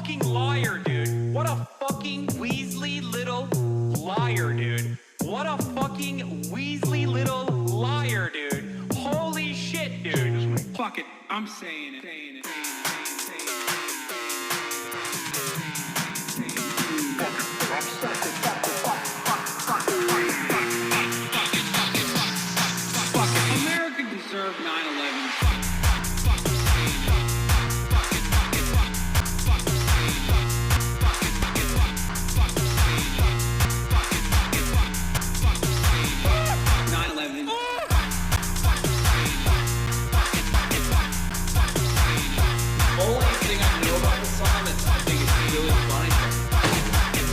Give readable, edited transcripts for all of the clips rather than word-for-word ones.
fucking liar, dude. What a fucking Weasley little liar, dude. What a fucking Weasley little liar, dude. Holy shit, dude. Fuck it, I'm saying it. America deserved 9/11.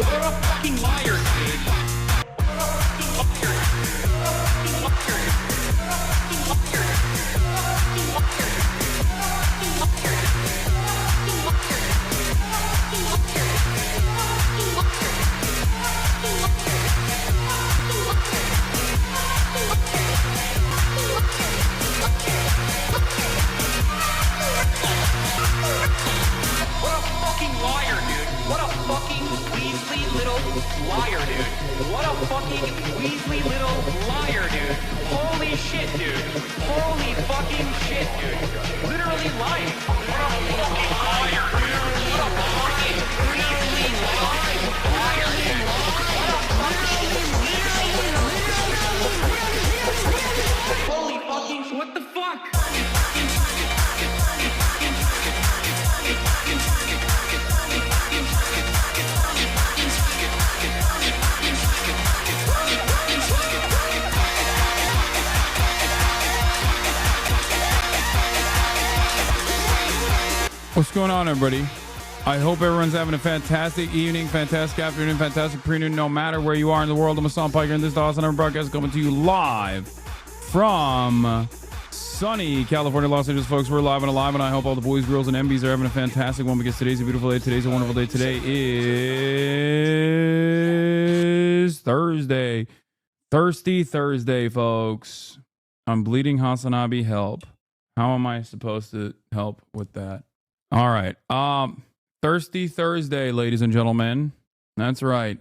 What a fucking liar, dude. What a fucking liar, dude. What a fucking Weasley little liar, dude. What a fucking Weasley little liar, dude. Holy shit, dude. Holy fucking shit, dude. Literally lying. What a fucking liar, dude. What a fucking Weasley liar, dude. What a fucking holy fucking What the fuck? What's going on, everybody? I hope everyone's having a fantastic evening, fantastic afternoon, fantastic pre-noon, no matter where you are in the world. I'm Hassan Piker, and this is the HasanAbi broadcast coming to you live from sunny California, Los Angeles, folks. We're live and alive, and I hope all the boys, girls, and MBs are having a fantastic one, because today's a beautiful day. Today's a wonderful day. Today is Thursday. Thirsty Thursday, folks. I'm bleeding HasanAbi. Help. How am I supposed to help with that? All right. Thirsty Thursday, ladies and gentlemen. That's right.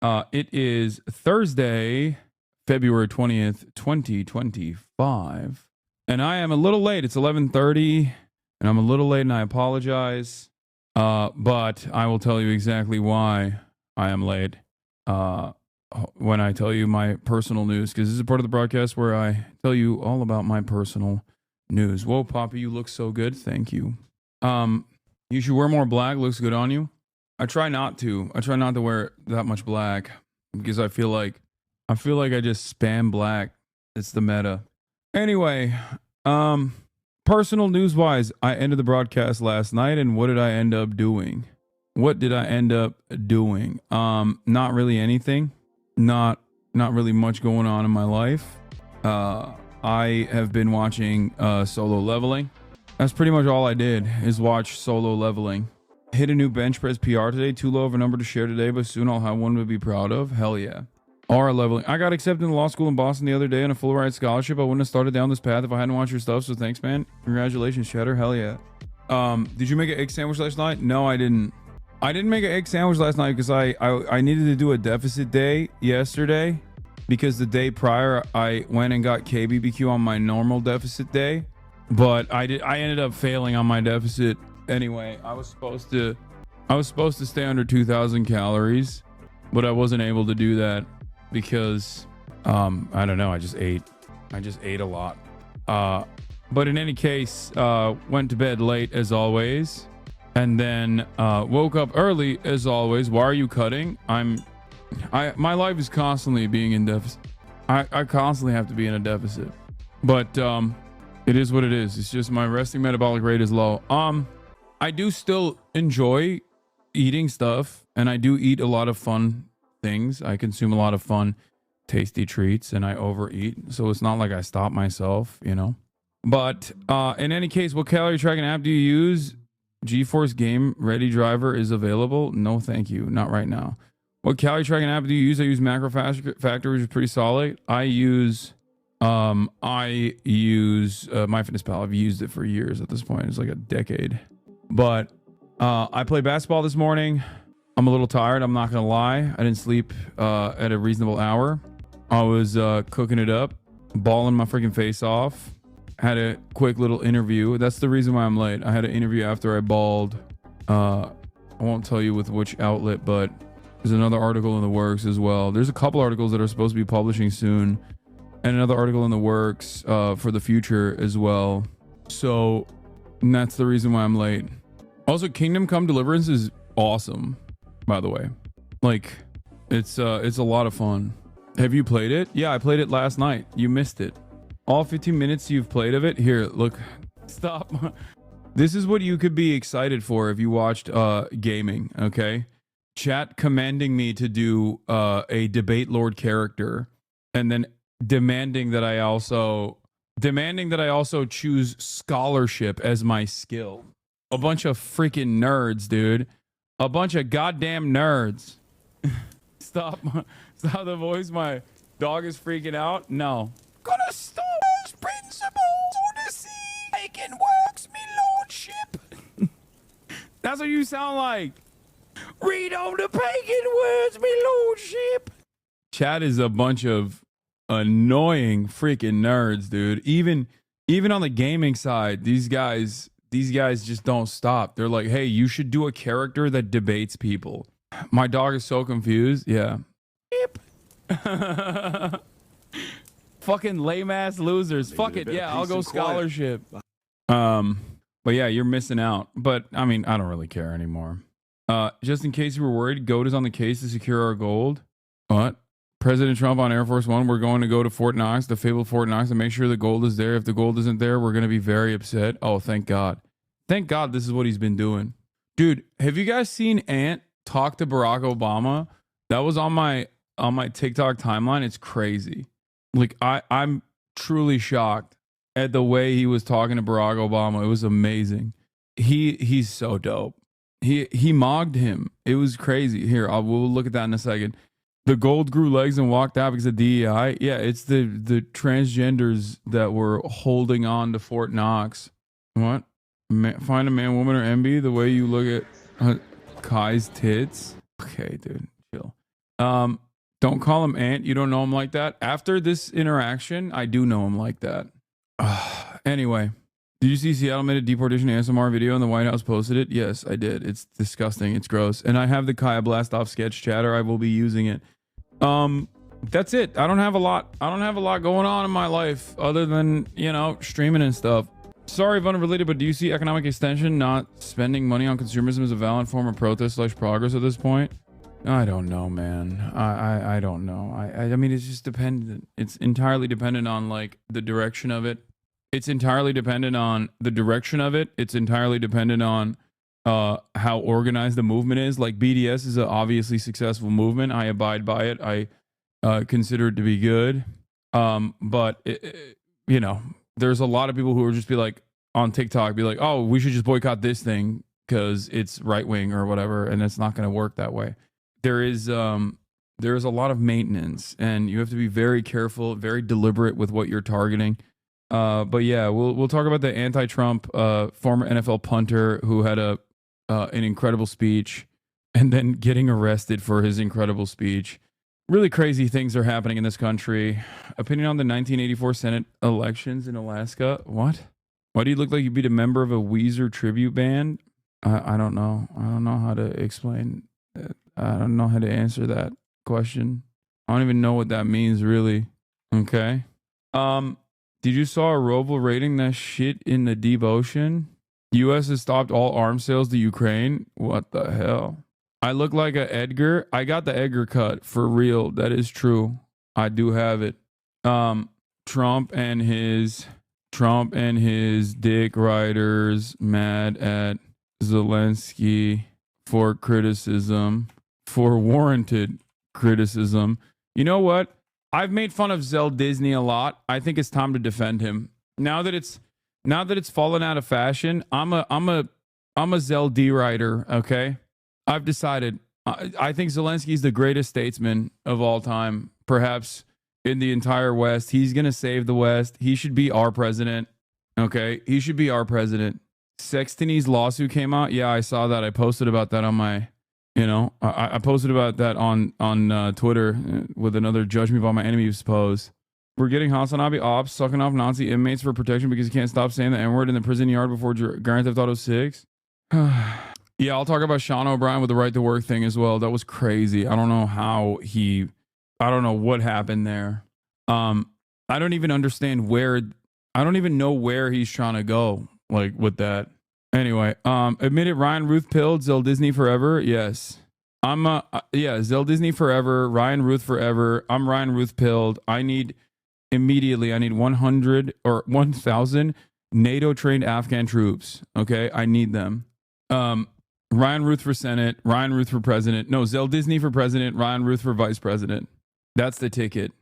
It is Thursday, February 20th, 2025. And I am a little late. It's 11:30, and I'm a little late, and I apologize. But I will tell you exactly why I am late when I tell you my personal news, because this is a part of the broadcast where I tell you all about my personal news. Whoa, Poppy, you look so good. Thank you. You should wear more black. Looks good on you. I try not to wear that much black, because I feel like I just spam black. It's the meta. Anyway, personal news wise, I ended the broadcast last night, and what did I end up doing? Not really anything. Not really much going on in my life. I have been watching Solo Leveling. That's pretty much all I did, is watch Solo Leveling. Hit a new bench press PR today. Too low of a number to share today, but soon I'll have one to be proud of. Hell yeah. R leveling. I got accepted in law school in Boston the other day on a full ride scholarship. I wouldn't have started down this path if I hadn't watched your stuff, so thanks, man. Congratulations, Cheddar. Hell yeah. Did you make an egg sandwich last night? No, I didn't. I didn't make an egg sandwich last night because I needed to do a deficit day yesterday, because the day prior I went and got KBBQ on my normal deficit day. But I ended up failing on my deficit anyway. I was supposed to stay under 2,000 calories, but I wasn't able to do that because I don't know, I just ate a lot. But in any case, went to bed late as always, and then woke up early as always. Why are you cutting? My life is constantly being in deficit. I constantly have to be in a deficit, but it is what it is. It's just my resting metabolic rate is low. I do still enjoy eating stuff, and I do eat a lot of fun things. I consume a lot of fun, tasty treats, and I overeat. So it's not like I stop myself, you know. But in any case, what calorie tracking app do you use? GeForce Game Ready Driver is available. No, thank you. Not right now. What calorie tracking app do you use? I use Macro Factor, which is pretty solid. I use MyFitnessPal. I've used it for years at this point. It's like a decade. But I played basketball this morning. I'm a little tired. I'm not going to lie. I didn't sleep at a reasonable hour. I was cooking it up, balling my freaking face off. Had a quick little interview. That's the reason why I'm late. I had an interview after I balled. I won't tell you with which outlet, but there's another article in the works as well. There's a couple articles that are supposed to be publishing soon, and another article in the works for the future as well. So that's the reason why I'm late. Also, Kingdom Come Deliverance is awesome, by the way. Like, it's a lot of fun. Have you played it? Yeah, I played it last night. You missed it. All 15 minutes you've played of it. Here, look. Stop. This is what you could be excited for if you watched gaming, okay? Chat commanding me to do a debate lord character, and then demanding that I also choose scholarship as my skill. A bunch of freaking nerds, dude. A bunch of goddamn nerds. Stop the voice. My dog is freaking out. No. Gonna stop his principles on the sea. Making works, me lordship. That's what you sound like. Read on the pagan words, me lordship. Chat is a bunch of annoying freaking nerds, dude. Even on the gaming side, these guys just don't stop. They're like, hey, you should do a character that debates people. My dog is so confused. Yeah. Yep. Fucking lame ass losers. Fuck it. Yeah, I'll go scholarship. But yeah, you're missing out. But I mean, I don't really care anymore. Just in case you were worried, GOAT is on the case to secure our gold. What? President Trump on Air Force One. We're going to go to Fort Knox, the fabled Fort Knox, and make sure the gold is there. If the gold isn't there, we're going to be very upset. Oh, thank God. Thank God this is what he's been doing. Dude, have you guys seen Ant talk to Barack Obama? That was on my TikTok timeline. It's crazy. Like, I'm truly shocked at the way he was talking to Barack Obama. It was amazing. He's so dope. He mogged him. It was crazy. Here, we'll look at that in a second. The gold grew legs and walked out because of DEI. Yeah, it's the transgenders that were holding on to Fort Knox. What? Find a man, woman, or MB the way you look at Kai's tits. Okay, dude, chill. Don't call him Ant. You don't know him like that. After this interaction, I do know him like that. Anyway, did you see Seattle made a deportation ASMR video and the White House posted it? Yes, I did. It's disgusting. It's gross. And I have the Kaya Blast Off sketch chatter. I will be using it. That's it. I don't have a lot going on in my life other than, streaming and stuff. Sorry if unrelated, but do you see economic extension not spending money on consumerism as a valid form of protest/progress at this point? I don't know, man. I don't know. I mean, it's just dependent. It's entirely dependent on like the direction of it. It's entirely dependent on the direction of it. It's entirely dependent on how organized the movement is. Like BDS is an obviously successful movement. I abide by it. I consider it to be good. But there's a lot of people who are just be like on TikTok, be like, oh, we should just boycott this thing because it's right wing or whatever, and it's not going to work that way. There is a lot of maintenance, and you have to be very careful, very deliberate with what you're targeting. But yeah, we'll talk about the anti-Trump former NFL punter who had an incredible speech and then getting arrested for his incredible speech. Really crazy things are happening in this country. Opinion on the 1984 Senate elections in Alaska. What? Why do you look like you'd be a member of a Weezer tribute band? I don't know. I don't know how to explain it. I don't know how to answer that question. I don't even know what that means, really. Okay. Did you saw a Roval rating that shit in the deep ocean? U.S. has stopped all arms sales to Ukraine. What the hell? I look like a Edgar. I got the Edgar cut for real. That is true. I do have it. Trump and his dick riders mad at Zelensky for criticism, for warranted criticism. You know what? I've made fun of Zell Disney a lot. I think it's time to defend him. Now that it's fallen out of fashion, I'm a Zell D writer, okay? I've decided. I think Zelensky's the greatest statesman of all time, perhaps in the entire West. He's going to save the West. He should be our president, okay? He should be our president. Sextony's lawsuit came out. Yeah, I saw that. I posted about that on my, I posted about that on Twitter with another "Judge Me by My Enemies" post. We're getting HasanAbi ops sucking off Nazi inmates for protection because he can't stop saying the N-word in the prison yard before Grand Theft Auto 6. Yeah, I'll talk about Sean O'Brien with the right to work thing as well. That was crazy. I don't know how I don't know what happened there. I don't even understand I don't even know where he's trying to go, like, with that. Anyway, admit it, Ryan Ruth pilled, Zell Disney forever. Yes. Zell Disney forever, Ryan Ruth forever. I'm Ryan Ruth pilled. I need 100 or 1,000 NATO trained Afghan troops. Okay. I need them. Ryan Ruth for Senate, Ryan Ruth for president. No, Zell Disney for president, Ryan Ruth for vice president. That's the ticket.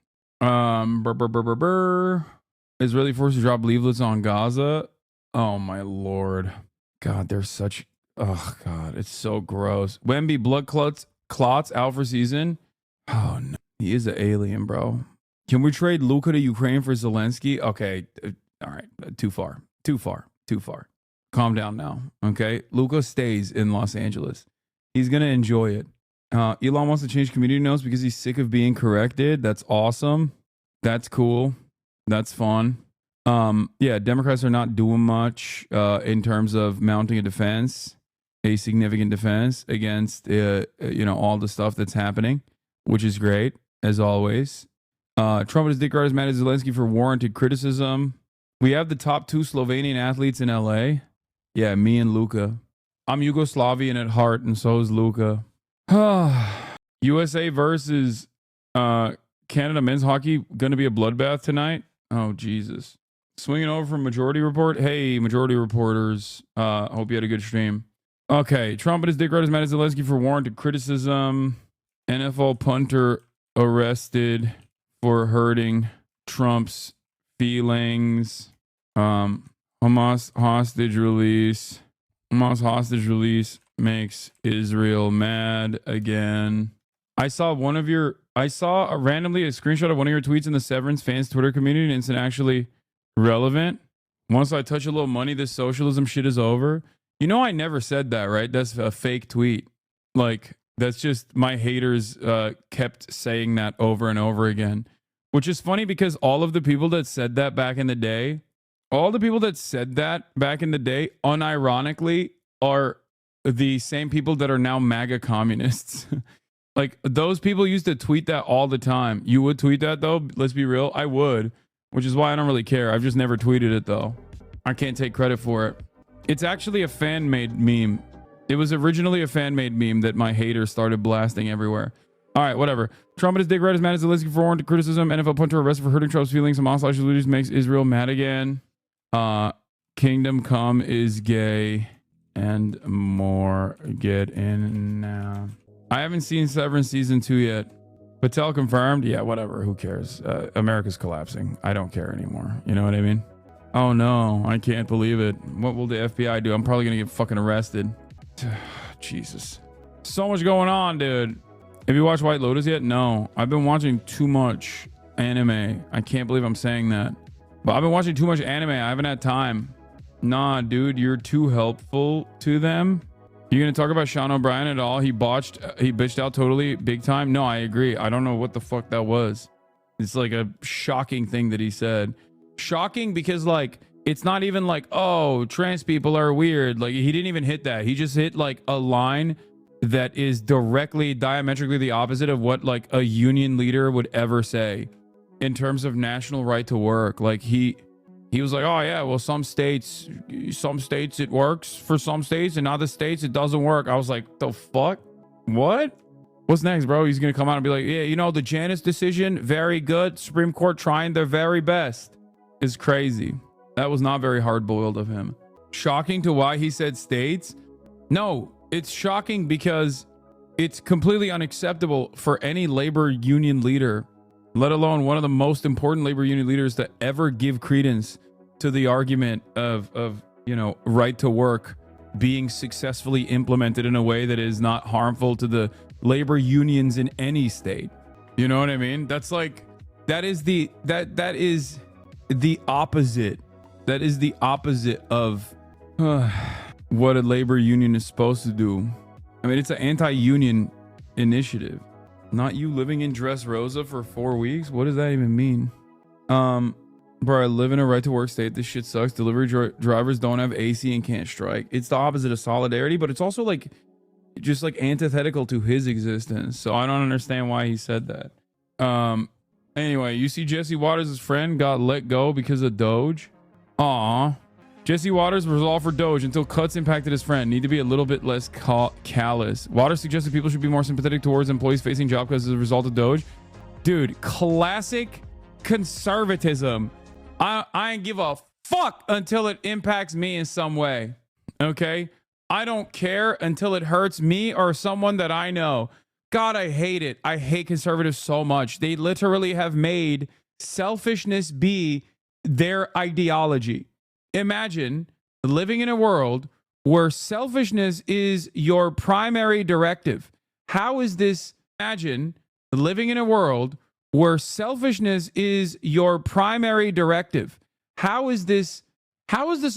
Israeli forces drop leaflets on Gaza. Oh my Lord. God, they're such, oh God, it's so gross. Wemby blood clots out for season. Oh no, he is an alien, bro. Can we trade Luka to Ukraine for Zelensky? Okay, all right, too far. Calm down now, okay? Luka stays in Los Angeles. He's gonna enjoy it. Elon wants to change community notes because he's sick of being corrected. That's awesome. That's cool. That's fun. Yeah, Democrats are not doing much in terms of mounting a significant defense against all the stuff that's happening, which is great as always. Trump and his dick riders mad at Zelensky for warranted criticism. We have the top 2 Slovenian athletes in LA. Yeah, me and Luka. I'm Yugoslavian at heart, and so is Luka. USA versus Canada men's hockey going to be a bloodbath tonight. Oh, Jesus. Swinging over from Majority Report. Hey, Majority Reporters. Hope you had a good stream. Okay. Trump and his dick riders mad at Zelensky for warranted criticism. NFL punter arrested for hurting Trump's feelings. Hamas hostage release. Hamas hostage release makes Israel mad again. I saw randomly a screenshot of one of your tweets in the Severance fans Twitter community, and it's actually relevant. Once I touch a little money, this socialism shit is over. You know, I never said that, right? That's a fake tweet. Like, that's just my haters kept saying that over and over again, which is funny because all of the people that said that back in the day, unironically are the same people that are now MAGA communists. Like, those people used to tweet that all the time. You would tweet that, though? Let's be real. I would, which is why I don't really care. I've just never tweeted it, though. I can't take credit for it. It's actually a fan-made meme. It was originally a fan-made meme that my haters started blasting everywhere. All right, whatever. Trump and his dick riders mad at Zelensky for warranted criticism. NFL punter arrested for hurting Trump's feelings. Hamas hostage release makes Israel mad again. Kingdom Come is gay. And more. Get in now. I haven't seen Severance season 2 yet. Patel confirmed. Yeah, whatever. Who cares? America's collapsing. I don't care anymore. You know what I mean? Oh no, I can't believe it. What will the FBI do? I'm probably gonna get fucking arrested. Jesus. So much going on, dude. Have you watched White Lotus yet? No. I've been watching too much anime. I can't believe I'm saying that. But I've been watching too much anime. I haven't had time. Nah, dude, you're too helpful to them. You gonna talk about Sean O'Brien at all? He bitched out totally big time. No, I agree. I don't know what the fuck that was. It's like a shocking thing that he said. Shocking because, like, it's not even like, oh, trans people are weird. Like, he didn't even hit that. He just hit like a line that is diametrically the opposite of what like a union leader would ever say in terms of national right to work. Like, he was like, oh yeah, well, some states it works for some states, and other states it doesn't work. I was like, the fuck? What? What's next, bro? He's gonna come out and be like, yeah, you know, the Janus decision, very good. Supreme Court trying their very best. Is crazy. That was not very hard-boiled of him. Shocking to why he said states? No, it's shocking because it's completely unacceptable for any labor union leader, let alone one of the most important labor union leaders, to ever give credence to the argument of right to work being successfully implemented in a way that is not harmful to the labor unions in any state. You know what I mean? That's like, that is the opposite. That is the opposite of what a labor union is supposed to do. I mean, it's an anti-union initiative. Not you living in Dressrosa for 4 weeks. What does that even mean? Bro, I live in a right to work state. This shit sucks. Delivery drivers don't have AC and can't strike. It's the opposite of solidarity, but it's also like just like antithetical to his existence. So I don't understand why he said that. Anyway, you see Jesse Waters' friend got let go because of Doge. Aw. Jesse Waters was all for Doge until cuts impacted his friend. Need to be a little bit less callous. Waters suggested people should be more sympathetic towards employees facing job cuts as a result of Doge. Dude, classic conservatism. I ain't give a fuck until it impacts me in some way. Okay? I don't care until it hurts me or someone that I know. God, I hate it. I hate conservatives so much. They literally have made selfishness be their ideology. Imagine living in a world where selfishness is your primary directive. How is this? Imagine living in a world where selfishness is your primary directive. How is this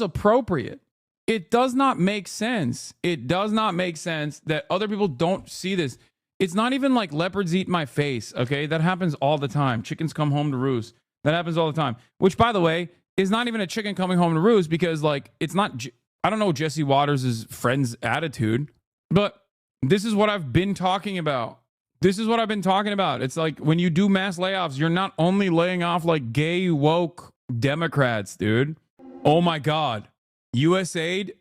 appropriate? It does not make sense. It does not make sense that other people don't see this. It's not even like leopards eat my face, okay? That happens all the time. Chickens come home to roost. That happens all the time. Which, by the way, is not even a chicken coming home to roost because, like, it's not... I don't know Jesse Waters' friend's attitude, but this is what I've been talking about. This is what I've been talking about. It's like when you do mass layoffs, you're not only laying off, like, gay, woke Democrats, dude. Oh, my God. USAID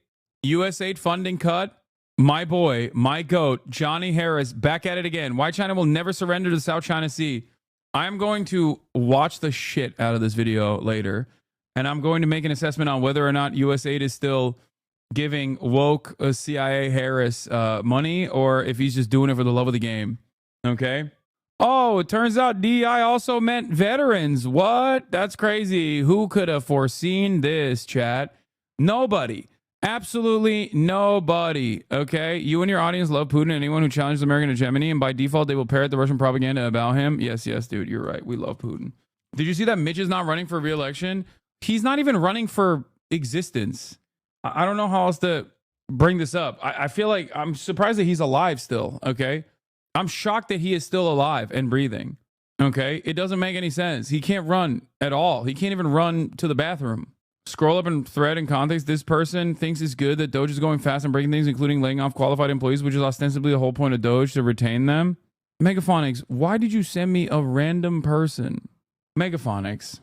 funding cut. My boy, my goat, Johnny Harris, back at it again. Why China will never surrender to the South China Sea. I'm going to watch the shit out of this video later, and I'm going to make an assessment on whether or not USAID is still giving woke CIA Harris money, or if he's just doing it for the love of the game. Okay? Oh, it turns out DEI also meant veterans. What? That's crazy. Who could have foreseen this, chat? Nobody. Absolutely nobody. Okay? You and your audience love Putin and anyone who challenges American hegemony, and by default, they will parrot the Russian propaganda about him. Yes, dude, you're right. We love Putin. Did you see that Mitch is not running for re-election? He's not even running for existence. I don't know how else to bring this up. I feel like I'm surprised that he's alive still. Okay? I'm shocked that he is still alive and breathing. Okay? It doesn't make any sense. He can't run at all. He can't even run to the bathroom. Scroll up in thread and context. This person thinks it's good that Doge is going fast and breaking things, including laying off qualified employees, which is ostensibly the whole point of Doge, to retain them. Megaphonics, why did you send me a random person? Megaphonics.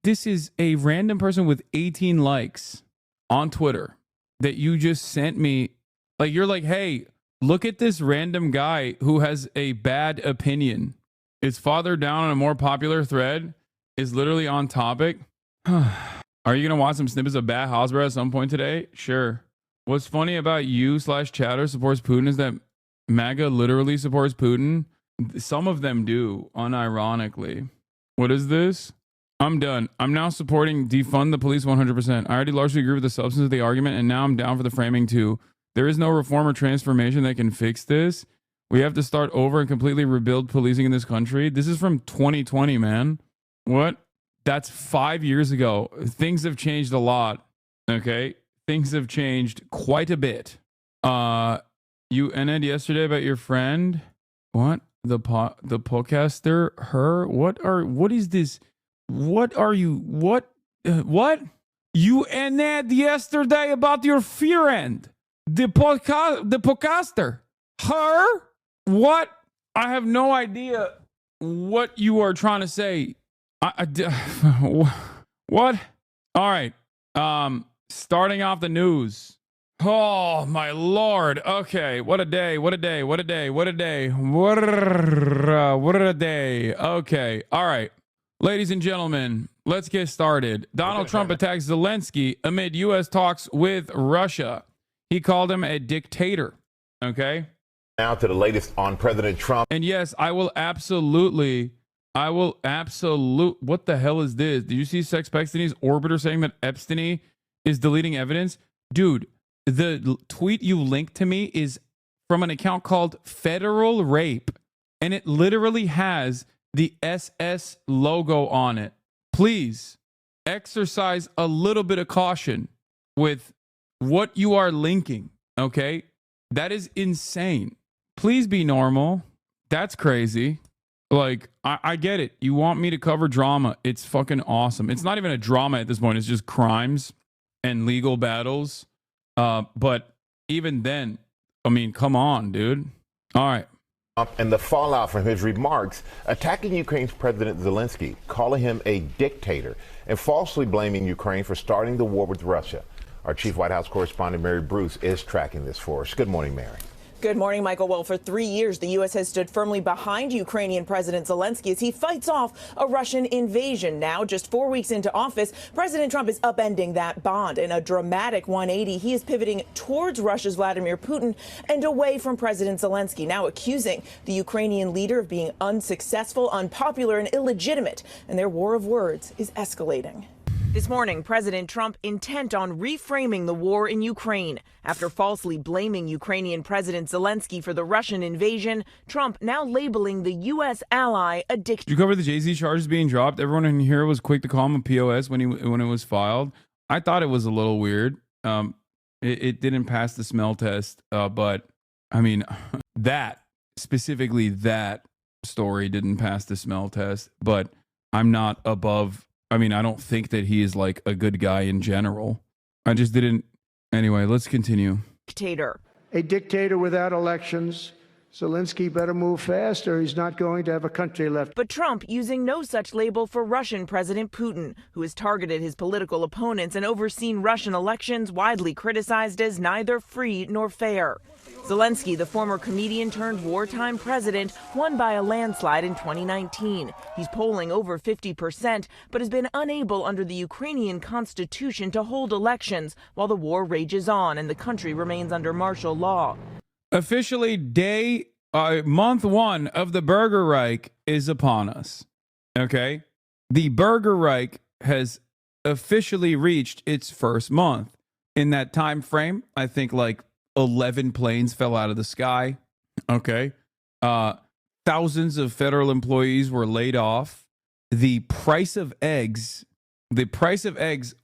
This is a random person with 18 likes on Twitter that you just sent me. Like, you're like, hey, look at this random guy who has a bad opinion. It's farther down on a more popular thread. Is literally on topic. Are you going to watch some snippets of Bat Hosborough at some point today? Sure. What's funny about you/chatter supports Putin is that MAGA literally supports Putin. Some of them do, unironically. What is this? I'm done. I'm now supporting defund the police 100%. I already largely agree with the substance of the argument, and now I'm down for the framing too. There is no reform or transformation that can fix this. We have to start over and completely rebuild policing in this country. This is from 2020, man. What? That's 5 years ago. Things have changed a lot. Okay? Things have changed quite a bit. You ended yesterday about your friend. What? The podcaster? Her? What is this? What are you? What? You ended yesterday about your friend. The podcaster. Her? What? I have no idea what you are trying to say. What? All right. Starting off the news. Oh my lord. Okay. What a day. Okay. All right. Ladies and gentlemen, let's get started. Donald Trump attacks Zelensky amid U.S. talks with Russia. He called him a dictator. Okay. Now to the latest on President Trump. And yes, I will absolute. What the hell is this? Did you see Sexpextany's orbiter saying that Epstein is deleting evidence? Dude, the tweet you linked to me is from an account called Federal Rape, and it literally has the SS logo on it. Please exercise a little bit of caution. with what you are linking. Okay, that is insane. Please be normal. That's crazy. Like, I get it. You want me to cover drama. It's fucking awesome. It's not even a drama at this point. It's just crimes and legal battles. But even then, I mean, come on, dude. All right. And the fallout from his remarks attacking Ukraine's President Zelensky, calling him a dictator, and falsely blaming Ukraine for starting the war with Russia. Our chief White House correspondent, Mary Bruce, is tracking this for us. Good morning, Mary. Good morning, Michael. Well, for 3 years, the U.S. has stood firmly behind Ukrainian President Zelensky as he fights off a Russian invasion. Now, just 4 weeks into office, President Trump is upending that bond. In a dramatic 180, he is pivoting towards Russia's Vladimir Putin and away from President Zelensky, now accusing the Ukrainian leader of being unsuccessful, unpopular, and illegitimate. And their war of words is escalating. This morning, President Trump intent on reframing the war in Ukraine. After falsely blaming Ukrainian President Zelensky for the Russian invasion, Trump now labeling the U.S. ally a dictator. Did you cover the Jay-Z charges being dropped? Everyone in here was quick to call him a POS when it was filed. I thought it was a little weird. It didn't pass the smell test, but I mean, that story didn't pass the smell test. But I'm not above. I mean, I don't think that he is like a good guy in general. I just didn't. Anyway, let's continue. Dictator. A dictator without elections. Zelensky better move fast or he's not going to have a country left. But Trump using no such label for Russian President Putin, who has targeted his political opponents and overseen Russian elections widely criticized as neither free nor fair. Zelensky, the former comedian turned wartime president, won by a landslide in 2019. He's polling over 50%, but has been unable under the Ukrainian constitution to hold elections while the war rages on and the country remains under martial law. Officially, month one of the Burger Reich is upon us. Okay? The Burger Reich has officially reached its first month. In that time frame, I think like 11 planes fell out of the sky. Okay. Thousands of federal employees were laid off. The price of eggs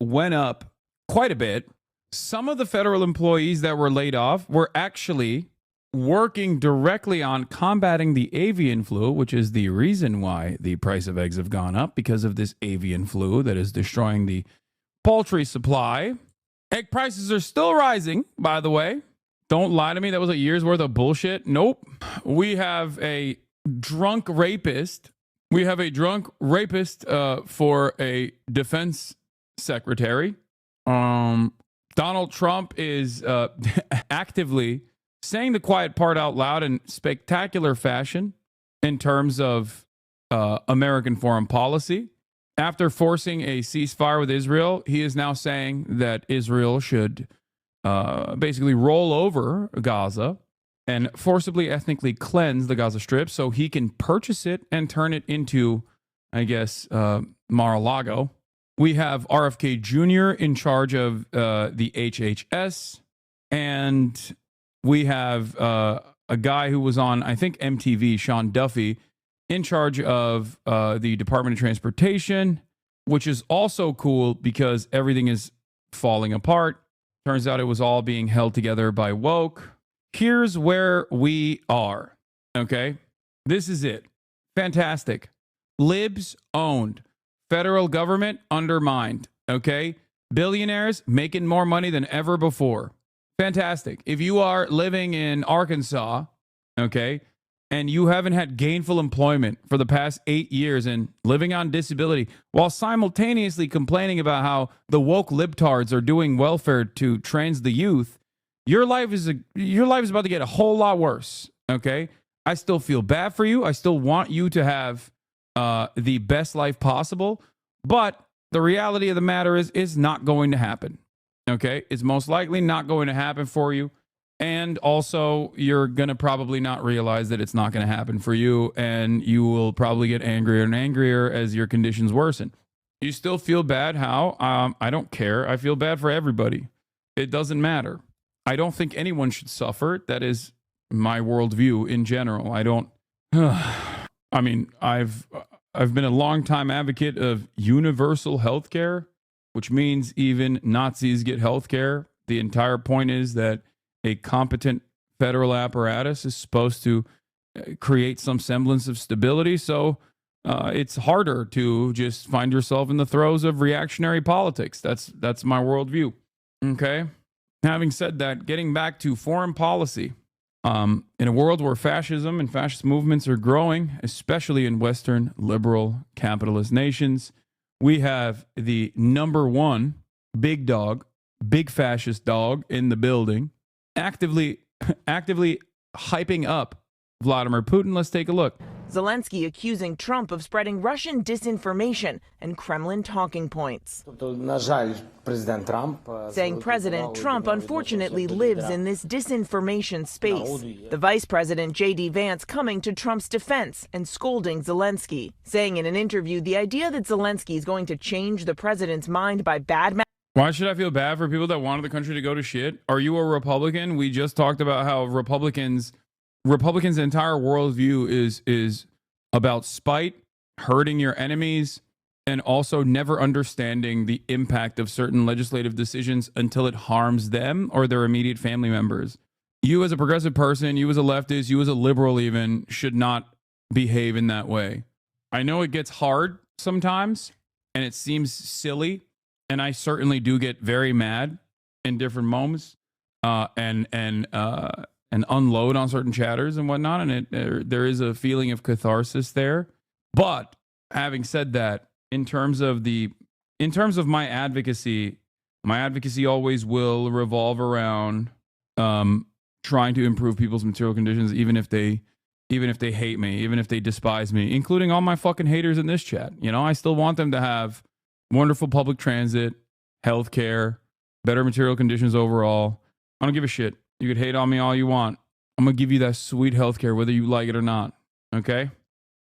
went up quite a bit. Some of the federal employees that were laid off were actually working directly on combating the avian flu, which is the reason why the price of eggs have gone up, because of this avian flu that is destroying the poultry supply. Egg prices are still rising, by the way. Don't lie to me. That was a year's worth of bullshit. Nope. We have a drunk rapist. We have a drunk rapist for a defense secretary. Donald Trump is actively saying the quiet part out loud in spectacular fashion in terms of American foreign policy. After forcing a ceasefire with Israel, he is now saying that Israel should basically roll over Gaza and forcibly ethnically cleanse the Gaza Strip so he can purchase it and turn it into, I guess, Mar-a-Lago. We have RFK Jr. in charge of the HHS, and we have a guy who was on, I think, MTV, Sean Duffy, in charge of the Department of Transportation, which is also cool because everything is falling apart. Turns out it was all being held together by woke. Here's where we are. Okay. This is it. Fantastic. Libs owned. Federal government undermined. Okay. Billionaires making more money than ever before. Fantastic. If you are living in Arkansas, okay, and you haven't had gainful employment for the past 8 years and living on disability while simultaneously complaining about how the woke libtards are doing welfare to train the youth, your life is about to get a whole lot worse. Okay. I still feel bad for you. I still want you to have the best life possible, but the reality of the matter is it's not going to happen. Okay. It's most likely not going to happen for you. And also, you're going to probably not realize that it's not going to happen for you, and you will probably get angrier and angrier as your conditions worsen. You still feel bad? How? I don't care. I feel bad for everybody. It doesn't matter. I don't think anyone should suffer. That is my worldview in general. I don't. I mean, I've been a longtime advocate of universal health care, which means even Nazis get health care. The entire point is that a competent federal apparatus is supposed to create some semblance of stability. So it's harder to just find yourself in the throes of reactionary politics. That's my worldview. Okay. Having said that, getting back to foreign policy, in a world where fascism and fascist movements are growing, especially in Western liberal capitalist nations, we have the number one big dog, big fascist dog in the building, actively hyping up Vladimir Putin. Let's take a look. Zelensky accusing Trump of spreading Russian disinformation and Kremlin talking points, saying President Trump unfortunately lives in this disinformation space. The Vice President, J.D. Vance, coming to Trump's defense and scolding Zelensky, saying in an interview the idea that Zelensky is going to change the president's mind by badmouthing. Why should I feel bad for people that wanted the country to go to shit? Are you a Republican? We just talked about how Republicans' entire worldview is about spite, hurting your enemies, and also never understanding the impact of certain legislative decisions until it harms them or their immediate family members. You as a progressive person, you as a leftist, you as a liberal even, should not behave in that way. I know it gets hard sometimes, and it seems silly, and I certainly do get very mad in different moments, and unload on certain chatters and whatnot, and there is a feeling of catharsis there. But having said that, in terms of my advocacy always will revolve around trying to improve people's material conditions, even if they hate me, even if they despise me, including all my fucking haters in this chat. You know, I still want them to have wonderful public transit, healthcare, better material conditions overall. I don't give a shit. You could hate on me all you want. I'm going to give you that sweet healthcare, whether you like it or not. Okay?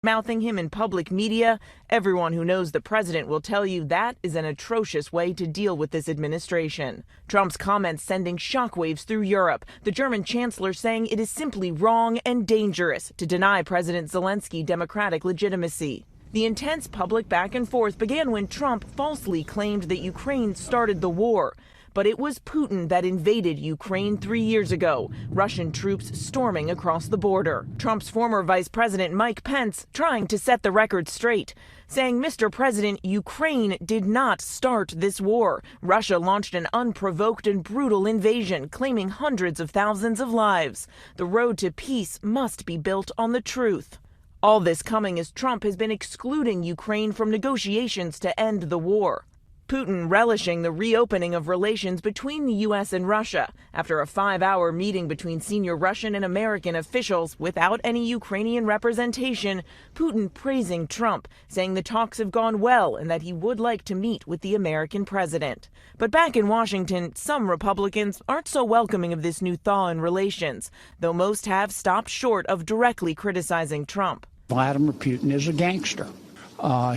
Mouthing him in public media, everyone who knows the president will tell you that is an atrocious way to deal with this administration. Trump's comments sending shockwaves through Europe, the German chancellor saying it is simply wrong and dangerous to deny President Zelensky democratic legitimacy. The intense public back and forth began when Trump falsely claimed that Ukraine started the war. But it was Putin that invaded Ukraine 3 years ago, Russian troops storming across the border. Trump's former Vice President Mike Pence trying to set the record straight, saying, Mr. President, Ukraine did not start this war. Russia launched an unprovoked and brutal invasion, claiming hundreds of thousands of lives. The road to peace must be built on the truth. All this coming as Trump has been excluding Ukraine from negotiations to end the war. Putin relishing the reopening of relations between the U.S. and Russia after a 5-hour meeting between senior Russian and American officials without any Ukrainian representation. Putin praising Trump, saying the talks have gone well and that he would like to meet with the American president. But back in Washington, some Republicans aren't so welcoming of this new thaw in relations, though most have stopped short of directly criticizing Trump. Vladimir Putin is a gangster.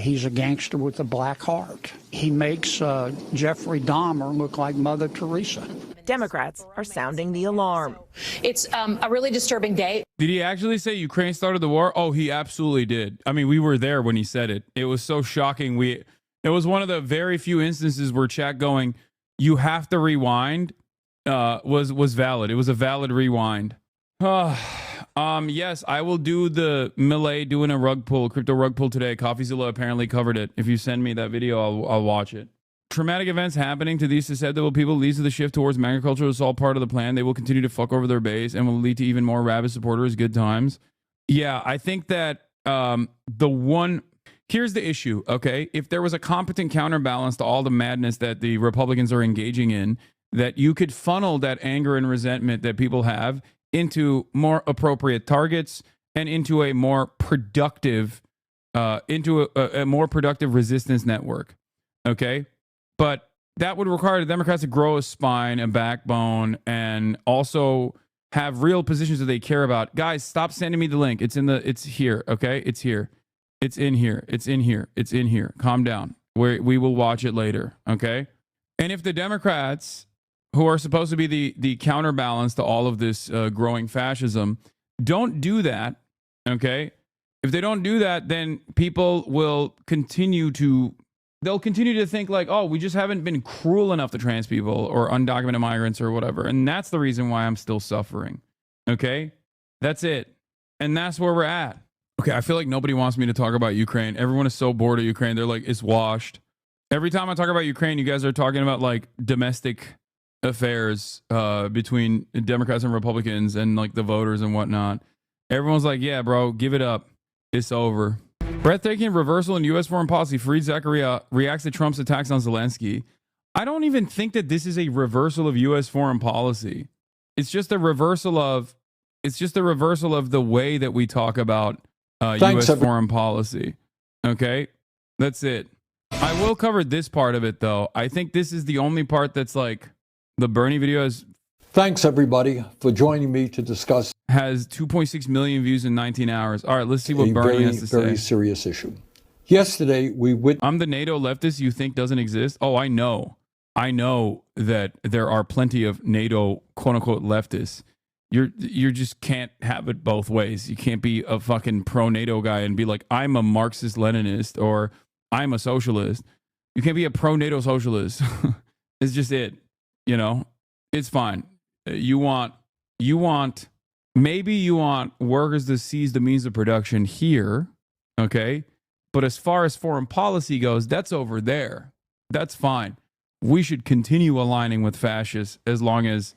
He's a gangster with a black heart. He makes Jeffrey Dahmer look like Mother Teresa. Democrats are sounding the alarm. It's a really disturbing day. Did he actually say Ukraine started the war? Oh, he absolutely did. I mean, we were there when he said it. It was so shocking. It was one of the very few instances where chat going, you have to rewind, was valid. It was a valid rewind. Yes, I will do the Millet doing a rug pull, crypto rug pull today. CoffeeZilla apparently covered it. If you send me that video, I'll watch it. Traumatic events happening to these susceptible people leads to the shift towards agriculture. It's all part of the plan. They will continue to fuck over their base and will lead to even more rabid supporters. Good times. Yeah, I think that here's the issue, okay? If there was a competent counterbalance to all the madness that the Republicans are engaging in, that you could funnel that anger and resentment that people have into more appropriate targets and into a more productive, a more productive resistance network. Okay. But that would require the Democrats to grow a spine, a backbone, and also have real positions that they care about. Guys, stop sending me the link. It's here. Okay. It's here. It's in here. It's in here. It's in here. Calm down. We will watch it later. Okay. And if the Democrats, who are supposed to be the counterbalance to all of this growing fascism, don't do that, okay? If they don't do that, then people will continue to they'll continue to think like, oh, we just haven't been cruel enough to trans people or undocumented migrants or whatever. And that's the reason why I'm still suffering. Okay? That's it. And that's where we're at. Okay, I feel like nobody wants me to talk about Ukraine. Everyone is so bored of Ukraine. They're like, it's washed. Every time I talk about Ukraine, you guys are talking about like domestic affairs between Democrats and Republicans and like the voters and whatnot. Everyone's like, yeah, bro, give it up. It's over. Breathtaking reversal in U.S. foreign policy. Fareed Zakaria reacts to Trump's attacks on Zelensky. I don't even think that this is a reversal of U.S. foreign policy. It's just a reversal of the way that we talk about U.S. foreign policy. Okay? That's it. I will cover this part of it, though. I think this is the only part that's like the Bernie video has. Thanks, everybody, for joining me to discuss. Has 2.6 million views in 19 hours. All right, let's see what Bernie has to say. Very serious issue. Yesterday, we witnessed. I'm the NATO leftist you think doesn't exist? Oh, I know. I know that there are plenty of NATO quote-unquote leftists. You just can't have it both ways. You can't be a fucking pro-NATO guy and be like, I'm a Marxist-Leninist or I'm a socialist. You can't be a pro-NATO socialist. It's just it. You know? It's fine. Maybe you want workers to seize the means of production here, okay? But as far as foreign policy goes, that's over there. That's fine. We should continue aligning with fascists as long as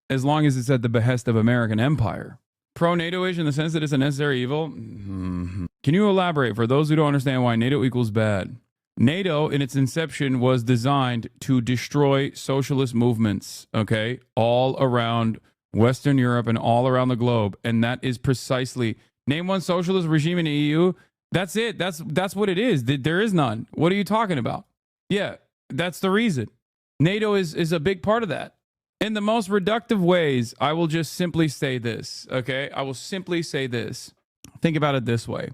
it's at the behest of American empire. Pro-NATO-ish in the sense that it's a necessary evil? Mm-hmm. Can you elaborate for those who don't understand why NATO equals bad? NATO, in its inception, was designed to destroy socialist movements, okay, all around Western Europe and all around the globe. And that is precisely, name one socialist regime in the EU. That's it. That's what it is. There is none. What are you talking about? Yeah, that's the reason. NATO is a big part of that. In the most reductive ways, I will just simply say this, okay? I will simply say this. Think about it this way.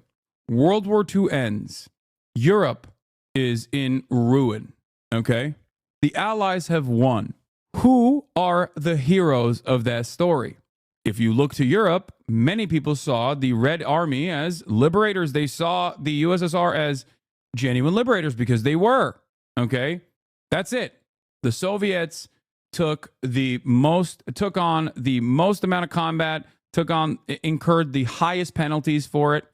World War II ends. Europe is in ruin, okay? The Allies have won. Who are the heroes of that story? If you look to Europe, many people saw the Red Army as liberators. They saw the USSR as genuine liberators because they were, okay? That's it. The Soviets took on the most amount of combat, incurred the highest penalties for it.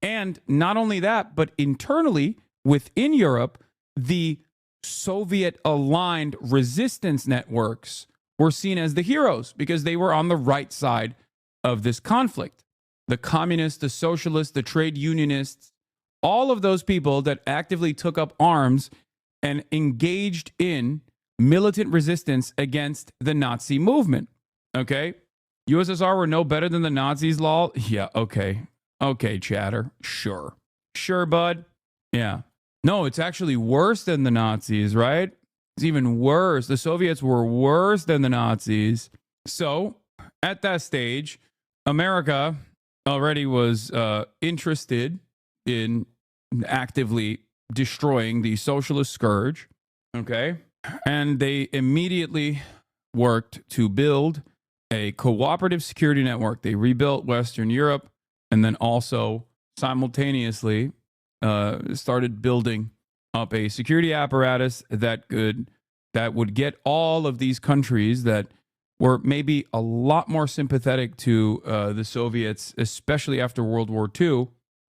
And not only that, but internally within Europe, the Soviet-aligned resistance networks were seen as the heroes because they were on the right side of this conflict. The communists, the socialists, the trade unionists, all of those people that actively took up arms and engaged in militant resistance against the Nazi movement. Okay? USSR were no better than the Nazis, lol. Yeah, okay. Okay, chatter. Sure, bud. Yeah. No, it's actually worse than the Nazis, right? It's even worse. The Soviets were worse than the Nazis. So, at that stage, America already was interested in actively destroying the socialist scourge, okay? And they immediately worked to build a cooperative security network. They rebuilt Western Europe and then also simultaneously started building up a security apparatus that would get all of these countries that were maybe a lot more sympathetic to the Soviets, especially after World War II,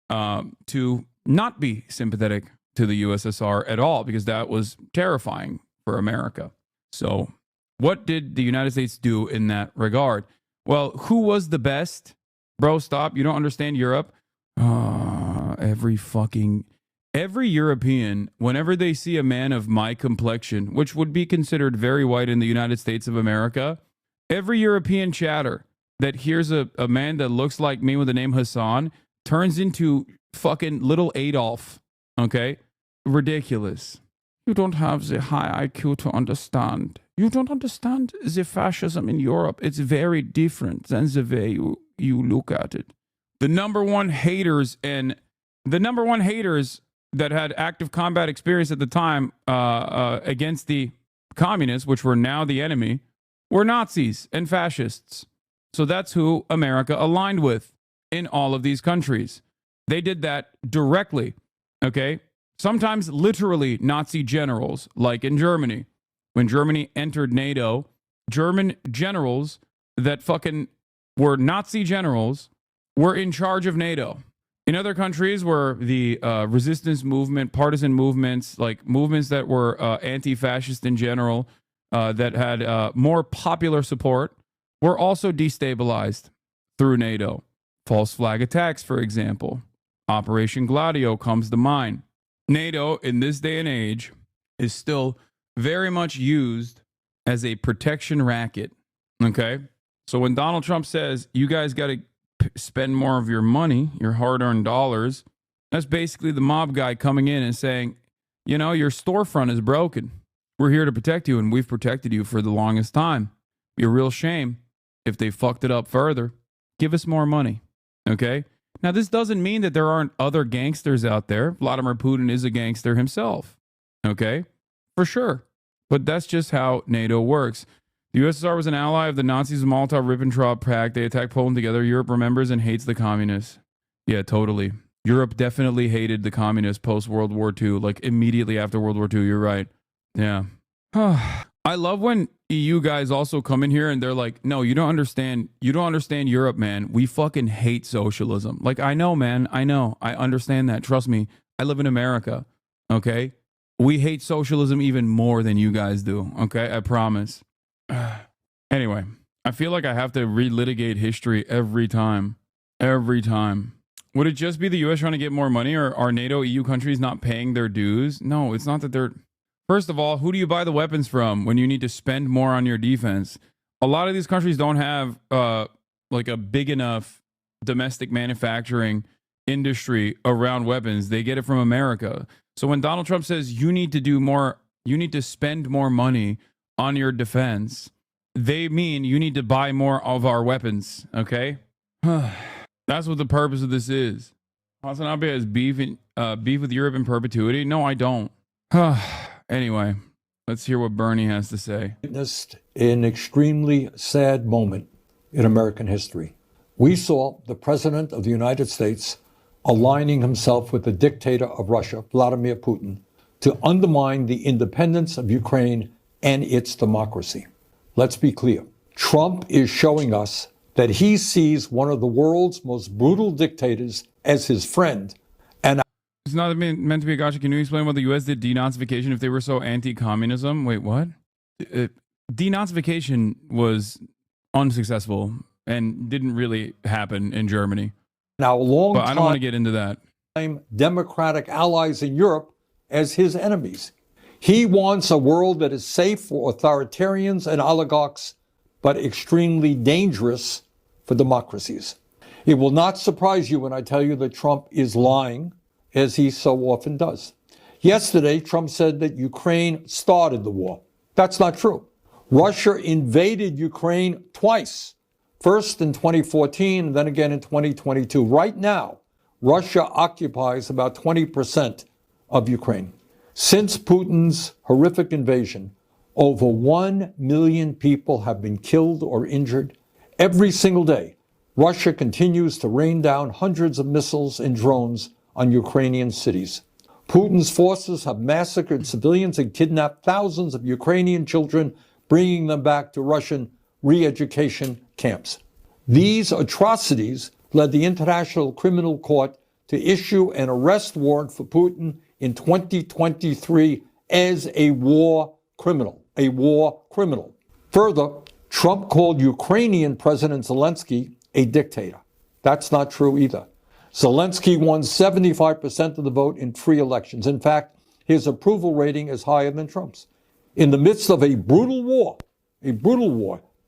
to not be sympathetic to the USSR at all, because that was terrifying for America. So what did the United States do in that regard? Well, who was the best? Bro, stop. You don't understand Europe. Every European, whenever they see a man of my complexion, which would be considered very white in the United States of America, every European chatter that hears a man that looks like me with the name Hasan turns into fucking little Adolf. Okay? Ridiculous. You don't have the high IQ to understand. You don't understand the fascism in Europe. It's very different than the way you look at it. The number one haters that had active combat experience at the time against the communists, which were now the enemy, were Nazis and fascists. So that's who America aligned with in all of these countries. They did that directly, okay? sometimes literally Nazi generals, like in Germany. When Germany entered NATO, German generals that fucking were Nazi generals were in charge of NATO. In other countries where the resistance movement, partisan movements, like movements that were anti-fascist in general, that had more popular support, were also destabilized through NATO. False flag attacks, for example. Operation Gladio comes to mind. NATO, in this day and age, is still very much used as a protection racket. Okay? So when Donald Trump says, you guys got to spend more of your money, your hard-earned dollars, that's basically the mob guy coming in and saying, you know, your storefront is broken. We're here to protect you, and we've protected you for the longest time. Be a real shame if they fucked it up further. Give us more money. Okay? Now, this doesn't mean that there aren't other gangsters out there. Vladimir Putin is a gangster himself. Okay? For sure. But that's just how NATO works. The USSR was an ally of the Nazis' Molotov-Ribbentrop Pact. They attacked Poland together. Europe remembers and hates the communists. Yeah, totally. Europe definitely hated the communists post-World War II, like immediately after World War II. You're right. Yeah. I love when EU guys also come in here and they're like, no, you don't understand. You don't understand Europe, man. We fucking hate socialism. Like, I know, man. I know. I understand that. Trust me. I live in America. Okay? We hate socialism even more than you guys do. Okay? I promise. Anyway, I feel like I have to relitigate history every time. Every time. Would it just be the US trying to get more money, or are NATO EU countries not paying their dues? No, it's not that they're... First of all, who do you buy the weapons from when you need to spend more on your defense? A lot of these countries don't have like a big enough domestic manufacturing industry around weapons. They get it from America. So when Donald Trump says you need to do more, you need to spend more money on your defense, they mean you need to buy more of our weapons, okay? That's what the purpose of this is. HasanAbi has beef with Europe in perpetuity? No, I don't. Anyway, let's hear what Bernie has to say. Witnessed an extremely sad moment in American history. We saw the President of the United States aligning himself with the dictator of Russia, Vladimir Putin, to undermine the independence of Ukraine and its democracy. Let's be clear. Trump is showing us that he sees one of the world's most brutal dictators as his friend. And it's not meant to be a gotcha. Can you explain what the U.S. did denazification if they were so anti-communism? Wait, what? Denazification was unsuccessful and didn't really happen in Germany. Now, but I don't want to get into that. Democratic allies in Europe as his enemies. He wants a world that is safe for authoritarians and oligarchs, but extremely dangerous for democracies. It will not surprise you when I tell you that Trump is lying, as he so often does. Yesterday, Trump said that Ukraine started the war. That's not true. Russia invaded Ukraine twice, first in 2014, and then again in 2022. Right now, Russia occupies about 20% of Ukraine. Since Putin's horrific invasion, over 1 million people have been killed or injured. Every single day, Russia continues to rain down hundreds of missiles and drones on Ukrainian cities. Putin's forces have massacred civilians and kidnapped thousands of Ukrainian children, bringing them back to Russian re-education camps. These atrocities led the International Criminal Court to issue an arrest warrant for Putin in 2023 as a war criminal. Further, Trump called Ukrainian President Zelensky a dictator. That's not true either. Zelensky won 75% of the vote in free elections. In fact, his approval rating is higher than Trump's. In the midst of a brutal war,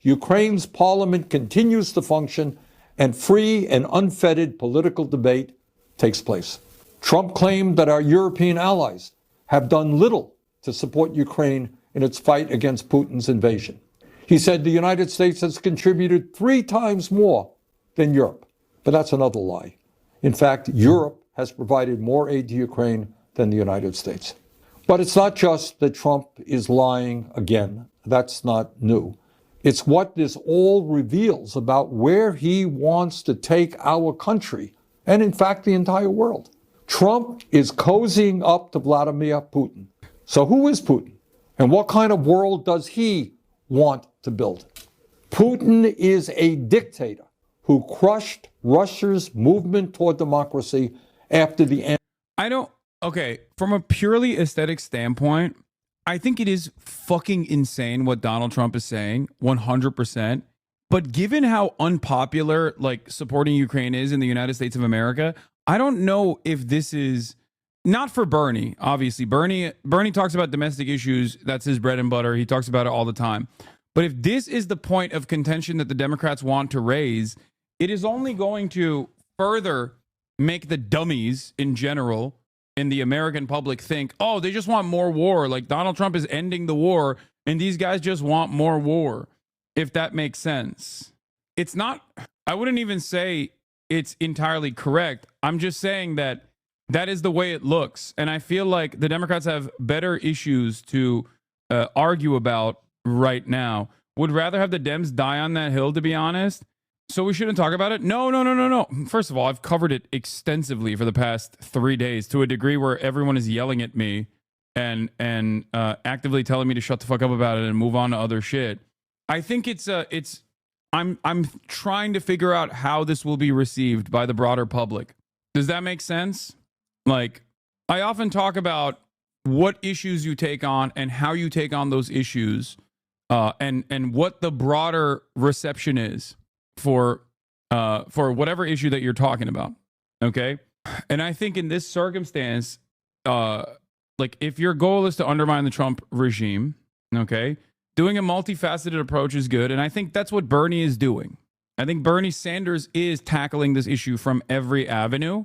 Ukraine's parliament continues to function and free and unfettered political debate takes place. Trump claimed that our European allies have done little to support Ukraine in its fight against Putin's invasion. He said the United States has contributed 3 times more than Europe. But that's another lie. In fact, Europe has provided more aid to Ukraine than the United States. But it's not just that Trump is lying again. That's not new. It's what this all reveals about where he wants to take our country, and in fact the entire world. Trump is cozying up to Vladimir Putin. So who is Putin? And what kind of world does he want to build? Putin is a dictator who crushed Russia's movement toward democracy after the end. Okay, from a purely aesthetic standpoint, I think it is fucking insane what Donald Trump is saying, 100%. But given how unpopular like supporting Ukraine is in the United States of America, I don't know if this is not for Bernie. Obviously, Bernie talks about domestic issues. That's his bread and butter. He talks about it all the time. But if this is the point of contention that the Democrats want to raise, it is only going to further make the dummies in general in the American public think, oh, they just want more war. Like Donald Trump is ending the war and these guys just want more war. If that makes sense. It's not, I wouldn't even say it's entirely correct. I'm just saying that that is the way it looks. And I feel like the Democrats have better issues to argue about right now. Would rather have the Dems die on that hill, to be honest. So we shouldn't talk about it? No. First of all, I've covered it extensively for the past 3 days to a degree where everyone is yelling at me and actively telling me to shut the fuck up about it and move on to other shit. I think I'm trying to figure out how this will be received by the broader public. Does that make sense? Like, I often talk about what issues you take on and how you take on those issues, and what the broader reception is for whatever issue that you're talking about. Okay, and I think in this circumstance, like if your goal is to undermine the Trump regime, okay, doing a multifaceted approach is good. And I think that's what Bernie is doing. I think Bernie Sanders is tackling this issue from every avenue.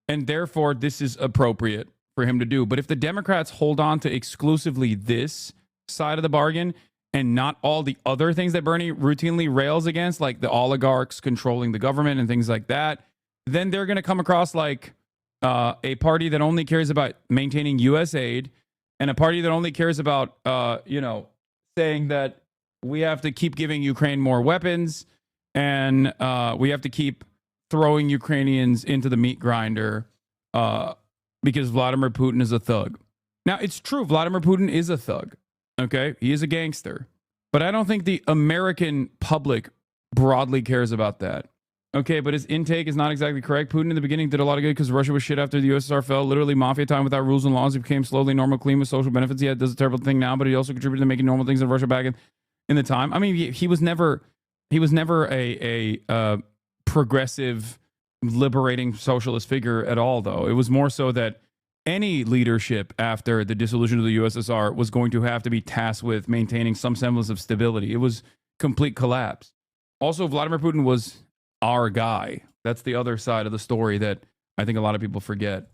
And therefore, this is appropriate for him to do. But if the Democrats hold on to exclusively this side of the bargain and not all the other things that Bernie routinely rails against, like the oligarchs controlling the government and things like that, then they're going to come across like a party that only cares about maintaining U.S. aid and a party that only cares about, saying that we have to keep giving Ukraine more weapons and we have to keep throwing Ukrainians into the meat grinder because Vladimir Putin is a thug. Now, it's true. Vladimir Putin is a thug. Okay. He is a gangster. But I don't think the American public broadly cares about that. Okay. But his intake is not exactly correct. Putin in the beginning did a lot of good because Russia was shit after the USSR fell. Literally mafia time without rules and laws. It became slowly normal, clean with social benefits. He does a terrible thing now, but he also contributed to making normal things in Russia back in the time. I mean, he was never a progressive, liberating socialist figure at all, though. It was more so that any leadership after the dissolution of the USSR was going to have to be tasked with maintaining some semblance of stability. It was complete collapse. Also, Vladimir Putin was our guy. That's the other side of the story that I think a lot of people forget.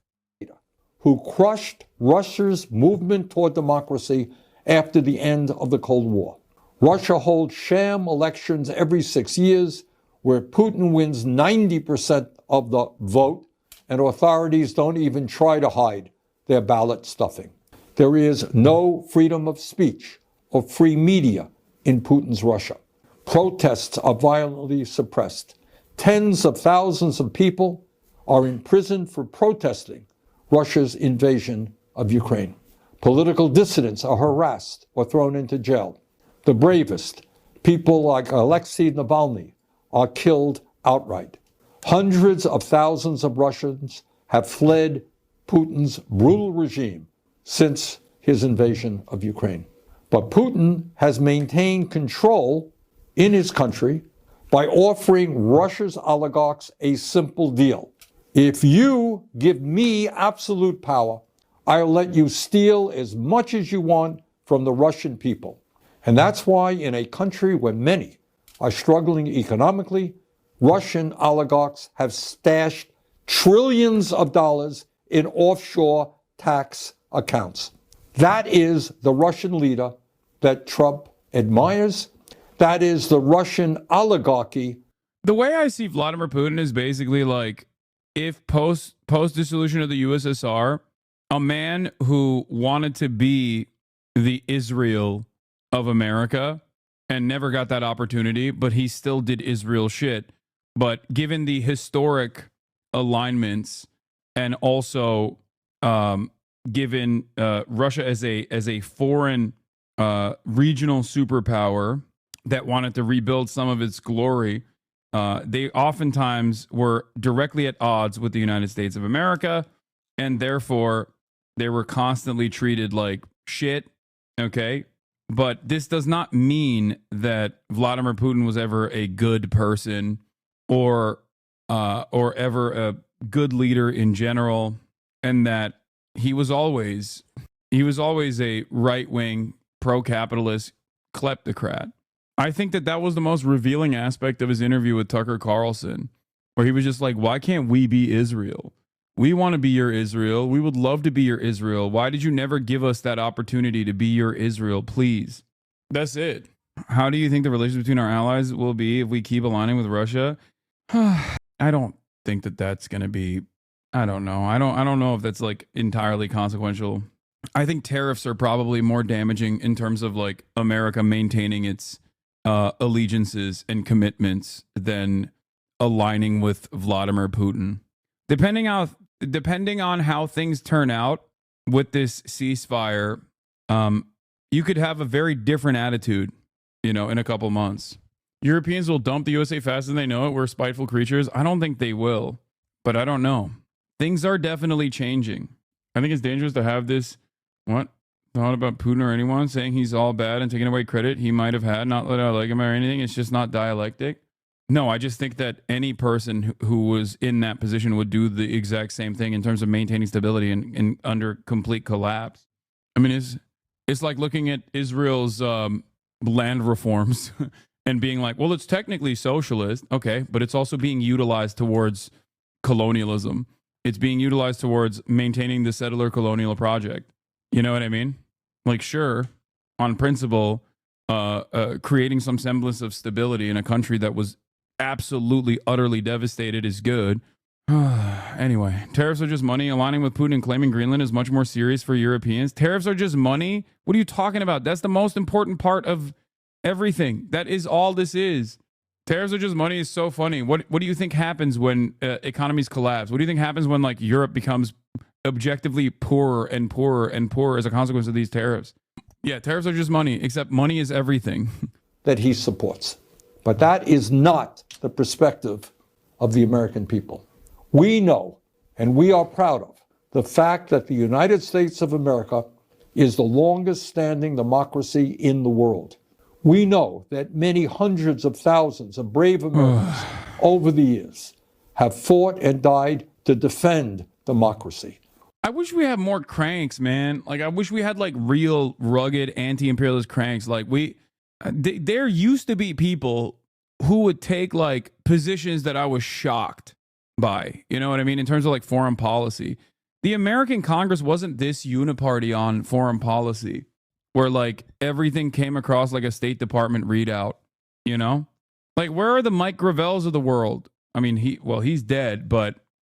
Who crushed Russia's movement toward democracy after the end of the Cold War. Russia holds sham elections every 6 years where Putin wins 90% of the vote and authorities don't even try to hide their ballot stuffing. There is no freedom of speech or free media in Putin's Russia. Protests are violently suppressed. Tens of thousands of people are imprisoned for protesting Russia's invasion of Ukraine. Political dissidents are harassed or thrown into jail. The bravest, people like Alexei Navalny, are killed outright. Hundreds of thousands of Russians have fled Putin's brutal regime since his invasion of Ukraine. But Putin has maintained control in his country by offering Russia's oligarchs a simple deal. If you give me absolute power, I'll let you steal as much as you want from the Russian people. And that's why in a country where many are struggling economically, Russian oligarchs have stashed trillions of dollars in offshore tax accounts. That is the Russian leader that Trump admires. That is the Russian oligarchy. The way I see Vladimir Putin is basically like if post dissolution of the USSR, a man who wanted to be the Israel of America and never got that opportunity, but he still did Israel shit. But given the historic alignments and also given Russia as a foreign regional superpower that wanted to rebuild some of its glory, they oftentimes were directly at odds with the United States of America, and therefore they were constantly treated like shit. Okay. But this does not mean that Vladimir Putin was ever a good person or ever a good leader in general, and that he was always a right-wing, pro-capitalist kleptocrat. I think that was the most revealing aspect of his interview with Tucker Carlson, where he was just like, why can't we be Israel? We want to be your Israel. We would love to be your Israel. Why did you never give us that opportunity to be your Israel, please? That's it. How do you think the relations between our allies will be if we keep aligning with Russia? I don't think that's going to be, I don't know. I don't know if that's like entirely consequential. I think tariffs are probably more damaging in terms of like America maintaining its allegiances and commitments than aligning with Vladimir Putin. Depending on how things turn out with this ceasefire, you could have a very different attitude, in a couple months. Europeans will dump the USA faster than they know it. We're spiteful creatures. I don't think they will, but I don't know. Things are definitely changing. I think it's dangerous to have this, thought about Putin or anyone saying he's all bad and taking away credit he might have had, not that I like him or anything. It's just not dialectic. No, I just think that any person who was in that position would do the exact same thing in terms of maintaining stability and under complete collapse. I mean, it's like looking at Israel's land reforms and being like, well, it's technically socialist. Okay, but it's also being utilized towards colonialism. It's being utilized towards maintaining the settler colonial project. You know what I mean? Like, sure, on principle, creating some semblance of stability in a country that was absolutely, utterly devastated is good. Anyway, tariffs are just money. Aligning with Putin and claiming Greenland is much more serious for Europeans. Tariffs are just money? What are you talking about? That's the most important part of everything. That is all this is. Tariffs are just money is so funny. What do you think happens when economies collapse? What do you think happens when like Europe becomes objectively poorer and poorer and poorer as a consequence of these tariffs? Yeah, tariffs are just money, except money is everything. That he supports. But that is not the perspective of the American people. We know, and we are proud of, the fact that the United States of America is the longest standing democracy in the world. We know that many hundreds of thousands of brave Americans over the years have fought and died to defend democracy. I wish we had more cranks, man. Like, I wish we had like real rugged anti-imperialist cranks. Like there used to be people who would take like positions that I was shocked by, you know what I mean? In terms of like foreign policy, the American Congress wasn't this uniparty on foreign policy where like everything came across like a State Department readout, like where are the Mike Gravells of the world? I mean, he's dead, but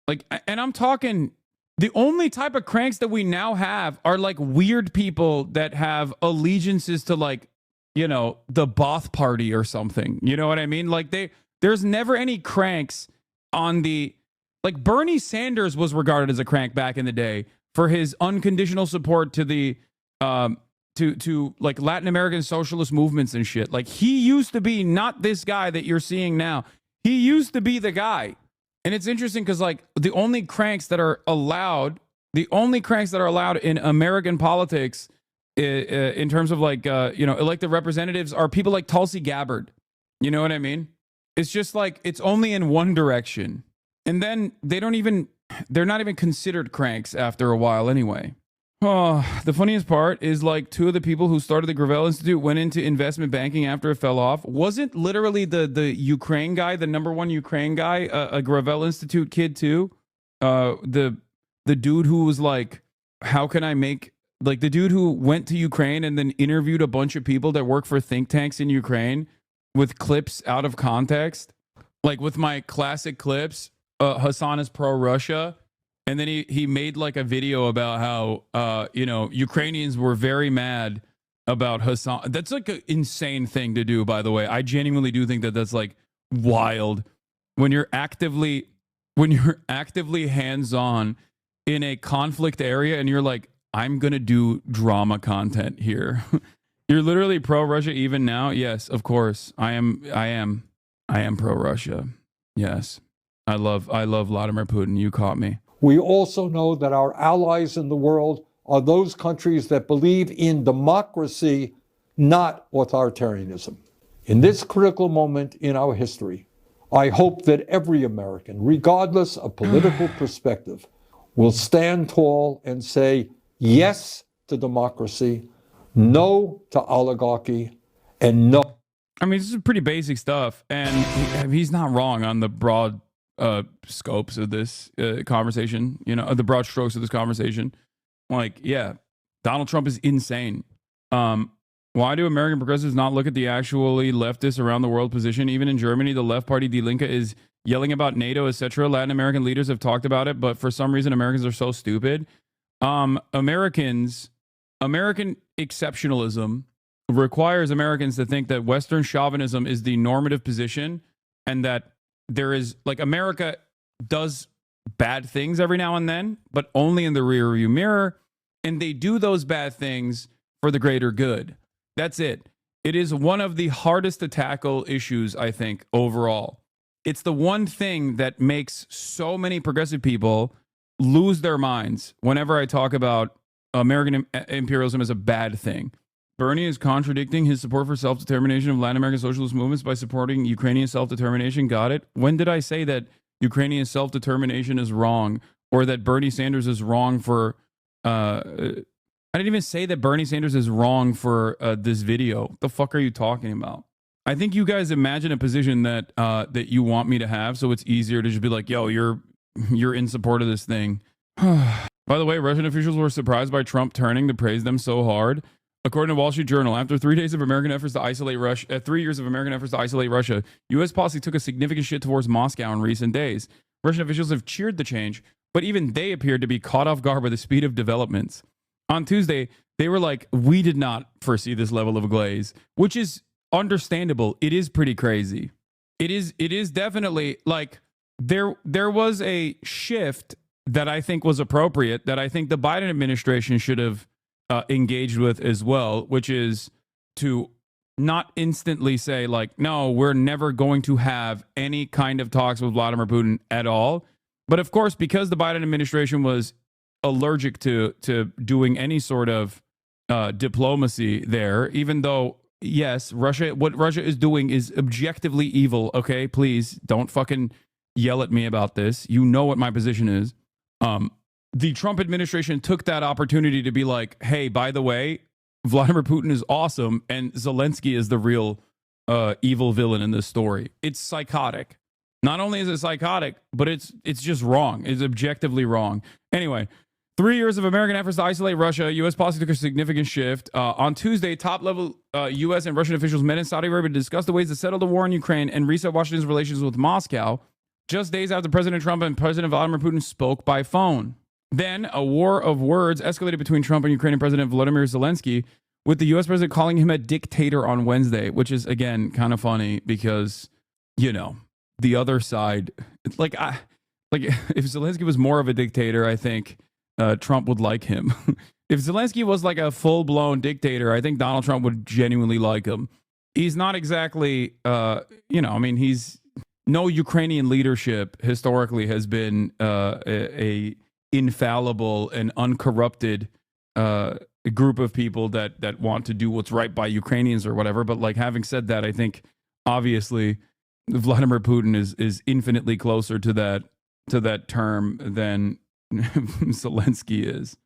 like, and I'm talking, the only type of cranks that we now have are like weird people that have allegiances to like, the Ba'ath Party or something. You know what I mean? Like there's never any cranks on the, like Bernie Sanders was regarded as a crank back in the day for his unconditional support to the, to like Latin American socialist movements and shit. Like he used to be not this guy that you're seeing now. He used to be the guy. And it's interesting because like the only cranks that are allowed in American politics in terms of like, elected representatives are people like Tulsi Gabbard. You know what I mean? It's just like, it's only in one direction. And then they're not even considered cranks after a while anyway. Oh, the funniest part is like two of the people who started the Gravel Institute went into investment banking after it fell off. Wasn't literally the Ukraine guy, the number one Ukraine guy, a Gravel Institute kid too? The dude who was like, how can I make, like the dude who went to Ukraine and then interviewed a bunch of people that work for think tanks in Ukraine with clips out of context, like with my classic clips, Hasan is pro-Russia. And then he made like a video about how, Ukrainians were very mad about Hasan. That's like an insane thing to do, by the way. I genuinely do think that that's like wild when you're actively when you're actively hands-on in a conflict area and you're like, I'm going to do drama content here. You're literally pro-Russia even now? Yes, of course. I am pro-Russia. Yes. I love Vladimir Putin. You caught me. We also know that our allies in the world are those countries that believe in democracy, not authoritarianism. In this critical moment in our history, I hope that every American, regardless of political perspective, will stand tall and say yes to democracy, no to oligarchy, and no. I mean, this is pretty basic stuff, and he's not wrong on the broad scopes of this conversation, you know, the broad strokes of this conversation. Like, yeah, Donald Trump is insane. Why do American progressives not look at the actually leftist around the world position? Even in Germany, the left party Die Linke is yelling about NATO, etc. Latin American leaders have talked about it, but for some reason, Americans are so stupid. American exceptionalism requires Americans to think that Western chauvinism is the normative position, and that there is, like, America does bad things every now and then, but only in the rearview mirror, and they do those bad things for the greater good. That's it. It is one of the hardest to tackle issues, I think, overall. It's the one thing that makes so many progressive people lose their minds whenever I talk about American imperialism as a bad thing. Bernie is contradicting his support for self-determination of Latin American socialist movements by supporting Ukrainian self-determination. Got it? When did I say that Ukrainian self-determination is wrong, or that Bernie Sanders is wrong for... I didn't even say that Bernie Sanders is wrong for this video. What the fuck are you talking about? I think you guys imagine a position that that you want me to have, so it's easier to just be like, yo, you're in support of this thing. By the way, Russian officials were surprised by Trump turning to praise them so hard. According to Wall Street Journal, after 3 days of American efforts to isolate Russia, 3 years of American efforts to isolate Russia, U.S. policy took a significant shit towards Moscow in recent days. Russian officials have cheered the change, but even they appeared to be caught off guard by the speed of developments. On Tuesday, they were like, we did not foresee this level of glaze, which is understandable. It is pretty crazy. It is definitely like there was a shift that I think was appropriate, that I think the Biden administration should have engaged with as well, which is to not instantly say like, no, we're never going to have any kind of talks with Vladimir Putin at all. But of course, because the Biden administration was allergic to doing any sort of diplomacy there, even though, yes, what Russia is doing is objectively evil. Okay, please don't fucking yell at me about this. You know what my position is. The Trump administration took that opportunity to be like, hey, by the way, Vladimir Putin is awesome and Zelensky is the real evil villain in this story. It's psychotic. Not only is it psychotic, but it's just wrong. It's objectively wrong. Anyway, 3 years of American efforts to isolate Russia, U.S. policy took a significant shift. On Tuesday, top-level U.S. and Russian officials met in Saudi Arabia to discuss the ways to settle the war in Ukraine and reset Washington's relations with Moscow, just days after President Trump and President Vladimir Putin spoke by phone. Then, a war of words escalated between Trump and Ukrainian President Volodymyr Zelensky, with the U.S. president calling him a dictator on Wednesday, which is, again, kind of funny because, you know, the other side, like if Zelensky was more of a dictator, I think Trump would like him. If Zelensky was like a full-blown dictator, I think Donald Trump would genuinely like him. He's not exactly, no Ukrainian leadership historically has been a infallible and uncorrupted group of people that want to do what's right by Ukrainians or whatever. But like, having said that, I think obviously Vladimir Putin is infinitely closer to that term than Zelensky is.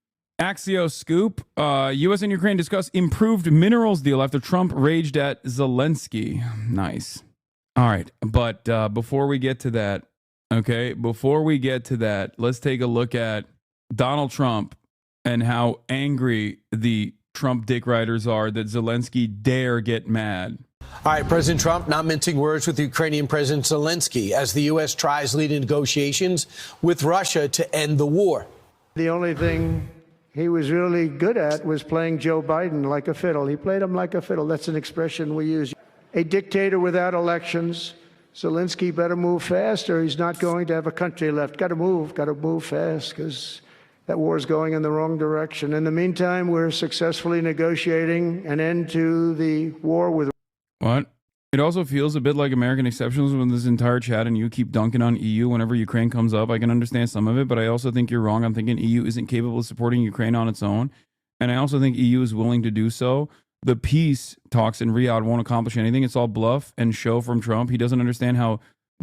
Axios scoop: U.S. and Ukraine discuss improved minerals deal after Trump raged at Zelensky. Nice. All right, but before we get to that, let's take a look at Donald Trump and how angry the Trump dick riders are that Zelensky dare get mad. All right, President Trump not mincing words with Ukrainian President Zelensky as the U.S. tries leading negotiations with Russia to end the war. The only thing he was really good at was playing Joe Biden like a fiddle. He played him like a fiddle. That's an expression we use. A dictator without elections. Zelensky better move fast or he's not going to have a country left. Got to move fast because that war is going in the wrong direction. In the meantime, we're successfully negotiating an end to the war with. What? It also feels a bit like American exceptionalism with this entire chat, and you keep dunking on EU whenever Ukraine comes up. I can understand some of it, but I also think you're wrong. I'm thinking EU isn't capable of supporting Ukraine on its own, and I also think EU is willing to do so. The peace talks in Riyadh won't accomplish anything. It's all bluff and show from Trump. He doesn't understand how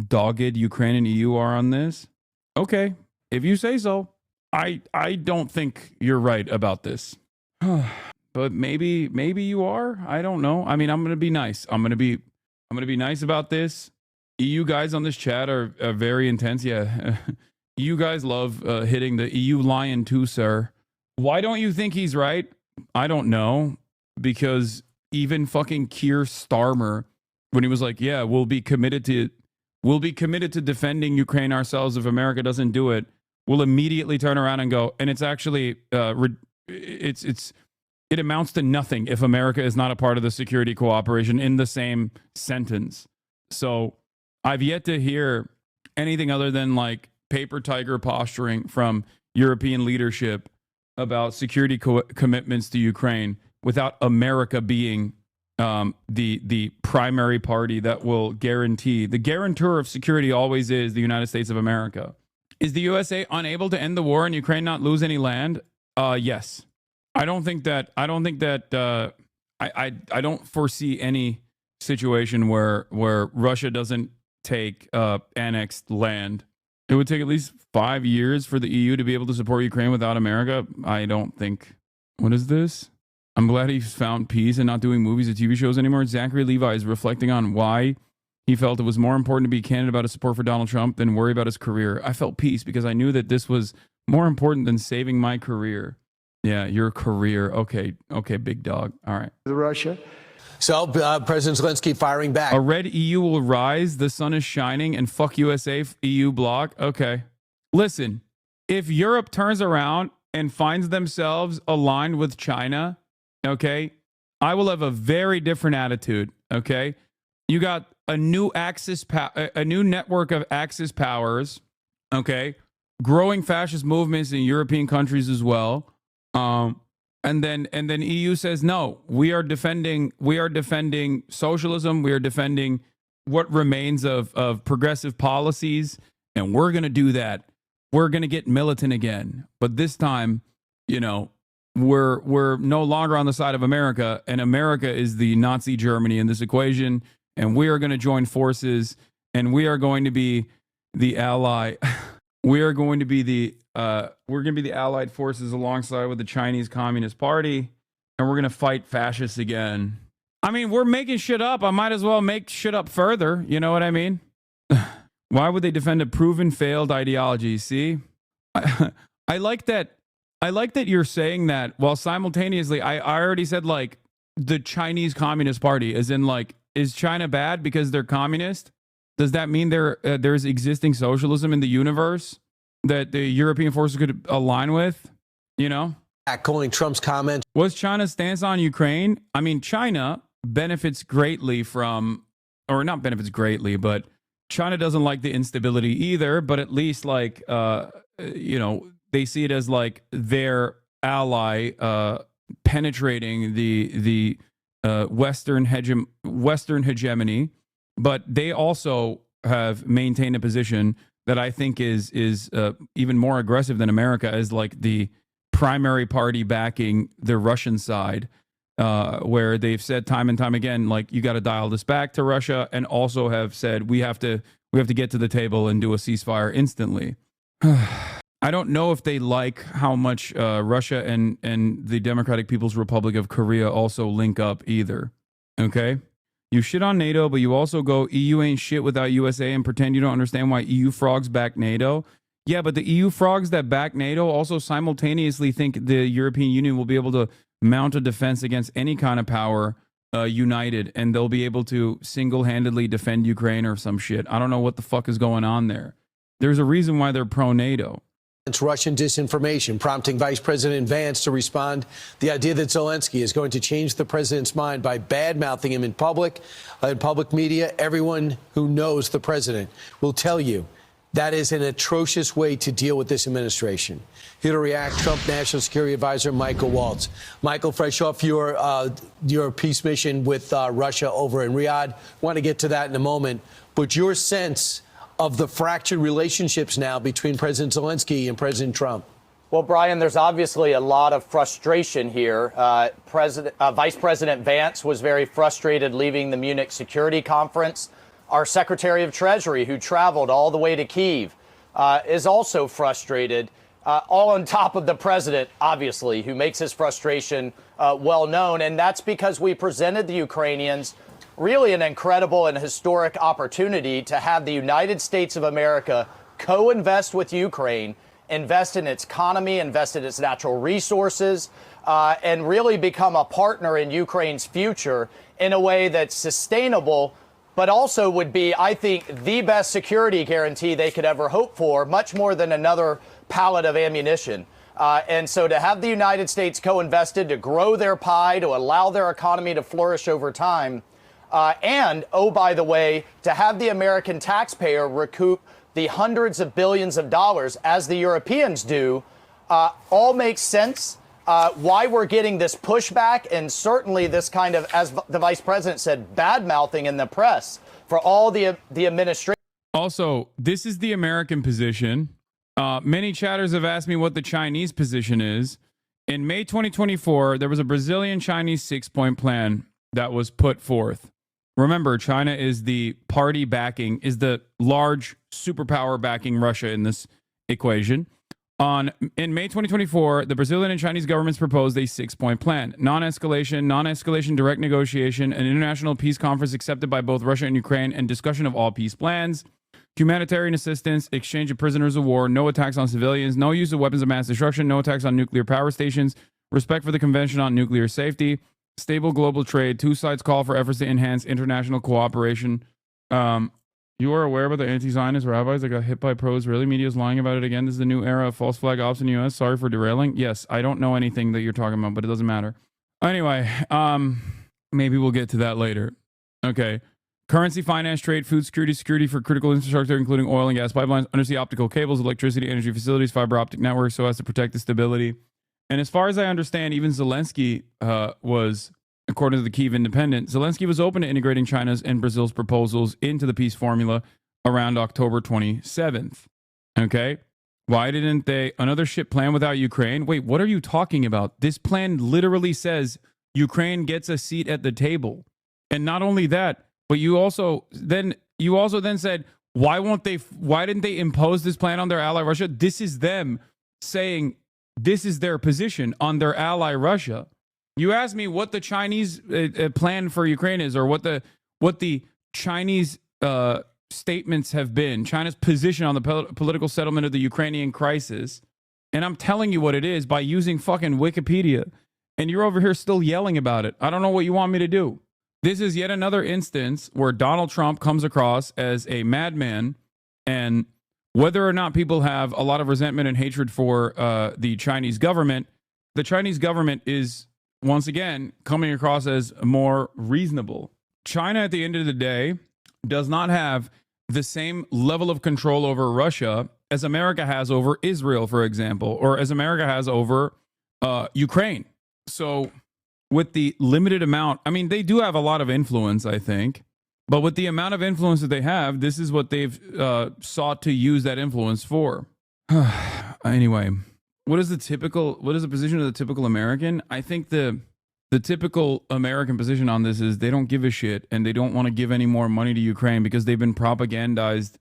dogged Ukraine and EU are on this. Okay, if you say so. I don't think you're right about this. But maybe you are. I don't know. I mean, I'm gonna be nice. I'm gonna be nice about this. EU guys on this chat are very intense. Yeah, you guys love hitting the EU lion too, sir. Why don't you think he's right? I don't know, because even fucking Keir Starmer, when he was like, "Yeah, we'll be committed to defending Ukraine ourselves if America doesn't do it," will immediately turn around and go, and it's actually it amounts to nothing if America is not a part of the security cooperation in the same sentence. So I've yet to hear anything other than like paper tiger posturing from European leadership about security commitments to Ukraine without America being the primary party that will guarantee. The guarantor of security always is the United States of America. Is the USA unable to end the war and Ukraine not lose any land? Yes. I don't foresee any situation where Russia doesn't take annexed land. It would take at least 5 years for the EU to be able to support Ukraine without America. I don't think. What is this? I'm glad he's found peace and not doing movies or TV shows anymore. Zachary Levi is reflecting on why he felt it was more important to be candid about his support for Donald Trump than worry about his career. I felt peace because I knew that this was more important than saving my career. Yeah, your career. Okay, big dog. All right. Russia. So President Zelensky firing back. A red EU will rise, the sun is shining, and fuck USA, EU bloc. Okay. Listen, if Europe turns around and finds themselves aligned with China, okay, I will have a very different attitude, okay? You got a new a new network of Axis powers, okay? Growing fascist movements in European countries as well. And then EU says, no, we are defending socialism. We are defending what remains of progressive policies. And we're going to do that. We're going to get militant again. But this time, you know, we're no longer on the side of America, and America is the Nazi Germany in this equation. And we are going to join forces, and we are going to be the ally. We are going to be the allied forces alongside with the Chinese Communist Party, and we're going to fight fascists again. I mean, we're making shit up. I might as well make shit up further. You know what I mean? Why would they defend a proven failed ideology? See, I like that. I like that you're saying that while simultaneously, I already said like the Chinese Communist Party, as in like, is China bad because they're communist? Does that mean there's existing socialism in the universe that the European forces could align with? You know? Calling Trump's comments. Was China's stance on Ukraine? I mean, China benefits greatly from, or not benefits greatly, but China doesn't like the instability either, but at least like, you know, they see it as like their ally penetrating the Western hegemony. But they also have maintained a position that I think is even more aggressive than America, as like the primary party backing the Russian side, where they've said time and time again, like, you got to dial this back to Russia, and also have said we have to get to the table and do a ceasefire instantly. I don't know if they like how much Russia and the Democratic People's Republic of Korea also link up either. Okay? You shit on NATO, but you also go, EU ain't shit without USA, and pretend you don't understand why EU frogs back NATO. Yeah, but the EU frogs that back NATO also simultaneously think the European Union will be able to mount a defense against any kind of power united, and they'll be able to single-handedly defend Ukraine or some shit. I don't know what the fuck is going on there. There's a reason why they're pro-NATO. It's Russian disinformation, prompting Vice President Vance to respond. The idea that Zelensky is going to change the president's mind by bad-mouthing him in public media, everyone who knows the president will tell you that is an atrocious way to deal with this administration. Here to react, Trump National Security Advisor Michael Waltz. Michael, fresh off your peace mission with Russia over in Riyadh, want to get to that in a moment, but your sense of the fractured relationships now between President Zelensky and President Trump? Well, Brian, there's obviously a lot of frustration here. Vice President Vance was very frustrated leaving the Munich Security Conference. Our Secretary of Treasury, who traveled all the way to Kyiv, is also frustrated, all on top of the president, obviously, who makes his frustration well known. And that's because we presented the Ukrainians really an incredible and historic opportunity to have the United States of America co-invest with Ukraine, invest in its economy, invest in its natural resources, and really become a partner in Ukraine's future in a way that's sustainable, but also would be, I think, the best security guarantee they could ever hope for, much more than another pallet of ammunition. And so to have the United States co-invested, to grow their pie, to allow their economy to flourish over time, and, oh, by the way, to have the American taxpayer recoup the hundreds of billions of dollars, as the Europeans do, all makes sense. Why we're getting this pushback and certainly this kind of, as the vice president said, bad-mouthing in the press for all the administration. Also, this is the American position. Many chatters have asked me what the Chinese position is. In May 2024, there was a Brazilian-Chinese six-point plan that was put forth. Remember, China is the party backing, is the large superpower backing Russia in this equation. In May 2024, the Brazilian and Chinese governments proposed a six-point plan: non-escalation, direct negotiation, an international peace conference accepted by both Russia and Ukraine, and discussion of all peace plans, humanitarian assistance, exchange of prisoners of war, no attacks on civilians, no use of weapons of mass destruction, no attacks on nuclear power stations, respect for the Convention on Nuclear Safety, stable global trade. Two sides call for efforts to enhance international cooperation. You are aware about the anti-Zionist rabbis that got hit by pro-Israeli media is lying about it again. This is the new era of false flag ops in the U.S. Sorry for derailing. Yes, I don't know anything that you're talking about, but it doesn't matter. Anyway, maybe we'll get to that later. Okay. Currency, finance, trade, food security, security for critical infrastructure, including oil and gas pipelines, undersea optical cables, electricity, energy facilities, fiber optic networks, so as to protect the stability. And as far as I understand, even Zelensky was, according to the Kyiv Independent, Zelensky was open to integrating China's and Brazil's proposals into the peace formula around October 27th. Okay? Why didn't they? Another shit plan without Ukraine? Wait, what are you talking about? This plan literally says Ukraine gets a seat at the table. And not only that, but you also then said, why didn't they impose this plan on their ally Russia? This is them saying this is their position on their ally Russia. You asked me what the Chinese plan for Ukraine is, or what the Chinese statements have been, China's position on the political settlement of the Ukrainian crisis, and I'm telling you what it is by using fucking Wikipedia, and you're over here still yelling about it. I don't know what you want me to do. This is yet another instance where Donald Trump comes across as a madman, and whether or not people have a lot of resentment and hatred for the Chinese government is, once again, coming across as more reasonable. China, at the end of the day, does not have the same level of control over Russia as America has over Israel, for example, or as America has over Ukraine. So with the limited amount, I mean, they do have a lot of influence, I think, but with the amount of influence that they have, this is what they've sought to use that influence for. Anyway, what is the position of the typical American? I think the typical American position on this is they don't give a shit, and they don't want to give any more money to Ukraine because they've been propagandized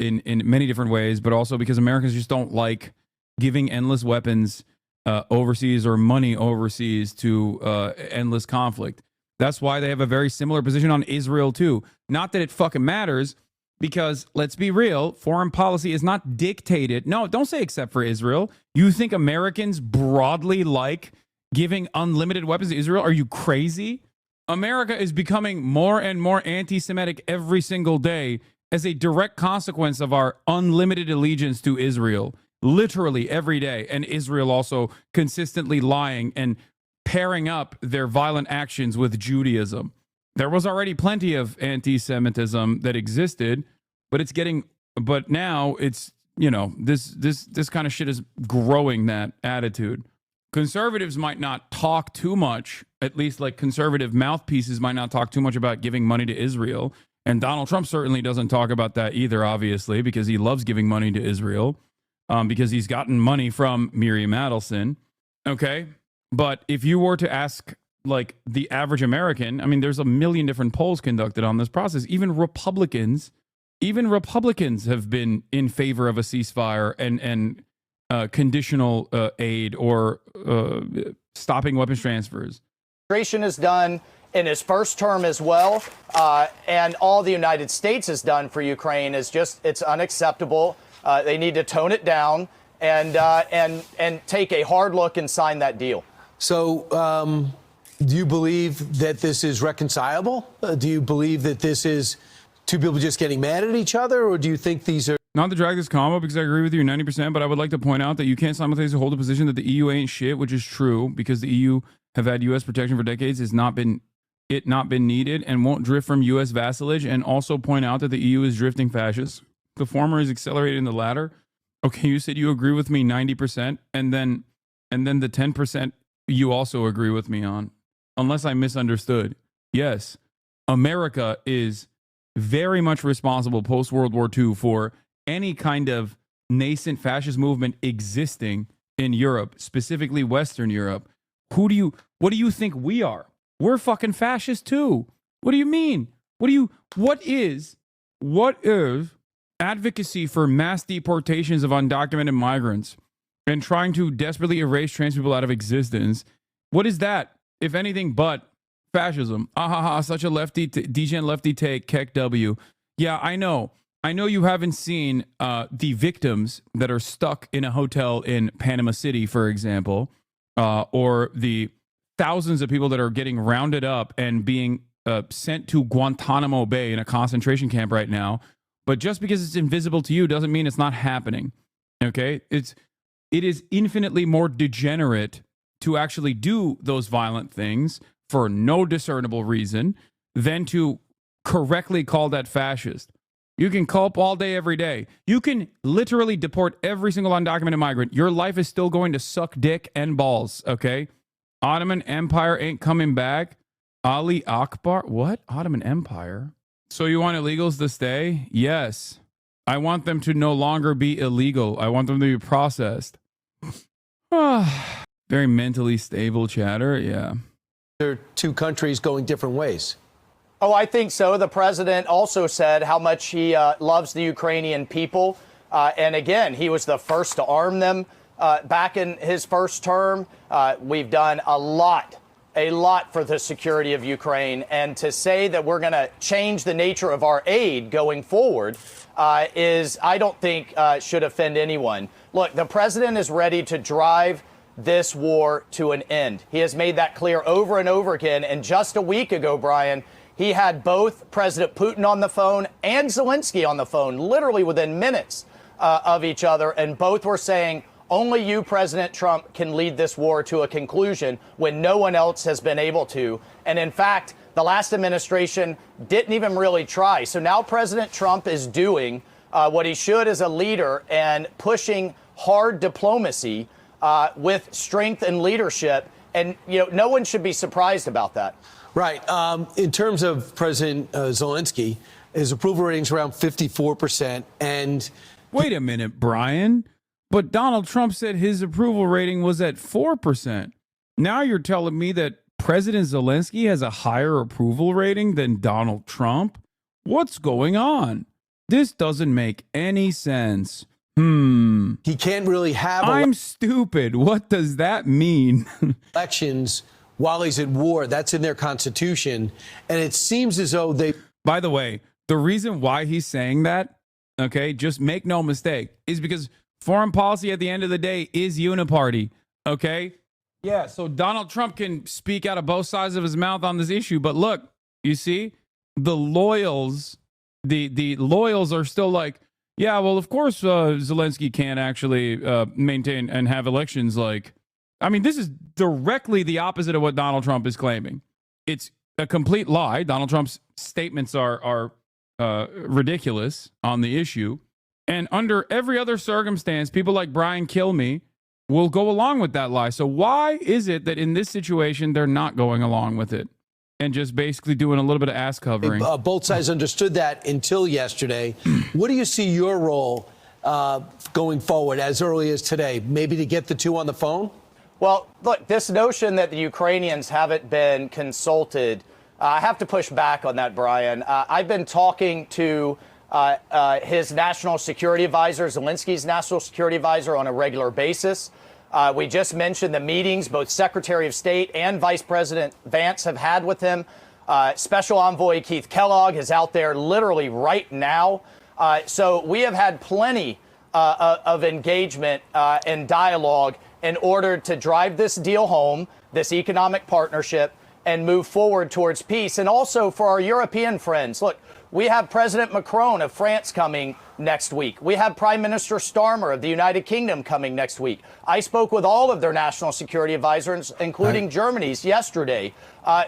in many different ways, but also because Americans just don't like giving endless weapons overseas or money overseas to endless conflict. That's why they have a very similar position on Israel too. Not that it fucking matters, because let's be real, foreign policy is not dictated. No, don't say except for Israel. You think Americans broadly like giving unlimited weapons to Israel? Are you crazy? America is becoming more and more anti-Semitic every single day as a direct consequence of our unlimited allegiance to Israel. literally every day, and Israel also consistently lying and pairing up their violent actions with Judaism. There was already plenty of anti-Semitism that existed, but now it's, this kind of shit is growing that attitude. Conservatives might not talk too much, at least like conservative mouthpieces might not talk too much about giving money to Israel. And Donald Trump certainly doesn't talk about that either, obviously, because he loves giving money to Israel, because he's gotten money from Miriam Adelson. Okay. But if you were to ask like the average American, I mean, there's a million different polls conducted on this process. Even Republicans have been in favor of a ceasefire and conditional aid or stopping weapons transfers. Administration has done in his first term as well, and all the United States has done for Ukraine is it's unacceptable. They need to tone it down and take a hard look and sign that deal. So, do you believe that this is reconcilable? Do you believe that this is two people just getting mad at each other, or do you think these are... Not to drag this combo because I agree with you 90%, but I would like to point out that you can't simultaneously hold a position that the EU ain't shit, which is true, because the EU have had U.S. protection for decades, has not been needed, and won't drift from U.S. vassalage, and also point out that the EU is drifting fascist. The former is accelerating the latter. Okay, you said you agree with me 90%, and then the 10% you also agree with me on, unless I misunderstood. Yes, America is very much responsible post-World War II for any kind of nascent fascist movement existing in Europe, specifically Western Europe. What do you think we are? We're fucking fascist too. What do you mean? What is advocacy for mass deportations of undocumented migrants and trying to desperately erase trans people out of existence? What is that, if anything, but fascism? Such a lefty, degen lefty take, Keck W. Yeah, I know you haven't seen the victims that are stuck in a hotel in Panama City, for example, or the thousands of people that are getting rounded up and being sent to Guantanamo Bay in a concentration camp right now. But just because it's invisible to you doesn't mean it's not happening. Okay? It is infinitely more degenerate to actually do those violent things for no discernible reason than to correctly call that fascist. You can culp all day, every day. You can literally deport every single undocumented migrant. Your life is still going to suck dick and balls, okay? Ottoman Empire ain't coming back. Ali Akbar? What? Ottoman Empire? So you want illegals to stay? Yes. I want them to no longer be illegal. I want them to be processed. Very mentally stable chatter, yeah. There are two countries going different ways. Oh, I think so. The president also said how much he loves the Ukrainian people. And again, he was the first to arm them back in his first term. We've done a lot for the security of Ukraine. And to say that we're going to change the nature of our aid going forward I don't think should offend anyone. Look, the president is ready to drive this war to an end. He has made that clear over and over again. And just a week ago, Brian, he had both President Putin on the phone and Zelensky on the phone, literally within minutes of each other. And both were saying, only you, President Trump, can lead this war to a conclusion when no one else has been able to. And in fact, the last administration didn't even really try. So now President Trump is doing what he should as a leader and pushing hard diplomacy with strength and leadership. And, no one should be surprised about that. Right. In terms of President Zelensky, his approval rating is around 54%. And wait a minute, Brian. But Donald Trump said his approval rating was at 4%. Now you're telling me that President Zelensky has a higher approval rating than Donald Trump? What's going on? This doesn't make any sense. He can't really have... I'm stupid. What does that mean? Elections while he's at war. That's in their constitution. And it seems as though they... By the way, the reason why he's saying that, okay, just make no mistake, is because foreign policy at the end of the day is uniparty, okay? Yeah, so Donald Trump can speak out of both sides of his mouth on this issue. But look, you see, the loyals are still like, Yeah, well, of course, Zelensky can't actually maintain and have elections. Like, I mean, this is directly the opposite of what Donald Trump is claiming. It's a complete lie. Donald Trump's statements are ridiculous on the issue. And under every other circumstance, people like Brian Kilmeade will go along with that lie. So why is it that in this situation, they're not going along with it and just basically doing a little bit of ass covering? Both sides understood that until yesterday. What do you see your role going forward as early as today? Maybe to get the two on the phone? Well, look, this notion that the Ukrainians haven't been consulted, I have to push back on that, Brian. I've been talking to his national security advisor, Zelensky's national security advisor, on a regular basis. We just mentioned the meetings both Secretary of State and Vice President Vance have had with him. Special Envoy Keith Kellogg is out there literally right now. So we have had plenty of engagement and dialogue in order to drive this deal home, this economic partnership, and move forward towards peace. And also for our European friends, look, we have President Macron of France coming next week. We have Prime Minister Starmer of the United Kingdom coming next week. I spoke with all of their national security advisors, including Germany's, yesterday.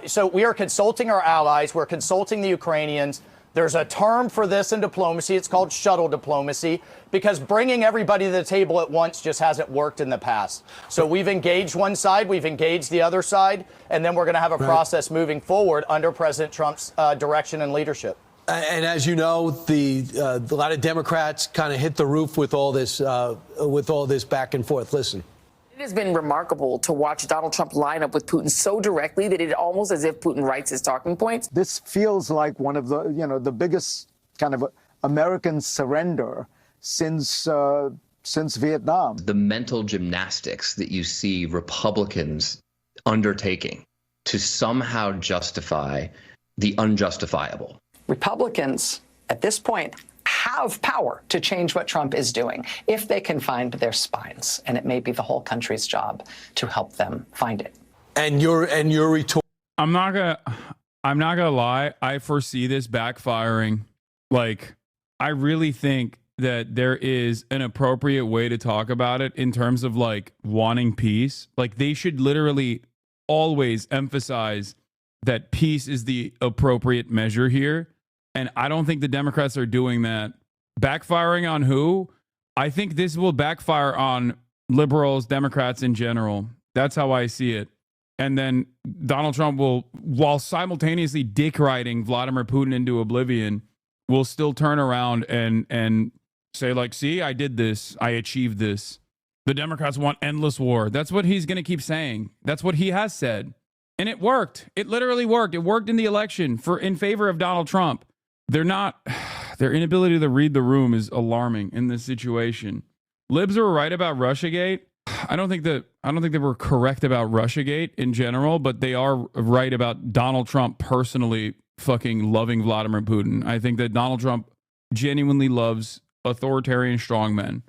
So we are consulting our allies. We're consulting the Ukrainians. There's a term for this in diplomacy. It's called shuttle diplomacy, because bringing everybody to the table at once just hasn't worked in the past. So we've engaged one side, we've engaged the other side, and then we're going to have a process moving forward under President Trump's direction and leadership. And as you know, a lot of Democrats kind of hit the roof with all this back and forth. Listen. It has been remarkable to watch Donald Trump line up with Putin so directly that it's almost as if Putin writes his talking points. This feels like one of the, the biggest kind of American surrender since Vietnam. The mental gymnastics that you see Republicans undertaking to somehow justify the unjustifiable. Republicans, at this point, have power to change what Trump is doing if they can find their spines, and it may be the whole country's job to help them find it. And your retort. I'm not gonna lie. I foresee this backfiring. Like, I really think that there is an appropriate way to talk about it in terms of like wanting peace. Like, they should literally always emphasize that peace is the appropriate measure here. And I don't think the Democrats are doing that. Backfiring on who? I think this will backfire on liberals, Democrats in general. That's how I see it. And then Donald Trump will, while simultaneously dick riding Vladimir Putin into oblivion, will still turn around and say, like, see, I did this. I achieved this. The Democrats want endless war. That's what he's going to keep saying. That's what he has said. And it worked. It literally worked. It worked in the election in favor of Donald Trump. Their inability to read the room is alarming in this situation. Libs were right about Russiagate. I don't think they were correct about Russiagate in general, but they are right about Donald Trump personally fucking loving Vladimir Putin. I think that Donald Trump genuinely loves authoritarian strongmen.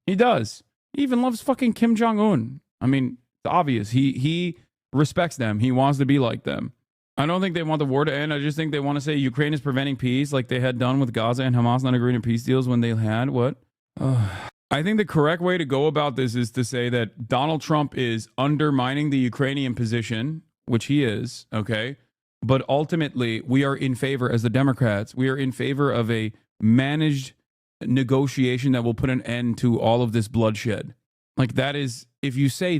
He does. He even loves fucking Kim Jong-un. I mean, it's obvious. He respects them. He wants to be like them. I don't think they want the war to end. I just think they want to say Ukraine is preventing peace, like they had done with Gaza and Hamas not agreeing to peace deals when they had what? I think the correct way to go about this is to say that Donald Trump is undermining the Ukrainian position, which he is, okay? But ultimately, we are in favor, as the Democrats, we are in favor of a managed negotiation that will put an end to all of this bloodshed. Like, that is, if you say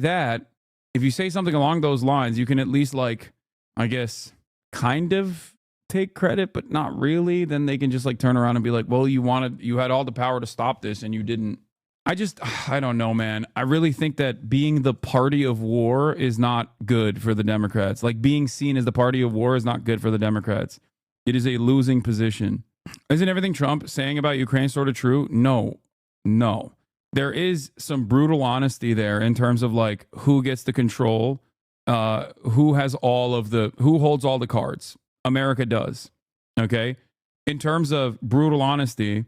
something along those lines, you can at least, like, I guess, kind of take credit, but not really. Then they can just like turn around and be like, well, you had all the power to stop this and you didn't. I don't know, man. I really think that being the party of war is not good for the Democrats. Like, being seen as the party of war is not good for the Democrats. It is a losing position. Isn't everything Trump saying about Ukraine sort of true? No. There is some brutal honesty there in terms of like who gets the control. Who holds all the cards? America does. Okay. In terms of brutal honesty,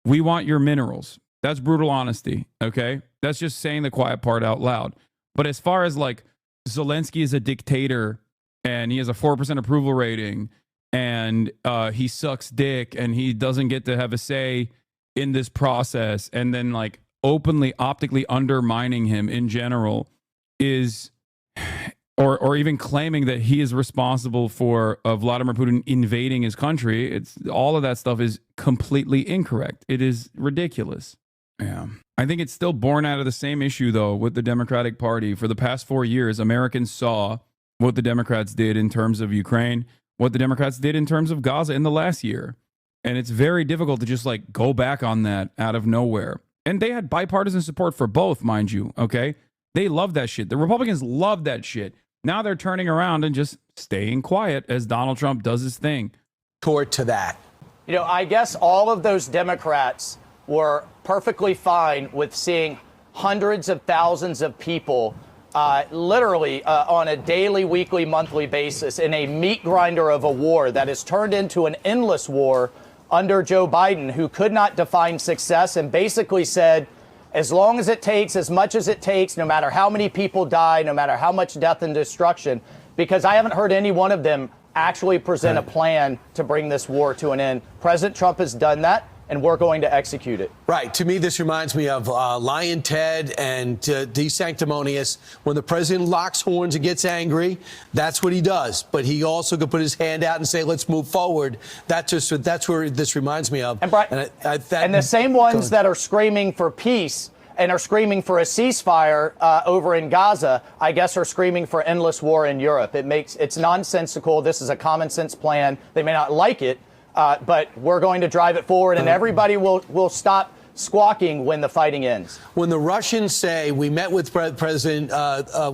we want your minerals. That's brutal honesty. Okay. That's just saying the quiet part out loud. But as far as like Zelensky is a dictator and he has a 4% approval rating and he sucks dick and he doesn't get to have a say in this process and then like openly optically undermining him in general is, or even claiming that he is responsible for Vladimir Putin invading his country. It's all of that stuff is completely incorrect. It is ridiculous. Yeah. I think it's still born out of the same issue though with the Democratic Party. For the past 4 years, Americans saw what the Democrats did in terms of Ukraine, what the Democrats did in terms of Gaza in the last year. And it's very difficult to just like go back on that out of nowhere. And they had bipartisan support for both, mind you. Okay. They love that shit. The Republicans love that shit. Now they're turning around and just staying quiet as Donald Trump does his thing. Toward to that. You know, I guess all of those Democrats were perfectly fine with seeing hundreds of thousands of people literally on a daily, weekly, monthly basis in a meat grinder of a war that has turned into an endless war under Joe Biden, who could not define success and basically said, as long as it takes, as much as it takes, no matter how many people die, no matter how much death and destruction, because I haven't heard any one of them actually present a plan to bring this war to an end. President Trump has done that, and we're going to execute it. Right. To me, this reminds me of Lion Ted and De Sanctimonious. When the president locks horns and gets angry, that's what he does. But he also could put his hand out and say, let's move forward. That's where this reminds me of. And, and the same ones that are screaming for peace and are screaming for a ceasefire over in Gaza, I guess are screaming for endless war in Europe. It's nonsensical. This is a common sense plan. They may not like it, but we're going to drive it forward, and everybody will stop squawking when the fighting ends. When the Russians say we met with President,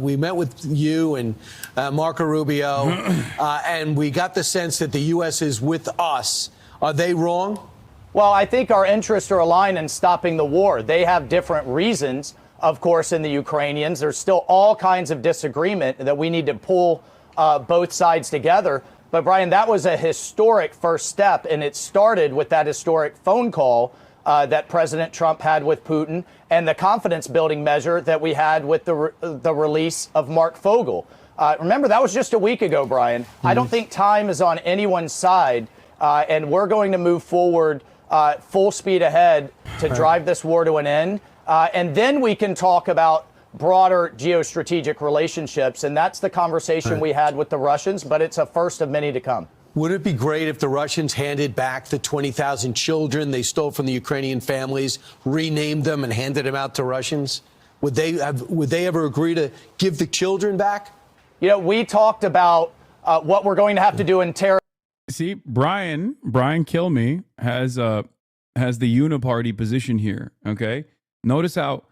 we met with you and Marco Rubio, and we got the sense that the U.S. is with us, are they wrong? Well, I think our interests are aligned in stopping the war. They have different reasons, of course, in the Ukrainians. There's still all kinds of disagreement that we need to pull both sides together. But, Brian, that was a historic first step, and it started with that historic phone call that President Trump had with Putin and the confidence-building measure that we had with the release of Mark Fogel. Remember, that was just a week ago, Brian. I don't think time is on anyone's side, and we're going to move forward full speed ahead to drive this war to an end. And then we can talk about broader geostrategic relationships, and that's the conversation we had with the Russians, but it's a first of many to come. Would it be great if the Russians handed back the 20,000 children they stole from the Ukrainian families, renamed them, and handed them out to Russians? Would they ever agree to give the children back? You know, we talked about what we're going to have to do in terror. See, Brian Kilme has the uniparty position here. Okay, notice how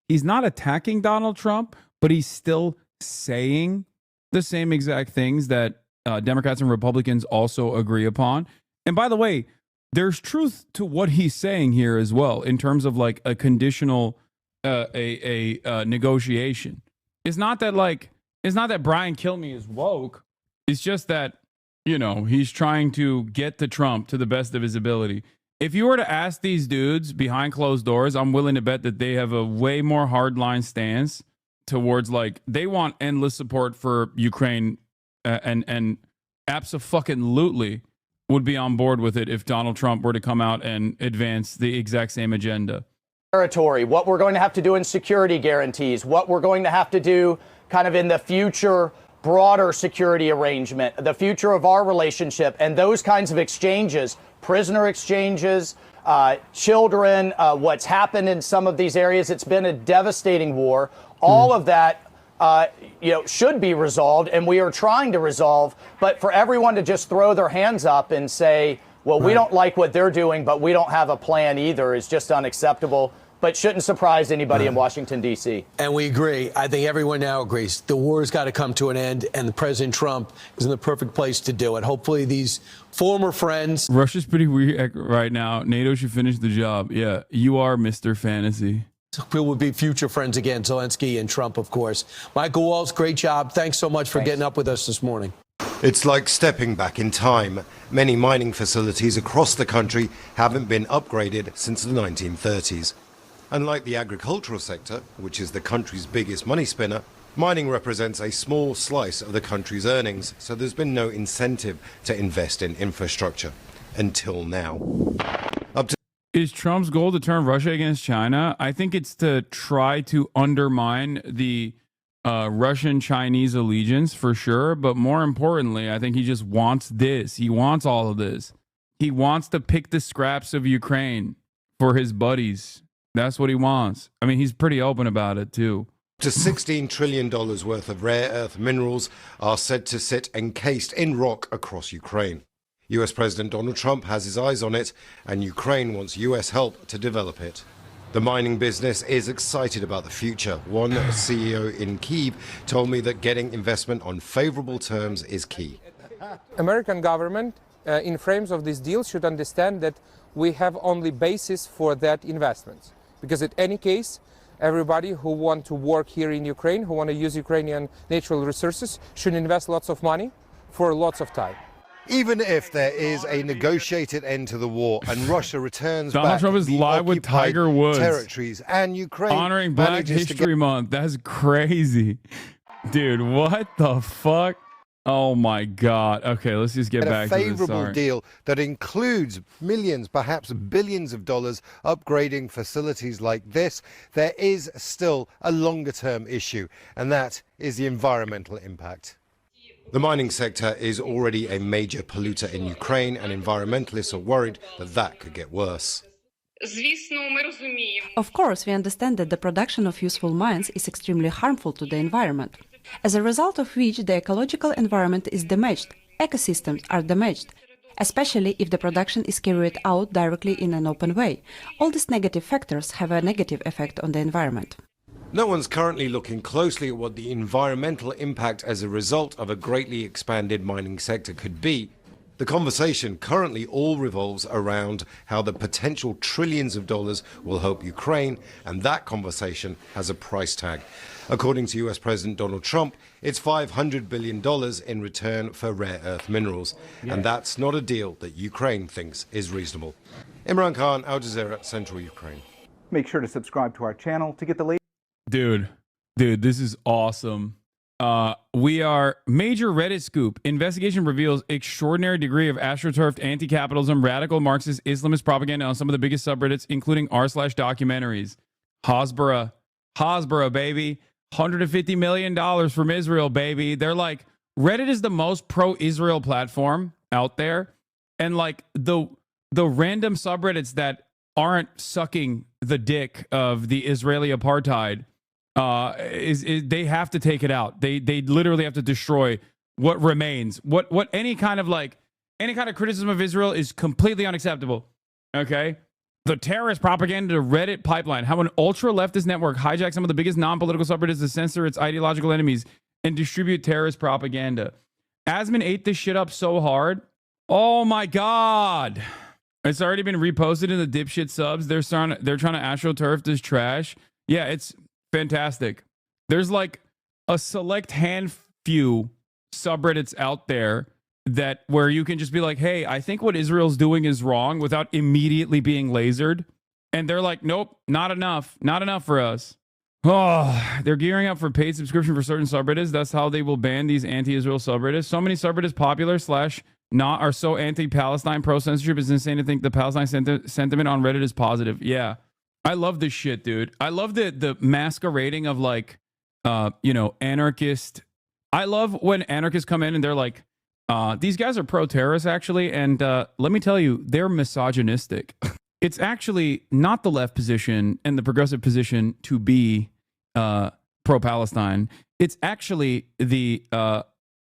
he's not attacking Donald Trump, but he's still saying the same exact things that Democrats and Republicans also agree upon. And by the way, there's truth to what he's saying here as well in terms of like a conditional negotiation. It's not that Brian Kilme is woke. It's just that, you know, he's trying to get to Trump to the best of his ability. If you were to ask these dudes behind closed doors, I'm willing to bet that they have a way more hardline stance towards, like, they want endless support for Ukraine and abso-fucking-lutely would be on board with it if Donald Trump were to come out and advance the exact same agenda. Territory, what we're going to have to do in security guarantees, what we're going to have to do kind of in the future broader security arrangement, the future of our relationship, and those kinds of exchanges, prisoner exchanges, children, what's happened in some of these areas. It's been a devastating war. All of that, should be resolved, and we are trying to resolve. But for everyone to just throw their hands up and say, well, we don't like what they're doing, but we don't have a plan either, is just unacceptable. But shouldn't surprise anybody in Washington, D.C. And we agree. I think everyone now agrees. The war has got to come to an end, and President Trump is in the perfect place to do it. Hopefully these former friends... Russia's pretty weak right now. NATO should finish the job. Yeah, you are Mr. Fantasy. We will be future friends again, Zelensky and Trump, of course. Michael Waltz, great job. Thanks so much for getting up with us this morning. It's like stepping back in time. Many mining facilities across the country haven't been upgraded since the 1930s. Unlike the agricultural sector, which is the country's biggest money spinner, mining represents a small slice of the country's earnings, so there's been no incentive to invest in infrastructure until now. Is Trump's goal to turn Russia against China? I think it's to try to undermine the Russian-Chinese allegiance for sure. But more importantly, I think he just wants this. He wants all of this. He wants to pick the scraps of Ukraine for his buddies. That's what he wants. I mean, he's pretty open about it, too. To $16 trillion worth of rare earth minerals are said to sit encased in rock across Ukraine. US President Donald Trump has his eyes on it, and Ukraine wants US help to develop it. The mining business is excited about the future. One CEO in Kyiv told me that getting investment on favorable terms is key. American government, in frames of this deal, should understand that we have only basis for that investment. Because in any case, everybody who want to work here in Ukraine, who want to use Ukrainian natural resources, should invest lots of money for lots of time. Even if there is a negotiated end to the war and Russia returns Donald Trump is live with Tiger Woods territories and Ukraine honoring Black History Month. That's crazy. Dude, what the fuck? Oh my God. Okay, let's just get back to this. A favorable deal that includes millions, perhaps billions of dollars upgrading facilities like this. There is still a longer term issue, and that is the environmental impact. The mining sector is already a major polluter in Ukraine, and environmentalists are worried that that could get worse. Of course, we understand that the production of useful mines is extremely harmful to the environment, as a result of which the ecological environment is damaged, ecosystems are damaged, especially if the production is carried out directly in an open way. All these negative factors have a negative effect on the environment. No one's currently looking closely at what the environmental impact as a result of a greatly expanded mining sector could be. The conversation currently all revolves around how the potential trillions of dollars will help Ukraine, and that conversation has a price tag. According to US President Donald Trump, it's $500 billion in return for rare earth minerals, and that's not a deal that Ukraine thinks is reasonable. Imran Khan, Al Jazeera, Central Ukraine. Make sure to subscribe to our channel to get the latest. Dude, this is awesome. We are major Reddit scoop. Investigation reveals extraordinary degree of astroturfed anti-capitalism, radical Marxist Islamist propaganda on some of the biggest subreddits, including r/documentaries. Hasbara, baby. $150 million from Israel, baby. They're like, Reddit is the most pro-Israel platform out there. And like the random subreddits that aren't sucking the dick of the Israeli apartheid, they have to take it out. They literally have to destroy what remains. What any kind of criticism of Israel is completely unacceptable. Okay? The terrorist propaganda to Reddit pipeline. How an ultra-leftist network hijacked some of the biggest non-political subreddits to censor its ideological enemies and distribute terrorist propaganda. Asman ate this shit up so hard. Oh my God. It's already been reposted in the dipshit subs. They're trying to astroturf this trash. Yeah, it's fantastic. There's like a select few subreddits out there that where you can just be like, hey, I think what Israel's doing is wrong without immediately being lasered. And they're like, nope, not enough. Not enough for us. Oh, they're gearing up for paid subscription for certain subreddits. That's how they will ban these anti-Israel subreddits. So many subreddits popular / not are so anti-Palestine, pro-censorship. It's insane to think the Palestine sentiment on Reddit is positive. Yeah. I love this shit, dude. I love the masquerading of like, anarchist. I love when anarchists come in and they're like, these guys are pro-terrorists actually. And let me tell you, they're misogynistic. It's actually not the left position and the progressive position to be pro-Palestine. It's actually the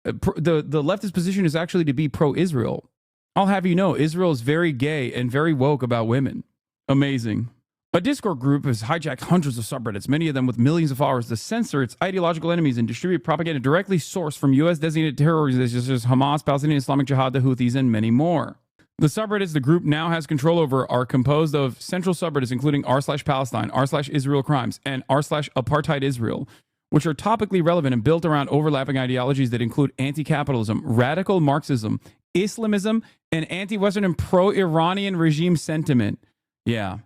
leftist position is actually to be pro-Israel. I'll have you know, Israel is very gay and very woke about women. Amazing. A Discord group has hijacked hundreds of subreddits, many of them with millions of followers, to censor its ideological enemies and distribute propaganda directly sourced from U.S. designated terror organizations such as Hamas, Palestinian Islamic Jihad, the Houthis, and many more. The subreddits the group now has control over are composed of central subreddits including r/Palestine, r/Israel crimes, and r/apartheid Israel, which are topically relevant and built around overlapping ideologies that include anti-capitalism, radical Marxism, Islamism, and anti-Western and pro-Iranian regime sentiment. Yeah.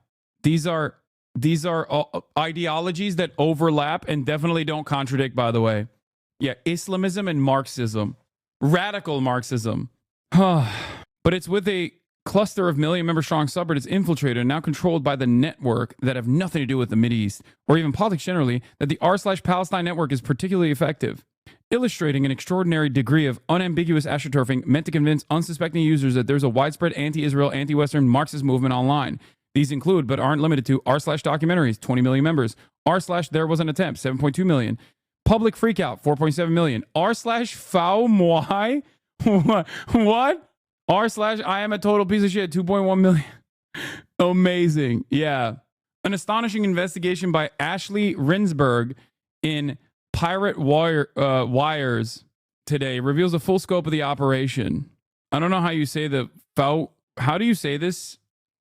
These are ideologies that overlap and definitely don't contradict, by the way. Yeah, Islamism and Marxism. Radical Marxism. But it's with a cluster of million-member strong subreddits infiltrated and now controlled by the network that have nothing to do with the Mideast or even politics generally, that the r/Palestine network is particularly effective, illustrating an extraordinary degree of unambiguous astroturfing meant to convince unsuspecting users that there's a widespread anti-Israel, anti-Western Marxist movement online. These include, but aren't limited to, r/documentaries, 20 million members, r/there was an attempt, 7.2 million, public freakout, 4.7 million, r/foumwai, what? r/I am a total piece of shit, 2.1 million. Amazing. Yeah. An astonishing investigation by Ashley Rinsberg in Pirate Wires today reveals the full scope of the operation. I don't know how you say how do you say this?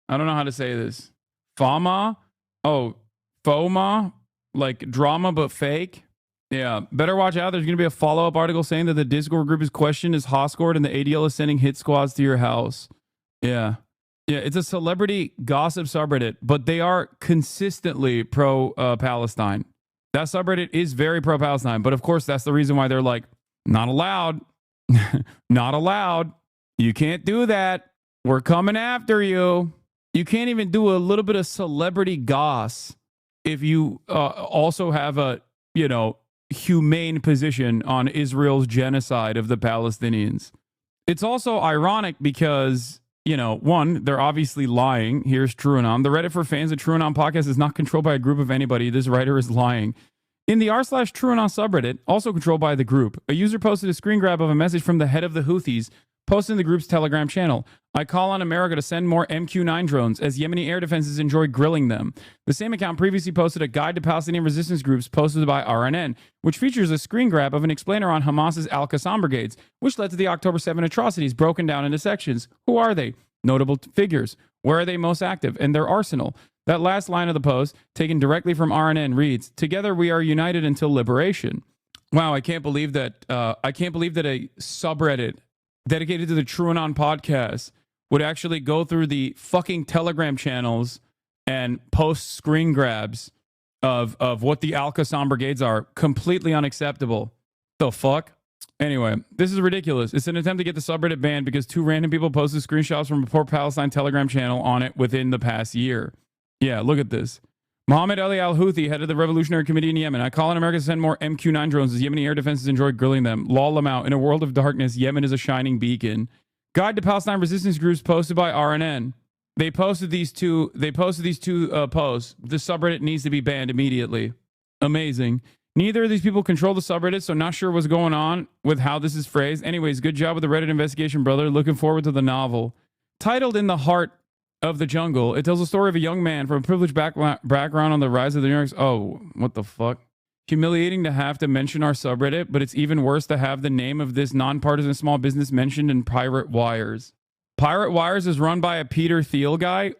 I don't know how to say this. Fama? Oh, FOMA? Like drama but fake? Yeah. Better watch out. There's going to be a follow-up article saying that the Discord group is questioned as Hoscord and the ADL is sending hit squads to your house. Yeah. Yeah, it's a celebrity gossip subreddit, but they are consistently pro-Palestine. That subreddit is very pro-Palestine, but of course that's the reason why they're like, not allowed. Not allowed. You can't do that. We're coming after you. You can't even do a little bit of celebrity goss if you also have a, humane position on Israel's genocide of the Palestinians. It's also ironic because, one, they're obviously lying. Here's TrueAnon. The Reddit for fans of TrueAnon podcast is not controlled by a group of anybody. This writer is lying. In the r/TrueAnon subreddit, also controlled by the group, a user posted a screen grab of a message from the head of the Houthis posted in the group's Telegram channel. I call on America to send more MQ-9 drones as Yemeni air defenses enjoy grilling them. The same account previously posted a guide to Palestinian resistance groups posted by RNN, which features a screen grab of an explainer on Hamas's Al-Qassam brigades, which led to the October 7 atrocities broken down into sections. Who are they? Notable figures. Where are they most active? And their arsenal. That last line of the post, taken directly from RNN, reads, "Together we are united until liberation." Wow, I can't believe that a subreddit dedicated to the TrueAnon podcast would actually go through the fucking Telegram channels and post screen grabs of what the Al-Qassam brigades are. Completely unacceptable. The fuck? Anyway, this is ridiculous. It's an attempt to get the subreddit banned because two random people posted screenshots from a poor Palestine Telegram channel on it within the past year. Yeah, look at this. Mohammed Ali al-Houthi, head of the Revolutionary Committee in Yemen. I call on America to send more MQ-9 drones as Yemeni air defenses enjoy grilling them. Lol them out. In a world of darkness, Yemen is a shining beacon. Guide to Palestine resistance groups posted by RNN. They posted these two posts. The subreddit needs to be banned immediately. Amazing. Neither of these people control the subreddit, so not sure what's going on with how this is phrased. Anyways, good job with the Reddit investigation, brother. Looking forward to the novel. Titled In the Heart of the Jungle, it tells the story of a young man from a privileged background on the rise of the New York's... Oh, what the fuck? Humiliating to have to mention our subreddit, but it's even worse to have the name of this nonpartisan small business mentioned in Pirate Wires. Pirate Wires is run by a Peter Thiel guy.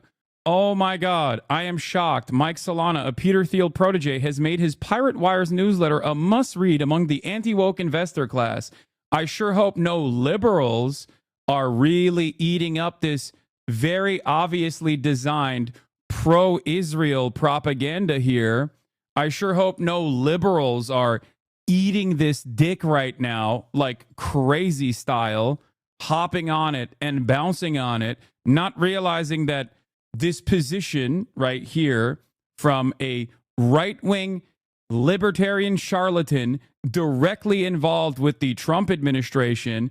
Oh my God, I am shocked. Mike Solana, a Peter Thiel protege, has made his Pirate Wires newsletter a must-read among the anti-woke investor class. I sure hope no liberals are really eating up this very obviously designed pro-Israel propaganda here. I sure hope no liberals are eating this dick right now, like crazy style, hopping on it and bouncing on it, not realizing that this position right here from a right-wing libertarian charlatan directly involved with the Trump administration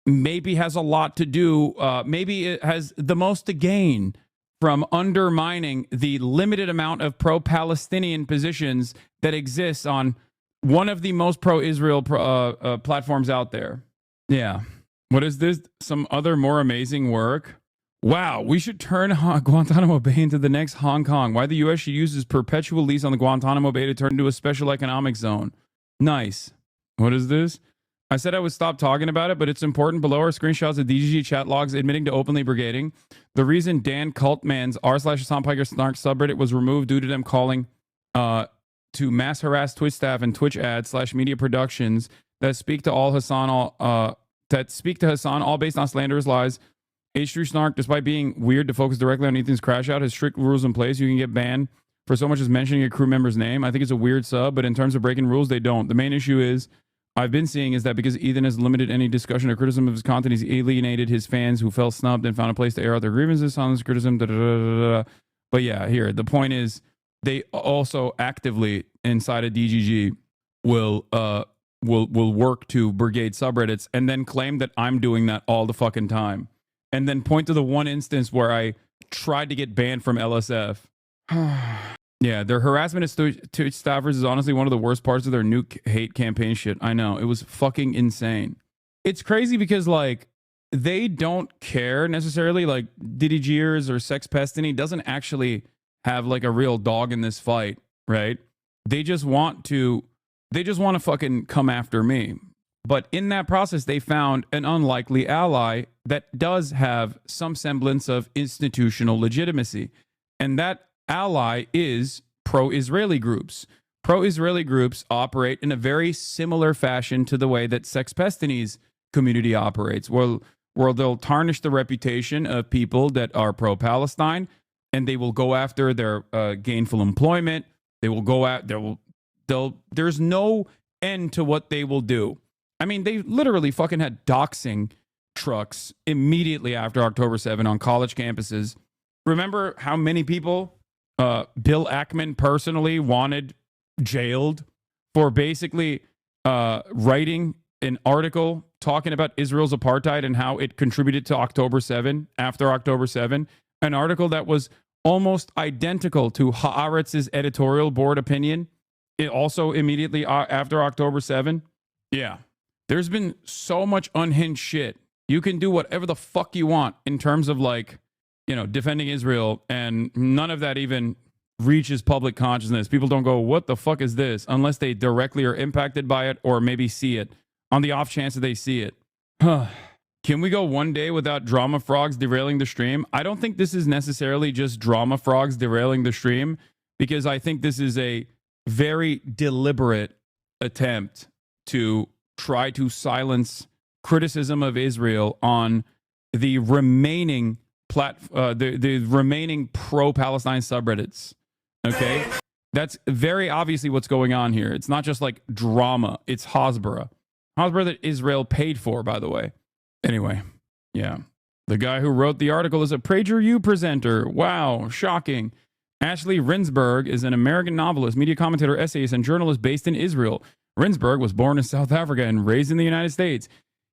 maybe has a lot to do, maybe it has the most to gain from undermining the limited amount of pro-Palestinian positions that exists on one of the most pro-Israel platforms out there. Yeah. What is this? Some other more amazing work? Wow, we should turn Guantanamo Bay into the next Hong Kong. Why the U.S. should use its perpetual lease on the Guantanamo Bay to turn into a special economic zone. Nice. What is this? I said I would stop talking about it, but it's important. Below are screenshots of DGG chat logs admitting to openly brigading. The reason Dan Cultman's r/HasanPiker subreddit was removed due to them calling to mass harass Twitch staff and Twitch ads /media productions that speak to Hassan, all based on slanderous lies. H3 Snark, despite being weird to focus directly on Ethan's crash out, has strict rules in place. You can get banned for so much as mentioning a crew member's name. I think it's a weird sub, but in terms of breaking rules, they don't. The main issue is I've been seeing is that because Ethan has limited any discussion or criticism of his content, he's alienated his fans who felt snubbed and found a place to air out their grievances on this criticism. But yeah, here, the point is they also actively inside of DGG will work to brigade subreddits and then claim that I'm doing that all the fucking time. And then point to the one instance where I tried to get banned from LSF. Yeah, their harassment of Twitch staffers is honestly one of the worst parts of their new hate campaign shit. I know. It was fucking insane. It's crazy because, like, they don't care necessarily. Like, DDGers or Sex Pestiny doesn't actually have, like, a real dog in this fight, right? They just want to fucking come after me. But in that process, they found an unlikely ally that does have some semblance of institutional legitimacy. And that ally is pro-Israeli groups. Pro-Israeli groups operate in a very similar fashion to the way that Sex Pestiny's community operates, where they'll tarnish the reputation of people that are pro-Palestine, and they will go after their gainful employment. They will go at there's no end to what they will do. I mean, they literally fucking had doxing trucks immediately after October 7 on college campuses. Remember how many people Bill Ackman personally wanted jailed for basically writing an article talking about Israel's apartheid and how it contributed to October 7, after October 7, an article that was almost identical to Haaretz's editorial board opinion, it also immediately after October 7. Yeah, there's been so much unhinged shit. You can do whatever the fuck you want in terms of, like, you know, defending Israel, and none of that even reaches public consciousness. People don't go, what the fuck is this? Unless they directly are impacted by it or maybe see it, on the off chance that they see it. Can we go one day without drama frogs derailing the stream? I don't think this is necessarily just drama frogs derailing the stream, because I think this is a very deliberate attempt to try to silence criticism of Israel on the remaining the remaining pro-Palestine subreddits. Okay, that's very obviously what's going on here. It's not just like drama. It's Hasbara that Israel paid for, by the way. Anyway, yeah, the guy who wrote the article is a PragerU presenter. Wow, shocking. Ashley Rinsberg is an American novelist, media commentator, essayist, and journalist based in Israel. Rinsberg was born in South Africa and raised in the United States.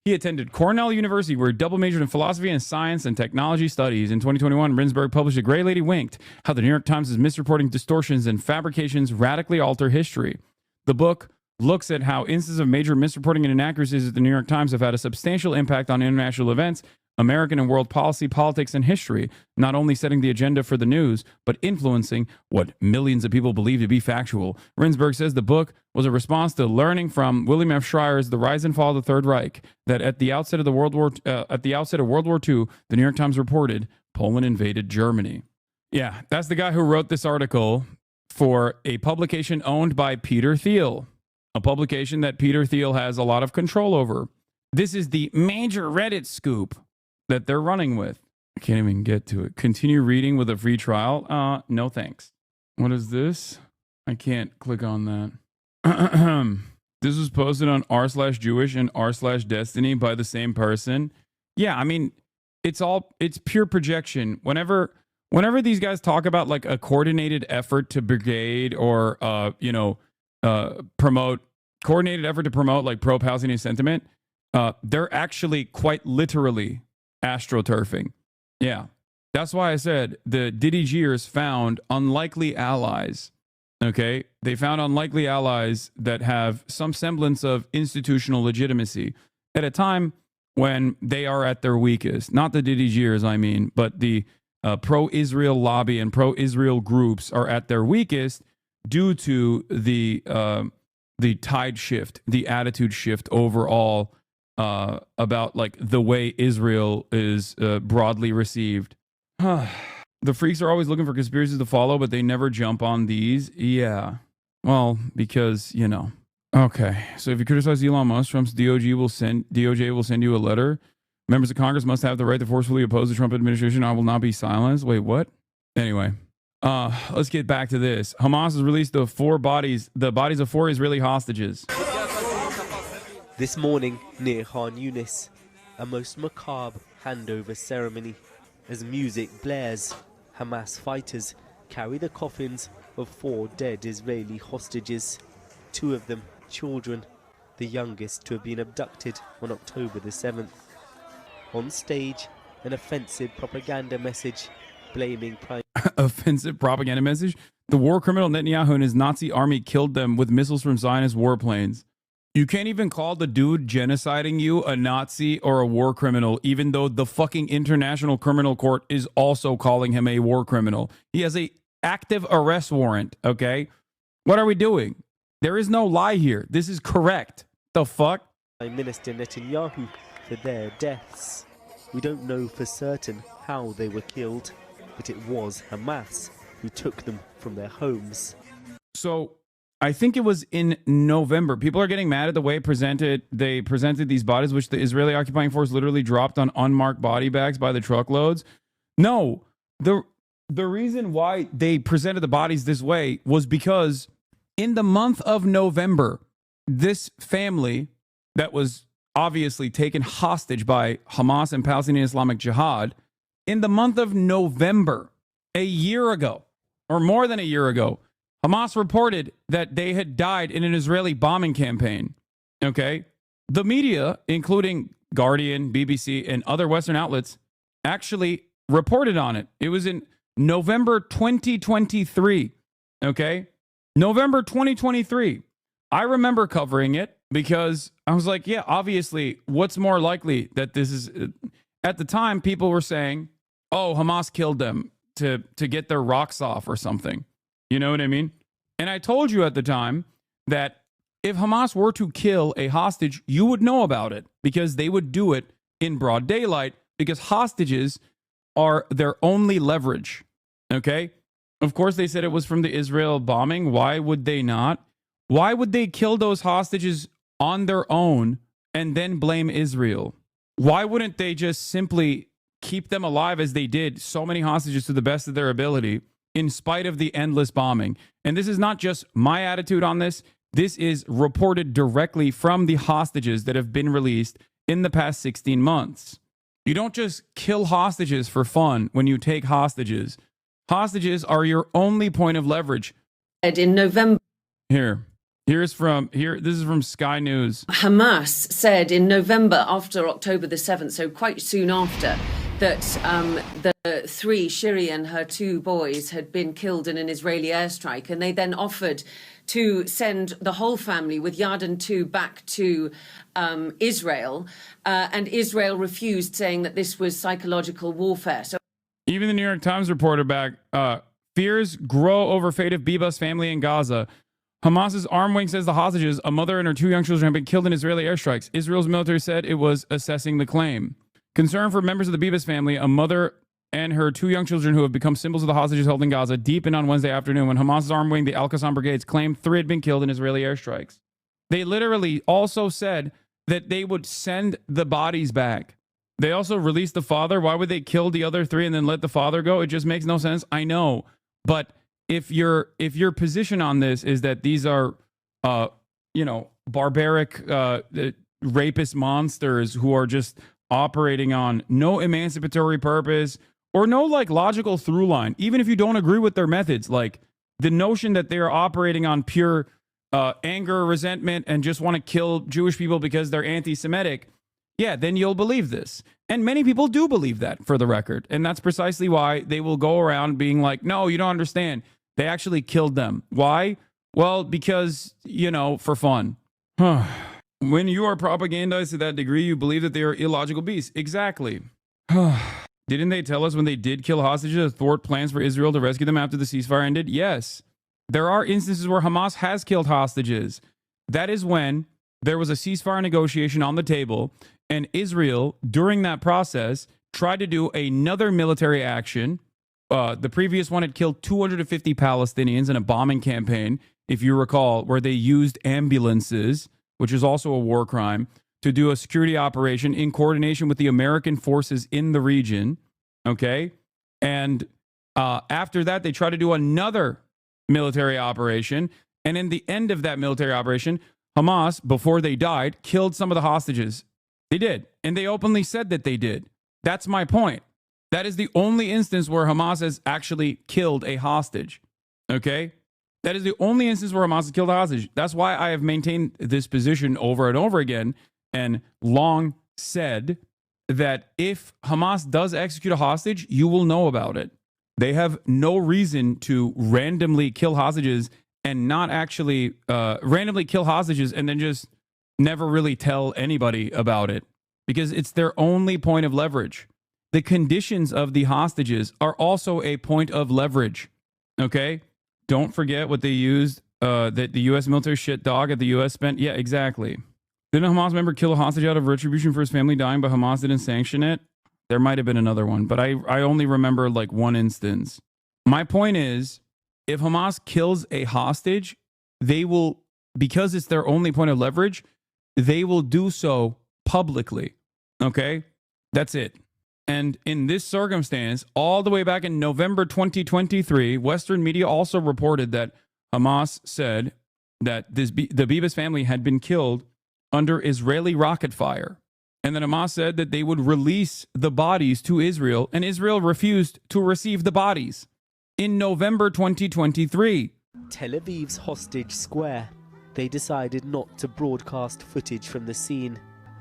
He attended Cornell University, where he double majored in philosophy and science and technology studies. In 2021, Rinsberg published A Gray Lady Winked, How the New York Times' Misreporting, Distortions, and Fabrications Radically Alter History. The book looks at how instances of major misreporting and inaccuracies at the New York Times have had a substantial impact on international events, American and world policy, politics, and history, not only setting the agenda for the news, but influencing what millions of people believe to be factual. Rinsberg says the book was a response to learning from William F. Schreyer's The Rise and Fall of the Third Reich, that at the outset of World War II, the New York Times reported Poland invaded Germany. Yeah, that's the guy who wrote this article for a publication owned by Peter Thiel, a publication that Peter Thiel has a lot of control over. This is the major Reddit scoop that they're running with. I can't even get to it. Continue reading with a free trial. No thanks. What is this? I can't click on that. This was posted on r/Jewish and r/Destiny by the same person. Yeah, I mean, it's pure projection. Whenever these guys talk about like a coordinated effort to brigade or promote like pro-Palestinian sentiment, they're actually quite literally astroturfing. Yeah, that's why I said the DDGers found unlikely allies. Okay, they found unlikely allies that have some semblance of institutional legitimacy at a time when they are at their weakest. Not the DDGers, I mean, but the pro-Israel lobby and pro-Israel groups are at their weakest due to the tide shift, the attitude shift overall about like the way Israel is broadly received. The freaks are always looking for conspiracies to follow, but they never jump on these. Yeah. Well, because, you know. Okay. So if you criticize Elon Musk, Trump's DOJ will send you a letter. Members of Congress must have the right to forcefully oppose the Trump administration. I will not be silenced. Wait, what? Anyway. Let's get back to this. Hamas has released the bodies of 4 Israeli hostages. This morning, near Khan Yunis, a most macabre handover ceremony. As music blares, Hamas fighters carry the coffins of 4 dead Israeli hostages, 2 of them children, the youngest to have been abducted on October the 7th. On stage, an offensive propaganda message blaming Prime Offensive propaganda message? The war criminal Netanyahu and his Nazi army killed them with missiles from Zionist warplanes. You can't even call the dude genociding you a Nazi or a war criminal, even though the fucking International Criminal Court is also calling him a war criminal. He has a active arrest warrant, okay? What are we doing? There is no lie here. This is correct. The fuck? Prime Minister Netanyahu for their deaths. We don't know for certain how they were killed, but it was Hamas who took them from their homes. So I think it was in November. People are getting mad at the way they presented these bodies, which the Israeli occupying force literally dropped on unmarked body bags by the truckloads. No, the reason why they presented the bodies this way was because in the month of November, this family that was obviously taken hostage by Hamas and Palestinian Islamic Jihad, in the month of November, a year ago, or more than a year ago, Hamas reported that they had died in an Israeli bombing campaign. Okay? The media, including Guardian, BBC, and other Western outlets, actually reported on it. It was in November 2023. Okay? November 2023. I remember covering it because I was like, yeah, obviously, what's more likely that this is... At the time, people were saying, oh, Hamas killed them to get their rocks off or something. You know what I mean? And I told you at the time that if Hamas were to kill a hostage, you would know about it because they would do it in broad daylight because hostages are their only leverage. Okay? Of course, they said it was from the Israel bombing. Why would they not? Why would they kill those hostages on their own and then blame Israel? Why wouldn't they just simply keep them alive as they did so many hostages to the best of their ability in spite of the endless bombing? And this is not just my attitude on this. This is reported directly from the hostages that have been released in the past 16 months. You don't just kill hostages for fun when you take hostages. Hostages are your only point of leverage. In November. This is from Sky News. Hamas said in November, after October the 7th, so quite soon after, that the 3, Shiri and her 2 boys, had been killed in an Israeli airstrike, and they then offered to send the whole family with Yarden 2 back to Israel, and Israel refused, saying that this was psychological warfare. So even the New York Times reported back, fears grow over fate of Biba's family in Gaza. Hamas's arm wing says the hostages, a mother and her 2 young children, have been killed in Israeli airstrikes. Israel's military said it was assessing the claim. Concern for members of the Bibas family, a mother and her 2 young children who have become symbols of the hostages held in Gaza, deepened on Wednesday afternoon when Hamas's arm wing, the Al-Qassam brigades, claimed 3 had been killed in Israeli airstrikes. They literally also said that they would send the bodies back. They also released the father. Why would they kill the other 3 and then let the father go? It just makes no sense. I know, but if your position on this is that these are, barbaric rapist monsters who are just operating on no emancipatory purpose or no logical through line, even if you don't agree with their methods, like the notion that they are operating on pure anger, resentment, and just want to kill Jewish people because they're anti-Semitic, yeah, then you'll believe this. And many people do believe that, for the record. And that's precisely why they will go around being like, no, you don't understand. They actually killed them. Why? Well, because, for fun. When you are propagandized to that degree, you believe that they are illogical beasts. Exactly. Didn't they tell us when they did kill hostages to thwart plans for Israel to rescue them after the ceasefire ended? Yes. There are instances where Hamas has killed hostages. That is when there was a ceasefire negotiation on the table, and Israel, during that process, tried to do another military action. The previous one had killed 250 Palestinians in a bombing campaign, if you recall, where they used ambulances, which is also a war crime, to do a security operation in coordination with the American forces in the region. Okay? And after that, they tried to do another military operation. And in the end of that military operation, Hamas, before they died, killed some of the hostages. They did. And they openly said that they did. That's my point. That is the only instance where Hamas has actually killed a hostage. Okay? That is the only instance where Hamas has killed a hostage. That's why I have maintained this position over and over again and long said that if Hamas does execute a hostage, you will know about it. They have no reason to randomly kill hostages and not actually randomly kill hostages and then just never really tell anybody about it, because it's their only point of leverage. The conditions of the hostages are also a point of leverage. Okay? Don't forget what they used, that the U.S. military shit dog at the U.S. spent. Yeah, exactly. Didn't a Hamas member kill a hostage out of retribution for his family dying, but Hamas didn't sanction it? There might have been another one, but I only remember like one instance. My point is, if Hamas kills a hostage, they will, because it's their only point of leverage, they will do so publicly. Okay? That's it. And in this circumstance, all the way back in November 2023, Western media also reported that Hamas said that the Bibas family had been killed under Israeli rocket fire. And then Hamas said that they would release the bodies to Israel, and Israel refused to receive the bodies in November 2023. Tel Aviv's hostage square. They decided not to broadcast footage from the scene.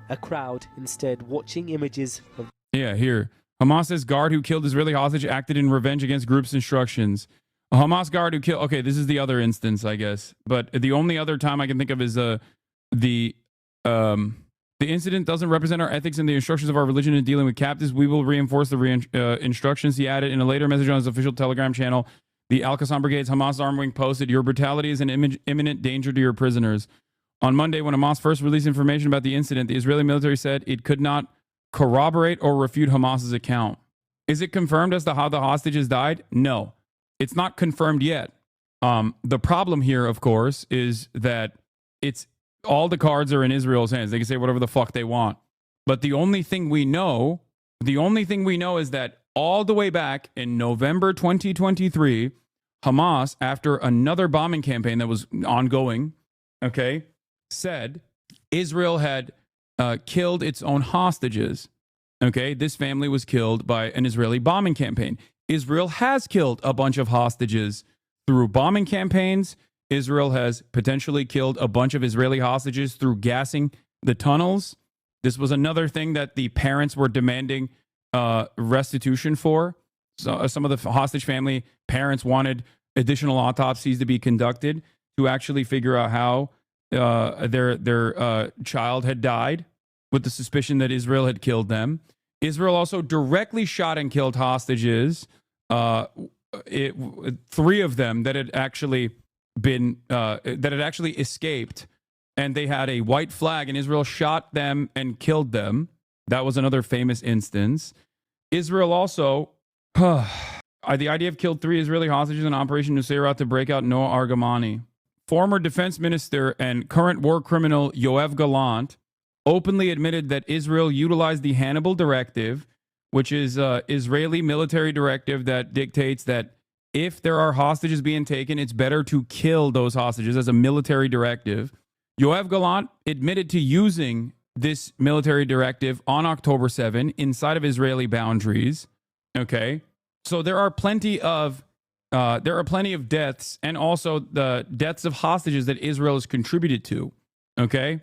A crowd instead watching images of... Yeah, here. Hamas's guard who killed Israeli hostage acted in revenge against group's instructions. A Hamas guard who killed... Okay, this is the other instance, I guess. But the only other time I can think of is the incident doesn't represent our ethics and the instructions of our religion in dealing with captives. We will reinforce the instructions. He added in a later message on his official Telegram channel. The Al-Qassam Brigade's Hamas armed wing posted, "Your brutality is an imminent danger to your prisoners." On Monday, when Hamas first released information about the incident, the Israeli military said it could not corroborate or refute Hamas's account. Is it confirmed as to how the hostages died? No, it's not confirmed yet. The problem here, of course, is that it's all the cards are in Israel's hands. They can say whatever the fuck they want. But the only thing we know is that all the way back in November 2023, Hamas, after another bombing campaign that was ongoing, okay, said Israel had killed its own hostages. Okay, this family was killed by an Israeli bombing campaign. Israel has killed a bunch of hostages through bombing campaigns. Israel has potentially killed a bunch of Israeli hostages through gassing the tunnels. This was another thing that the parents were demanding restitution for. So, some of the hostage family parents wanted additional autopsies to be conducted to actually figure out how their child had died, with the suspicion that Israel had killed them. Israel also directly shot and killed hostages, 3 of them that had actually escaped, and they had a white flag, and Israel shot them and killed them. That was another famous instance. Israel also, the IDF killed 3 Israeli hostages in Operation Nusayrat to break out Noah Argamani. Former defense minister and current war criminal Yoav Gallant openly admitted that Israel utilized the Hannibal Directive, which is an Israeli military directive that dictates that if there are hostages being taken, it's better to kill those hostages, as a military directive. Yoav Gallant admitted to using this military directive on October 7 inside of Israeli boundaries. Okay, so there are plenty of deaths, and also the deaths of hostages that Israel has contributed to. Okay,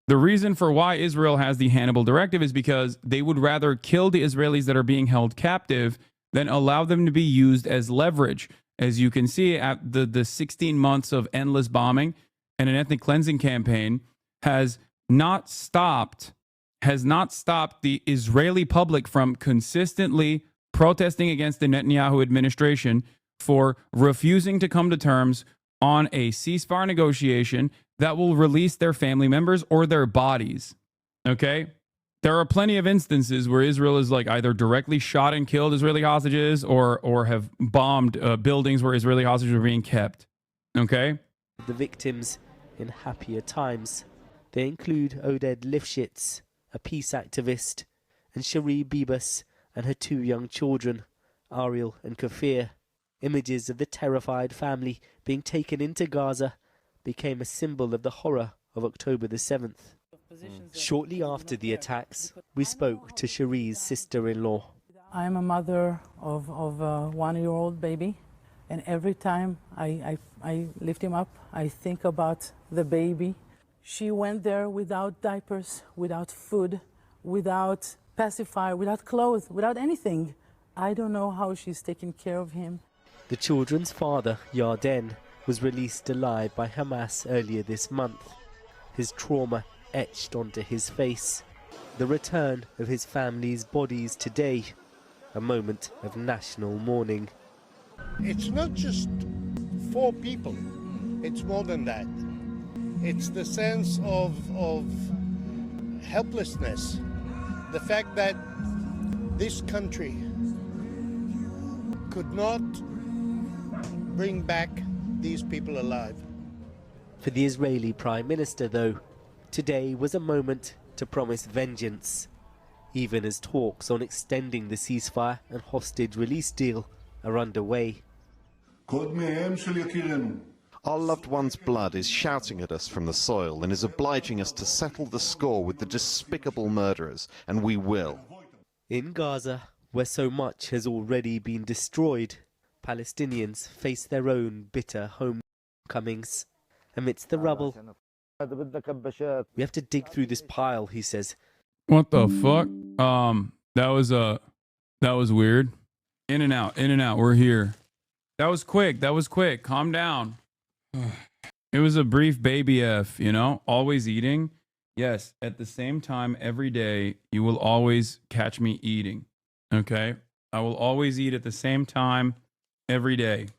the reason for why Israel has the Hannibal Directive is because they would rather kill the Israelis that are being held captive than allow them to be used as leverage. As you can see, at the 16 months of endless bombing and an ethnic cleansing campaign has not stopped the Israeli public from consistently protesting against the Netanyahu administration for refusing to come to terms on a ceasefire negotiation that will release their family members or their bodies. Okay? There are plenty of instances where Israel is like either directly shot and killed Israeli hostages or have bombed buildings where Israeli hostages are being kept. Okay? The victims in happier times. They include Oded Lifshitz, a peace activist, and Cherie Bibas and her 2 young children, Ariel and Kafir. Images of the terrified family being taken into Gaza became a symbol of the horror of October the 7th. Shortly after the attacks, we spoke to Cherie's sister-in-law. I'm a mother of a one-year-old baby, and every time I lift him up, I think about the baby. She went there without diapers, without food, without pacifier, without clothes, without anything. I don't know how she's taking care of him. The children's father, Yarden, was released alive by Hamas earlier this month. His trauma etched onto his face. The return of his family's bodies today, a moment of national mourning. It's not just 4 people, it's more than that. It's the sense of helplessness, the fact that this country could not bring back these people alive. For the Israeli Prime Minister, though, today was a moment to promise vengeance, even as talks on extending the ceasefire and hostage release deal are underway. Our loved one's blood is shouting at us from the soil and is obliging us to settle the score with the despicable murderers, and we will. In Gaza, where so much has already been destroyed, Palestinians face their own bitter homecomings. Amidst the rubble, we have to dig through this pile, he says. What the fuck? That was weird. In and out. We're here. That was quick. Calm down. It was a brief baby F, you know? Always eating. Yes, at the same time every day, you will always catch me eating. Okay? I will always eat at the same time every day.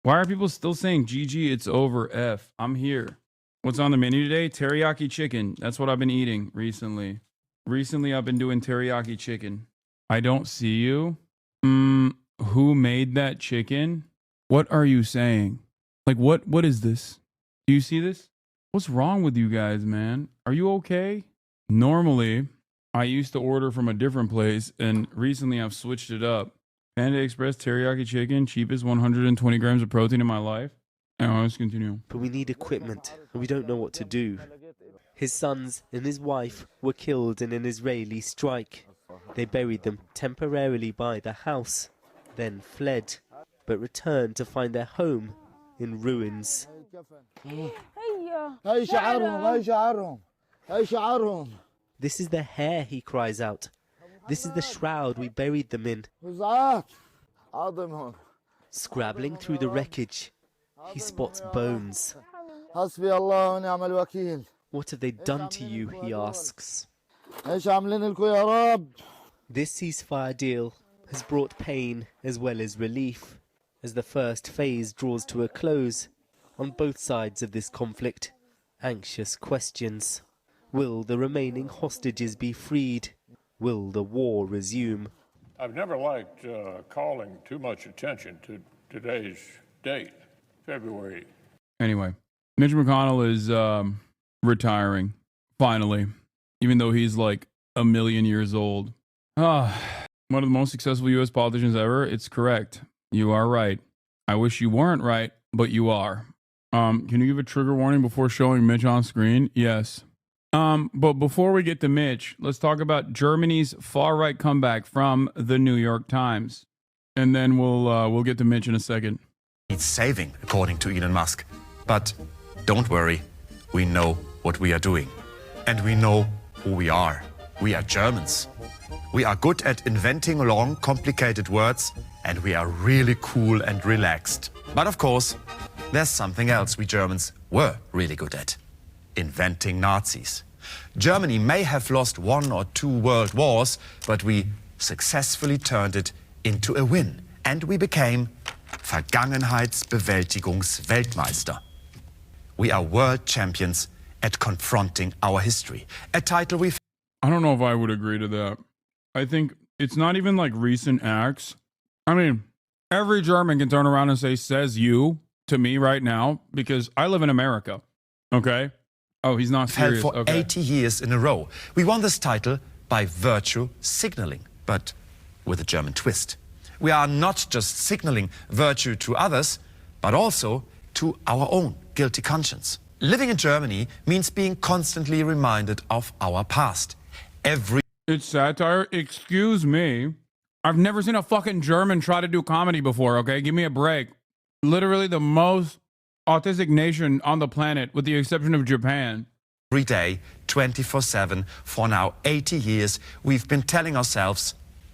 Why are people still saying GG, it's over, F? I'm here. What's on the menu today? Teriyaki chicken. That's what I've been eating recently. Recently, I've been doing teriyaki chicken. I don't see you. Who made that chicken? What are you saying? Like, what is this? Do you see this? What's wrong with you guys, man? Are you okay? Normally, I used to order from a different place, and recently I've switched it up. Panda Express teriyaki chicken, cheapest 120 grams of protein in my life. Anyway, let's continue. But we need equipment, and we don't know what to do. His sons and his wife were killed in an Israeli strike. They buried them temporarily by the house, then fled, but returned to find their home in ruins. This is their hair, he cries out. This is the shroud we buried them in. Scrabbling through the wreckage, he spots bones. What have they done to you, he asks. This ceasefire deal has brought pain as well as relief. As the first phase draws to a close, on both sides of this conflict, anxious questions. Will the remaining hostages be freed? Will the war resume? I've never liked calling too much attention to today's date, February. Anyway, Mitch McConnell is retiring, finally, even though he's like a million years old. One of the most successful U.S. politicians ever. It's correct. You are right. I wish you weren't right, but you are. Can you give a trigger warning before showing Mitch on screen? Yes. But before we get to Mitch, let's talk about Germany's far-right comeback from the New York Times. And then we'll get to Mitch in a second. Needs saving, according to Elon Musk. But don't worry, we know what we are doing. And we know who we are. We are Germans. We are good at inventing long, complicated words, and we are really cool and relaxed. But of course, there's something else we Germans were really good at. Inventing Nazis. Germany may have lost 1 or 2 world wars, but we successfully turned it into a win. And we became Vergangenheitsbewältigungsweltmeister. We are world champions at confronting our history. A title we've... I don't know if I would agree to that. I think it's not even like recent acts. I mean, every German can turn around and say, says you, to me right now, because I live in America. Okay? Oh, he's not serious. For 80 years in a row. We won this title by virtue signaling, but with a German twist. We are not just signaling virtue to others, but also to our own guilty conscience. Living in Germany means being constantly reminded of our past. It's satire? Excuse me. I've never seen a fucking German try to do comedy before, okay? Give me a break. Literally the most autistic nation on the planet, with the exception of Japan. Every day, 24/7, for now 80 years, we've been telling ourselves,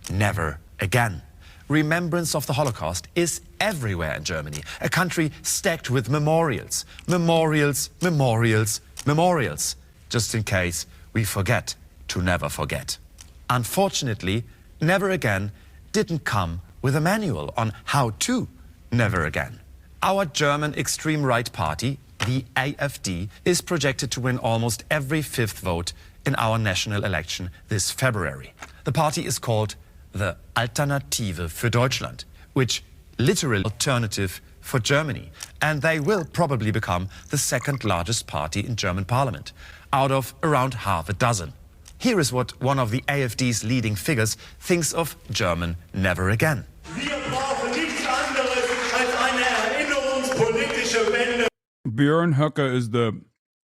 never again. Remembrance of the Holocaust is everywhere in Germany, a country stacked with memorials. Memorials, memorials, memorials, just in case we forget to never forget. Unfortunately, never again didn't come with a manual on how to never again. Our German extreme right party, the AfD, is projected to win almost every fifth vote in our national election this February. The party is called the Alternative für Deutschland, which literally alternative for Germany. And they will probably become the second largest party in German parliament, out of around half a dozen. Here is what one of the AfD's leading figures thinks of German never again. Björn Höcke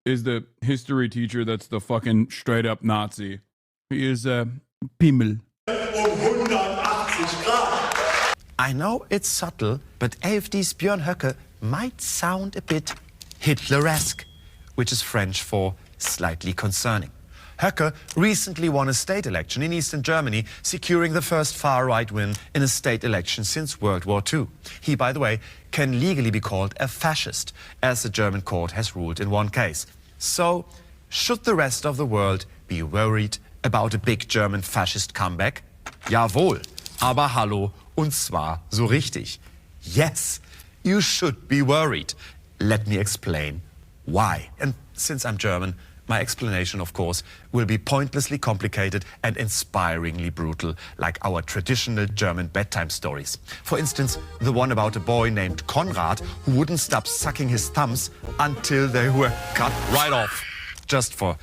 is the history teacher that's the fucking straight up Nazi. He is Pimmel. I know it's subtle, but AfD's Björn Höcke might sound a bit Hitleresque, which is French for slightly concerning. Höcke recently won a state election in Eastern Germany, securing the first far-right win in a state election since World War II. He, by the way, can legally be called a fascist, as the German court has ruled in one case. So, should the rest of the world be worried about a big German fascist comeback? Jawohl, aber hallo, und zwar so richtig. Yes, you should be worried. Let me explain why. And since I'm German, my explanation, of course, will be pointlessly complicated and inspiringly brutal, like our traditional German bedtime stories. For instance, the one about a boy named Konrad who wouldn't stop sucking his thumbs until they were cut right off. Just for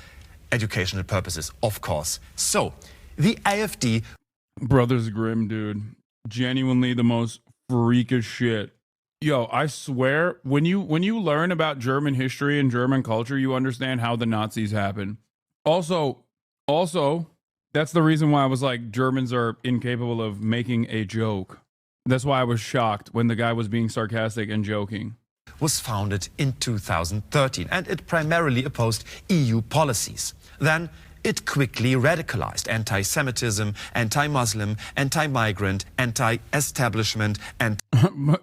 educational purposes, of course. So, the AfD... Brothers Grimm, dude. Genuinely the most freakish shit. Yo, I swear, when you learn about German history and German culture, you understand how the Nazis happened. Also, that's the reason why I was like, Germans are incapable of making a joke. That's why I was shocked when the guy was being sarcastic and joking. Was founded in 2013, and it primarily opposed EU policies. Then it quickly radicalized anti-Semitism, anti-Muslim, anti-migrant, anti-establishment, and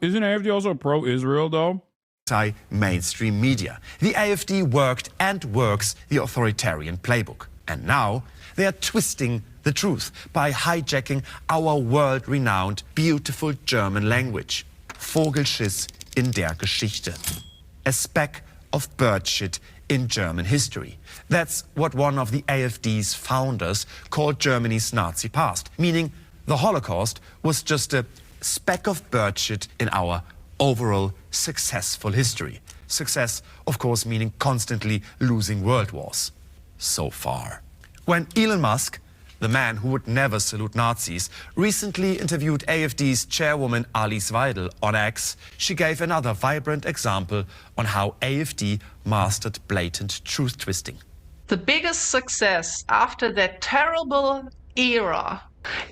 isn't AfD also pro-Israel, though? Anti-mainstream media. The AfD worked and works the authoritarian playbook. And now they are twisting the truth by hijacking our world-renowned, beautiful German language. Vogelschiss in der Geschichte. A speck of bird shit in German history. That's what one of the AfD's founders called Germany's Nazi past, meaning the Holocaust was just a speck of bird shit in our overall successful history. Success, of course, meaning constantly losing world wars. So far. When Elon Musk, the man who would never salute Nazis, recently interviewed AfD's chairwoman Alice Weidel on X, she gave another vibrant example on how AfD mastered blatant truth twisting. The biggest success after that terrible era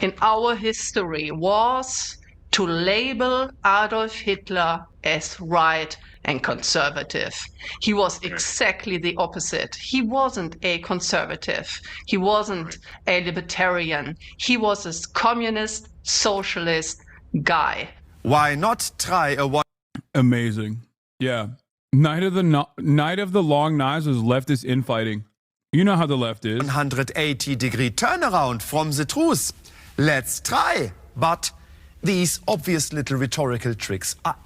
in our history was to label Adolf Hitler as right and conservative. He was exactly the opposite. He wasn't a conservative. He wasn't a libertarian. He was a communist, socialist guy. Why not try a one? Amazing. Yeah. Night of the Long Knives was leftist infighting. You know how the left is. 180-degree turnaround from the truth. Let's try. But these obvious little rhetorical tricks are...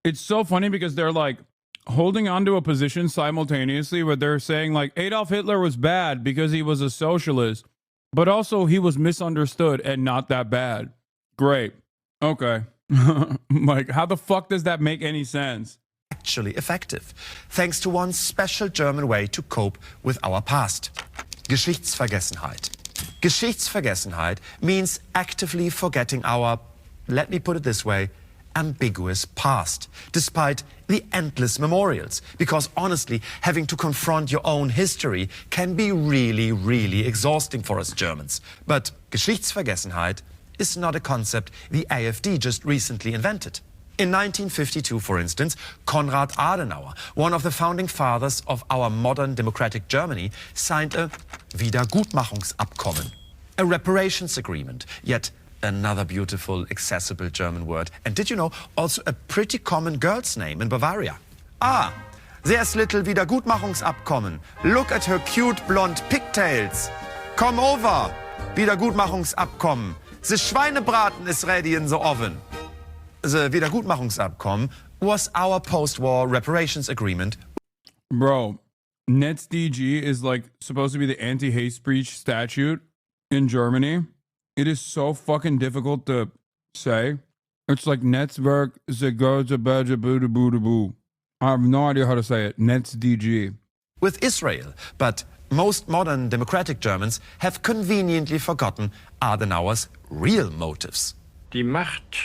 It's so funny because they're like holding on to a position simultaneously where they're saying like Adolf Hitler was bad because he was a socialist, but also he was misunderstood and not that bad. Great. Okay. Like, how the fuck does that make any sense? Actually effective, thanks to one special German way to cope with our past. Geschichtsvergessenheit. Geschichtsvergessenheit means actively forgetting our, let me put it this way, ambiguous past, despite the endless memorials. Because honestly, having to confront your own history can be really, really exhausting for us Germans. But Geschichtsvergessenheit is not a concept the AfD just recently invented. In 1952, for instance, Konrad Adenauer, one of the founding fathers of our modern democratic Germany, signed a Wiedergutmachungsabkommen, a reparations agreement, yet another beautiful, accessible German word. And did you know, also a pretty common girl's name in Bavaria. Ah, there's little Wiedergutmachungsabkommen. Look at her cute blonde pigtails. Come over, Wiedergutmachungsabkommen. The Schweinebraten is ready in the oven. The Wiedergutmachungsabkommen was our post-war reparations agreement. Bro, NetzDG is like supposed to be the anti-hate speech statute in Germany. It is so fucking difficult to say. It's like Netzwerk Boo. I have no idea how to say it. NetzDG. With Israel, but most modern democratic Germans have conveniently forgotten Adenauer's real motives. Die Macht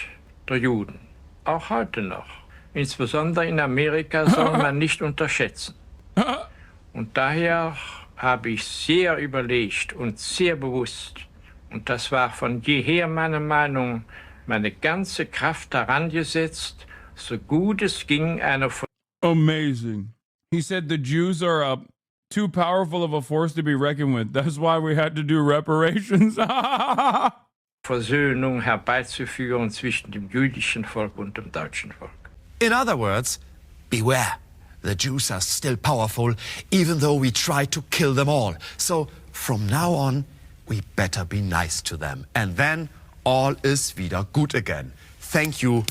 der Juden, auch heute noch, insbesondere in Amerika, soll man nicht unterschätzen. Und daher habe ich sehr überlegt und sehr bewusst, und das war von jeher meine Meinung, meine ganze Kraft daran gesetzt, so gut es ging, eine... Amazing. He said the Jews are too powerful of a force to be reckoned with. That's why we had to do reparations. Versöhnung herbeizuführen zwischen dem jüdischen Volk und dem deutschen Volk. In other words, beware. The Jews are still powerful, even though we try to kill them all. So from now on, we better be nice to them. And then all is wieder gut again. Thank you,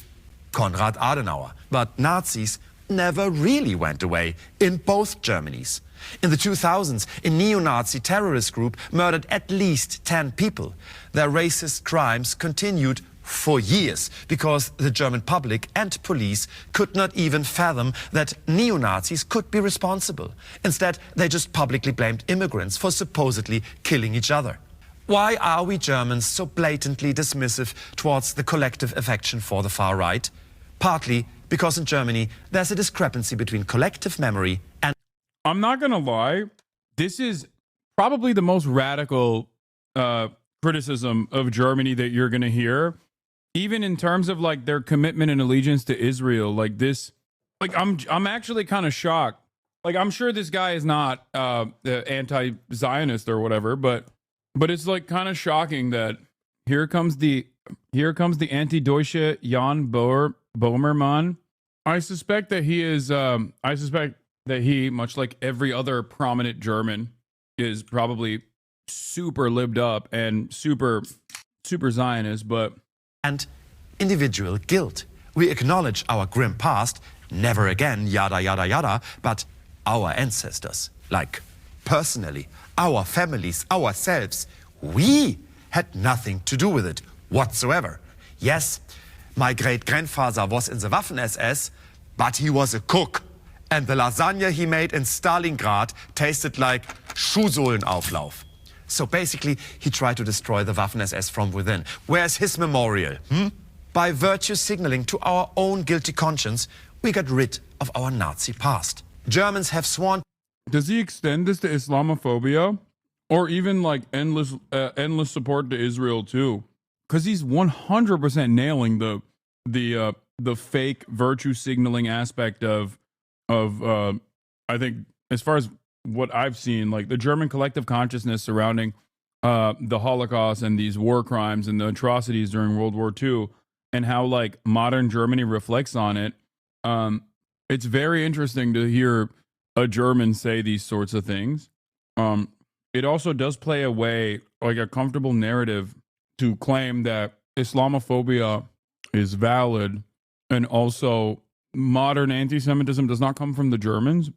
Konrad Adenauer. But Nazis never really went away in both Germanys. In the 2000s, a neo-Nazi terrorist group murdered at least 10 people. Their racist crimes continued for years because the German public and police could not even fathom that neo-Nazis could be responsible. Instead, they just publicly blamed immigrants for supposedly killing each other. Why are we Germans so blatantly dismissive towards the collective affection for the far right? Partly because in Germany, there's a discrepancy between collective memory and... I'm not gonna lie, this is probably the most radical criticism of Germany that you're gonna hear, even in terms of like their commitment and allegiance to Israel. Like this, like I'm actually kind of shocked. Like I'm sure this guy is not anti-Zionist or whatever, but it's like kind of shocking that here comes the anti-Deutsche Jan Böhmermann. I suspect that he is. I suspect that he, much like every other prominent German, is probably super libbed up and super Zionist, but... And individual guilt. We acknowledge our grim past, never again, yada, yada, yada, but our ancestors, like personally, our families, ourselves, we had nothing to do with it whatsoever. Yes, my great-grandfather was in the Waffen-SS, but he was a cook. And the lasagna he made in Stalingrad tasted like Schuhsohlenauflauf. So basically, he tried to destroy the Waffen-SS from within. Where's his memorial? By virtue signaling to our own guilty conscience, we got rid of our Nazi past. Germans have sworn... Does he extend this to Islamophobia? Or even like endless support to Israel too? Because he's 100% nailing the fake virtue signaling aspect of I think, as far as what I've seen, like the German collective consciousness surrounding the Holocaust and these war crimes and the atrocities during World War II, and how like modern Germany reflects on it. It's very interesting to hear a German say these sorts of things. It also does play a way, like a comfortable narrative, to claim that Islamophobia is valid, and also modern anti-Semitism does not come from the Germans,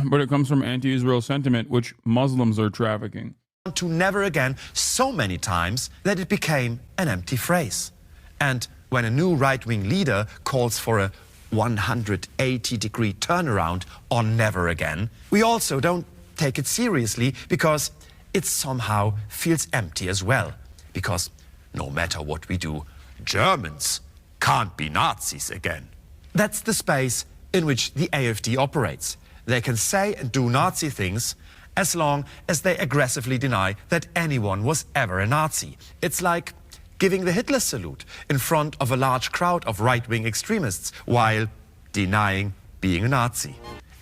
but it comes from anti-Israel sentiment, which Muslims are trafficking. To never again so many times that it became an empty phrase. And when a new right-wing leader calls for a 180-degree turnaround on never again, we also don't take it seriously because it somehow feels empty as well. Because no matter what we do, Germans can't be Nazis again. That's the space in which the AfD operates. They can say and do Nazi things as long as they aggressively deny that anyone was ever a Nazi. It's like giving the Hitler salute in front of a large crowd of right-wing extremists while denying being a Nazi.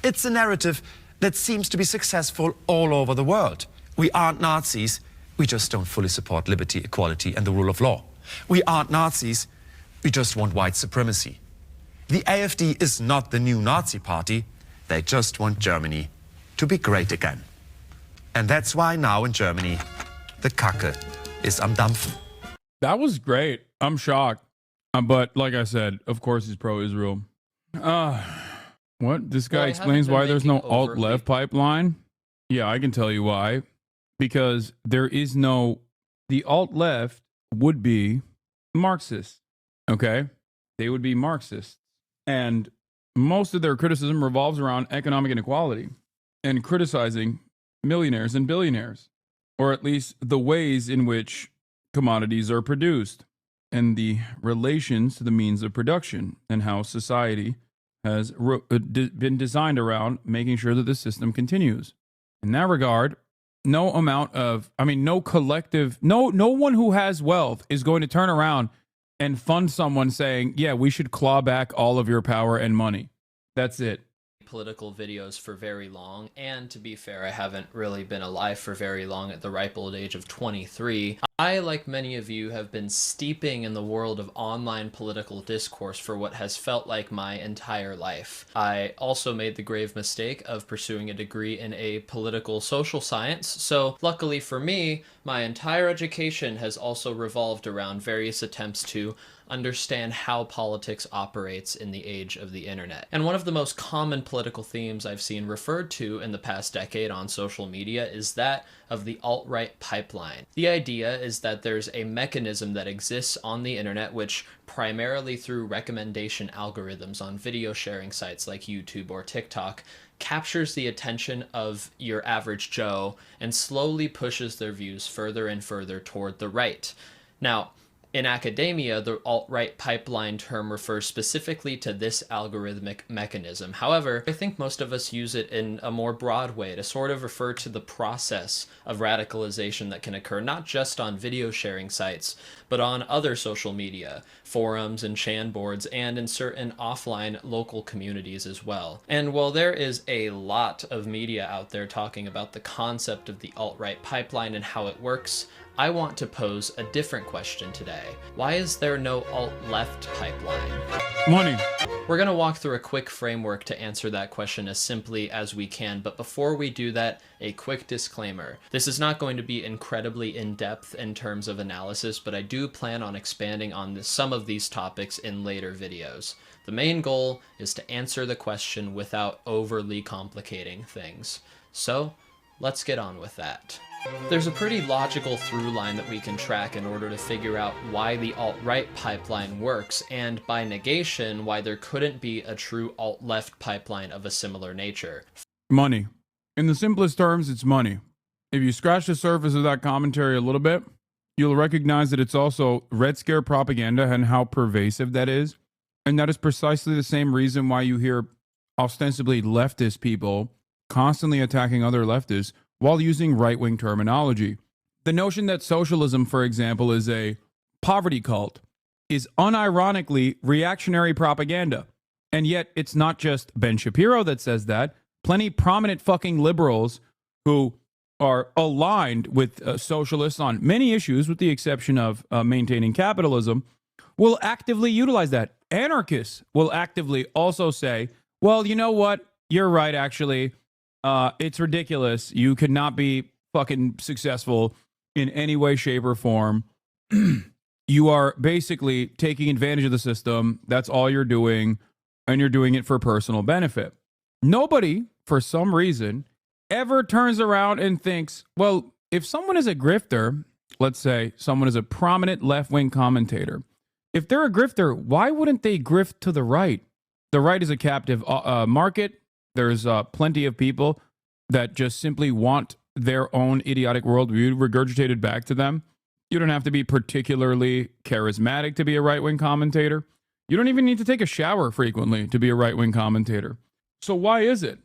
It's a narrative that seems to be successful all over the world. We aren't Nazis, we just don't fully support liberty, equality and the rule of law. We aren't Nazis, we just want white supremacy. The AfD is not the new Nazi party, they just want Germany to be great again. And that's why now in Germany, the Kacke is am Dampfen. That was great. I'm shocked. But like I said, of course he's pro-Israel. What? This guy explains why there's no alt-left pipeline? Yeah, I can tell you why. Because there is no... The alt-left would be Marxist. Okay? They would be Marxists. And most of their criticism revolves around economic inequality and criticizing millionaires and billionaires, or at least the ways in which commodities are produced and the relations to the means of production and how society has been designed around making sure that the system continues. In that regard, no amount of, no collective, no one who has wealth is going to turn around and fund someone saying, yeah, we should claw back all of your power and money. That's it. Political videos for very long, and to be fair, I haven't really been alive for very long at the ripe old age of 23. I, like many of you, have been steeping in the world of online political discourse for what has felt like my entire life. I also made the grave mistake of pursuing a degree in a political social science, so luckily for me, my entire education has also revolved around various attempts to understand how politics operates in the age of the internet. And one of the most common political themes I've seen referred to in the past decade on social media is that of the alt-right pipeline. The idea is that there's a mechanism that exists on the internet which, primarily through recommendation algorithms on video sharing sites like YouTube or TikTok, captures the attention of your average Joe and slowly pushes their views further and further toward the right. Now, in academia, the alt-right pipeline term refers specifically to this algorithmic mechanism. However, I think most of us use it in a more broad way to sort of refer to the process of radicalization that can occur not just on video sharing sites, but on other social media, forums and chan boards, and in certain offline local communities as well. And while there is a lot of media out there talking about the concept of the alt-right pipeline and how it works, I want to pose a different question today. Why is there no alt-left pipeline? Money. We're going to walk through a quick framework to answer that question as simply as we can, but before we do that, a quick disclaimer. This is not going to be incredibly in-depth in terms of analysis, but I do plan on expanding on some of these topics in later videos. The main goal is to answer the question without overly complicating things. So, let's get on with that. There's a pretty logical through line that we can track in order to figure out why the alt-right pipeline works, and by negation, why there couldn't be a true alt-left pipeline of a similar nature. Money. In the simplest terms, it's money. If you scratch the surface of that commentary a little bit, you'll recognize that it's also Red Scare propaganda and how pervasive that is. And that is precisely the same reason why you hear ostensibly leftist people constantly attacking other leftists while using right-wing terminology. The notion that socialism, for example, is a poverty cult is unironically reactionary propaganda. And yet it's not just Ben Shapiro that says that. Plenty prominent fucking liberals who are aligned with socialists on many issues, with the exception of maintaining capitalism, will actively utilize that. Anarchists will actively also say, well, you know what? You're right, actually. It's ridiculous. You could not be fucking successful in any way, shape, or form. You are basically taking advantage of the system. That's all you're doing, and you're doing it for personal benefit. Nobody, for some reason, ever turns around and thinks, well, if someone is a grifter, let's say someone is a prominent left-wing commentator, if they're a grifter, why wouldn't they grift to the right? The right is a captive market. There's plenty of people that just simply want their own idiotic worldview regurgitated back to them. You don't have to be particularly charismatic to be a right-wing commentator. You don't even need to take a shower frequently to be a right-wing commentator. So why is it,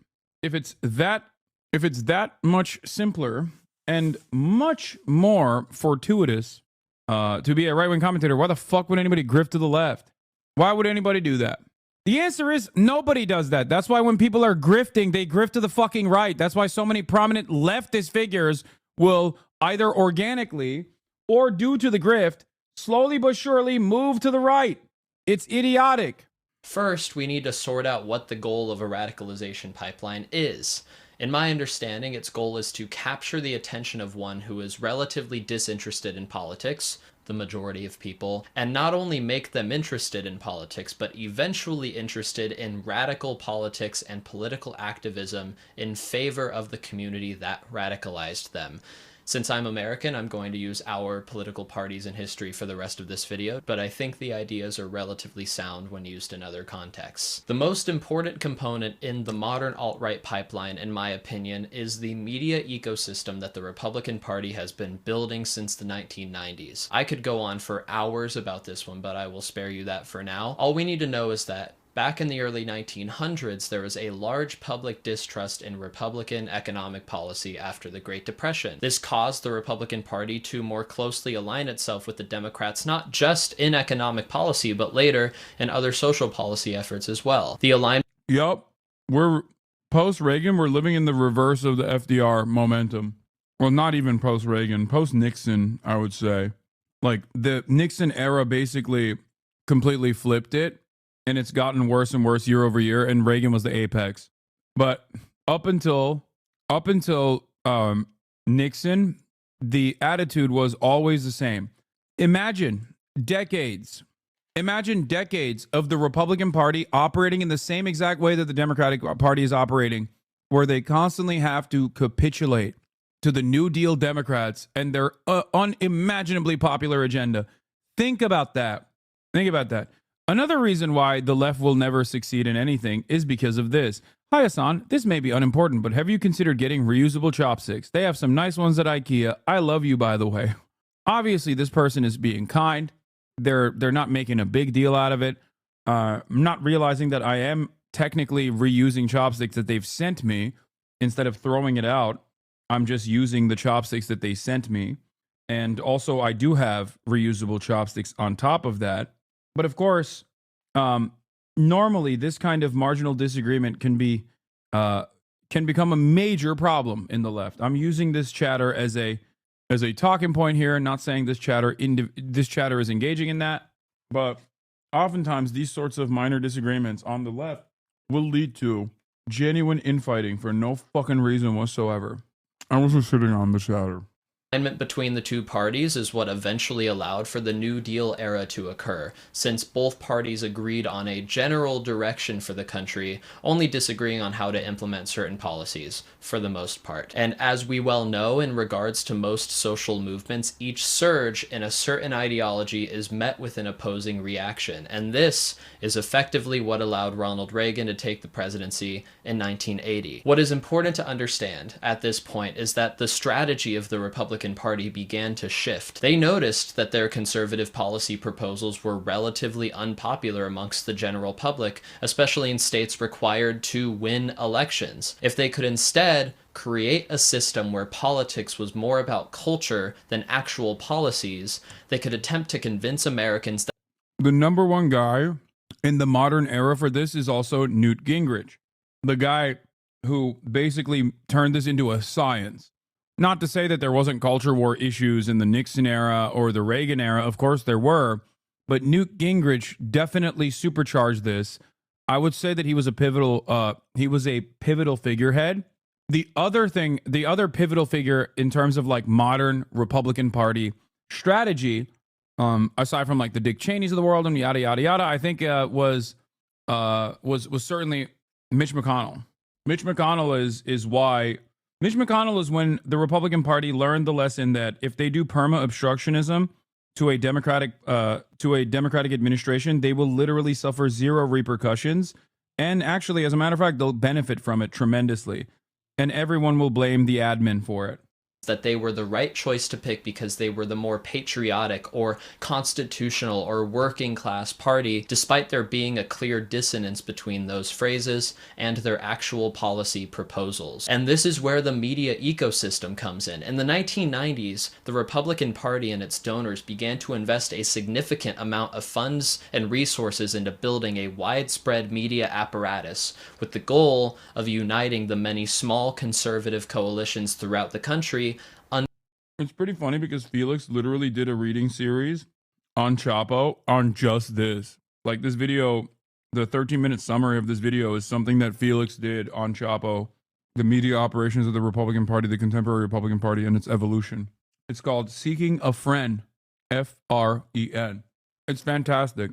if it's that much simpler and much more fortuitous to be a right-wing commentator, why the fuck would anybody grift to the left? Why would anybody do that? The answer is nobody does that. That's why when people are grifting, they grift to the fucking right. That's why so many prominent leftist figures will either organically or due to the grift, slowly but surely move to the right. It's idiotic. First, we need to sort out what the goal of a radicalization pipeline is. In my understanding, its goal is to capture the attention of one who is relatively disinterested in politics, the majority of people, and not only make them interested in politics, but eventually interested in radical politics and political activism in favor of the community that radicalized them. Since I'm American, I'm going to use our political parties in history for the rest of this video, but I think the ideas are relatively sound when used in other contexts. The most important component in the modern alt-right pipeline, in my opinion, is the media ecosystem that the Republican Party has been building since the 1990s. I could go on for hours about this one, but I will spare you that for now. All we need to know is that back in the early 1900s, there was a large public distrust in Republican economic policy after the Great Depression. This caused the Republican Party to more closely align itself with the Democrats, not just in economic policy, but later in other social policy efforts as well. The alignment... Yup. We're post-Reagan, we're living in the reverse of the FDR momentum. Well, not even post-Reagan, post-Nixon, I would say. Like, the Nixon era basically completely flipped it. And it's gotten worse and worse year over year, and Reagan was the apex. But up until Nixon, the attitude was always the same. Imagine decades of the Republican Party operating in the same exact way that the Democratic Party is operating, where they constantly have to capitulate to the New Deal Democrats and their unimaginably popular agenda. Think about that. Another reason why the left will never succeed in anything is because of this. Hi, Hasan. This may be unimportant, but have you considered getting reusable chopsticks? They have some nice ones at IKEA. I love you, by the way. Obviously, this person is being kind. They're not making a big deal out of it. Not realizing that I am technically reusing chopsticks that they've sent me. Instead of throwing it out, I'm just using the chopsticks that they sent me. And also, I do have reusable chopsticks on top of that. But of course, normally this kind of marginal disagreement can become a major problem in the left. I'm using this chatter as a talking point here, not saying this chatter is engaging in that, but oftentimes these sorts of minor disagreements on the left will lead to genuine infighting for no fucking reason whatsoever. I was just sitting on the chatter. Alignment between the two parties is what eventually allowed for the New Deal era to occur, since both parties agreed on a general direction for the country, only disagreeing on how to implement certain policies, for the most part. And as we well know, in regards to most social movements, each surge in a certain ideology is met with an opposing reaction, and this is effectively what allowed Ronald Reagan to take the presidency in 1980. What is important to understand at this point is that the strategy of the Republican Party began to shift. They noticed that their conservative policy proposals were relatively unpopular amongst the general public, especially in states required to win elections. If they could instead create a system where politics was more about culture than actual policies, they could attempt to convince Americans that the number one guy in the modern era for this is also Newt Gingrich, the guy who basically turned this into a science. Not to say that there wasn't culture war issues in the Nixon era or the Reagan era. Of course there were. But Newt Gingrich definitely supercharged this. I would say that he was a pivotal figurehead. The other pivotal figure in terms of like modern Republican Party strategy, aside from like the Dick Cheneys of the world and yada yada yada, I think was certainly Mitch McConnell. Mitch McConnell is when the Republican Party learned the lesson that if they do perma-obstructionism to a democratic administration, they will literally suffer zero repercussions. And actually, as a matter of fact, they'll benefit from it tremendously. And everyone will blame the admin for it. that they were the right choice to pick because they were the more patriotic or constitutional or working class party, despite there being a clear dissonance between those phrases and their actual policy proposals. And this is where the media ecosystem comes in. In the 1990s, the Republican Party and its donors began to invest a significant amount of funds and resources into building a widespread media apparatus with the goal of uniting the many small conservative coalitions throughout the country. It's pretty funny because Felix literally did a reading series on Chapo on just this. Like this video, the 13-minute summary of this video is something that Felix did on Chapo, the media operations of the Republican Party, the contemporary Republican Party, and its evolution. It's called Seeking a Friend, F-R-E-N. It's fantastic.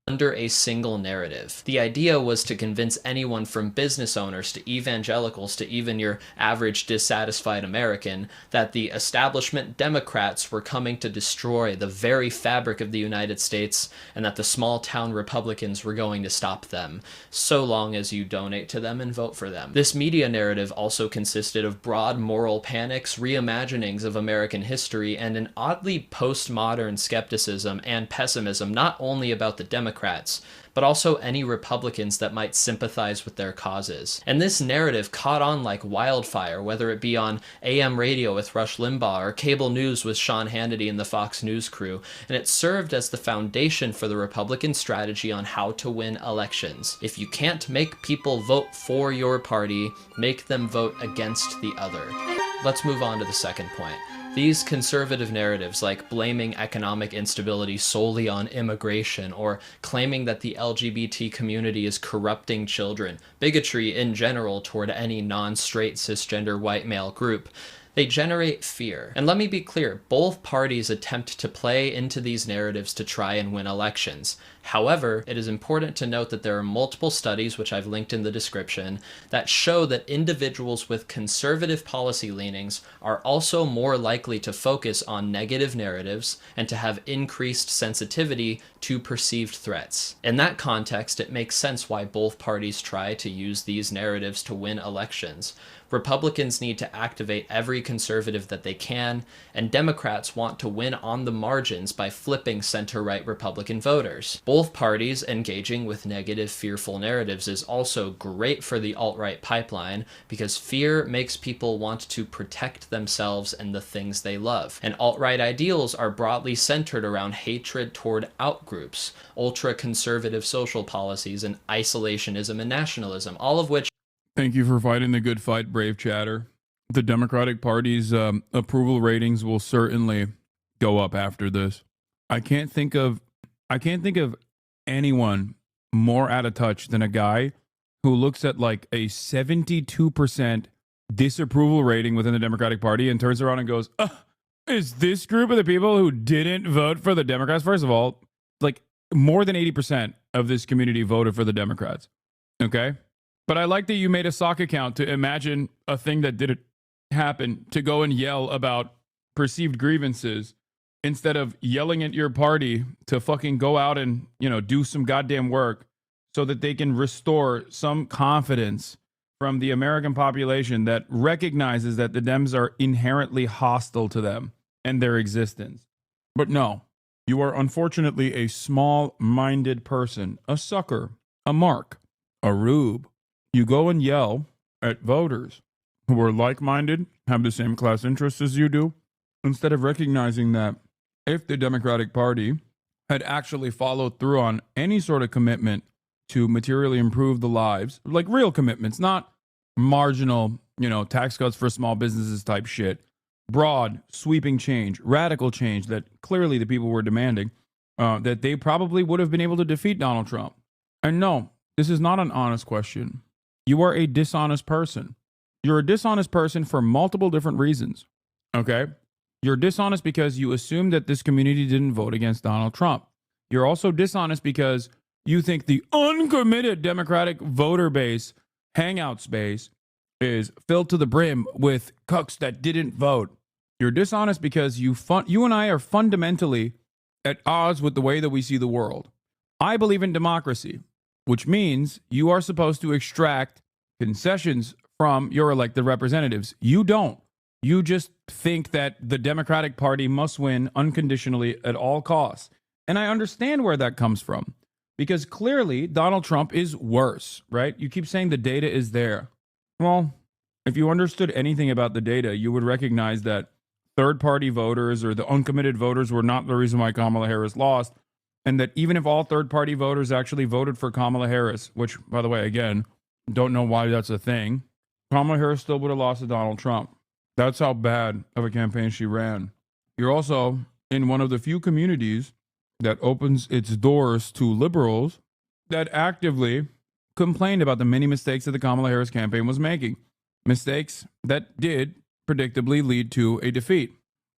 Under a single narrative. The idea was to convince anyone from business owners to evangelicals to even your average dissatisfied American that the establishment Democrats were coming to destroy the very fabric of the United States and that the small town Republicans were going to stop them, so long as you donate to them and vote for them. This media narrative also consisted of broad moral panics, reimaginings of American history, and an oddly postmodern skepticism and pessimism not only about the Democrats, but also any Republicans that might sympathize with their causes. And this narrative caught on like wildfire, whether it be on AM radio with Rush Limbaugh or cable news with Sean Hannity and the Fox News crew, and it served as the foundation for the Republican strategy on how to win elections. If you can't make people vote for your party, make them vote against the other. Let's move on to the second point. These conservative narratives, like blaming economic instability solely on immigration or claiming that the LGBT community is corrupting children, bigotry in general toward any non-straight cisgender white male group, they generate fear. And let me be clear, both parties attempt to play into these narratives to try and win elections. However, it is important to note that there are multiple studies, which I've linked in the description, that show that individuals with conservative policy leanings are also more likely to focus on negative narratives and to have increased sensitivity to perceived threats. In that context, it makes sense why both parties try to use these narratives to win elections. Republicans need to activate every conservative that they can, and Democrats want to win on the margins by flipping center-right Republican voters. Both parties engaging with negative, fearful narratives is also great for the alt-right pipeline because fear makes people want to protect themselves and the things they love. And alt-right ideals are broadly centered around hatred toward outgroups, ultra-conservative social policies, and isolationism and nationalism, all of which. Thank you for fighting the good fight, brave chatter. The Democratic Party's approval ratings will certainly go up after this. I can't think of anyone more out of touch than a guy who looks at like a 72% disapproval rating within the Democratic Party and turns around and goes, is this group of the people who didn't vote for the Democrats? First of all, like more than 80% of this community voted for the Democrats. Okay? But I like that you made a sock account to imagine a thing that didn't happen, to go and yell about perceived grievances instead of yelling at your party to fucking go out and, do some goddamn work so that they can restore some confidence from the American population that recognizes that the Dems are inherently hostile to them and their existence. But no, you are unfortunately a small-minded person, a sucker, a mark, a rube. You go and yell at voters who are like-minded, have the same class interests as you do, instead of recognizing that if the Democratic Party had actually followed through on any sort of commitment to materially improve the lives, like real commitments, not marginal, tax cuts for small businesses type shit, broad, sweeping change, radical change that clearly the people were demanding, that they probably would have been able to defeat Donald Trump. And no, this is not an honest question. You are a dishonest person. You're a dishonest person for multiple different reasons, okay? You're dishonest because you assume that this community didn't vote against Donald Trump. You're also dishonest because you think the uncommitted Democratic voter base, hangout space, is filled to the brim with cucks that didn't vote. You're dishonest because you and I are fundamentally at odds with the way that we see the world. I believe in democracy, which means you are supposed to extract concessions from your elected representatives. You don't. You just think that the Democratic Party must win unconditionally at all costs. And I understand where that comes from, because clearly Donald Trump is worse, right? You keep saying the data is there. Well, if you understood anything about the data, you would recognize that third-party voters or the uncommitted voters were not the reason why Kamala Harris lost, and that even if all third-party voters actually voted for Kamala Harris, which, by the way, again, don't know why that's a thing, Kamala Harris still would have lost to Donald Trump. That's how bad of a campaign she ran. You're also in one of the few communities that opens its doors to liberals that actively complained about the many mistakes that the Kamala Harris campaign was making. Mistakes that did predictably lead to a defeat.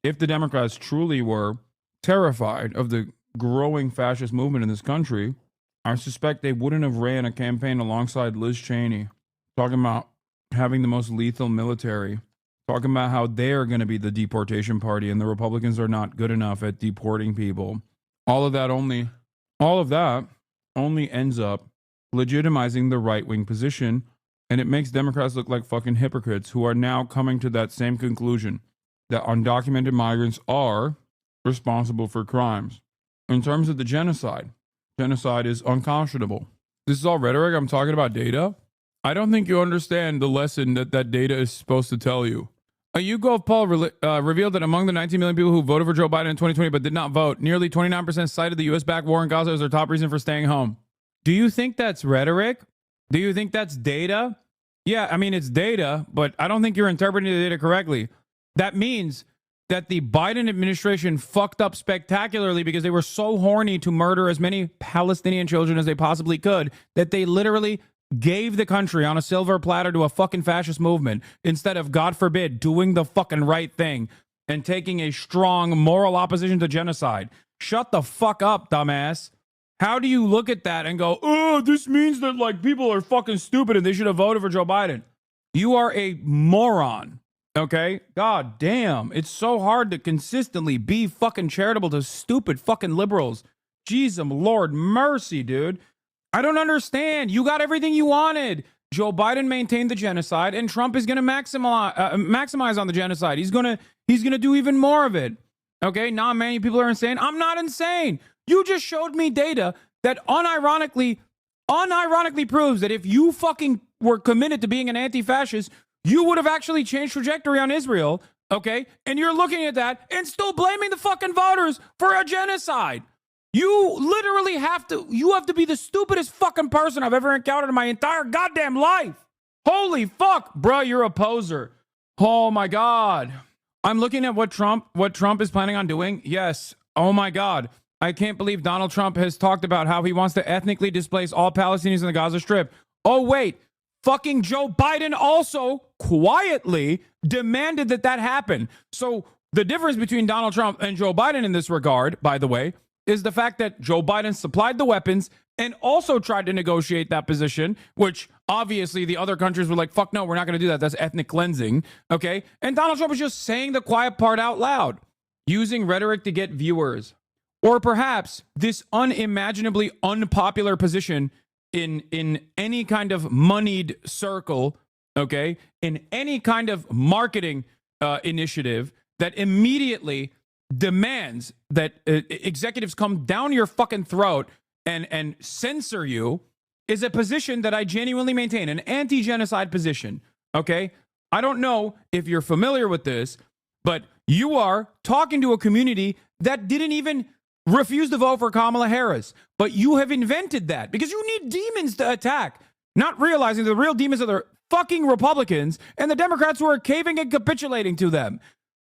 If the Democrats truly were terrified of the growing fascist movement in this country, I suspect they wouldn't have ran a campaign alongside Liz Cheney, talking about having the most lethal military, talking about how they're going to be the deportation party and the Republicans are not good enough at deporting people. All of that only ends up legitimizing the right-wing position, and it makes Democrats look like fucking hypocrites who are now coming to that same conclusion, that undocumented migrants are responsible for crimes. In terms of the genocide is unconscionable. This is all rhetoric. I'm talking about data. I don't think you understand the lesson that that data is supposed to tell you. A YouGov poll revealed that among the 19 million people who voted for Joe Biden in 2020 but did not vote, nearly 29% cited the U.S.-backed war in Gaza as their top reason for staying home. Do you think that's rhetoric? Do you think that's data? Yeah, I mean, it's data, but I don't think you're interpreting the data correctly. That means that the Biden administration fucked up spectacularly because they were so horny to murder as many Palestinian children as they possibly could that they literally gave the country on a silver platter to a fucking fascist movement instead of, God forbid, doing the fucking right thing and taking a strong moral opposition to genocide. Shut the fuck up, dumbass. How do you look at that and go, oh, this means that like people are fucking stupid and they should have voted for Joe Biden? You are a moron. Okay? God damn. It's so hard to consistently be fucking charitable to stupid fucking liberals. Jesus, Lord mercy, dude. I don't understand. You got everything you wanted. Joe Biden maintained the genocide, and Trump is going to maximize on the genocide. He's going to do even more of it. Okay? Not many people are insane. I'm not insane. You just showed me data that unironically proves that if you fucking were committed to being an anti-fascist, you would have actually changed trajectory on Israel. Okay? And you're looking at that and still blaming the fucking voters for a genocide. You literally have to be the stupidest fucking person I've ever encountered in my entire goddamn life. Holy fuck, bro, you're a poser. Oh my God. I'm looking at what Trump is planning on doing. Yes. Oh my God. I can't believe Donald Trump has talked about how he wants to ethnically displace all Palestinians in the Gaza Strip. Oh wait, fucking Joe Biden also quietly demanded that happen. So the difference between Donald Trump and Joe Biden in this regard, by the way, is the fact that Joe Biden supplied the weapons and also tried to negotiate that position, which obviously the other countries were like, fuck no, we're not going to do that. That's ethnic cleansing. Okay. And Donald Trump was just saying the quiet part out loud, using rhetoric to get viewers. Or perhaps this unimaginably unpopular position in any kind of moneyed circle, okay, in any kind of marketing initiative that immediately demands that executives come down your fucking throat and censor you, is a position that I genuinely maintain, an anti-genocide position, okay? I don't know if you're familiar with this, but you are talking to a community that didn't even refuse to vote for Kamala Harris, but you have invented that because you need demons to attack, not realizing the real demons are the fucking Republicans and the Democrats who are caving and capitulating to them.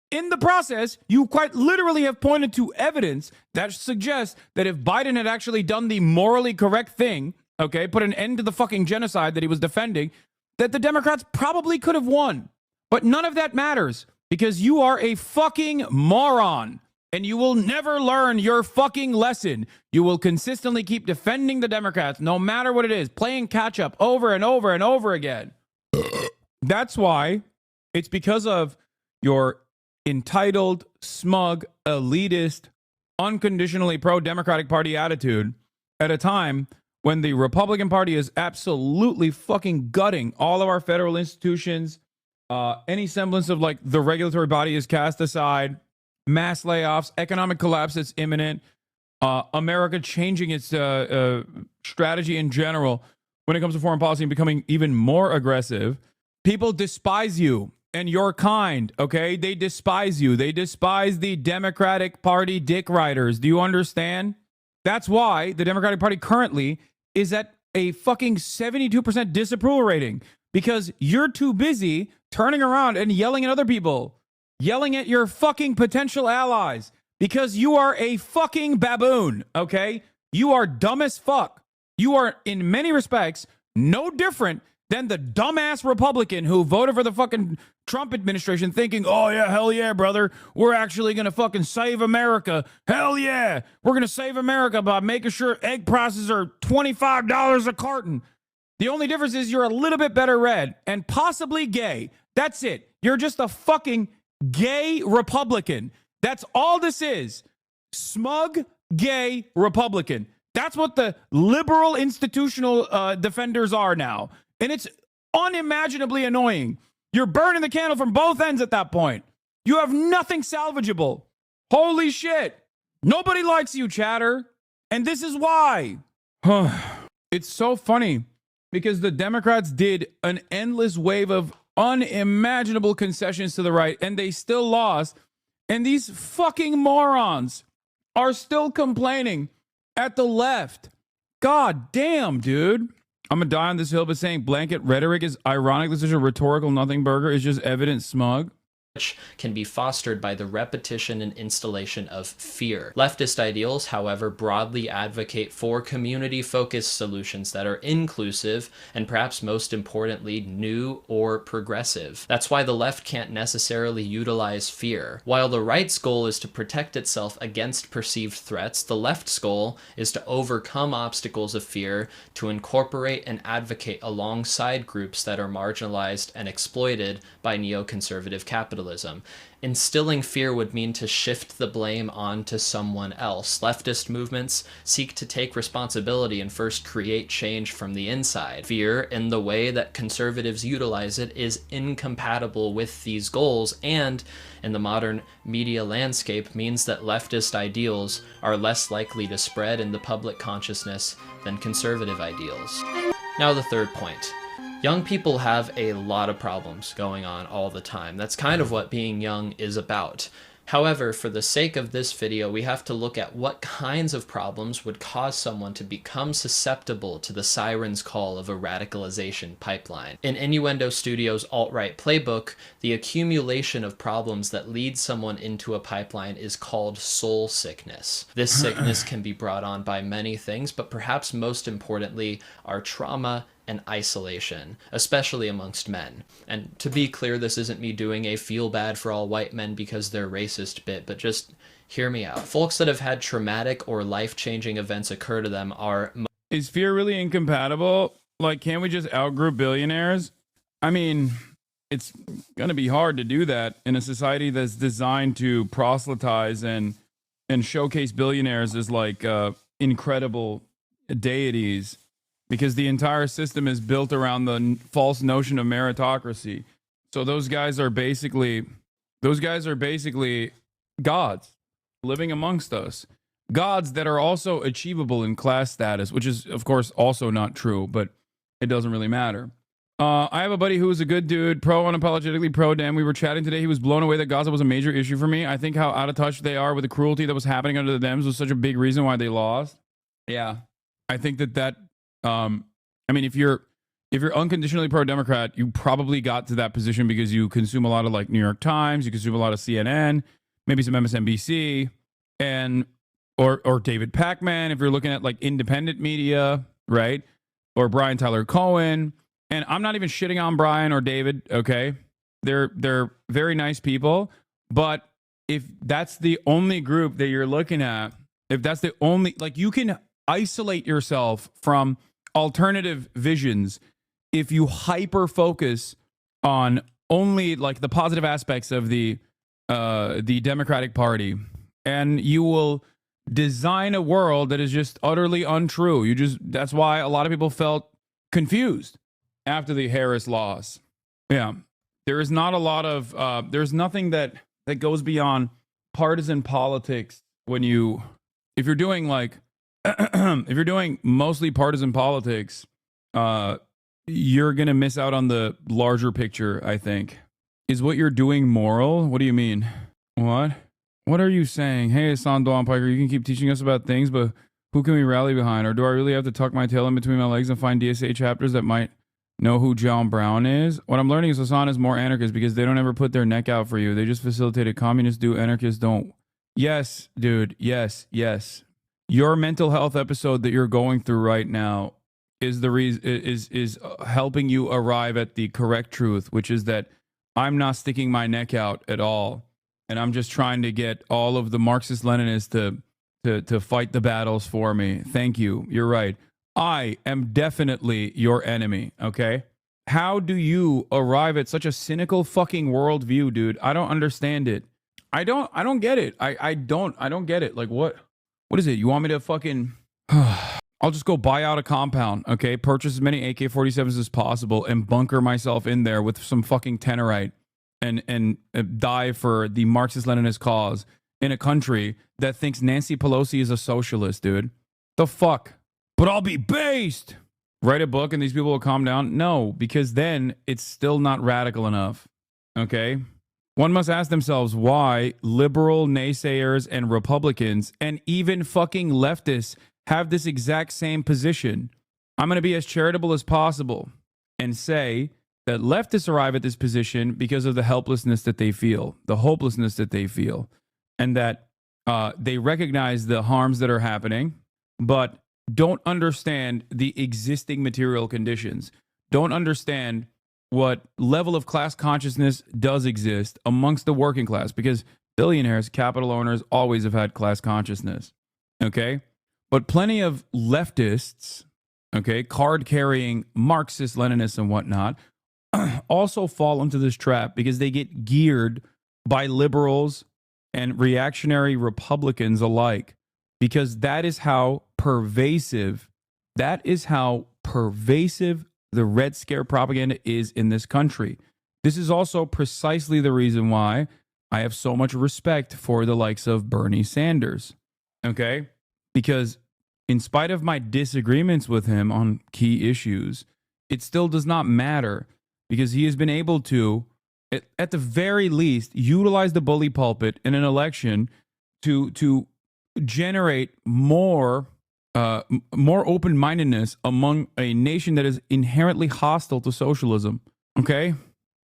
In the process, you quite literally have pointed to evidence that suggests that if Biden had actually done the morally correct thing, okay, put an end to the fucking genocide that he was defending, that the Democrats probably could have won. But none of that matters because you are a fucking moron and you will never learn your fucking lesson. You will consistently keep defending the Democrats no matter what it is, playing catch up over and over and over again. That's why it's because of your entitled, smug, elitist, unconditionally pro-Democratic Party attitude at a time when the Republican Party is absolutely fucking gutting all of our federal institutions, Any semblance of like the regulatory body is cast aside. Mass layoffs, economic collapse that's imminent. America changing its strategy in general when it comes to foreign policy and becoming even more aggressive. People despise you and your kind, okay? They despise you. They despise the Democratic Party dick riders. Do you understand? That's why the Democratic Party currently is at a fucking 72% disapproval rating, because you're too busy turning around and yelling at other people, yelling at your fucking potential allies, because you are a fucking baboon, okay? You are dumb as fuck. You are, in many respects, no different than the dumbass Republican who voted for the fucking Trump administration thinking, oh yeah, hell yeah, brother, we're actually gonna fucking save America. Hell yeah, we're gonna save America by making sure egg prices are $25 a carton. The only difference is you're a little bit better read and possibly gay. That's it. You're just a fucking gay Republican. That's all this is. Smug, gay Republican. That's what the liberal institutional defenders are now. And it's unimaginably annoying. You're burning the candle from both ends at that point. You have nothing salvageable. Holy shit. Nobody likes you, chatter. And this is why. It's so funny because the Democrats did an endless wave of unimaginable concessions to the right, and they still lost. And these fucking morons are still complaining at the left. God damn, dude. I'm going to die on this hill, but saying blanket rhetoric is ironic. This is a rhetorical nothing burger. Is just evident smug. Can be fostered by the repetition and installation of fear. Leftist ideals, however, broadly advocate for community-focused solutions that are inclusive and perhaps most importantly, new or progressive. That's why the left can't necessarily utilize fear. While the right's goal is to protect itself against perceived threats, the left's goal is to overcome obstacles of fear, to incorporate and advocate alongside groups that are marginalized and exploited by neoconservative capitalism. Instilling fear would mean to shift the blame onto someone else. Leftist movements seek to take responsibility and first create change from the inside. Fear, in the way that conservatives utilize it, is incompatible with these goals, and in the modern media landscape means that leftist ideals are less likely to spread in the public consciousness than conservative ideals. Now the third point. Young people have a lot of problems going on all the time. That's kind of what being young is about. However, for the sake of this video, we have to look at what kinds of problems would cause someone to become susceptible to the siren's call of a radicalization pipeline. In Innuendo Studios' alt-right playbook, the accumulation of problems that lead someone into a pipeline is called soul sickness. This sickness can be brought on by many things, but perhaps most importantly are trauma and isolation, especially amongst men. And to be clear, this isn't me doing a feel bad for all white men because they're racist bit, but just hear me out. Folks that have had traumatic or life-changing events occur to them are... Is fear really incompatible? Like, can't we just outgroup billionaires? I mean, it's gonna be hard to do that in a society that's designed to proselytize and showcase billionaires as like incredible deities, because the entire system is built around the false notion of meritocracy. So those guys are basically gods living amongst us. Gods that are also achievable in class status, which is, of course, also not true, but it doesn't really matter. I have a buddy who is a good dude, unapologetically pro-Dem. We were chatting today. He was blown away that Gaza was a major issue for me. I think how out of touch they are with the cruelty that was happening under the Dems was such a big reason why they lost. Yeah. I think that I mean, if you're unconditionally pro-Democrat, you probably got to that position because you consume a lot of like New York Times, you consume a lot of CNN, maybe some MSNBC, and or David Pacman if you're looking at like independent media, right? Or Brian Tyler Cohen. And I'm not even shitting on Brian or David, okay? They're very nice people, but if that's the only group that you're looking at, if that's the only, like, you can isolate yourself from alternative visions if you hyper focus on only like the positive aspects of the Democratic Party, and you will design a world that is just utterly untrue. That's why a lot of people felt confused after the Harris loss. Yeah. there is not a lot of there's nothing that goes beyond partisan politics when if you're doing like if you're doing mostly partisan politics, you're gonna miss out on the larger picture. I think. Is what you're doing moral? What do you mean? What are you saying? Hey, Hassan Dawn Piker, you can keep teaching us about things, but who can we rally behind? Or do I really have to tuck my tail in between my legs and find DSA chapters that might know who John Brown is? What I'm learning is Hassan is more anarchist because they don't ever put their neck out for you. They just facilitate it. Communists do, anarchists don't. Yes, dude. Yes. Your mental health episode that you're going through right now is the reason is helping you arrive at the correct truth, which is that I'm not sticking my neck out at all, and I'm just trying to get all of the Marxist-Leninists to fight the battles for me. Thank you. You're right. I am definitely your enemy, okay? How do you arrive at such a cynical fucking worldview, dude? I don't understand it. I don't get it. I don't get it. Like, what is it? You want me to fucking I'll just go buy out a compound, okay? Purchase as many AK-47s as possible and bunker myself in there with some fucking Tenorite and die for the Marxist-Leninist cause in a country that thinks Nancy Pelosi is a socialist, dude. The fuck? But I'll be based! Write a book and these people will calm down? No, because then it's still not radical enough, okay? One must ask themselves why liberal naysayers and Republicans and even fucking leftists have this exact same position. I'm going to be as charitable as possible and say that leftists arrive at this position because of the helplessness that they feel, the hopelessness that they feel, and that they recognize the harms that are happening, but don't understand the existing material conditions, don't understand what level of class consciousness does exist amongst the working class, because billionaires, capital owners always have had class consciousness, okay? But plenty of leftists, okay, card-carrying Marxist, Leninists, and whatnot, also fall into this trap because they get geared by liberals and reactionary Republicans alike, because that is how pervasive the Red Scare propaganda is in this country. This is also precisely the reason why I have so much respect for the likes of Bernie Sanders, okay? Because in spite of my disagreements with him on key issues, it still does not matter, because he has been able to, at the very least, utilize the bully pulpit in an election to generate more open-mindedness among a nation that is inherently hostile to socialism, okay?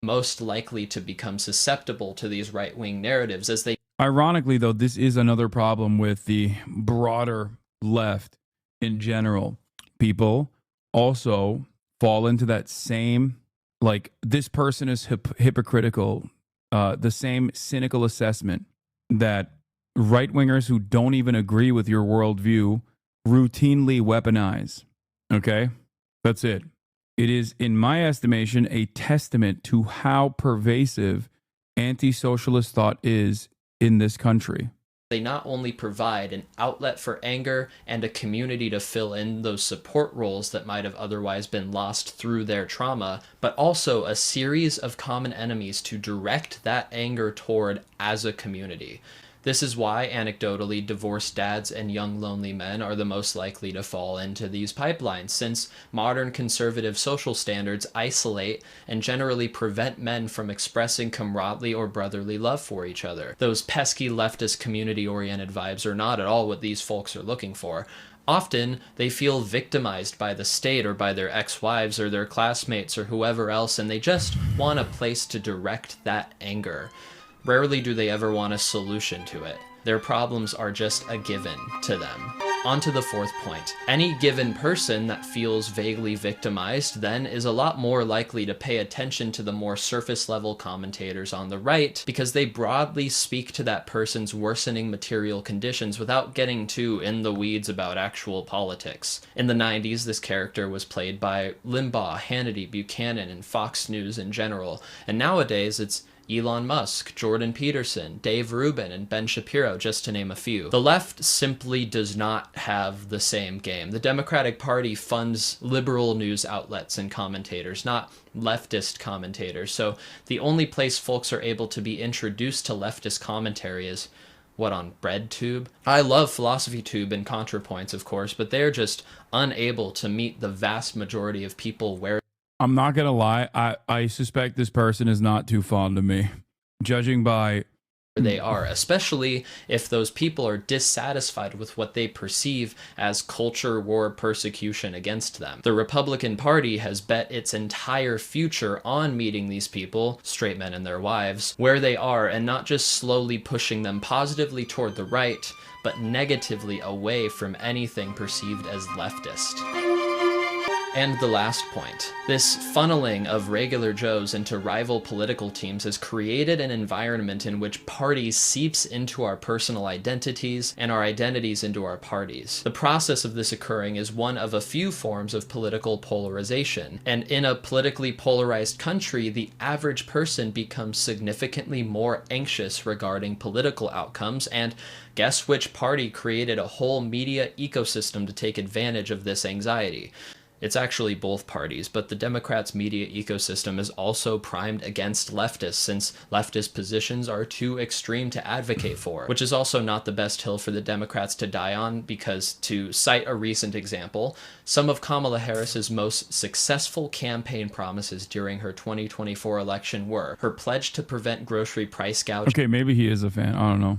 Most likely to become susceptible to these right-wing narratives as they... Ironically, though, this is another problem with the broader left in general. People also fall into that same, like, this person is hypocritical, the same cynical assessment that right-wingers who don't even agree with your worldview routinely weaponize. Okay? That's it. It is, in my estimation, a testament to how pervasive anti-socialist thought is in this country. They not only provide an outlet for anger and a community to fill in those support roles that might have otherwise been lost through their trauma, but also a series of common enemies to direct that anger toward as a community. This is why, anecdotally, divorced dads and young lonely men are the most likely to fall into these pipelines, since modern conservative social standards isolate and generally prevent men from expressing camaraderie or brotherly love for each other. Those pesky leftist community-oriented vibes are not at all what these folks are looking for. Often, they feel victimized by the state or by their ex-wives or their classmates or whoever else, and they just want a place to direct that anger. Rarely do they ever want a solution to it. Their problems are just a given to them. On to the fourth point. Any given person that feels vaguely victimized then is a lot more likely to pay attention to the more surface level commentators on the right, because they broadly speak to that person's worsening material conditions without getting too in the weeds about actual politics. In the 90s, this character was played by Limbaugh, Hannity, Buchanan, and Fox News in general, and nowadays it's Elon Musk, Jordan Peterson, Dave Rubin, and Ben Shapiro, just to name a few. The left simply does not have the same game. The Democratic Party funds liberal news outlets and commentators, not leftist commentators. So the only place folks are able to be introduced to leftist commentary is, what, on BreadTube? I love PhilosophyTube and ContraPoints, of course, but they're just unable to meet the vast majority of people where I'm not going to lie. I suspect this person is not too fond of me, judging by they are, especially if those people are dissatisfied with what they perceive as culture war persecution against them. The Republican Party has bet its entire future on meeting these people, straight men and their wives, where they are, and not just slowly pushing them positively toward the right, but negatively away from anything perceived as leftist. And the last point, this funneling of regular Joes into rival political teams has created an environment in which parties seeps into our personal identities and our identities into our parties. The process of this occurring is one of a few forms of political polarization, and in a politically polarized country, the average person becomes significantly more anxious regarding political outcomes, and guess which party created a whole media ecosystem to take advantage of this anxiety? It's actually both parties, but the Democrats' media ecosystem is also primed against leftists, since leftist positions are too extreme to advocate for, which is also not the best hill for the Democrats to die on, because, to cite a recent example, some of Kamala Harris's most successful campaign promises during her 2024 election were her pledge to prevent grocery price gouging. Okay, maybe he is a fan. I don't know.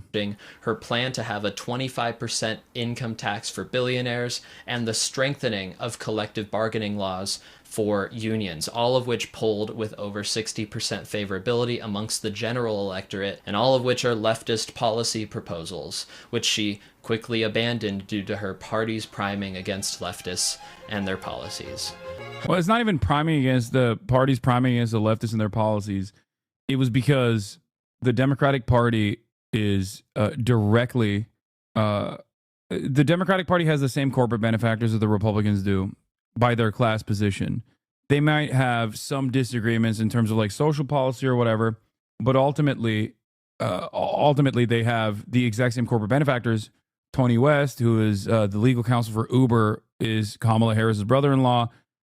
Her plan to have a 25% income tax for billionaires, and the strengthening of collective bargaining laws for unions, all of which polled with over 60% favorability amongst the general electorate, and all of which are leftist policy proposals, which she quickly abandoned due to her party's priming against leftists and their policies. Well, it's not even priming against the parties, priming against the leftists and their policies. It was because the Democratic Party is directly... the Democratic Party has the same corporate benefactors as the Republicans do by their class position. They might have some disagreements in terms of like social policy or whatever, but ultimately they have the exact same corporate benefactors. Tony West, who is the legal counsel for Uber, is Kamala Harris's brother-in-law,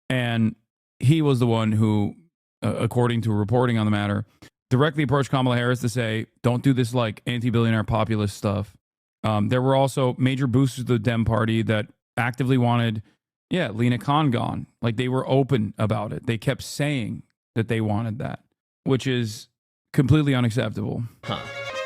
and he was the one who, according to reporting on the matter, directly approached Kamala Harris to say, don't do this like anti-billionaire populist stuff. There were also major boosters of the Dem Party that actively wanted Lena Khan gone. Like, they were open about it. They kept saying that they wanted that, which is completely unacceptable.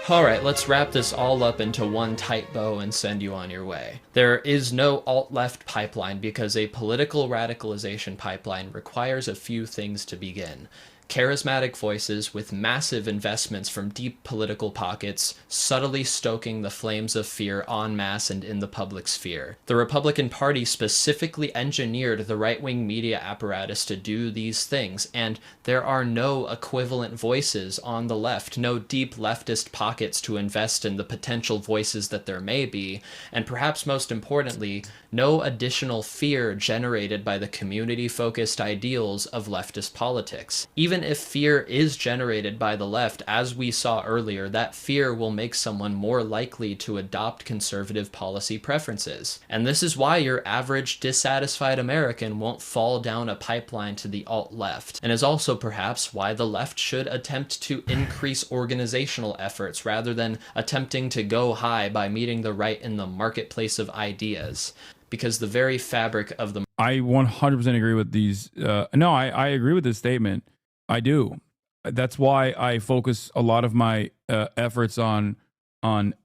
All right, let's wrap this all up into one tight bow and send you on your way. There is no alt-left pipeline because a political radicalization pipeline requires a few things to begin. Charismatic voices with massive investments from deep political pockets, subtly stoking the flames of fear en masse and in the public sphere. The Republican Party specifically engineered the right-wing media apparatus to do these things, and there are no equivalent voices on the left, no deep leftist pockets to invest in the potential voices that there may be, and perhaps most importantly, no additional fear generated by the community-focused ideals of leftist politics. Even if fear is generated by the left, as we saw earlier, that fear will make someone more likely to adopt conservative policy preferences. And this is why your average dissatisfied American won't fall down a pipeline to the alt-left, and is also perhaps why the left should attempt to increase organizational efforts rather than attempting to go high by meeting the right in the marketplace of ideas. Because the very fabric of the... I 100% agree with these. I agree with this statement. I do. That's why I focus a lot of my efforts on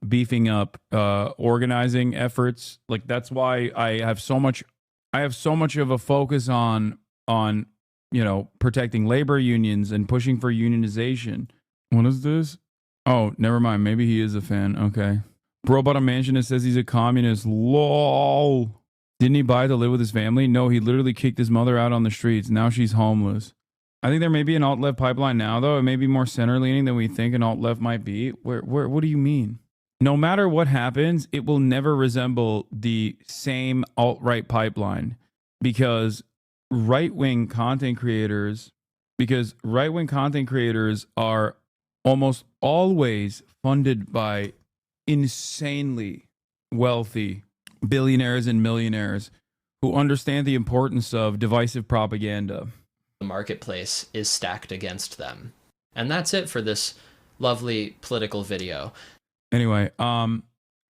beefing up organizing efforts. Like, that's why I have so much of a focus on protecting labor unions and pushing for unionization. What is this? Oh, never mind. Maybe he is a fan. Okay. Bro bought a mansion and says he's a communist. LOL. Didn't he buy to live with his family? No, he literally kicked his mother out on the streets. Now she's homeless. I think there may be an alt-left pipeline now, though. It may be more center-leaning than we think an alt-left might be. What do you mean? No matter what happens, it will never resemble the same alt-right pipeline because right-wing content creators are almost always funded by insanely wealthy billionaires and millionaires who understand the importance of divisive propaganda. The marketplace is stacked against them. And that's it for this lovely political video. Anyway,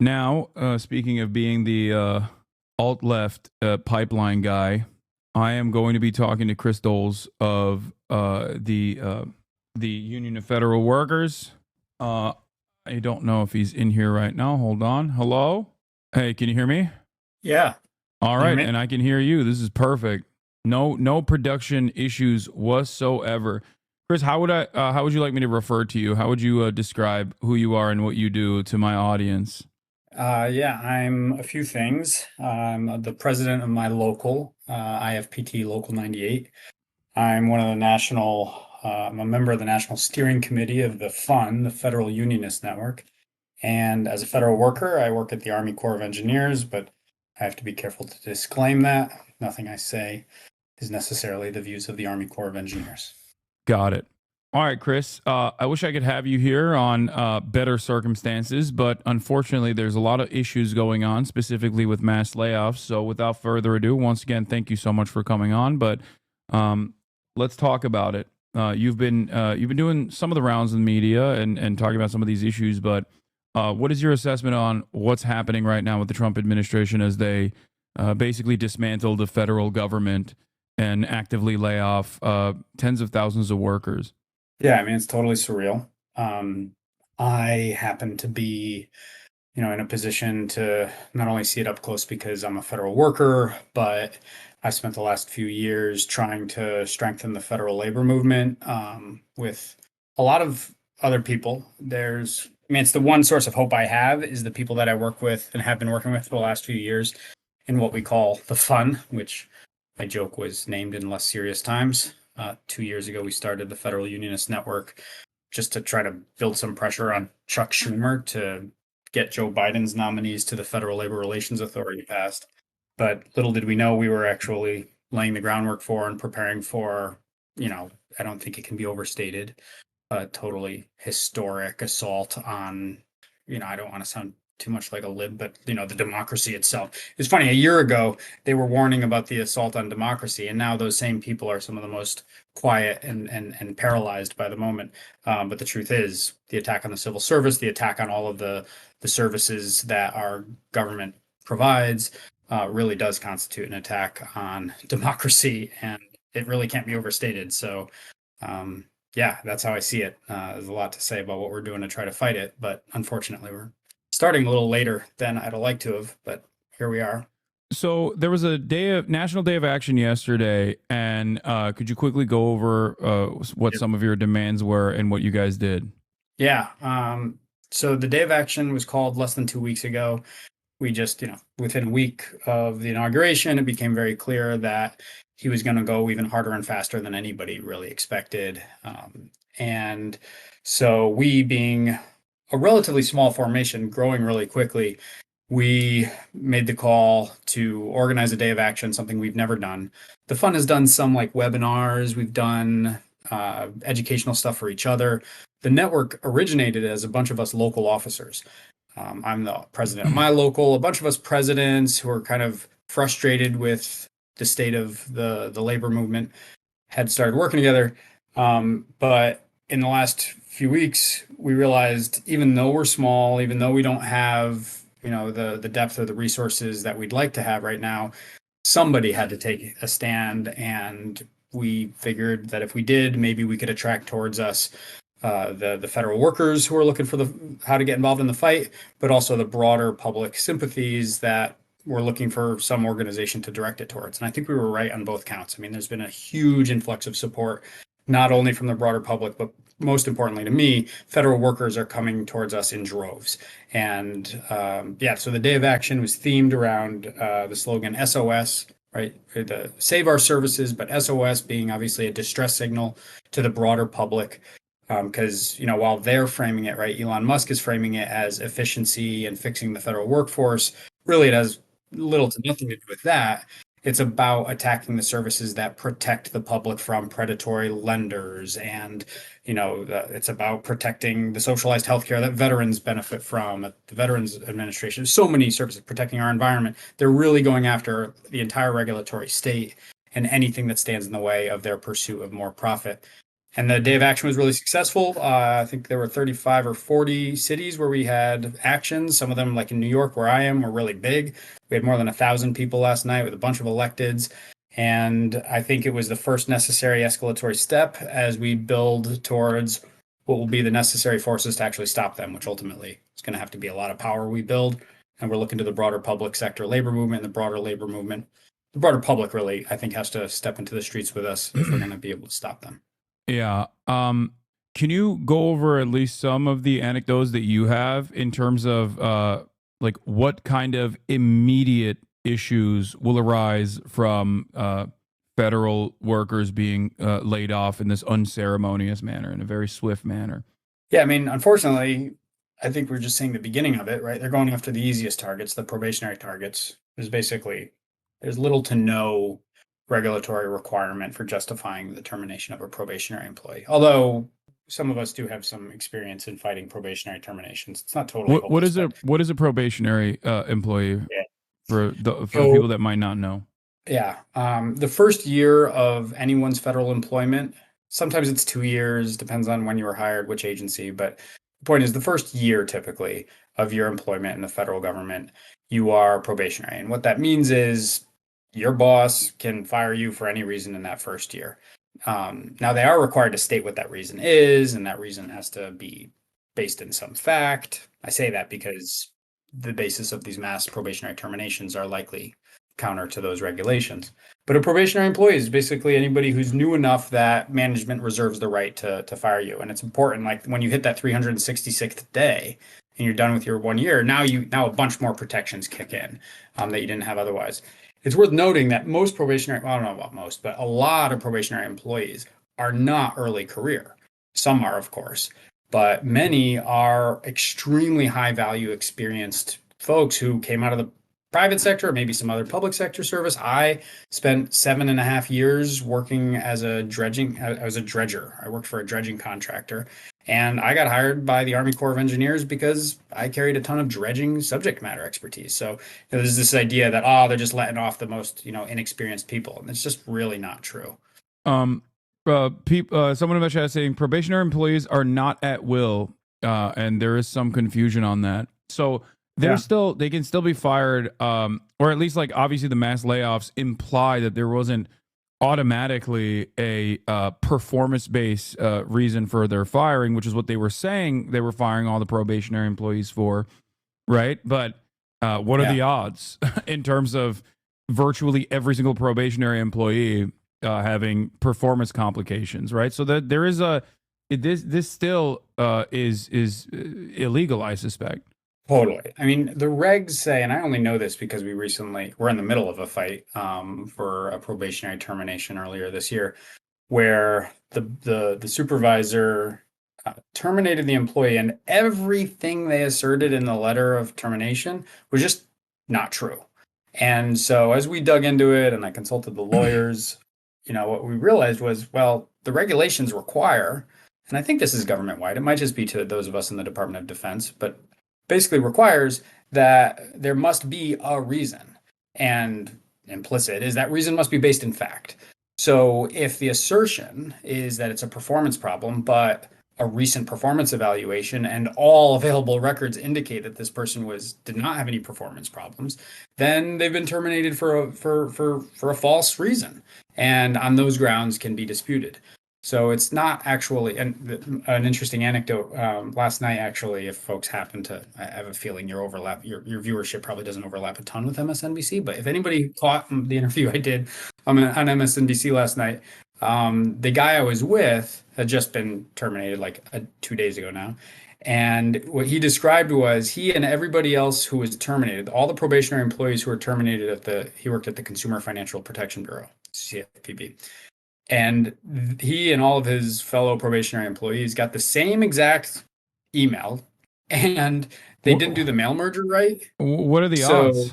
now, speaking of being the alt-left pipeline guy, I am going to be talking to Chris Doles of the Union of Federal Workers. I don't know if he's in here right now. Hold on. Hello? Hey, can you hear me? Yeah. All right, and I can hear you. This is perfect. No production issues whatsoever. Chris, how would you like me to refer to you? How would you describe who you are and what you do to my audience? Yeah, I'm a few things. I'm the president of my local, IFPT Local 98. I'm one of the I'm a member of the National Steering Committee of the FUN, the Federal Unionist Network. And as a federal worker, I work at the Army Corps of Engineers, but I have to be careful to disclaim that. Nothing I say is necessarily the views of the Army Corps of Engineers. Got it. All right, Chris, I wish I could have you here on better circumstances, but unfortunately, there's a lot of issues going on, specifically with mass layoffs. So without further ado, once again, thank you so much for coming on, but let's talk about it. You've been doing some of the rounds in the media and talking about some of these issues, but what is your assessment on what's happening right now with the Trump administration as they basically dismantle the federal government and actively lay off tens of thousands of workers? Yeah, I mean, it's totally surreal. I happen to be, in a position to not only see it up close because I'm a federal worker, but I spent the last few years trying to strengthen the federal labor movement with a lot of other people. It's the one source of hope I have is the people that I work with and have been working with for the last few years in what we call the FUN, which I joke was named in less serious times. 2 years ago, we started the Federal Unionist Network just to try to build some pressure on Chuck Schumer to get Joe Biden's nominees to the Federal Labor Relations Authority passed. But little did we know we were actually laying the groundwork for and preparing for, I don't think it can be overstated, a totally historic assault on, I don't want to sound too much like a lib, but the democracy itself. It's funny, a year ago they were warning about the assault on democracy, and now those same people are some of the most quiet and paralyzed by the moment. But the truth is, the attack on the civil service, the attack on all of the services that our government provides, really does constitute an attack on democracy, and it really can't be overstated. So yeah, that's how I see it. There's a lot to say about what we're doing to try to fight it, but unfortunately we're starting a little later than I'd like to have, but here we are. So there was a National Day of Action yesterday, and could you quickly go over what some of your demands were and what you guys did? Yeah. So the Day of Action was called less than 2 weeks ago. We just, within a week of the inauguration, it became very clear that he was going to go even harder and faster than anybody really expected. And so we, being a relatively small formation growing really quickly, we made the call to organize a Day of Action, something we've never done. The FUN has done some webinars. We've done educational stuff for each other. The network originated as a bunch of us local officers. I'm the president of my local, a bunch of us presidents who are kind of frustrated with the state of the labor movement had started working together. But in the last few weeks, we realized even though we're small, even though we don't have, the depth of the resources that we'd like to have right now, somebody had to take a stand. And we figured that if we did, maybe we could attract towards us the federal workers who are looking for how to get involved in the fight, but also the broader public sympathies that we're looking for some organization to direct it towards. And I think we were right on both counts. I mean, there's been a huge influx of support, not only from the broader public, but most importantly to me, federal workers are coming towards us in droves. And so the Day of Action was themed around the slogan SOS, right? The save our services, but SOS being obviously a distress signal to the broader public. Because, while they're framing it, right, Elon Musk is framing it as efficiency and fixing the federal workforce, really it has little to nothing to do with that. It's about attacking the services that protect the public from predatory lenders. And, it's about protecting the socialized healthcare that veterans benefit from, the Veterans Administration. So many services protecting our environment. They're really going after the entire regulatory state and anything that stands in the way of their pursuit of more profit. And the day of action was really successful. I think there were 35 or 40 cities where we had actions. Some of them, like in New York, where I am, were really big. We had more than 1,000 people last night with a bunch of electeds. And I think it was the first necessary escalatory step as we build towards what will be the necessary forces to actually stop them, which ultimately is going to have to be a lot of power we build. And we're looking to the broader public sector labor movement, the broader labor movement. The broader public really, I think, has to step into the streets with us if we're going to be able to stop them. Yeah. Can you go over at least some of the anecdotes that you have in terms of like what kind of immediate issues will arise from federal workers being laid off in this unceremonious manner, in a very swift manner? Yeah, I mean, unfortunately, I think we're just seeing the beginning of it, right? They're going after the easiest targets, the probationary targets. There's little to no regulatory requirement for justifying the termination of a probationary employee. Although some of us do have some experience in fighting probationary terminations. It's not totally hopeless. What is a probationary employee for people that might not know? Yeah. The first year of anyone's federal employment, sometimes it's 2 years, depends on when you were hired, which agency. But the point is, the first year typically of your employment in the federal government, you are probationary. And what that means is your boss can fire you for any reason in that first year. Now, they are required to state what that reason is, and that reason has to be based in some fact. I say that because the basis of these mass probationary terminations are likely counter to those regulations. But a probationary employee is basically anybody who's new enough that management reserves the right to fire you. And it's important, like when you hit that 366th day and you're done with your 1 year, now a bunch more protections kick in that you didn't have otherwise. It's worth noting that most probationary, well, I don't know about most, but a lot of probationary employees are not early career. Some are, of course, but many are extremely high value, experienced folks who came out of the private sector, or maybe some other public sector service. I spent 7.5 years working as a dredger. I worked for a dredging contractor, and I got hired by the Army Corps of Engineers because I carried a ton of dredging subject matter expertise. So there's this idea that, they're just letting off the most, inexperienced people. And it's just really not true. Someone in the chat saying probationary employees are not at will. And there is some confusion on that. So they can still be fired, or at least, like, obviously the mass layoffs imply that there wasn't automatically a performance-based reason for their firing, which is what they were saying they were firing all the probationary employees for, right? But what are the odds in terms of virtually every single probationary employee having performance complications, right? So that there is this still is illegal, I suspect. Totally. I mean, the regs say, and I only know this because we're in the middle of a fight for a probationary termination earlier this year, where the supervisor terminated the employee, and everything they asserted in the letter of termination was just not true. And so as we dug into it and I consulted the lawyers, what we realized was, well, the regulations require, and I think this is government-wide, it might just be to those of us in the Department of Defense, but basically requires that there must be a reason, and implicit is that reason must be based in fact. So if the assertion is that it's a performance problem, but a recent performance evaluation and all available records indicate that this person did not have any performance problems, then they've been terminated for a false reason, and on those grounds can be disputed. So it's not actually an interesting anecdote. Last night, actually, if folks happen to, I have a feeling your viewership probably doesn't overlap a ton with MSNBC. But if anybody caught the interview I did on MSNBC last night, the guy I was with had just been terminated like 2 days ago now. And what he described was he and everybody else who was terminated, all the probationary employees who were terminated he worked at the Consumer Financial Protection Bureau, CFPB. And he and all of his fellow probationary employees got the same exact email, and they didn't do the mail merger right. What are the odds?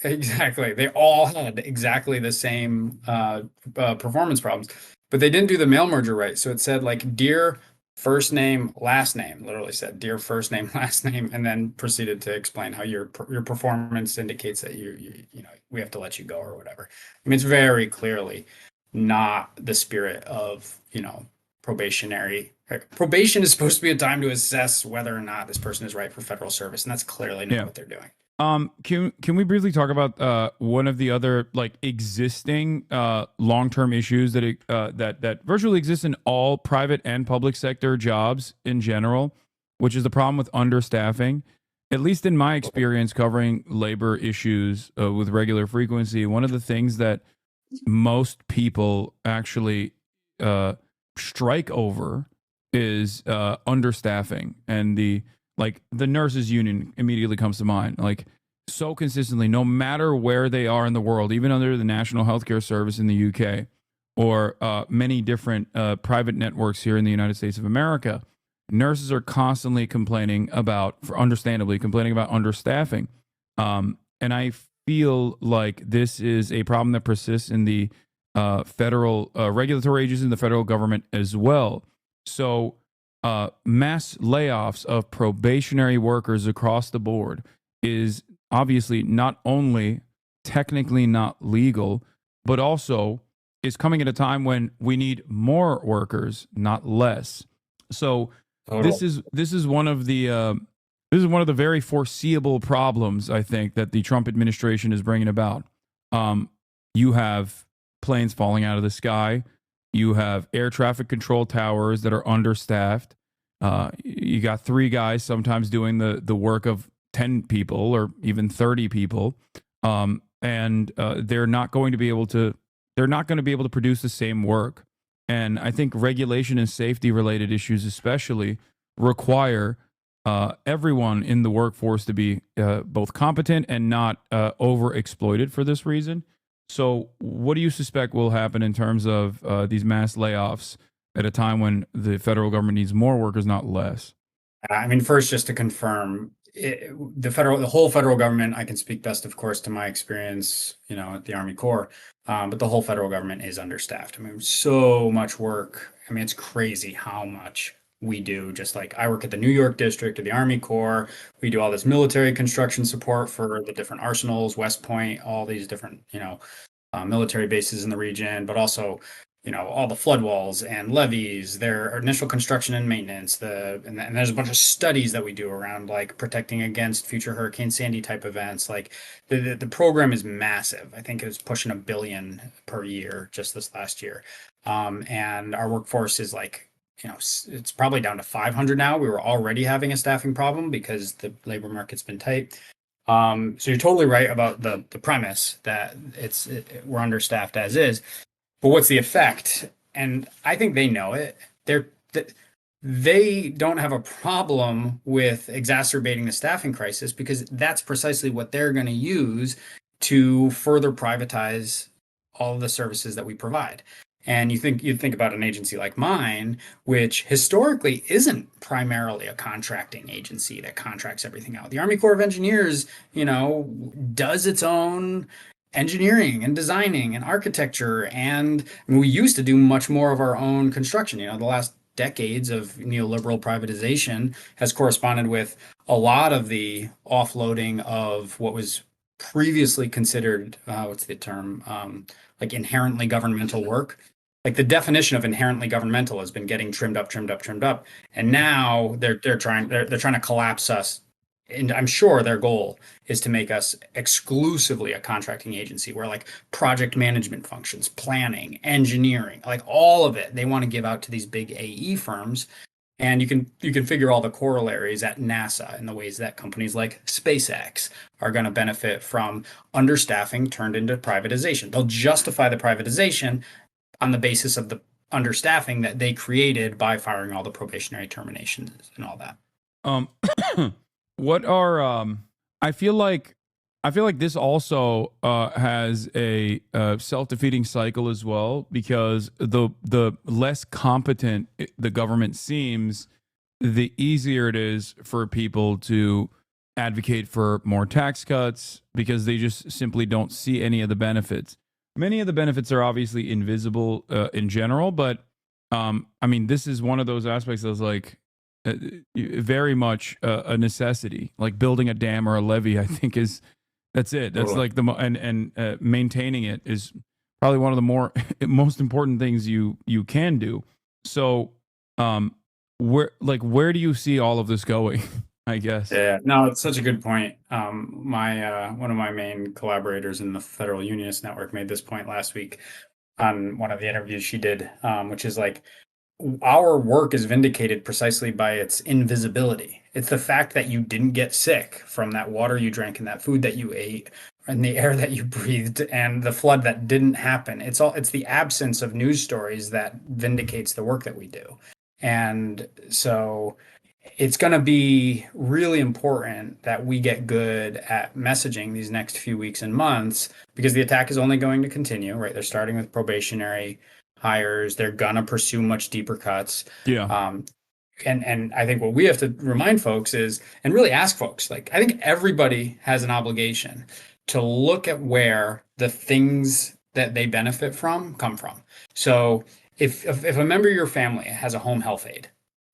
Exactly. They all had exactly the same performance problems, but they didn't do the mail merger right. So it said like dear first name, last name, literally said dear first name, last name, and then proceeded to explain how your performance indicates that you know, we have to let you go or whatever. I mean, it's very clearly not the spirit of, you know, probationary. Probation is supposed to be a time to assess whether or not this person is right for federal service, and that's clearly not what they're doing. Can we briefly talk about one of the other like existing long-term issues that that virtually exists in all private and public sector jobs in general, which is the problem with understaffing. At least in my experience covering labor issues with regular frequency, one of the things that most people actually strike over is understaffing, and the nurses union immediately comes to mind. Like, so consistently, no matter where they are in the world, even under the National Healthcare Service in the UK or many different private networks here in the United States of America, nurses are constantly complaining about, understandably, complaining about understaffing. And I feel like this is a problem that persists in the federal regulatory agencies in the federal government as well. So mass layoffs of probationary workers across the board is obviously not only technically not legal, but also is coming at a time when we need more workers, not less. So this is one of the very foreseeable problems, I think, that the Trump administration is bringing about. You have planes falling out of the sky. You have air traffic control towers that are understaffed. You got 3 guys sometimes doing the work of 10 people or even 30 people, and they're not going to be able to produce the same work. And I think regulation and safety related issues especially require everyone in the workforce to be both competent and not overexploited for this reason. So what do you suspect will happen in terms of these mass layoffs at a time when the federal government needs more workers, not less? I mean, first, just to confirm, the whole federal government, I can speak best, of course, to my experience, you know, at the Army Corps, but the whole federal government is understaffed. I mean, so much work. I mean, it's crazy how much we do. Just like I work at the New York district of the Army Corps. We do all this military construction support for the different arsenals, West Point, all these different, you know, military bases in the region, but also, you know, all the flood walls and levees, their initial construction and maintenance, and there's a bunch of studies that we do around like protecting against future Hurricane Sandy type events. Like the program is massive. I think it was pushing $1 billion per year just this last year. And our workforce is like, you know, it's probably down to 500 now. We were already having a staffing problem because the labor market's been tight. So you're totally right about the premise that we're understaffed as is. But what's the effect? And I think they know it. They don't have a problem with exacerbating the staffing crisis because that's precisely what they're going to use to further privatize all of the services that we provide. And you'd think about an agency like mine, which historically isn't primarily a contracting agency that contracts everything out. The Army Corps of Engineers, you know, does its own engineering and designing and architecture. And I mean, we used to do much more of our own construction. You know, the last decades of neoliberal privatization has corresponded with a lot of the offloading of what was previously considered, what's the term, like inherently governmental work. Like the definition of inherently governmental has been getting trimmed up, and now they're trying to collapse us. And I'm sure their goal is to make us exclusively a contracting agency where like project management functions, planning, engineering, like all of it, they want to give out to these big AE firms. And you can figure all the corollaries at NASA in the ways that companies like SpaceX are going to benefit from understaffing turned into privatization. They'll justify the privatization on the basis of the understaffing that they created by firing all the probationary terminations and all that. What are I feel like this also has a self-defeating cycle as well, because the less competent the government seems, the easier it is for people to advocate for more tax cuts because they just simply don't see any of the benefits. Many of the benefits are obviously invisible in general, but I mean, this is one of those aspects that's like very much a necessity. Like building a dam or a levee, I think that's it. That's like and maintaining it is probably one of the more most important things you can do. So, where do you see all of this going? I guess. Yeah, no, it's such a good point. My one of my main collaborators in the Federal Unionist Network made this point last week on one of the interviews she did, which is like our work is vindicated precisely by its invisibility. It's the fact that you didn't get sick from that water you drank and that food that you ate and the air that you breathed and the flood that didn't happen. It's the absence of news stories that vindicates the work that we do. And so it's going to be really important that we get good at messaging these next few weeks and months because the attack is only going to continue, right? They're starting with probationary hires. They're going to pursue much deeper cuts. Yeah. And I think what we have to remind folks is, and really ask folks, like, I think everybody has an obligation to look at where the things that they benefit from come from. So if a member of your family has a home health aide,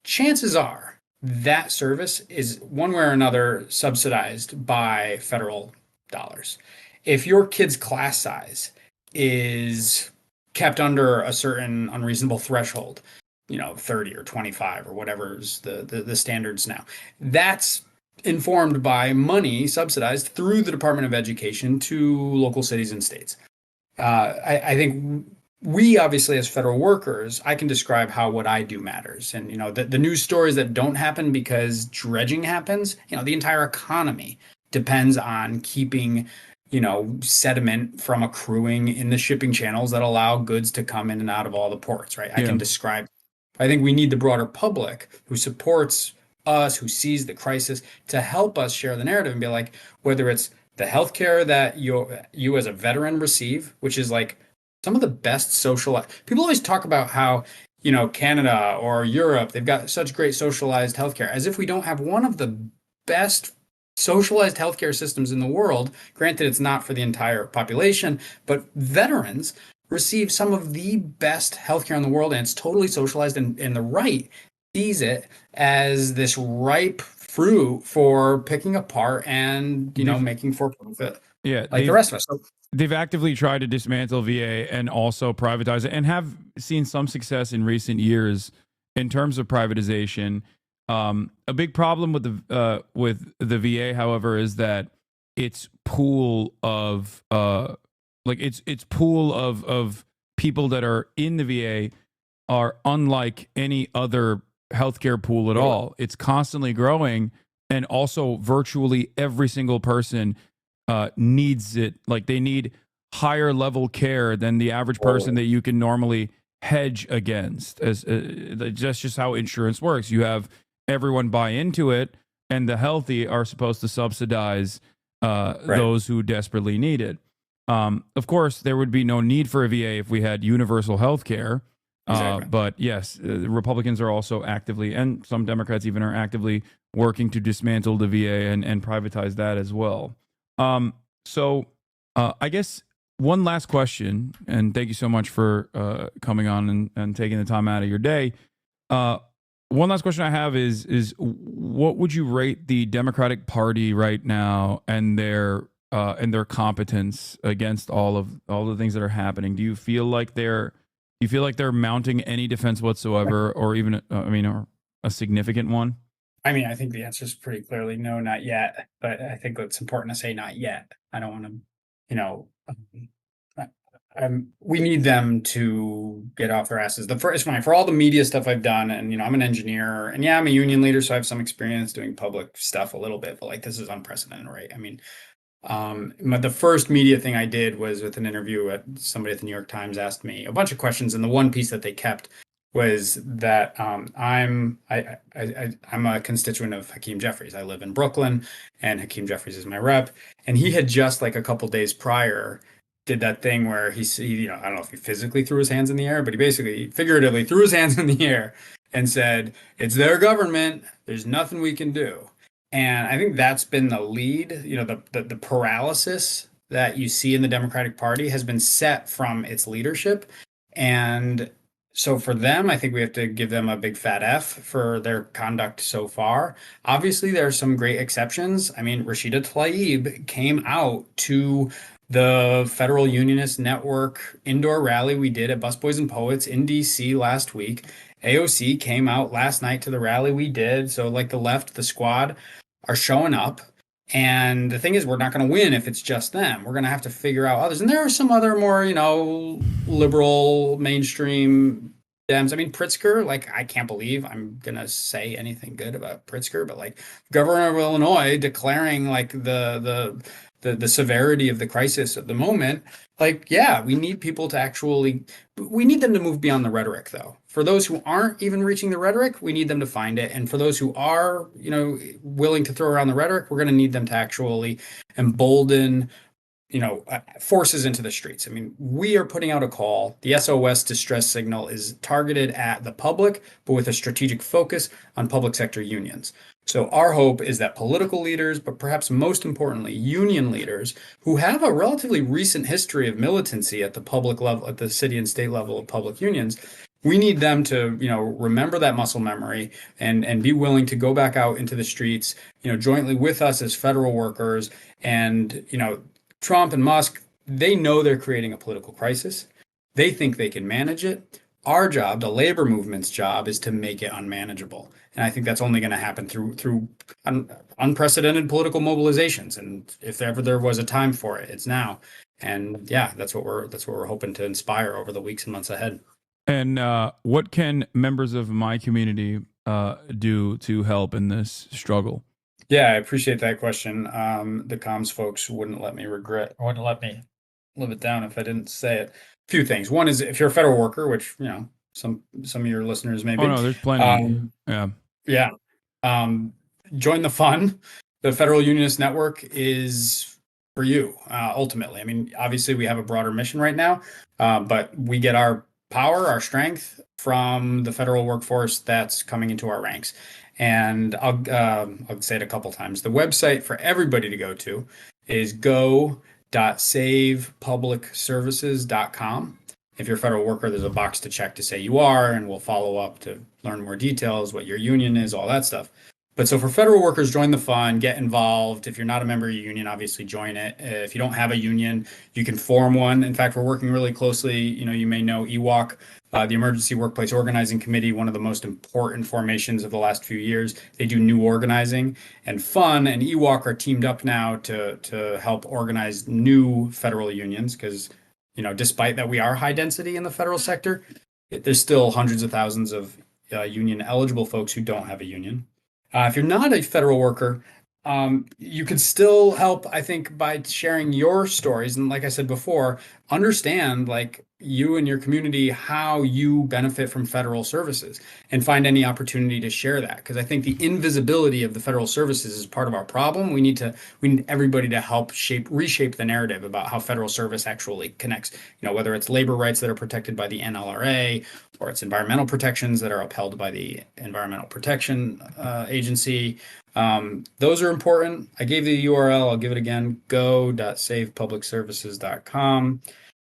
chances are that service is one way or another subsidized by federal dollars. If your kid's class size is kept under a certain unreasonable threshold, 30 or 25 or whatever's the standards now, that's informed by money subsidized through the Department of Education to local cities and states. I think we obviously as federal workers, I can describe how what I do matters. And, the news stories that don't happen because dredging happens, the entire economy depends on keeping, sediment from accruing in the shipping channels that allow goods to come in and out of all the ports, right? I can describe. I think we need the broader public who supports us, who sees the crisis, to help us share the narrative and be like, whether it's the healthcare that you as a veteran receive, which is like some of the best people always talk about how, Canada or Europe, they've got such great socialized healthcare, as if we don't have one of the best socialized healthcare systems in the world. Granted, it's not for the entire population, but veterans receive some of the best healthcare in the world, and it's totally socialized, and the right sees it as this ripe fruit for picking apart and, making for profit. Yeah, like the rest of us. So, they've actively tried to dismantle VA and also privatize it, and have seen some success in recent years in terms of privatization. A big problem with the VA, however, is that its pool of its pool of people that are in the VA are unlike any other healthcare pool at all. It's constantly growing, and also virtually every single person needs it. Like, they need higher level care than the average person that you can normally hedge against. As that's just how insurance works. You have everyone buy into it, and the healthy are supposed to subsidize those who desperately need it. Of course, there would be no need for a VA if we had universal health care. Exactly. But yes, Republicans are also actively, and some Democrats even, are actively working to dismantle the VA and privatize that as well. So I guess one last question, and thank you so much for coming on and taking the time out of your day. One last question I have is what would you rate the Democratic Party right now and their competence against all the things that are happening? Do you feel like they're mounting any defense whatsoever, or even or a significant one? I mean, I think the answer is pretty clearly no, not yet. But I think it's important to say not yet. I don't want to, we need them to get off their asses. For all the media stuff I've done, and I'm an engineer, and I'm a union leader, so I have some experience doing public stuff a little bit. But like, this is unprecedented, right? I mean, the first media thing I did was with an interview somebody at the New York Times asked me a bunch of questions, and the one piece that they kept was that I'm a constituent of Hakeem Jeffries. I live in Brooklyn, and Hakeem Jeffries is my rep. And he had just, like, a couple days prior did that thing where he I don't know if he physically threw his hands in the air, but he basically figuratively threw his hands in the air and said, "It's their government. There's nothing we can do." And I think that's been the lead. You know, the paralysis that you see in the Democratic Party has been set from its leadership. And so for them, I think we have to give them a big fat F for their conduct so far. Obviously, there are some great exceptions. I mean, Rashida Tlaib came out to the Federal Unionist Network indoor rally we did at Busboys and Poets in DC last week. AOC came out last night to the rally we did. So like the left, the squad are showing up. And the thing is, we're not going to win if it's just them. We're going to have to figure out others. And there are some other more, you know, liberal, mainstream Dems. I mean, Pritzker, like, I can't believe I'm going to say anything good about Pritzker, but like Governor of Illinois declaring like the severity of the crisis at the moment. Like, yeah, we need people to actually, we need them to move beyond the rhetoric, though. For those who aren't even reaching the rhetoric, we need them to find it. And for those who are, you know, willing to throw around the rhetoric, we're going to need them to actually embolden, you know, forces into the streets. I mean, we are putting out a call. The SOS distress signal is targeted at the public, but with a strategic focus on public sector unions. So our hope is that political leaders, but perhaps most importantly, union leaders who have a relatively recent history of militancy at the public level, at the city and state level of public unions, we need them to, you know, remember that muscle memory and be willing to go back out into the streets, you know, jointly with us as federal workers. And, you know, Trump and Musk, they know they're creating a political crisis. They think they can manage it. Our job, the labor movement's job, is to make it unmanageable. And I think that's only going to happen through unprecedented political mobilizations. And if ever there was a time for it, it's now. And yeah, that's what we're hoping to inspire over the weeks and months ahead. And what can members of my community do to help in this struggle? Yeah, I appreciate that question. The comms folks wouldn't let me live it down if I didn't say it. A few things. One is if you're a federal worker, which, you know, some of your listeners may be. Oh no, there's plenty. Yeah. Join the fun. The Federal Unionist Network is for you, ultimately. I mean, obviously we have a broader mission right now, but we get our power, our strength from the federal workforce that's coming into our ranks. And I'll say it a couple times. The website for everybody to go to is go.savepublicservices.com. If you're a federal worker, there's a box to check to say you are, and we'll follow up to learn more details, what your union is, all that stuff. But so for federal workers, join the fun, get involved. If you're not a member of your union, obviously join it. If you don't have a union, you can form one. In fact, we're working really closely. You know, you may know EWOC, the Emergency Workplace Organizing Committee, one of the most important formations of the last few years. They do new organizing, and FUN and EWOC are teamed up now to help organize new federal unions because, you know, despite that we are high density in the federal sector, there's still hundreds of thousands of union eligible folks who don't have a union. If you're not a federal worker, you can still help, I think, by sharing your stories. And like I said before, understand like you and your community, how you benefit from federal services and find any opportunity to share that. Because I think the invisibility of the federal services is part of our problem. We need everybody to help reshape the narrative about how federal service actually connects, you know, whether it's labor rights that are protected by the NLRA or it's environmental protections that are upheld by the Environmental Protection Agency. Those are important. I gave the URL. I'll give it again, go.savepublicservices.com.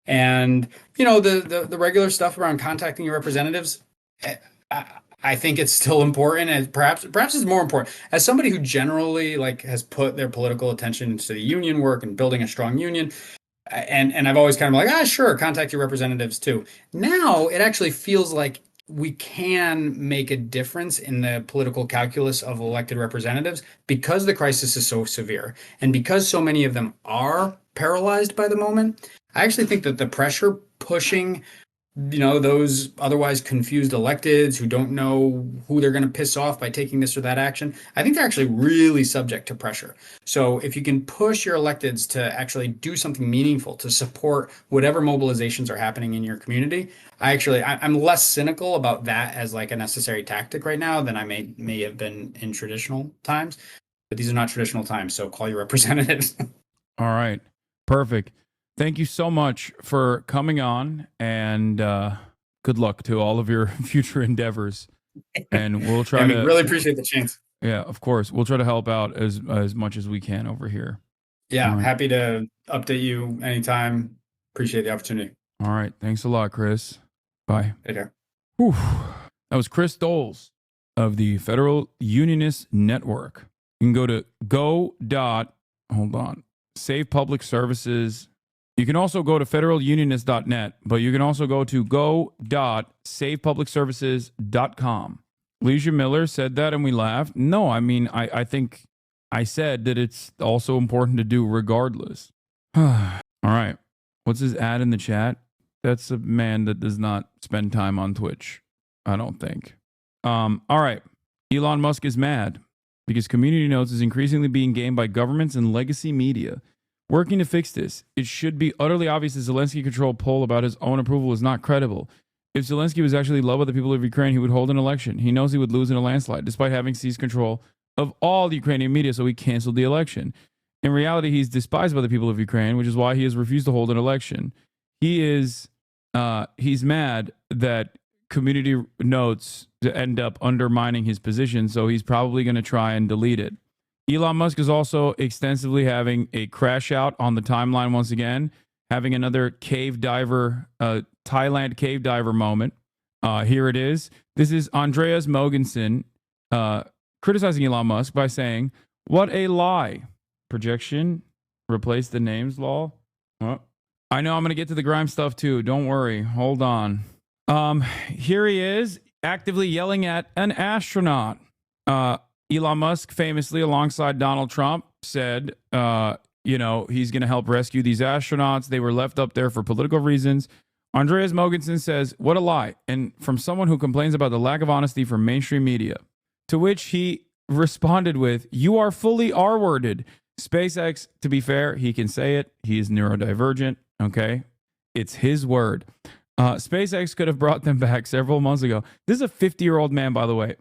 And, you know, the regular stuff around contacting your representatives, I think it's still important, and perhaps it's more important. As somebody who generally like has put their political attention into the union work and building a strong union, and I've always kind of like, sure, contact your representatives too. Now it actually feels like we can make a difference in the political calculus of elected representatives because the crisis is so severe and because so many of them are paralyzed by the moment. I actually think that the pressure pushing, you know, those otherwise confused electeds who don't know who they're going to piss off by taking this or that action, I think they're actually really subject to pressure. So if you can push your electeds to actually do something meaningful to support whatever mobilizations are happening in your community, I'm less cynical about that as like a necessary tactic right now than I may have been in traditional times. But these are not traditional times, so call your representatives. All right. Perfect. Thank you so much for coming on, and good luck to all of your future endeavors. And we'll try to really appreciate the chance. Yeah, of course. We'll try to help out as much as we can over here. Yeah, All right. happy to update you anytime. Appreciate the opportunity. All right. Thanks a lot, Chris. Bye. Later. Whew. That was Chris Doles of the Federal Unionist Network. You can go to Save Public Services. You can also go to federalunionist.net, but you can also go to go.savepublicservices.com. Leisure Miller said that and we laughed. No, I mean, I think I said that it's also important to do regardless. All right. What's his ad in the chat? That's a man that does not spend time on Twitch, I don't think. All right. Elon Musk is mad because community notes is increasingly being gamed by governments and legacy media. Working to fix this, it should be utterly obvious that Zelensky-controlled poll about his own approval is not credible. If Zelensky was actually loved by the people of Ukraine, he would hold an election. He knows he would lose in a landslide, despite having seized control of all the Ukrainian media, so he canceled the election. In reality, he's despised by the people of Ukraine, which is why he has refused to hold an election. He's mad that community notes end up undermining his position, so he's probably going to try and delete it. Elon Musk is also extensively having a crash out on the timeline once again, having another cave diver, Thailand cave diver moment. Here it is. This is Andreas Mogensen criticizing Elon Musk by saying, "What a lie." Projection, replace the names law. Oh, I know I'm going to get to the grime stuff too. Don't worry. Hold on. Here he is actively yelling at an astronaut. Elon Musk famously, alongside Donald Trump, said, he's going to help rescue these astronauts. They were left up there for political reasons. Andreas Mogensen says, "What a lie." And from someone who complains about the lack of honesty from mainstream media, to which he responded with, "You are fully R-worded." SpaceX, to be fair, he can say it. He is neurodivergent. Okay. It's his word. SpaceX could have brought them back several months ago. This is a 50-year-old man, by the way.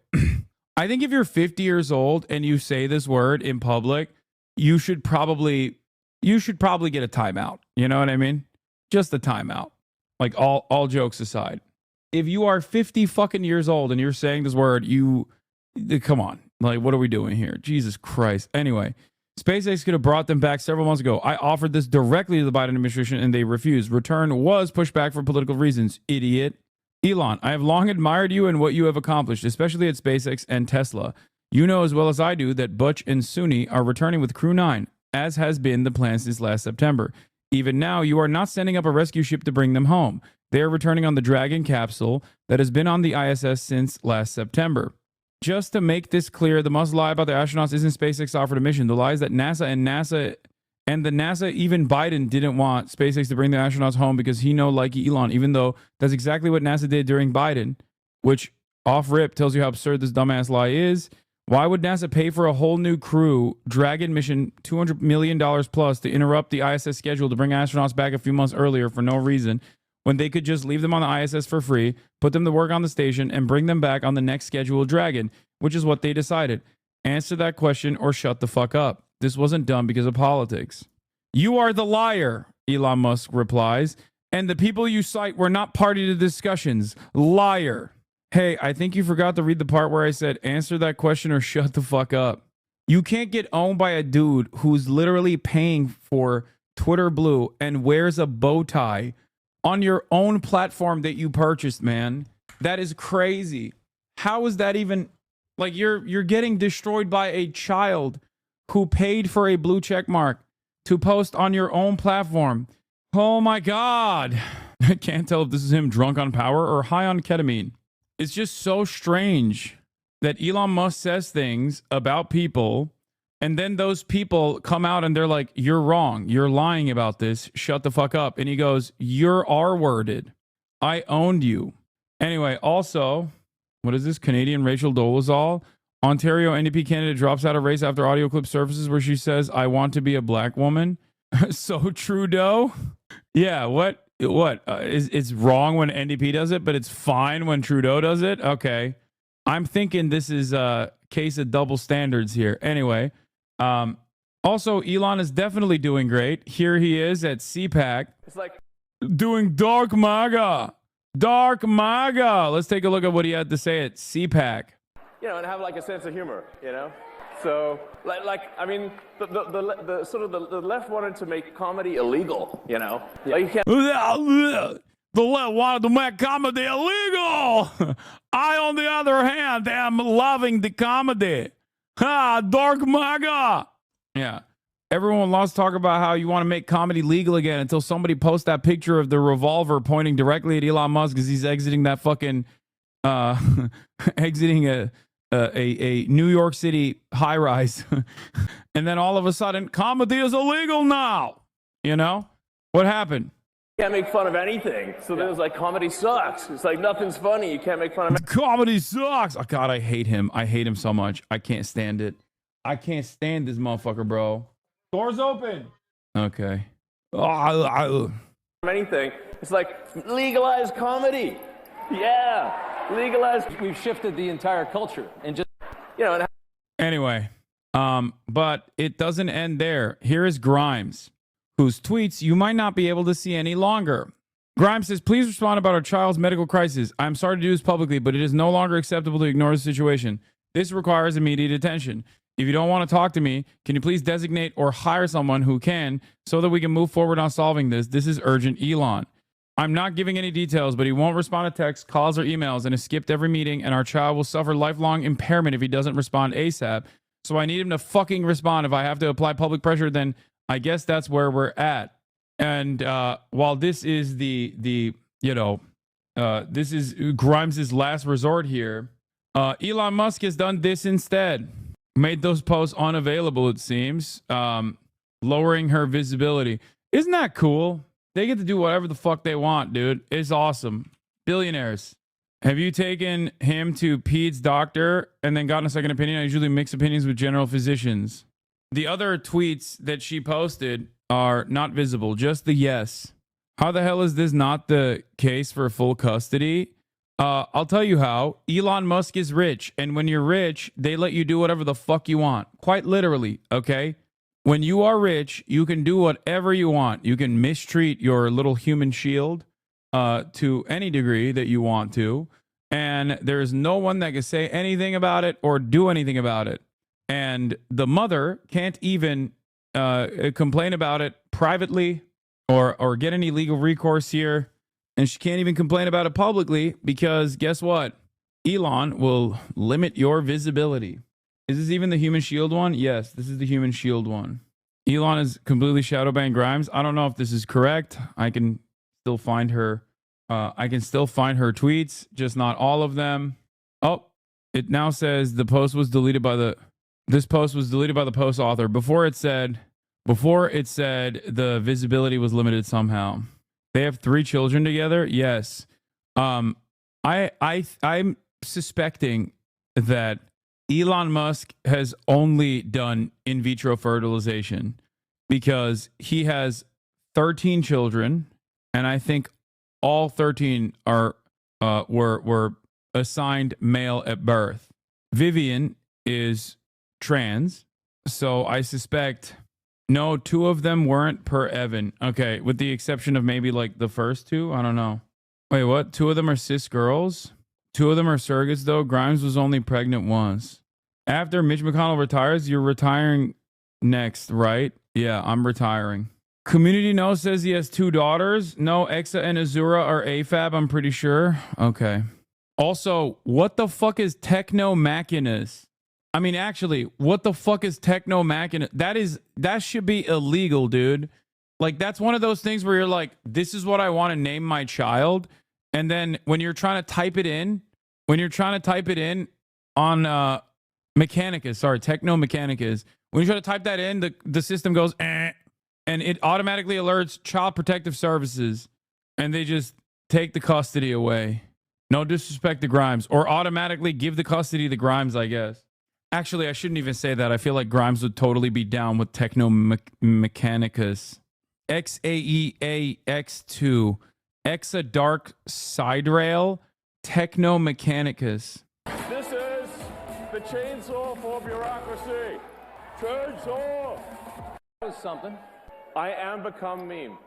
I think if you're 50 years old and you say this word in public, you should probably get a timeout. You know what I mean? Just a timeout. Like all jokes aside. If you are 50 fucking years old and you're saying this word, come on. Like, what are we doing here? Jesus Christ. Anyway, SpaceX could have brought them back several months ago. I offered this directly to the Biden administration and they refused. Return was pushed back for political reasons. Idiot. Elon, I have long admired you and what you have accomplished, especially at SpaceX and Tesla. You know as well as I do that Butch and Suni are returning with Crew 9, as has been the plan since last September. Even now, you are not sending up a rescue ship to bring them home. They are returning on the Dragon capsule that has been on the ISS since last September. Just to make this clear, the Musk lie about the astronauts isn't SpaceX offered a mission. The lie is that NASA, even Biden didn't want SpaceX to bring the astronauts home because he know like Elon, even though that's exactly what NASA did during Biden, which off rip tells you how absurd this dumbass lie is. Why would NASA pay for a whole new crew, Dragon mission, $200 million plus to interrupt the ISS schedule to bring astronauts back a few months earlier for no reason, when they could just leave them on the ISS for free, put them to work on the station, and bring them back on the next scheduled Dragon, which is what they decided. Answer that question or shut the fuck up. This wasn't done because of politics. You are the liar, Elon Musk replies, and the people you cite were not party to the discussions. Liar. Hey, I think you forgot to read the part where I said answer that question or shut the fuck up. You can't get owned by a dude who's literally paying for Twitter Blue and wears a bow tie on your own platform that you purchased, man. That is crazy. How is that even, like, you're getting destroyed by a child who paid for a blue check mark to post on your own platform. Oh my God. I can't tell if this is him drunk on power or high on ketamine. It's just so strange that Elon Musk says things about people and then those people come out and they're like, you're wrong. You're lying about this. Shut the fuck up. And he goes, you're R-worded. I owned you. Anyway, also, what is this? Canadian Rachel Dolezal. Ontario NDP candidate drops out of race after audio clip surfaces where she says, I want to be a black woman. So Trudeau? Yeah, what? It's wrong when NDP does it, but it's fine when Trudeau does it? Okay. I'm thinking this is a case of double standards here. Anyway, also, Elon is definitely doing great. Here he is at CPAC. It's like doing Dark MAGA. Dark MAGA. Let's take a look at what he had to say at CPAC. you know, and have like a sense of humor, you know. So, I mean, the sort of the left wanted to make comedy illegal, you know. Like you can't. The left wanted to make comedy illegal. I, on the other hand, am loving the comedy. Ha, dark MAGA. Yeah. Everyone loves to talk about how you want to make comedy legal again until somebody posts that picture of the revolver pointing directly at Elon Musk as he's exiting that fucking, exiting a New York City high rise. And then all of a sudden, comedy is illegal now. You know? What happened? Can't make fun of anything. So then it's like comedy sucks. It's like nothing's funny. You can't make fun of comedy sucks. Oh God, I hate him. I hate him so much. I can't stand it. I can't stand this motherfucker, bro. Doors open. Okay. anything. It's like legalize comedy. Yeah, legalize. We've shifted the entire culture and just, you know. Anyway, but it doesn't end there. Here is Grimes, whose tweets you might not be able to see any longer. Grimes says, please respond about our child's medical crisis. I'm sorry to do this publicly, but it is no longer acceptable to ignore the situation. This requires immediate attention. If you don't want to talk to me, can you please designate or hire someone who can so that we can move forward on solving this? This is urgent, Elon. I'm not giving any details, but he won't respond to texts, calls, or emails and has skipped every meeting, and our child will suffer lifelong impairment if he doesn't respond ASAP. So I need him to fucking respond. If I have to apply public pressure, then I guess that's where we're at. And while this is this is Grimes' last resort here, Elon Musk has done this instead. Made those posts unavailable, it seems, lowering her visibility. Isn't that cool? They get to do whatever the fuck they want, dude. It's awesome. Billionaires. Have you taken him to Pete's doctor and then gotten a second opinion? I usually mix opinions with general physicians. The other tweets that she posted are not visible, just the yes. How the hell is this not the case for full custody? I'll tell you how. Elon Musk is rich, and when you're rich, they let you do whatever the fuck you want. Quite literally, okay? When you are rich, you can do whatever you want. You can mistreat your little human shield to any degree that you want to, and there's no one that can say anything about it or do anything about it. And the mother can't even complain about it privately or get any legal recourse here. And she can't even complain about it publicly because guess what? Elon will limit your visibility. Is this even the human shield one? Yes, this is the human shield one. Elon is completely shadow banned Grimes. I don't know if this is correct. I can still find her. I can still find her tweets, just not all of them. Oh, it now says the post was deleted by the. This post was deleted by the post author. Before it said the visibility was limited somehow. They have 3 children together. Yes. I'm suspecting that Elon Musk has only done in vitro fertilization because he has 13 children, and I think all 13 are were assigned male at birth. Vivian is trans, so I suspect. No, 2 of them weren't per Evan. Okay, with the exception of maybe like the first 2. I don't know. Wait, what? 2 of them are cis girls? 2 of them are surrogates, though? Grimes was only pregnant once. After Mitch McConnell retires, you're retiring next, right? Yeah, I'm retiring. Community No says he has 2 daughters. No, Exa and Azura are AFAB, I'm pretty sure. Okay. Also, what the fuck is Techno Machinus? I mean, actually, what the fuck is Techno Machinus? That should be illegal, dude. Like, that's one of those things where you're like, this is what I want to name my child. And then when you're trying to type it in on Mechanicus, sorry, Techno Mechanicus, when you try to type that in, the system goes, and it automatically alerts Child Protective Services, and they just take the custody away. No disrespect to Grimes, or automatically give the custody to Grimes, I guess. Actually, I shouldn't even say that. I feel like Grimes would totally be down with Techno Mechanicus. XAEAX2. Exa Dark Side Rail. Techno Mechanicus. This is the chainsaw for bureaucracy. Chainsaw. That was something. I am become meme.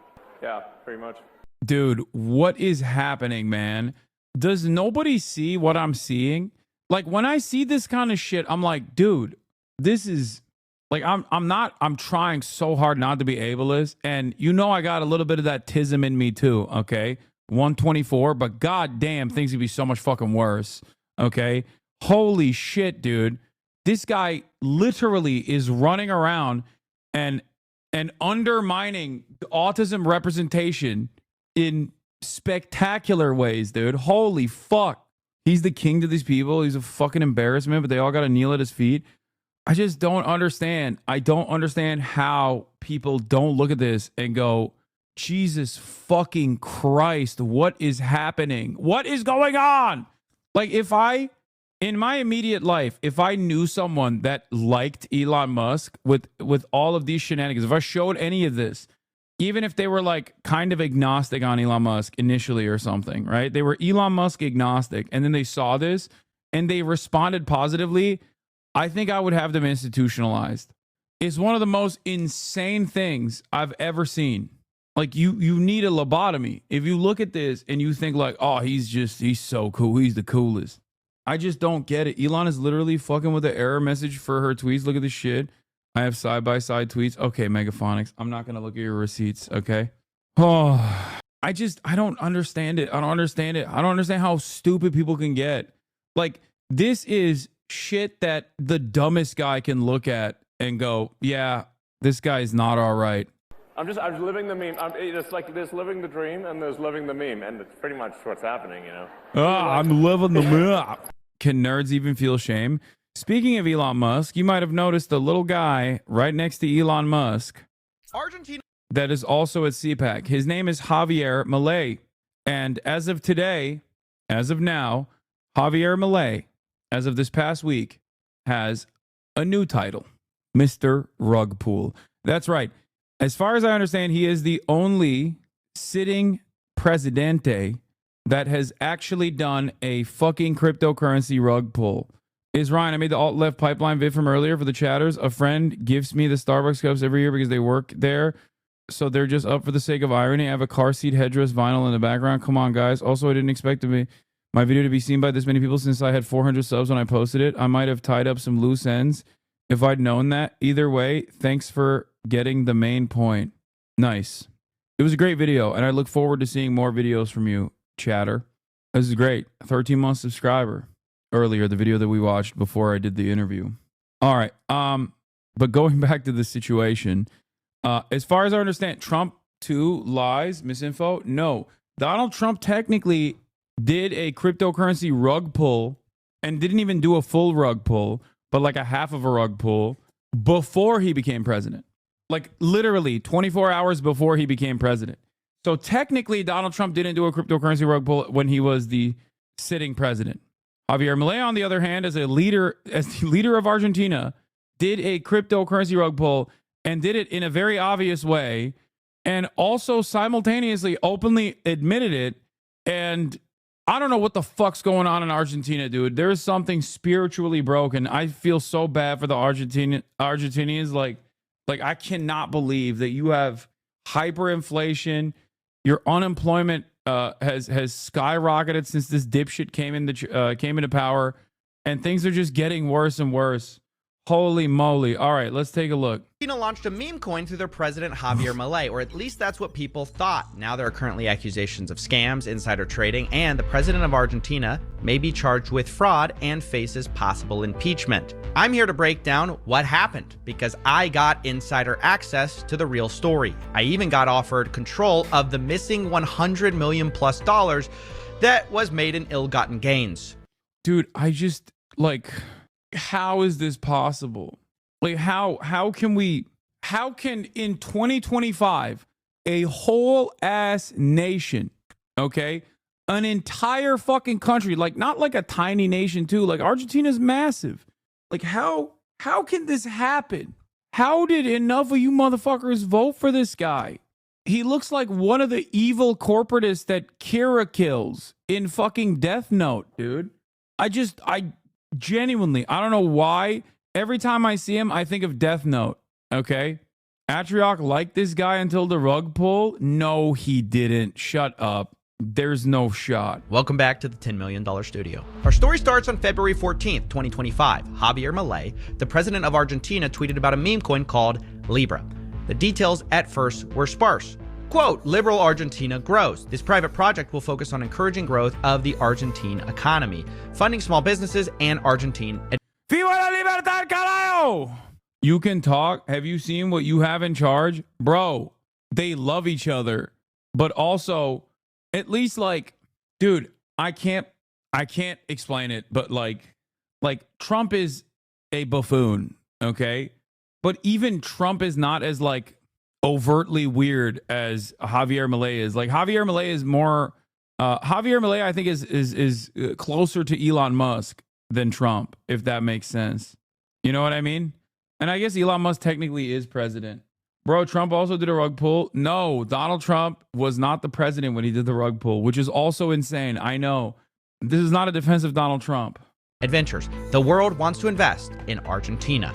Yeah, pretty much. Dude, what is happening, man? Does nobody see what I'm seeing? Like when I see this kind of shit, I'm like, dude, this is like I'm trying so hard not to be ableist. And you know I got a little bit of that tism in me too, okay? 124, but goddamn, things could be so much fucking worse. Okay. Holy shit, dude. This guy literally is running around and undermining autism representation in spectacular ways, dude. Holy fuck. He's the king to these people. He's a fucking embarrassment, but they all got to kneel at his feet. I just don't understand. I don't understand how people don't look at this and go, Jesus fucking Christ, what is happening? What is going on? Like if I, in my immediate life, if I knew someone that liked Elon Musk with all of these shenanigans, if I showed any of this, even if they were like kind of agnostic on Elon Musk initially or something, right? They were Elon Musk agnostic and then they saw this and they responded positively, I think I would have them institutionalized. It's one of the most insane things I've ever seen. Like you need a lobotomy. If you look at this and you think like, oh, he's so cool. He's the coolest. I just don't get it. Elon is literally fucking with the error message for her tweets. Look at this shit. I have side-by-side tweets. Okay, Megaphonics. I'm not going to look at your receipts, okay? Oh, I don't understand it. I don't understand it. I don't understand how stupid people can get. Like, this is shit that the dumbest guy can look at and go, yeah, this guy's not all right. I'm just living the meme. It's like there's living the dream and there's living the meme, and it's pretty much what's happening, you know? I'm living the meme. Can nerds even feel shame? Speaking of Elon Musk, you might have noticed a little guy right next to Elon Musk Argentina that is also at CPAC. His name is Javier Milei. And as of today, as of now, Javier Milei, as of this past week, has a new title, Mr. Rug Pull. That's right. As far as I understand, he is the only sitting presidente that has actually done a fucking cryptocurrency rug pull. Is Ryan, I made the alt-left pipeline vid from earlier for the chatters. A friend gives me the Starbucks cups every year because they work there. So they're just up for the sake of irony. I have a car seat headrest vinyl in the background. Come on, guys. Also, I didn't expect my video to be seen by this many people since I had 400 subs when I posted it. I might have tied up some loose ends if I'd known that. Either way, thanks for getting the main point. Nice. It was a great video, and I look forward to seeing more videos from you, chatter. This is great. 13-month subscriber. Earlier, the video that we watched before I did the interview. All right. But going back to the situation, as far as I understand, Trump too lies, misinfo. No, Donald Trump technically did a cryptocurrency rug pull and didn't even do a full rug pull, but like a half of a rug pull before he became president. Like literally 24 hours before he became president. So technically, Donald Trump didn't do a cryptocurrency rug pull when he was the sitting president. Javier Milei, on the other hand, as the leader of Argentina, did a cryptocurrency rug pull and did it in a very obvious way, and also simultaneously openly admitted it. And I don't know what the fuck's going on in Argentina, dude. There's something spiritually broken. I feel so bad for the Argentinians. Like I cannot believe that you have hyperinflation. Your unemployment has skyrocketed since this dipshit came into power, and things are just getting worse and worse. Holy moly. All right, let's take a look. Argentina launched a meme coin through their president, Javier Milei, or at least that's what people thought. Now there are currently accusations of scams, insider trading, and the president of Argentina may be charged with fraud and faces possible impeachment. I'm here to break down what happened because I got insider access to the real story. I even got offered control of the missing $100 million+ that was made in ill-gotten gains. Dude, I just like, how is this possible? Like how can in 2025 a whole ass nation, okay, an entire fucking country, like not like a tiny nation too, like Argentina's massive. Like how can this happen? How did enough of you motherfuckers vote for this guy? He looks like one of the evil corporatists that Kira kills in fucking Death Note, dude. I genuinely, I don't know why. Every time I see him, I think of Death Note, okay? Atrioc liked this guy until the rug pull? No, he didn't. Shut up. there's no shot. Welcome back to the $10 million studio. Our story starts on February 14th, 2025. Javier Milei, the president of Argentina, tweeted about a meme coin called Libra. The details at first were sparse. Quote, liberal Argentina grows. This private project will focus on encouraging growth of the Argentine economy, funding small businesses and Argentine. Viva la libertad, carajo! You can talk. Have you seen what you have in charge? Bro, they love each other. But also, at least like, dude, I can't explain it, but like Trump is a buffoon, okay? But even Trump is not as like overtly weird as Javier Milei is. Like Javier Milei is more Javier Milei, I think, is closer to Elon Musk than Trump, if that makes sense. You know what I mean? And I guess Elon Musk technically is president. Bro, Trump also did a rug pull. No, Donald Trump was not the president when he did the rug pull, which is also insane. I know. This is not a defense of Donald Trump. Adventures. The world wants to invest in Argentina.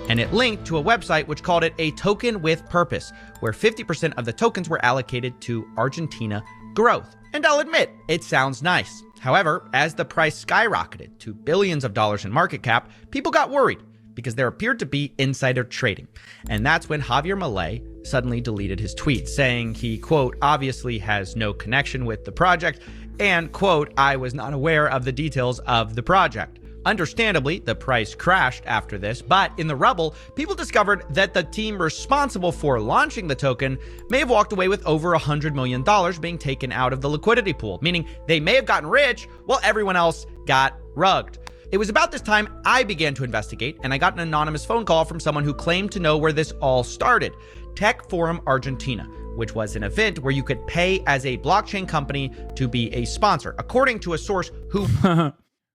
And it linked to a website which called it a token with purpose, where 50% of the tokens were allocated to Argentina growth. And I'll admit, it sounds nice. However, as the price skyrocketed to billions of dollars in market cap, people got worried because there appeared to be insider trading. And that's when Javier Milei suddenly deleted his tweet, saying he, quote, obviously has no connection with the project, and, quote, I was not aware of the details of the project. Understandably, the price crashed after this, but in the rubble, people discovered that the team responsible for launching the token may have walked away with over $100 million being taken out of the liquidity pool, meaning they may have gotten rich while everyone else got rugged. It was about this time I began to investigate, and I got an anonymous phone call from someone who claimed to know where this all started, Tech Forum Argentina, which was an event where you could pay as a blockchain company to be a sponsor, according to a source who...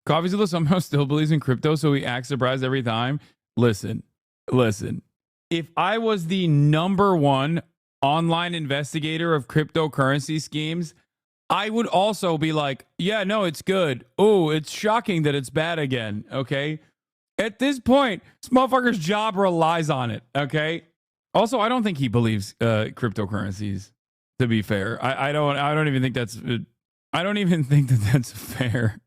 Coffeezilla somehow still believes in crypto, so he acts surprised every time. Listen. If I was the #1 online investigator of cryptocurrency schemes, I would also be like, yeah, no, it's good. Oh, it's shocking that it's bad again, okay? At this point, this motherfucker's job relies on it, okay? Also, I don't think he believes cryptocurrencies, to be fair. I don't even think that's fair.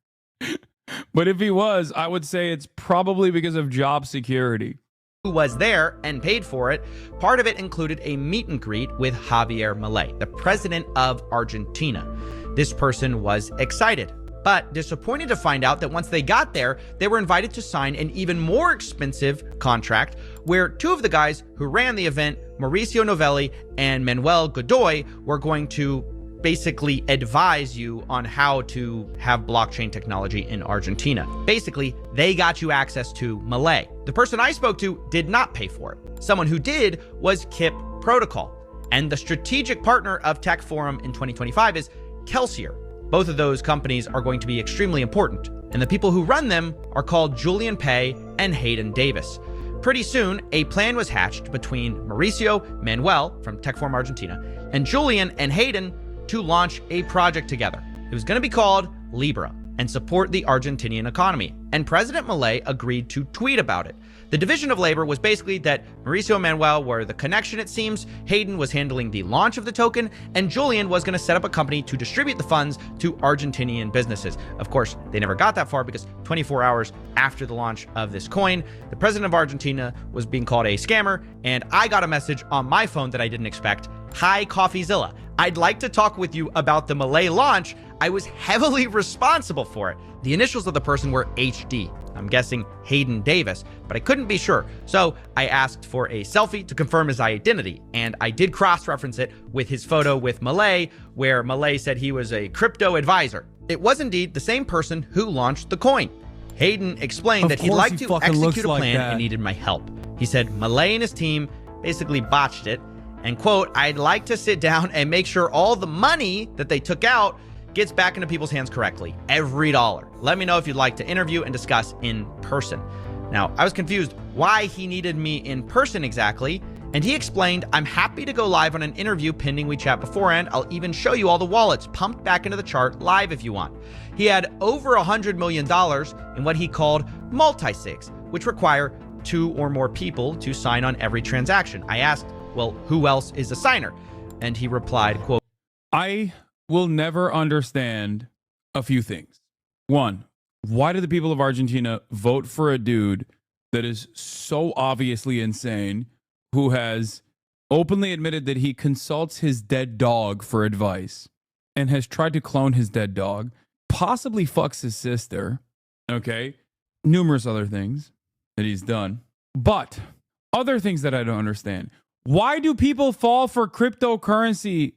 But if he was, I would say it's probably because of job security. Who was there and paid for it. Part of it included a meet and greet with Javier Milei, the president of Argentina. This person was excited, but disappointed to find out that once they got there, they were invited to sign an even more expensive contract where two of the guys who ran the event, Mauricio Novelli and Manuel Godoy, were going to basically advise you on how to have blockchain technology in Argentina. Basically, they got you access to Milei. The person I spoke to did not pay for it. Someone who did was Kip Protocol. And the strategic partner of Tech Forum in 2025 is Kelsier. Both of those companies are going to be extremely important. And the people who run them are called Julian Pei and Hayden Davis. Pretty soon, a plan was hatched between Mauricio Manuel from Tech Forum Argentina and Julian and Hayden to launch a project together. It was going to be called Libra and support the Argentinian economy. And President Milei agreed to tweet about it. The division of labor was basically that Mauricio and Manuel were the connection, it seems, Hayden was handling the launch of the token, and Julian was going to set up a company to distribute the funds to Argentinian businesses. Of course, they never got that far because 24 hours after the launch of this coin, the president of Argentina was being called a scammer, and I got a message on my phone that I didn't expect. Hi, Coffeezilla. I'd like to talk with you about the Milei launch. I was heavily responsible for it. The initials of the person were HD. I'm guessing Hayden Davis, but I couldn't be sure. So I asked for a selfie to confirm his identity, and I did cross-reference it with his photo with Milei, where Milei said he was a crypto advisor. It was indeed the same person who launched the coin. Hayden explained that he'd like to execute a plan and needed my help. He said Milei and his team basically botched it, and quote, I'd like to sit down and make sure all the money that they took out gets back into people's hands correctly. Every dollar. Let me know if you'd like to interview and discuss in person. Now, I was confused why he needed me in person exactly, and he explained, I'm happy to go live on an interview pending we chat beforehand. I'll even show you all the wallets pumped back into the chart live if you want. He had over $100 million in what he called multi-sigs, which require 2 or more people to sign on every transaction. I asked, well, who else is a signer? And he replied, quote, I will never understand a few things. One, why do the people of Argentina vote for a dude that is so obviously insane, who has openly admitted that he consults his dead dog for advice and has tried to clone his dead dog, possibly fucks his sister, okay? Numerous other things that he's done. But other things that I don't understand. Why do people fall for cryptocurrency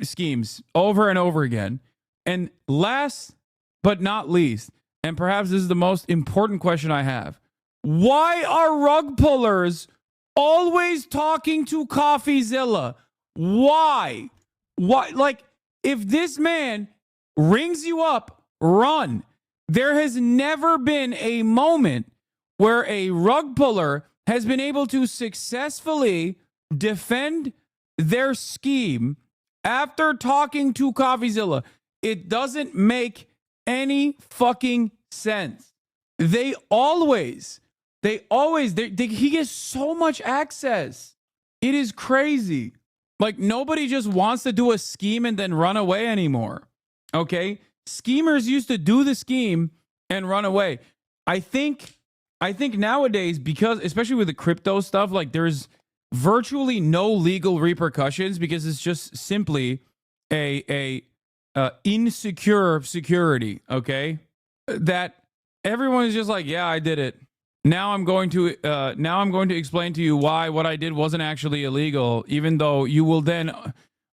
schemes over and over again? And last but not least, and perhaps this is the most important question I have, why are rug pullers always talking to CoffeeZilla? Why? Why? Like, if this man rings you up, run. There has never been a moment where a rug puller has been able to successfully defend their scheme after talking to CoffeeZilla. It doesn't make any fucking sense. He gets so much access. It is crazy. Like, nobody just wants to do a scheme and then run away anymore. Okay? Schemers used to do the scheme and run away. I think nowadays, because especially with the crypto stuff, like, there's virtually no legal repercussions because it's just simply a insecure security, okay? That everyone is just like, yeah, I did it. Now I'm going to explain to you why what I did wasn't actually illegal, even though you will then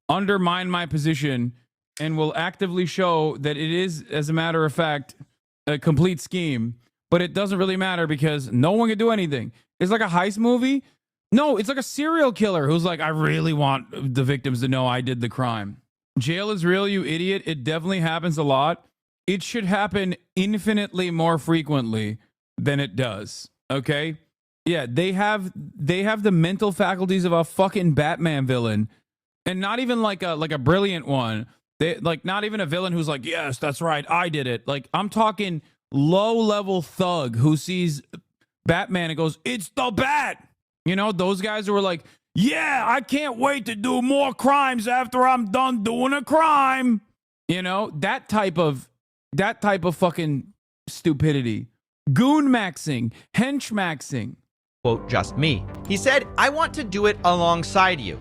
undermine my position and will actively show that it is, as a matter of fact, a complete scheme. But it doesn't really matter because no one can do anything. It's like a heist movie. No, it's like a serial killer who's like, I really want the victims to know I did the crime. Jail is real, you idiot. It definitely happens a lot. It should happen infinitely more frequently than it does. Okay? Yeah, they have the mental faculties of a fucking Batman villain, and not even like a brilliant one. They like not even a villain who's like, yes, that's right, I did it. Like, I'm talking low-level thug who sees Batman and goes, it's the Bat. You know, those guys who are like, yeah, I can't wait to do more crimes after I'm done doing a crime. You know, that type of fucking stupidity. Goon maxing, hench maxing. Quote, just me. He said, I want to do it alongside you.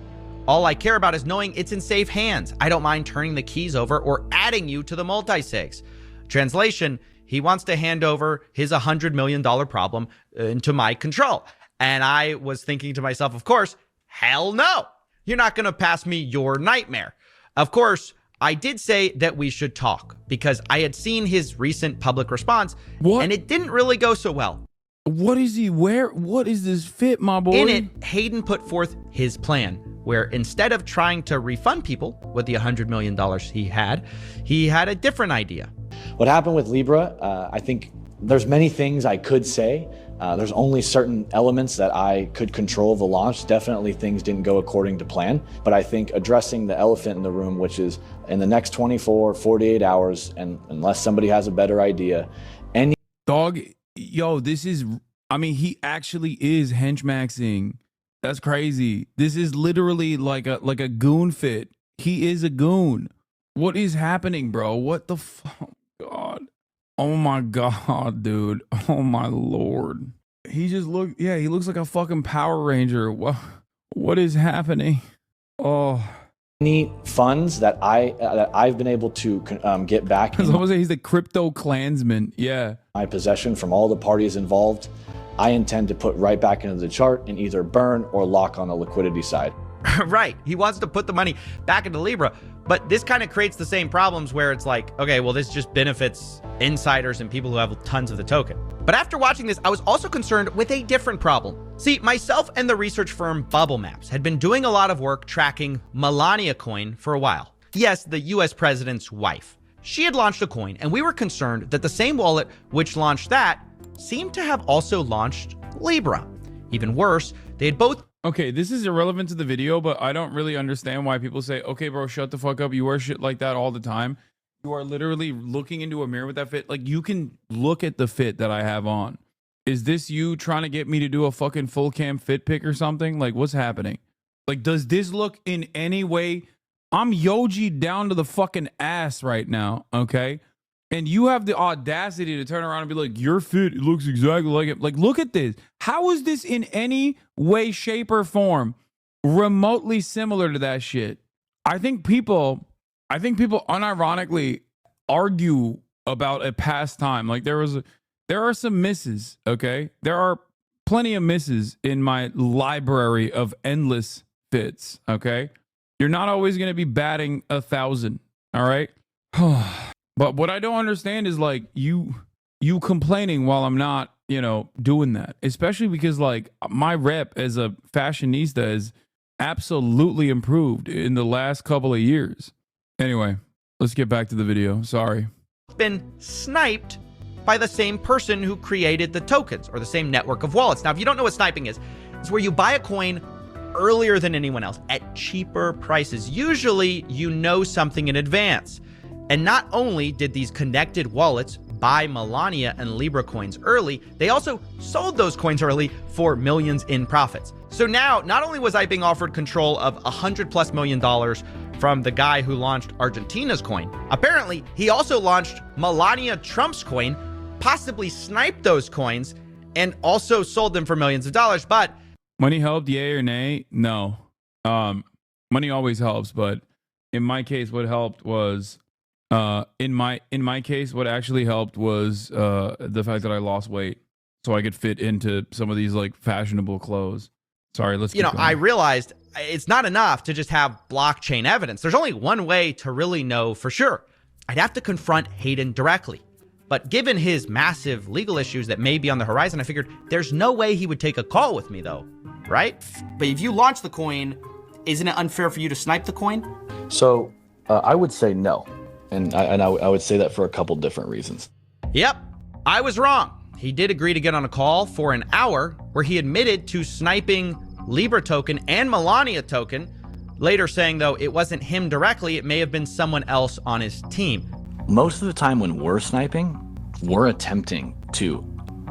All I care about is knowing it's in safe hands. I don't mind turning the keys over or adding you to the multi-sigs. Translation, he wants to hand over his $100 million problem into my control. And I was thinking to myself, of course, hell no. You're not going to pass me your nightmare. Of course, I did say that we should talk because I had seen his recent public response, and it didn't really go so well. What is he wearing? What is this fit, my boy? In it, Hayden put forth his plan, where instead of trying to refund people with the $100 million he had a different idea. What happened with Libra, I think there's many things I could say. There's only certain elements that I could control the launch. Definitely things didn't go according to plan, but I think addressing the elephant in the room, which is in the next 24, 48 hours, and unless somebody has a better idea, any dog, yo, this is, I mean, he actually is henchmaxing. That's crazy. This is literally like a goon fit. He is a goon. What is happening, bro? What the fuck? God. Oh my God, dude. Oh my Lord. He just he looks like a fucking Power Ranger. What is happening? Oh. Any funds that I've been able to get back. He's the crypto Klansman. Yeah. My possession from all the parties involved, I intend to put right back into the chart and either burn or lock on the liquidity side. Right. He wants to put the money back into Libra, but this kind of creates the same problems where it's like, okay, well, this just benefits insiders and people who have tons of the token. But after watching this, I was also concerned with a different problem. See, myself and the research firm Bubble Maps had been doing a lot of work tracking Melania Coin for a while. Yes, the US president's wife. She had launched a coin, and we were concerned that the same wallet which launched that seemed to have also launched Libra. Even worse, they had both... Okay, this is irrelevant to the video, but I don't really understand why people say, okay, bro, shut the fuck up. You wear shit like that all the time. You are literally looking into a mirror with that fit. Like, you can look at the fit that I have on. Is this you trying to get me to do a fucking full cam fit pic or something? Like, what's happening? Like, does this look in any way I'm Yoji down to the fucking ass right now, okay? And you have the audacity to turn around and be like, your fit, it looks exactly like it. Like, look at this. How is this in any way, shape, or form remotely similar to that shit? I think people unironically argue about a past time. Like, there are some misses, okay? There are plenty of misses in my library of endless fits, okay? You're not always going to be batting 1,000, all right? But what I don't understand is like you complaining while I'm not, doing that. Especially because like my rep as a fashionista has absolutely improved in the last couple of years. Anyway, let's get back to the video. Sorry. Been sniped by the same person who created the tokens or the same network of wallets. Now, if you don't know what sniping is, it's where you buy a coin earlier than anyone else at cheaper prices. Usually you know something in advance. And not only did these connected wallets buy Melania and Libra coins early, they also sold those coins early for millions in profits. So now, not only was I being offered control of $100+ million from the guy who launched Argentina's coin, apparently he also launched Melania Trump's coin, possibly sniped those coins, and also sold them for millions of dollars. But money helped, yay or nay? No. Money always helps, but in my case, what helped was in my case, what actually helped was the fact that I lost weight, so I could fit into some of these like fashionable clothes. Sorry, let's keep going. I realized it's not enough to just have blockchain evidence. There's only one way to really know for sure. I'd have to confront Hayden directly. But given his massive legal issues that may be on the horizon, I figured there's no way he would take a call with me though, right? But if you launch the coin, isn't it unfair for you to snipe the coin? So I would say no. And I would say that for a couple different reasons. Yep, I was wrong. He did agree to get on a call for an hour where he admitted to sniping Libra token and Melania token, later saying, though, it wasn't him directly, it may have been someone else on his team. Most of the time when we're sniping, we're attempting to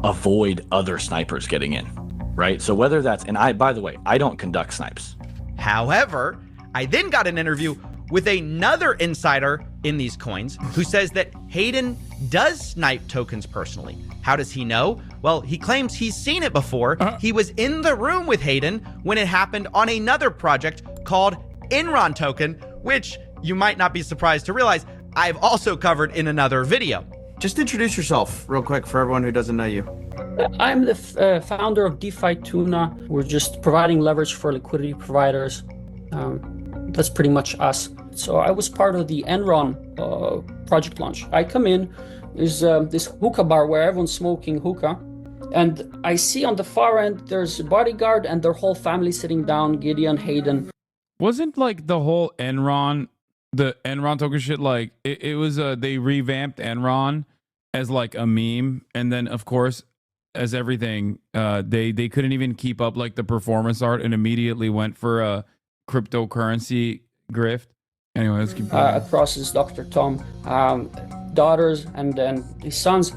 avoid other snipers getting in, right? So whether that's, and by the way, I don't conduct snipes. However, I then got an interview with another insider in these coins who says that Hayden does snipe tokens personally. How does he know? Well, he claims he's seen it before. He was in the room with Hayden when it happened on another project called Enron Token, which you might not be surprised to realize I've also covered in another video. Just introduce yourself real quick for everyone who doesn't know you. I'm the founder of DeFi Tuna. We're just providing leverage for liquidity providers. That's pretty much us. So I was part of the Enron project launch. I come in, there's this hookah bar where everyone's smoking hookah. And I see on the far end, there's a bodyguard and their whole family sitting down, Gideon, Hayden. Wasn't like the whole the Enron token shit, like it was, they revamped Enron as like a meme. And then of course, as everything, they couldn't even keep up like the performance art and immediately went for a cryptocurrency grift. Anyway, let's keep going. Across is Dr. Tom, daughters and then his sons,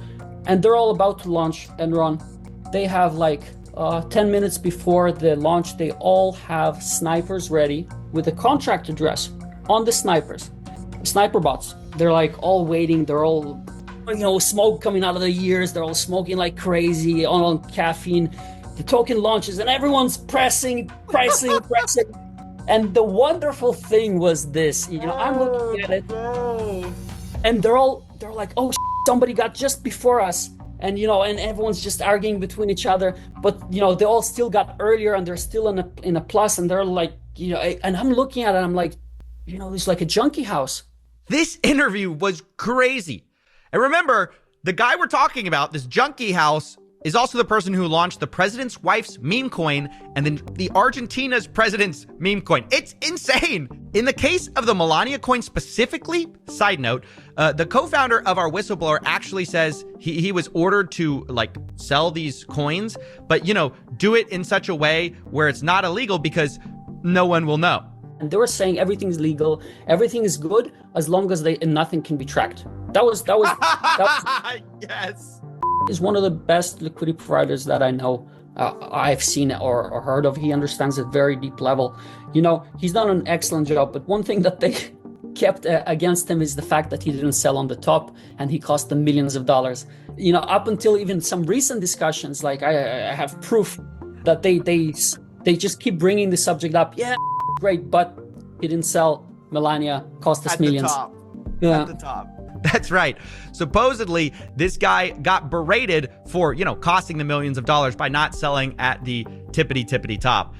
and they're all about to launch Enron. They have like 10 minutes before the launch, they all have snipers ready with a contract address on the snipers, sniper bots. They're like all waiting. They're all, smoke coming out of their ears. They're all smoking like crazy on caffeine. The token launches and everyone's pressing. And the wonderful thing was this, I'm looking at it, and they're like, oh, somebody got just before us, and and everyone's just arguing between each other, but they all still got earlier, and they're still in a plus, and they're like, and I'm looking at it, I'm like, it's like a junkie house. This interview was crazy. And remember, the guy we're talking about, this junkie house, is also the person who launched the president's wife's meme coin and then the Argentina's president's meme coin. It's insane. In the case of the Melania coin specifically, side note, the co-founder of our whistleblower actually says he was ordered to like sell these coins, but do it in such a way where it's not illegal because no one will know. And they were saying everything's legal, everything is good as long as nothing can be tracked. That was yes. Is one of the best liquidity providers that I know. I've seen or heard of. He understands at very deep level. You know, he's done an excellent job. But one thing that they kept against him is the fact that he didn't sell on the top, and he cost them millions of dollars. You know, up until even some recent discussions, like I have proof that they just keep bringing the subject up. Yeah, great, but he didn't sell. Melania cost us At millions. the top. Yeah. At the top. That's right. Supposedly, this guy got berated for, you know, costing the millions of dollars by not selling at the tippity top.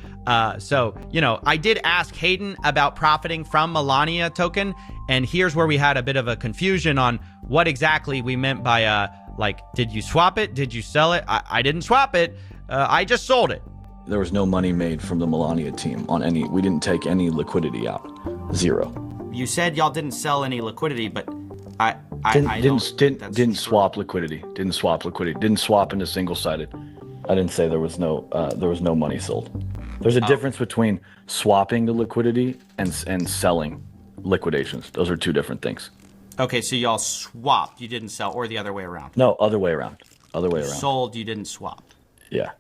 So, you know, I did ask Hayden about profiting from Melania token, and here's where we had a bit of a confusion on what exactly we meant by, like, did you swap it? Did you sell it? I didn't swap it. I just sold it. There was no money made from the Melania team on any. We didn't take any liquidity out. Zero. You said y'all didn't sell any liquidity, but Didn't swap liquidity. Didn't swap liquidity. Didn't swap into single-sided. I didn't say there was no money sold. There's a difference between swapping the liquidity and selling liquidations. Those are two different things. Okay, so y'all swapped. You didn't sell, or the other way around. No, other way around. Other way around. Sold. You didn't swap. Yeah.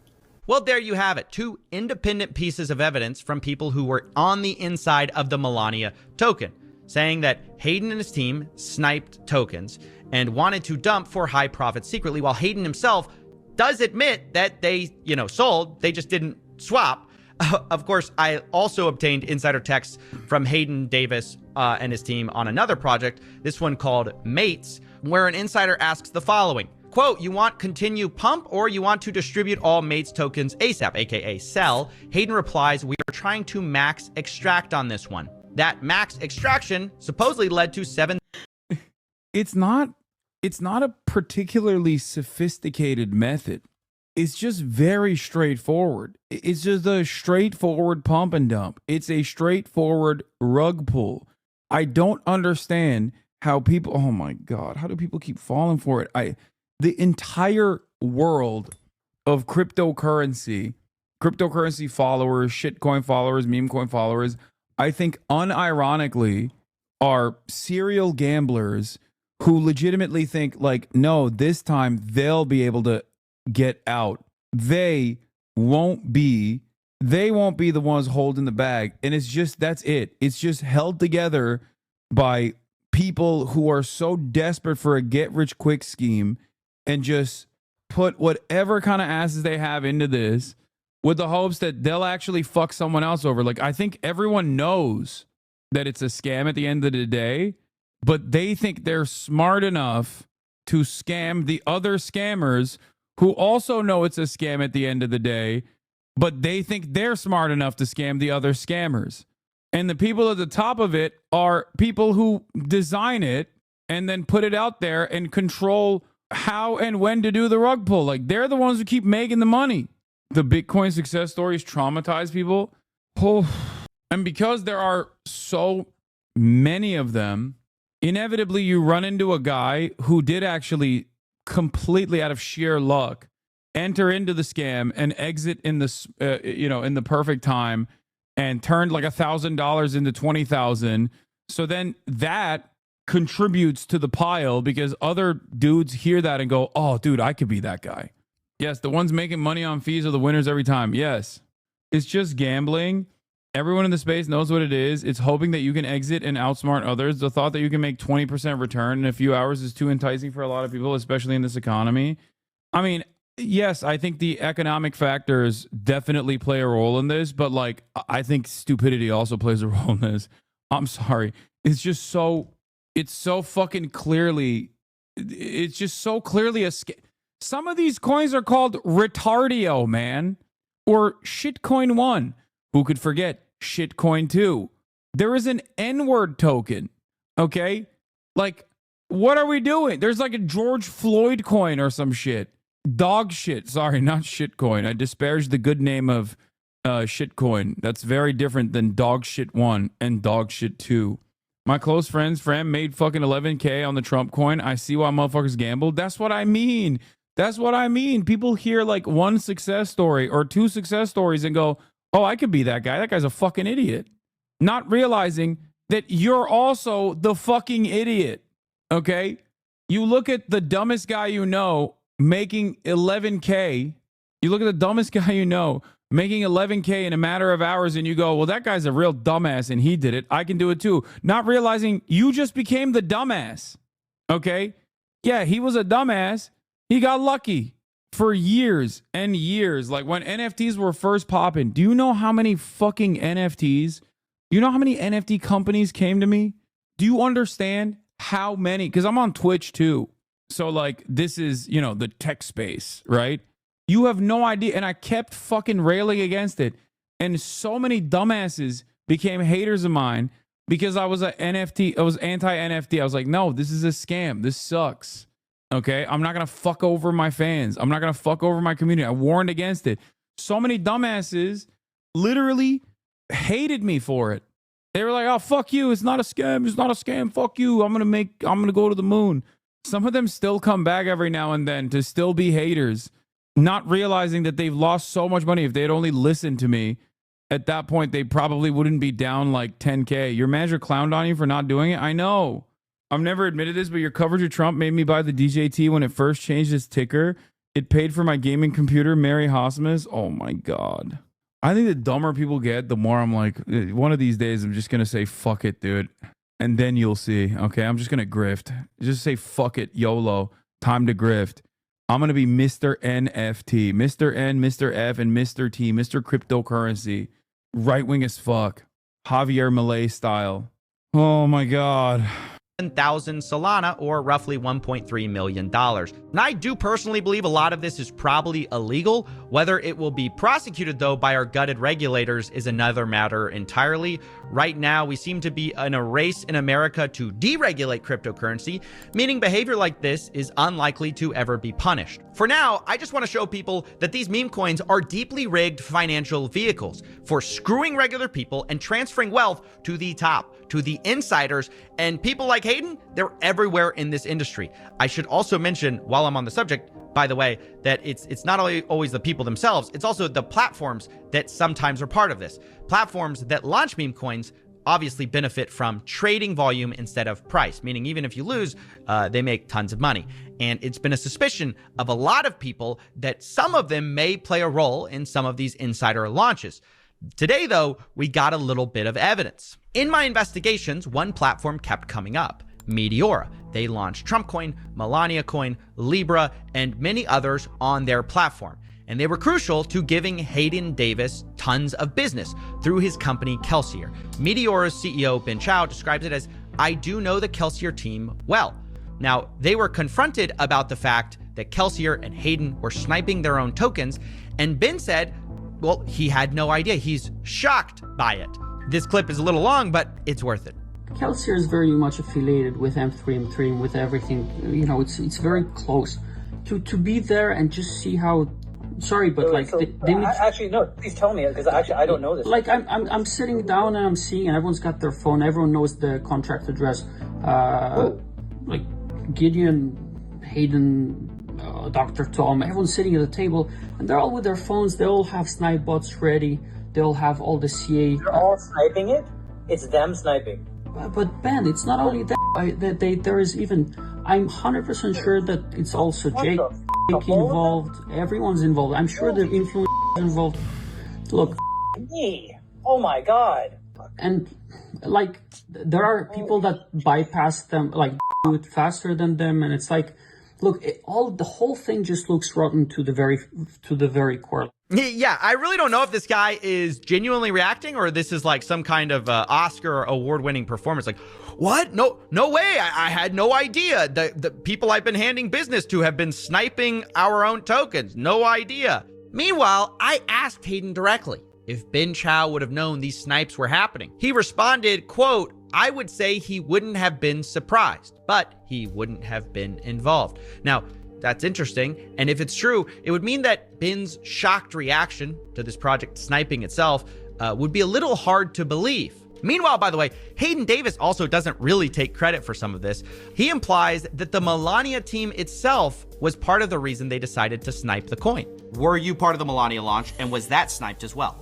Well, there you have it. Two independent pieces of evidence from people who were on the inside of the Melania token, saying that Hayden and his team sniped tokens and wanted to dump for high profits secretly, while Hayden himself does admit that they, you know, sold, they just didn't swap. Of course, I also obtained insider texts from Hayden Davis and his team on another project, this one called Mates, where an insider asks the following. Quote, you want continue pump or you want to distribute all Mates tokens ASAP, aka sell? Hayden replies, we are trying to max extract on this one. That max extraction supposedly led to 7. It's not a particularly sophisticated method. It's just very straightforward. It's just a straightforward pump and dump. It's a straightforward rug pull. I don't understand how people, oh my God, how do people keep falling for it? The entire world of cryptocurrency followers, shitcoin followers, meme coin followers, I think unironically are serial gamblers who legitimately think like, no, this time they'll be able to get out. They won't be the ones holding the bag. And it's just, that's it. It's just held together by people who are so desperate for a get rich quick scheme and just put whatever kind of asses they have into this with the hopes that they'll actually fuck someone else over. Like, I think everyone knows that it's a scam at the end of the day, but they think they're smart enough to scam the other scammers who also know it's a scam at the end of the day, but they think they're smart enough to scam the other scammers. And the people at the top of it are people who design it and then put it out there and control how and when to do the rug pull. Like, they're the ones who keep making the money. The Bitcoin success stories traumatize people. Oh. And because there are so many of them, inevitably you run into a guy who did actually completely out of sheer luck enter into the scam and exit in the in the perfect time and turned like $1,000 into 20,000. So then that contributes to the pile because other dudes hear that and go, oh, dude, I could be that guy. Yes, the ones making money on fees are the winners every time. Yes, it's just gambling. Everyone in the space knows what it is. It's hoping that you can exit and outsmart others. The thought that you can make 20% return in a few hours is too enticing for a lot of people, especially in this economy. I mean, yes, I think the economic factors definitely play a role in this, but like, I think stupidity also plays a role in this. I'm sorry. It's just so... It's so fucking clearly, it's just so clearly a scam. Some of these coins are called Retardio, man, or Shitcoin 1. Who could forget Shitcoin 2? There is an N-word token, okay? Like, what are we doing? There's like a George Floyd coin or some shit. Dog shit. Sorry, not Shitcoin. I disparaged the good name of Shitcoin. That's very different than Dog Shit 1 and Dog Shit 2. My close friend's friend made fucking 11K on the Trump coin. I see why motherfuckers gambled. That's what I mean. That's what I mean. People hear like one success story or two success stories and go, oh, I could be that guy. That guy's a fucking idiot. Not realizing that you're also the fucking idiot. Okay? You look at the dumbest guy you know making 11K, You look at the dumbest guy you know, making 11K in a matter of hours, and you go, well, that guy's a real dumbass and he did it. I can do it too. Not realizing you just became the dumbass. Okay? Yeah, he was a dumbass. He got lucky for years and years. Like when NFTs were first popping, do you know how many fucking NFTs? You know how many NFT companies came to me? Do you understand how many? Because I'm on Twitch too. So like this is, you know, the tech space, right? You have no idea. And I kept fucking railing against it. And so many dumbasses became haters of mine because I was an NFT. I was anti-NFT. I was like, no, this is a scam. This sucks. Okay. I'm not going to fuck over my fans. I'm not going to fuck over my community. I warned against it. So many dumbasses literally hated me for it. They were like, oh, fuck you. It's not a scam. It's not a scam. Fuck you. I'm going to go to the moon. Some of them still come back every now and then to still be haters, not realizing that they've lost so much money. If they had only listened to me at that point, they probably wouldn't be down like 10K. Your manager clowned on you for not doing it. I know. I've never admitted this, but your coverage of Trump made me buy the DJT when it first changed its ticker. It paid for my gaming computer, Mary Hosmas. Oh my God. I think the dumber people get, the more I'm like, one of these days, I'm just going to say, fuck it, dude. And then you'll see. Okay. I'm just going to grift. Just say, fuck it, YOLO. Time to grift. I'm going to be Mr. NFT, Mr. N, Mr. F, and Mr. T, Mr. Cryptocurrency. Right wing as fuck. Javier Milei style. Oh my God. 1,000 Solana, or roughly $1.3 million. And I do personally believe a lot of this is probably illegal. Whether it will be prosecuted, though, by our gutted regulators is another matter entirely. Right now, we seem to be in a race in America to deregulate cryptocurrency, meaning behavior like this is unlikely to ever be punished. For now, I just want to show people that these meme coins are deeply rigged financial vehicles for screwing regular people and transferring wealth to the top, to the insiders, and people like Hayden, they're everywhere in this industry. I should also mention, while I'm on the subject, by the way, that it's not only always the people themselves, it's also the platforms that sometimes are part of this. Platforms that launch meme coins obviously benefit from trading volume instead of price, meaning even if you lose, they make tons of money. And it's been a suspicion of a lot of people that some of them may play a role in some of these insider launches. Today, though, we got a little bit of evidence. In my investigations, one platform kept coming up, Meteora. They launched Trump Coin, Melania Coin, Libra, and many others on their platform. And they were crucial to giving Hayden Davis tons of business through his company Kelsier. Meteora's CEO Ben Chow describes it as, I do know the Kelsier team well. Now, they were confronted about the fact that Kelsier and Hayden were sniping their own tokens, and Ben said, well, he had no idea. He's shocked by it. This clip is a little long, but it's worth it. Kelsier is very much affiliated with M3M3 and with everything. You know, it's very close. To be there and just see how. Sorry, but like actually no. Please tell me, because actually I don't know this. Like I'm sitting down and I'm seeing, and everyone's got their phone. Everyone knows the contract address. Like Gideon, Hayden, Dr. Tom, everyone's sitting at the table, and they're all with their phones. They all have snipe bots ready. They'll have all the CA. They're all sniping it? It's them sniping. But Ben, it's not only that. There is even. I'm 100% sure that it's also Jake involved. Everyone's involved. I'm sure the influencers involved. Look. Me. Oh my God. And like, there are people that bypass them, like do it faster than them, and it's like, look, the whole thing just looks rotten to the very core. Yeah, I really don't know if this guy is genuinely reacting or this is like some kind of Oscar award-winning performance. Like, what? No way. I had no idea. The people I've been handing business to have been sniping our own tokens. No idea. Meanwhile, I asked Hayden directly if Ben Chow would have known these snipes were happening. He responded, quote, I would say he wouldn't have been surprised, but he wouldn't have been involved. Now, that's interesting, and if it's true, it would mean that Ben's shocked reaction to this project sniping itself would be a little hard to believe. Meanwhile, by the way, Hayden Davis also doesn't really take credit for some of this. He implies that the Melania team itself was part of the reason they decided to snipe the coin. Were you part of the Melania launch, and was that sniped as well?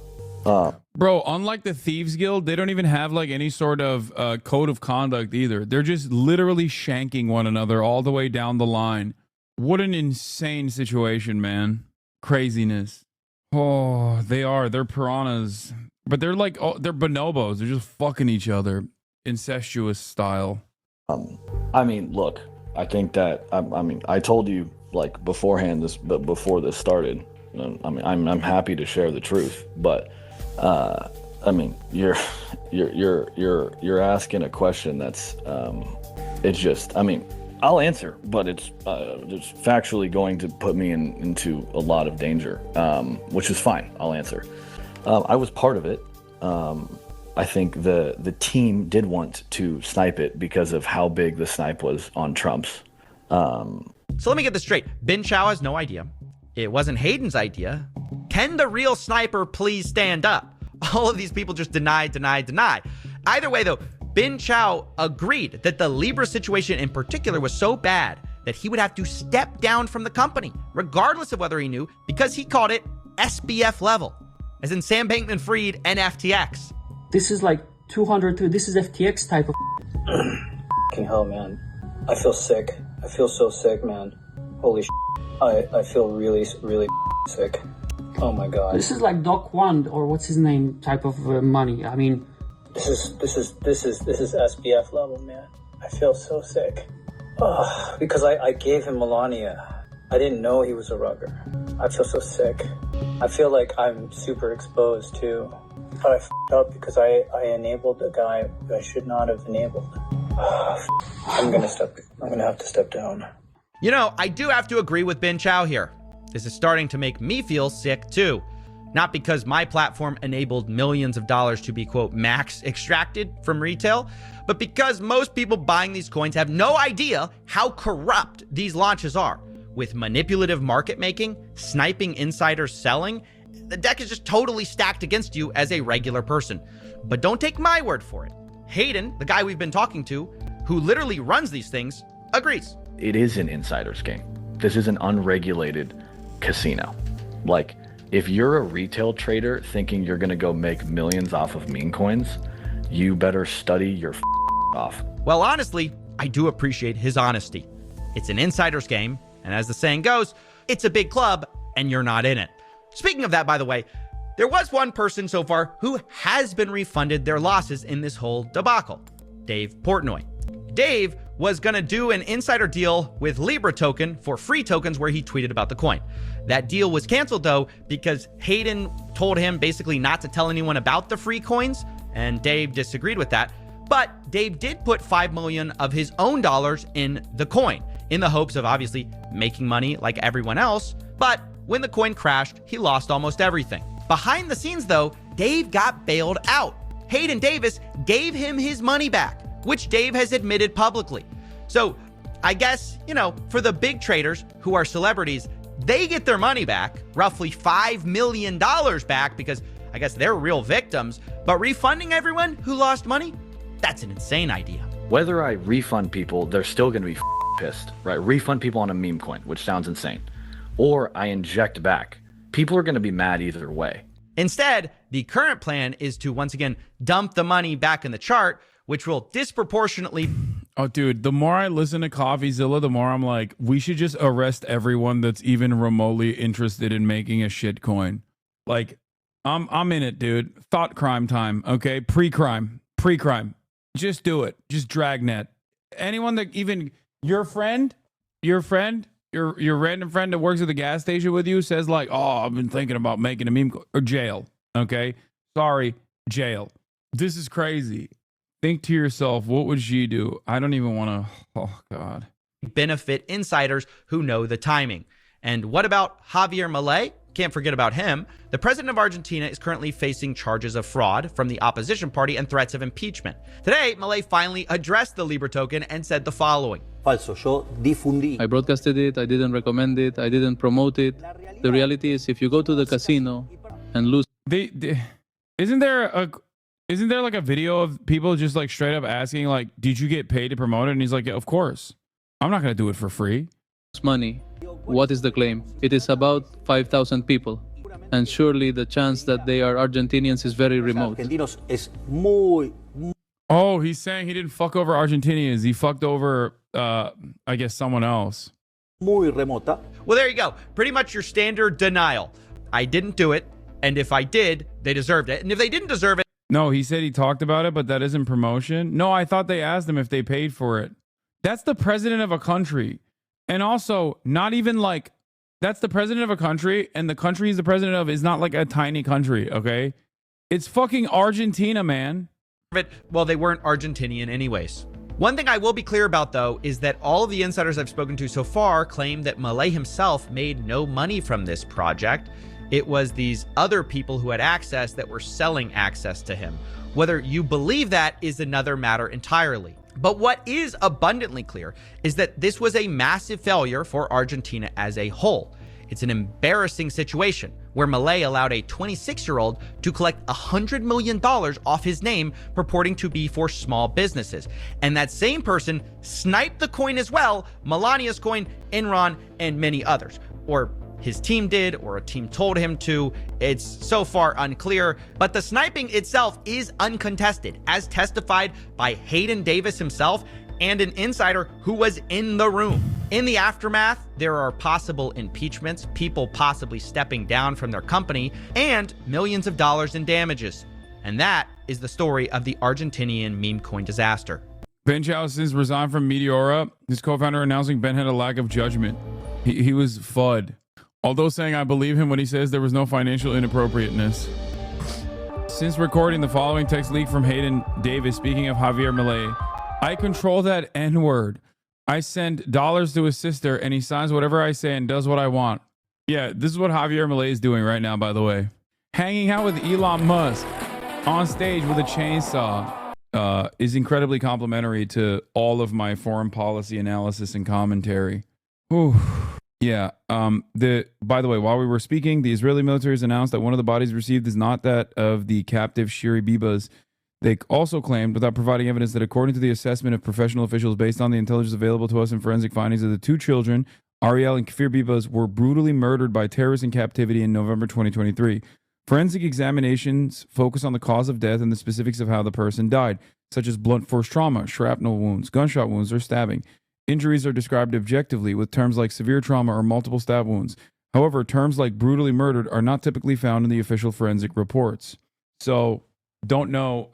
Bro, unlike the Thieves Guild, they don't even have like any sort of code of conduct either. They're just literally shanking one another all the way down the line. What an insane situation, man. craziness. Oh, they are. They're piranhas. But they're like, oh, they're bonobos. They're just fucking each other. Incestuous style. I mean, look, I think that, I mean, I told you like beforehand before this started, I mean, I'm happy to share the truth, but, I mean, you're asking a question that's, it's just, I mean, I'll answer, but it's factually going to put me into a lot of danger, which is fine. I'll answer. I was part of it. I think the team did want to snipe it because of how big the snipe was on Trump's. So let me get this straight. Bin Chao has no idea. It wasn't Hayden's idea. Can the real sniper please stand up? All of these people just deny. Either way, though, Bin Chao agreed that the Libra situation in particular was so bad that he would have to step down from the company, regardless of whether he knew, because he called it SBF level, as in Sam Bankman-Fried and FTX. This is like 200, this is FTX type of Fucking hell, man. I feel sick. I feel so sick, man. Holy shit. I feel really, really sick. Oh my god. This is like Doc One or what's his name type of money. I mean, this is SBF level, man. I feel so sick. Oh, because I gave him Melania. I didn't know he was a rugger. I feel so sick. I feel like I'm super exposed too. But I f***ed up because I enabled a guy who I should not have enabled. I'm gonna have to step down. You know, I do have to agree with Bin Chao here. This is starting to make me feel sick too. Not because my platform enabled millions of dollars to be, quote, max extracted from retail, but because most people buying these coins have no idea how corrupt these launches are. With manipulative market making, sniping insiders selling, the deck is just totally stacked against you as a regular person. But don't take my word for it. Hayden, the guy we've been talking to, who literally runs these things, agrees. It is an insider's game. This is an unregulated casino. Like, if you're a retail trader thinking you're gonna go make millions off of meme coins, you better study your off. Well, honestly, I do appreciate his honesty. It's an insider's game, and as the saying goes, it's a big club, and you're not in it. Speaking of that, by the way, there was one person so far who has been refunded their losses in this whole debacle, Dave Portnoy. Dave was going to do an insider deal with Libra token for free tokens where he tweeted about the coin. That deal was canceled, though, because Hayden told him basically not to tell anyone about the free coins, and Dave disagreed with that. But Dave did put $5 million of his own dollars in the coin, in the hopes of obviously making money like everyone else. But when the coin crashed, he lost almost everything. Behind the scenes, though, Dave got bailed out. Hayden Davis gave him his money back, which Dave has admitted publicly. So I guess, you know, for the big traders who are celebrities, they get their money back, roughly $5 million back, because I guess they're real victims. But refunding everyone who lost money, that's an insane idea. Whether I refund people, they're still going to be pissed, right? Refund people on a meme coin, which sounds insane. Or I inject back. People are going to be mad either way. Instead, the current plan is to once again dump the money back in the chart, which will disproportionately... Oh, dude, the more I listen to CoffeeZilla, the more I'm like, we should just arrest everyone that's even remotely interested in making a shit coin. Like, I'm in it, dude. Thought crime time, okay? Pre-crime. Just do it. Just dragnet. Anyone that even... Your random friend that works at the gas station with you says like, oh, I've been thinking about making a meme or jail. Okay. Sorry. Jail. This is crazy. Think to yourself, what would she do? I don't even want to. Oh God. Benefit insiders who know the timing. And what about Javier Milei? Can't forget about him. The president of Argentina is currently facing charges of fraud from the opposition party and threats of impeachment. Today, Milei finally addressed the Libra token and said the following. Falso. Yo difundí. I broadcasted it. I didn't recommend it. I didn't promote it. The reality is, if you go to the casino and lose, isn't there like a video of people just like straight up asking like, did you get paid to promote it? And he's like, yeah, of course. I'm not gonna do it for free. Money. What is the claim? It is about 5,000 people, and surely the chance that they are Argentinians is very remote. Oh, he's saying he didn't fuck over Argentinians. He fucked over, I guess, someone else. muy remota. Well, there you go. Pretty much your standard denial. I didn't do it, and if I did, they deserved it. And if they didn't deserve it... No, he said he talked about it, but that isn't promotion. No, I thought they asked him if they paid for it. That's the president of a country. And also, not even like, that's the president of a country, and the country he's the president of is not like a tiny country, okay? It's fucking Argentina, man. Well, they weren't Argentinian anyways. One thing I will be clear about, though, is that all of the insiders I've spoken to so far claim that Milei himself made no money from this project. It was these other people who had access that were selling access to him. Whether you believe that is another matter entirely. But what is abundantly clear is that this was a massive failure for Argentina as a whole. It's an embarrassing situation where Milei allowed a 26-year-old to collect $100 million off his name purporting to be for small businesses. And that same person sniped the coin as well, Melania's coin, Enron, and many others. Or his team did, or a team told him to. It's so far unclear, but the sniping itself is uncontested, as testified by Hayden Davis himself and an insider who was in the room. In the aftermath, there are possible impeachments, people possibly stepping down from their company, and millions of dollars in damages. And that is the story of the Argentinian meme coin disaster. Ben Chao since resigned from Meteora, his co-founder announcing Ben had a lack of judgment. He was FUD. Although saying I believe him when he says there was no financial inappropriateness. Since recording the following text leak from Hayden Davis, speaking of Javier Milei, I control that N-word. I send dollars to his sister and he signs whatever I say and does what I want. Yeah, this is what Javier Milei is doing right now, by the way. Hanging out with Elon Musk on stage with a chainsaw is incredibly complimentary to all of my foreign policy analysis and commentary. Whew. Yeah. By the way, while we were speaking, the Israeli military has announced that one of the bodies received is not that of the captive Shiri Bibas. They also claimed, without providing evidence, that according to the assessment of professional officials based on the intelligence available to us and forensic findings of the two children, Ariel and Kfir Bibas, were brutally murdered by terrorists in captivity in November 2023. Forensic examinations focus on the cause of death and the specifics of how the person died, such as blunt force trauma, shrapnel wounds, gunshot wounds, or stabbing. Injuries are described objectively with terms like severe trauma or multiple stab wounds. However, terms like brutally murdered are not typically found in the official forensic reports. So, don't know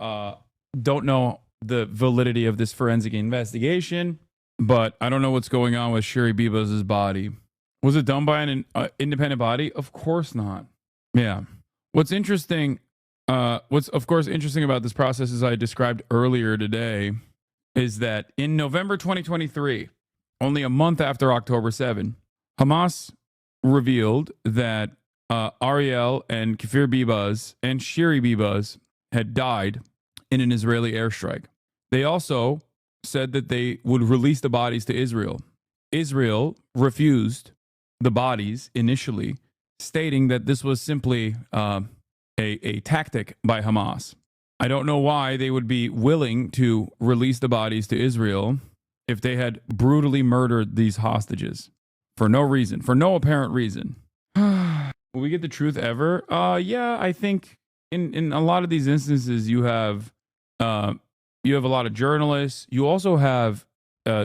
the validity of this forensic investigation, but I don't know what's going on with Shiri Bibas' body. Was it done by an independent body? Of course not. Yeah. What's interesting, what's of course interesting about this process, as I described earlier today, is that in November 2023, only a month after October 7, Hamas revealed that Ariel and Kfir Bibas and Shiri Bibas had died in an Israeli airstrike. They also said that they would release the bodies to Israel. Israel refused the bodies initially, stating that this was simply a tactic by Hamas. I don't know why they would be willing to release the bodies to Israel if they had brutally murdered these hostages for no reason, for no apparent reason. Will we get the truth ever? Yeah, I think in a lot of these instances you have a lot of journalists. You also have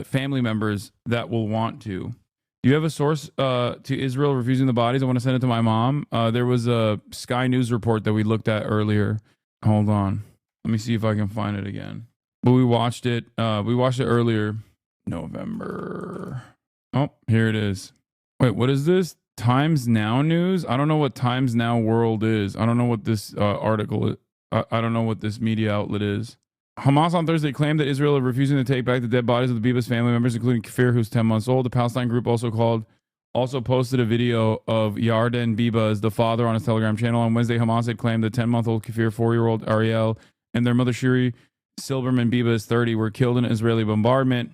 family members that will want to. Do you have a source to Israel refusing the bodies? I want to send it to my mom. There was a Sky News report that we looked at earlier. Hold on. Let me see if I can find it again. But we watched it. We watched it earlier. November. Oh, here it is. Wait, what is this? Times Now news? I don't know what Times Now World is. I don't know what this article is. I don't know what this media outlet is. Hamas on Thursday claimed that Israel is refusing to take back the dead bodies of the Bibas family members, including Kfir, who's 10 months old. The Palestine group also posted a video of Yarden Bibas, the father, on his Telegram channel. On Wednesday, Hamas had claimed the 10-month-old Kfir, 4-year-old Ariel, and their mother Shiri Silberman Bibas, 30, were killed in an Israeli bombardment.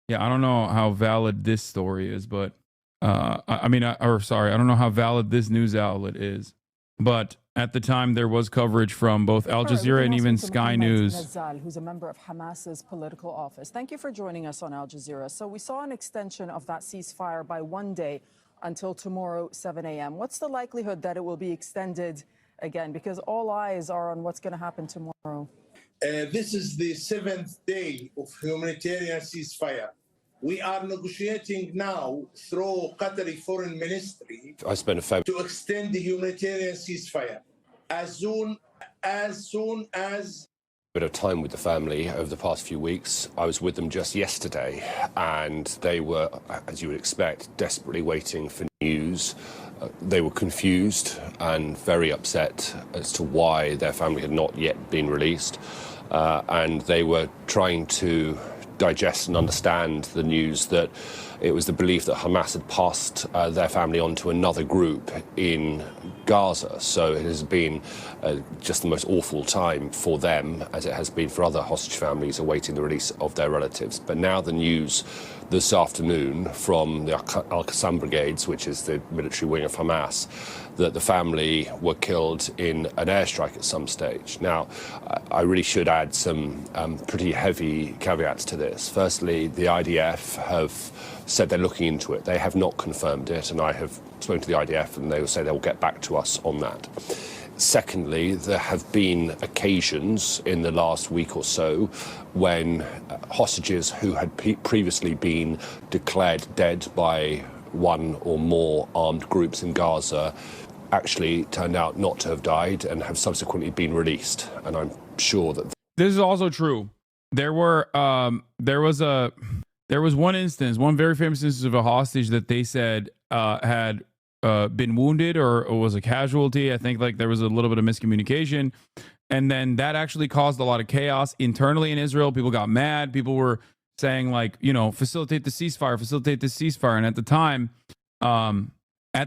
Yeah, I don't know how valid this story is, but I don't know how valid this news outlet is. But at the time, there was coverage from both Al Jazeera and even Sky News. Nazal, who's a member of Hamas's political office. Thank you for joining us on Al Jazeera. So we saw an extension of that ceasefire by one day until tomorrow, 7 a.m. What's the likelihood that it will be extended again? Because all eyes are on what's going to happen tomorrow. This is the 7th day of humanitarian ceasefire. We are negotiating now through Qatari Foreign Ministry I spent a fair to extend the humanitarian ceasefire as soon as bit of time with the family over the past few weeks. I was with them just yesterday, and they were, as you would expect, desperately waiting for news. They were confused and very upset as to why their family had not yet been released, and they were trying to digest and understand the news that it was the belief that Hamas had passed their family on to another group in Gaza. So it has been just the most awful time for them, as it has been for other hostage families awaiting the release of their relatives. But now the news this afternoon from the Al-Qassam brigades, which is the military wing of Hamas, that the family were killed in an airstrike at some stage. Now, I really should add some pretty heavy caveats to this. Firstly, the IDF have said they're looking into it. They have not confirmed it, and I have spoken to the IDF, and they will say they will get back to us on that. Secondly, there have been occasions in the last week or so when hostages who had previously been declared dead by one or more armed groups in Gaza actually turned out not to have died and have subsequently been released. And I'm sure that this is also true. There was one instance, one very famous instance of a hostage that they said had been wounded or was a casualty. I think like there was a little bit of miscommunication, and then that actually caused a lot of chaos internally in Israel. People got mad. People were saying like, you know, facilitate the ceasefire. And at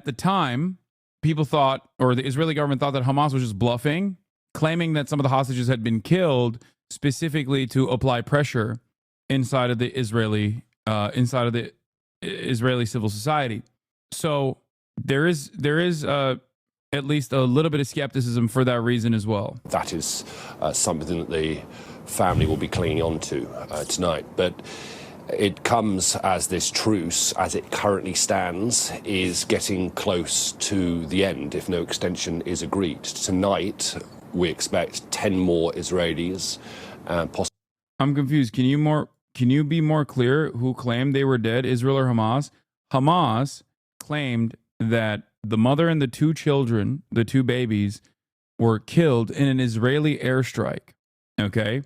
the time, people thought, or the Israeli government thought, that Hamas was just bluffing, claiming that some of the hostages had been killed specifically to apply pressure inside of the Israeli civil society. So there is at least a little bit of skepticism for that reason as well. that is something that the family will be clinging on to tonight. But it comes as this truce, as it currently stands, is getting close to the end if no extension is agreed. Tonight, we expect 10 more Israelis. I'm confused. Can you be more clear who claimed they were dead, Israel or Hamas? Hamas claimed that the mother and the two children, the two babies, were killed in an Israeli airstrike. Okay.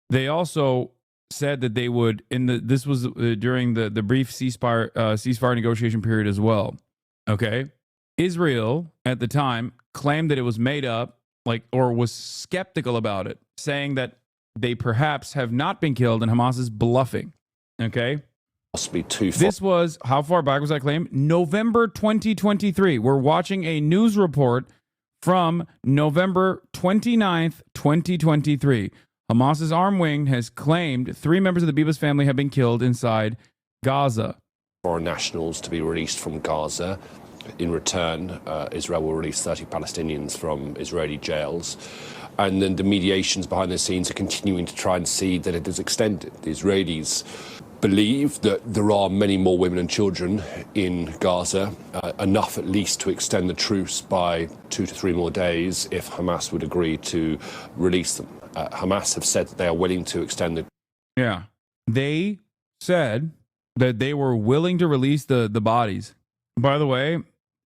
They also said that they would, this was during the brief ceasefire negotiation period as well. Okay. Israel at the time claimed that it was made up, or was skeptical about it, saying that they perhaps have not been killed and Hamas is bluffing. Okay. Possibly too far. This was, how far back was that claim? November 2023. We're watching a news report from November 29th, 2023. Hamas's arm wing has claimed 3 members of the Bibas family have been killed inside Gaza. Foreign nationals to be released from Gaza. In return, Israel will release 30 Palestinians from Israeli jails. And then the mediations behind the scenes are continuing to try and see that it is extended. The Israelis believe that there are many more women and children in Gaza, enough at least to extend the truce by 2 to 3 more days if Hamas would agree to release them. Hamas have said that they are willing to extend the... Yeah. They said that they were willing to release the bodies. By the way,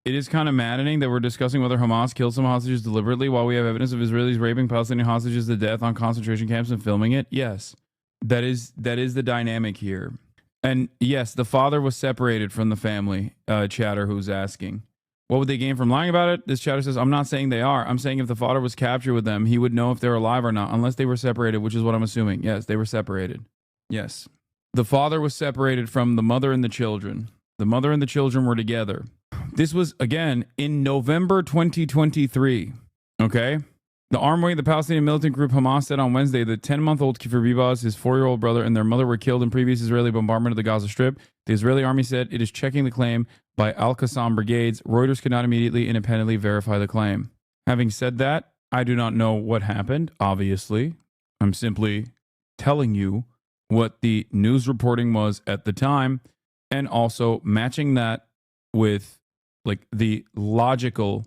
it is kind of maddening that we're discussing whether Hamas killed some hostages deliberately while we have evidence of Israelis raping Palestinian hostages to death on concentration camps and filming it. Yes. That is the dynamic here. And yes, the father was separated from the family, chatter who's asking. What would they gain from lying about it? This chatter says, I'm not saying they are. I'm saying if the father was captured with them, he would know if they're alive or not, unless they were separated, which is what I'm assuming. Yes, they were separated. Yes. The father was separated from the mother and the children. The mother and the children were together. This was, again, in November 2023. Okay? The armed wing of the Palestinian militant group Hamas said on Wednesday that 10-month-old Kfir Bibas, his 4-year-old brother, and their mother were killed in previous Israeli bombardment of the Gaza Strip. The Israeli army said it is checking the claim by Al-Qassam brigades. Reuters could not immediately independently verify the claim. Having said that, I do not know what happened, obviously. I'm simply telling you what the news reporting was at the time, and also matching that with the logical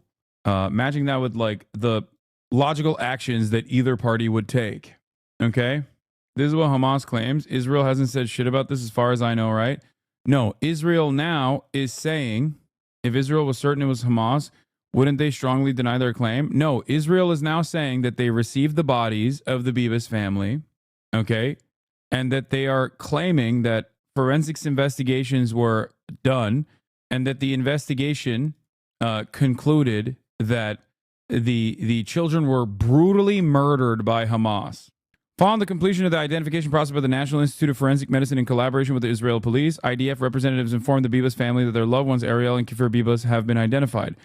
actions that either party would take. Okay? This is what Hamas claims. Israel hasn't said shit about this as far as I know, right? No, Israel now is saying, if Israel was certain it was Hamas, wouldn't they strongly deny their claim? No, Israel is now saying that they received the bodies of the Bibas family, okay? And that they are claiming that forensics investigations were done and that the investigation concluded that the children were brutally murdered by Hamas. Following the completion of the identification process by the National Institute of Forensic Medicine in collaboration with the Israel police, IDF representatives informed the Bibas family that their loved ones, Ariel and Kfir Bibas, have been identified.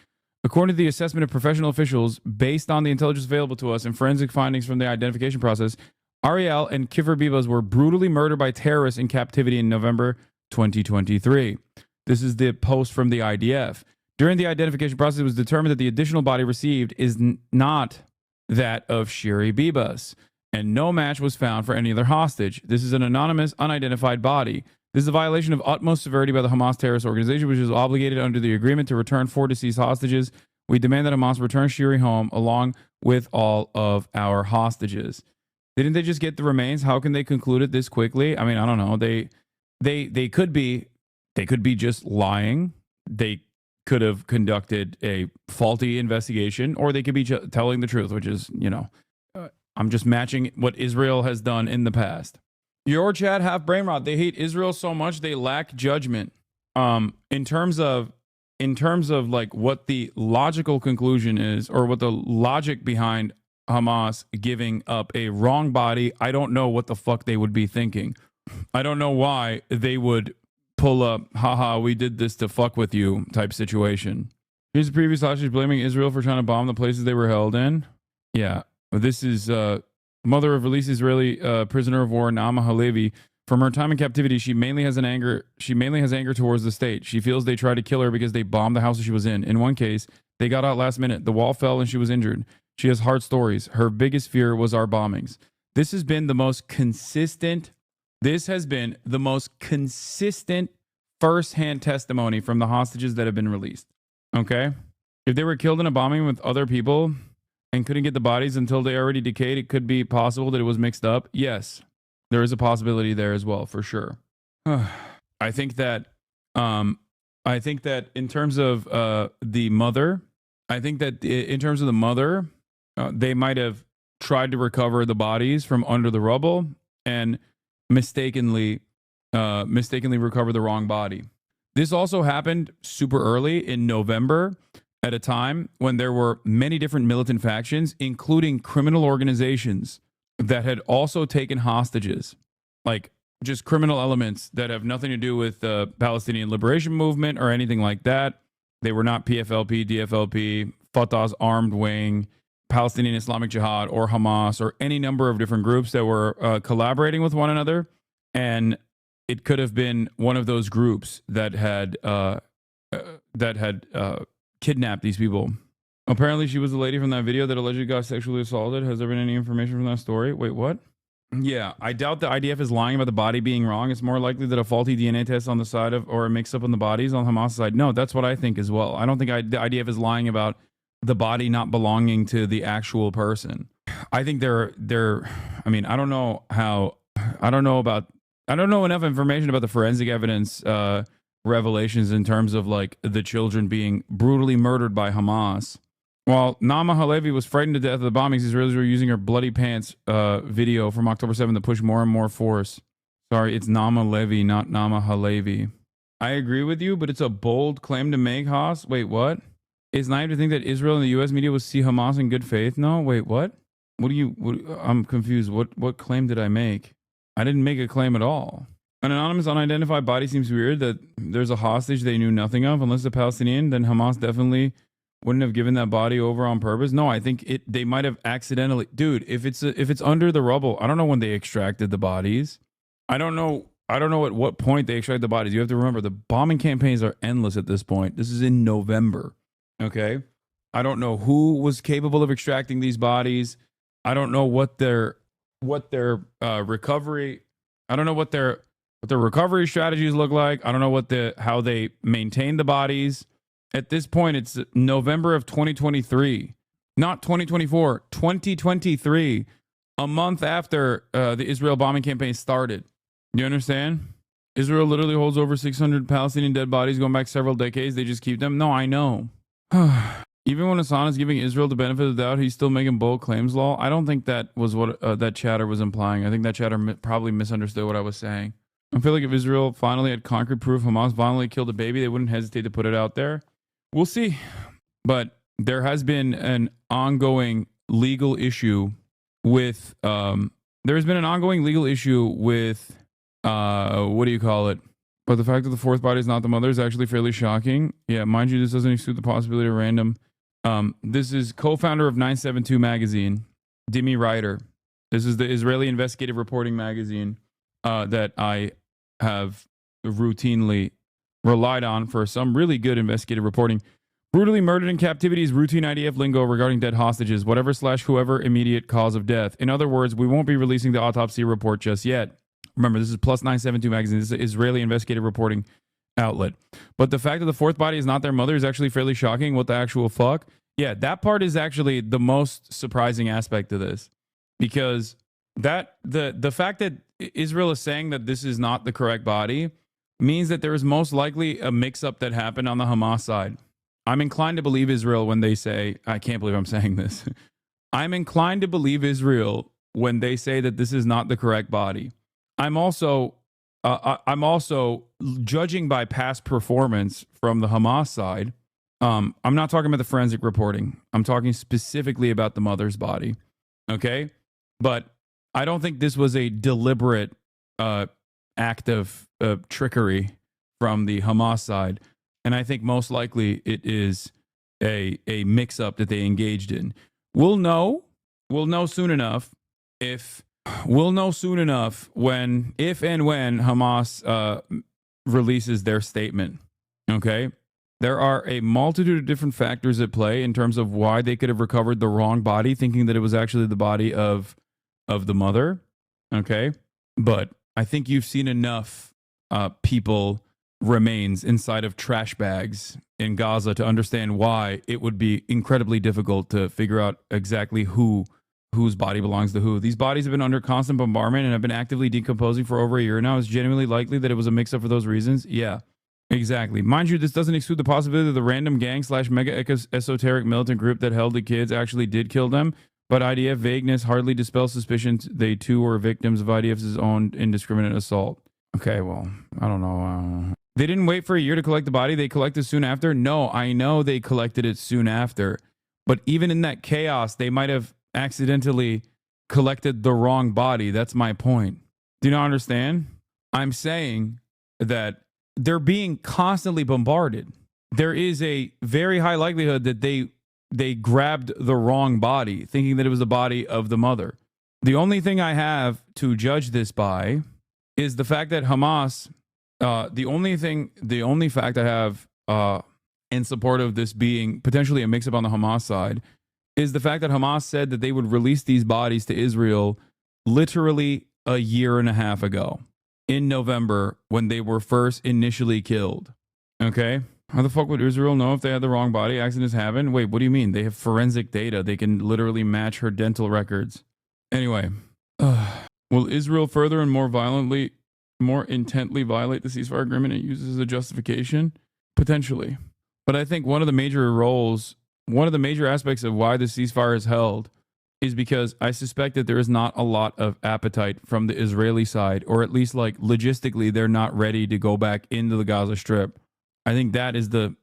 According to the assessment of professional officials, based on the intelligence available to us and forensic findings from the identification process, Ariel and Kfir Bibas were brutally murdered by terrorists in captivity in November 2023. This is the post from the IDF. During the identification process, it was determined that the additional body received is not that of Shiri Bibas, and no match was found for any other hostage. This is an anonymous, unidentified body. This is a violation of utmost severity by the Hamas terrorist organization, which is obligated under the agreement to return 4 deceased hostages. We demand that Hamas return Shiri home along with all of our hostages. Didn't they just get the remains? How can they conclude it this quickly? I mean, I don't know. They could be just lying. They could have conducted a faulty investigation, or they could be telling the truth, which is, I'm just matching what Israel has done in the past. Your chat half brain rot. They hate Israel so much they lack judgment. In terms of like what the logical conclusion is, or what the logic behind Hamas giving up a wrong body, I don't know what the fuck they would be thinking. I don't know why they would pull up, haha, we did this to fuck with you type situation. Here's the previous hostage blaming Israel for trying to bomb the places they were held in. Yeah, this is mother of released Israeli prisoner of war Naama Halevi. From her time in captivity, she mainly has anger towards the state. She feels they tried to kill her because they bombed the house that she was in. In one case, they got out last minute. The wall fell and she was injured. She has hard stories. Her biggest fear was our bombings. This has been the most consistent first-hand testimony from the hostages that have been released. Okay? If they were killed in a bombing with other people and couldn't get the bodies until they already decayed, it could be possible that it was mixed up. Yes, there is a possibility there as well, for sure. I think that in terms of the mother, they might have tried to recover the bodies from under the rubble and mistakenly recover the wrong body. This also happened super early in November, at a time when there were many different militant factions, including criminal organizations that had also taken hostages, like just criminal elements that have nothing to do with the Palestinian Liberation Movement or anything like that. They were not PFLP, DFLP, Fatah's armed wing, Palestinian Islamic Jihad, or Hamas, or any number of different groups that were collaborating with one another. And it could have been one of those groups that had kidnapped these people. Apparently, she was the lady from that video that allegedly got sexually assaulted. Has there been any information from that story? Wait, what? Yeah, I doubt the IDF is lying about the body being wrong. It's more likely that a faulty DNA test on the side of, or a mix-up on the bodies on Hamas' side. No, that's what I think as well. I don't think the IDF is lying about the body not belonging to the actual person. I think I mean, I don't know enough information about the forensic evidence revelations in terms of like the children being brutally murdered by Hamas. While Naama Halevi was frightened to death of the bombings, Israelis were using her bloody pants video from October 7th to push more and more force. Sorry, it's Naama Levy, not Naama Halevi. I agree with you, but it's a bold claim to make, Haas. Wait, what? It's naive to think that Israel and the U.S. media will see Hamas in good faith. No, wait, what? I'm confused. What claim did I make? I didn't make a claim at all. An anonymous unidentified body seems weird that there's a hostage they knew nothing of. Unless a Palestinian, then Hamas definitely wouldn't have given that body over on purpose. No, I think they might have accidentally. Dude, if it's under the rubble, I don't know when they extracted the bodies. I don't know at what point they extracted the bodies. You have to remember the bombing campaigns are endless at this point. This is in November. Okay? I don't know who was capable of extracting these bodies. I don't know what their recovery. I don't know what their recovery strategies look like. I don't know how they maintain the bodies. At this point, it's November of 2023, not 2024, 2023. a month after the Israel bombing campaign started. You understand? Israel literally holds over 600 Palestinian dead bodies going back several decades. They just keep them. No, I know. Even when Hassan is giving Israel the benefit of the doubt, he's still making bold claims. Law. I don't think that was what that chatter was implying. I think that chatter probably misunderstood what I was saying. I feel like if Israel finally had concrete proof Hamas violently killed a baby, they wouldn't hesitate to put it out there. We'll see. But there has been an ongoing legal issue with what do you call it? But the fact that the fourth body is not the mother is actually fairly shocking. Yeah, mind you, this doesn't exclude the possibility of random. This is co-founder of 972 magazine, Dimi Ryder. This is the Israeli investigative reporting magazine that I have routinely relied on for some really good investigative reporting. Brutally murdered in captivity is routine IDF lingo regarding dead hostages, whatever/whoever immediate cause of death. In other words, we won't be releasing the autopsy report just yet. Remember, this is plus 972 magazine. This is an Israeli investigative reporting outlet. But the fact that the fourth body is not their mother is actually fairly shocking. What the actual fuck? Yeah, that part is actually the most surprising aspect of this. Because that the fact that Israel is saying that this is not the correct body means that there is most likely a mix-up that happened on the Hamas side. I'm inclined to believe Israel when they say, I can't believe I'm saying this. I'm inclined to believe Israel when they say that this is not the correct body. I'm also judging by past performance from the Hamas side. I'm not talking about the forensic reporting. I'm talking specifically about the mother's body. Okay? But I don't think this was a deliberate act of trickery from the Hamas side. And I think most likely it is a mix-up that they engaged in. We'll know soon enough if and when Hamas releases their statement. Okay? There are a multitude of different factors at play in terms of why they could have recovered the wrong body, thinking that it was actually the body of the mother. Okay? But I think you've seen enough people remains inside of trash bags in Gaza to understand why it would be incredibly difficult to figure out exactly whose body belongs to who. These bodies have been under constant bombardment and have been actively decomposing for over a year now. It's genuinely likely that it was a mix-up for those reasons. Yeah, exactly. Mind you, this doesn't exclude the possibility that the random gang / mega esoteric militant group that held the kids actually did kill them. But IDF vagueness hardly dispels suspicions they too were victims of IDF's own indiscriminate assault. Okay, well, I don't know. They didn't wait for a year to collect the body. They collected soon after. No, I know they collected it soon after. But even in that chaos, they might have accidentally collected the wrong body. That's my point. Do you not understand? I'm saying that they're being constantly bombarded. There is a very high likelihood that they grabbed the wrong body, thinking that it was the body of the mother. The only thing I have to judge this by is the fact that Hamas, the only fact I have in support of this being potentially a mix-up on the Hamas side is the fact that Hamas said that they would release these bodies to Israel literally a year and a half ago in November when they were first initially killed. Okay? How the fuck would Israel know if they had the wrong body? Accidents happen. Wait, what do you mean? They have forensic data. They can literally match her dental records. Anyway, will Israel further and more intently violate the ceasefire agreement it uses as a justification? Potentially. But I think one of the major aspects of why the ceasefire is held is because I suspect that there is not a lot of appetite from the Israeli side, or at least like logistically, they're not ready to go back into the Gaza Strip. I think that is the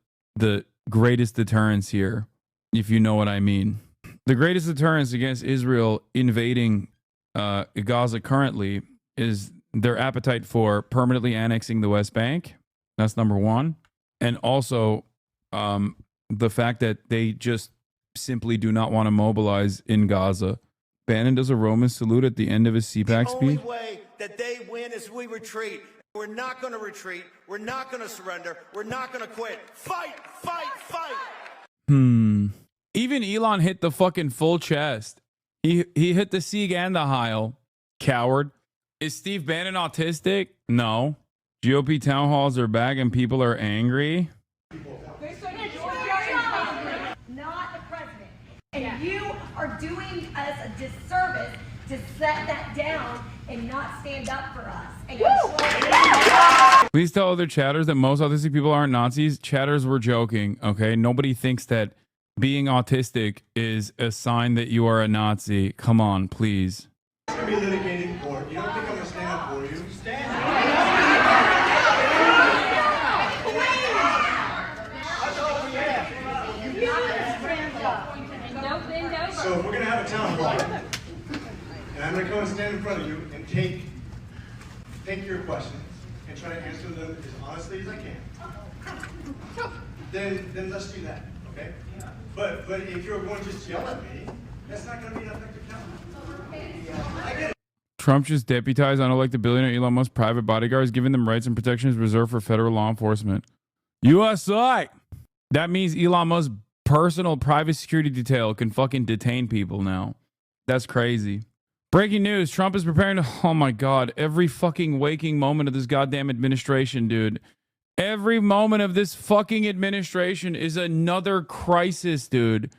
greatest deterrence here, if you know what I mean. The greatest deterrence against Israel invading Gaza currently is their appetite for permanently annexing the West Bank. That's number one. And also the fact that they just simply do not want to mobilize in Gaza. Bannon does a Roman salute at the end of his CPAC speech. The only way that they win is we retreat. We're not going to retreat. We're not going to surrender. We're not going to quit. Fight, fight, fight. Even Elon hit the fucking full chest. He hit the Sieg and the Heil. Coward. Is Steve Bannon autistic? No. GOP town halls are back and people are angry. Not the president. And you are doing us a disservice to set that down and not stand up for us. And Please tell other chatters that most autistic people aren't Nazis. Chatters were joking, okay? Nobody thinks that being autistic is a sign that you are a Nazi. Come on, please. It's going to be litigated in court. You don't think I'm going to stand up for you? Stand up. So we're going to have a town hall, and I'm going to come and stand in front of you and take your questions and try to answer them as honestly as I can. Then let's do that, okay? But if you're going to just yell at me, that's not going to be an effective town hall. I get it. Trump just deputized unelected billionaire Elon Musk's private bodyguards, giving them rights and protections reserved for federal law enforcement. USA! That means Elon Musk's personal private security detail can fucking detain people now. That's crazy. Breaking news. Trump is preparing to... Oh my God. Every fucking waking moment of this goddamn administration, dude. Every moment of this fucking administration is another crisis, dude.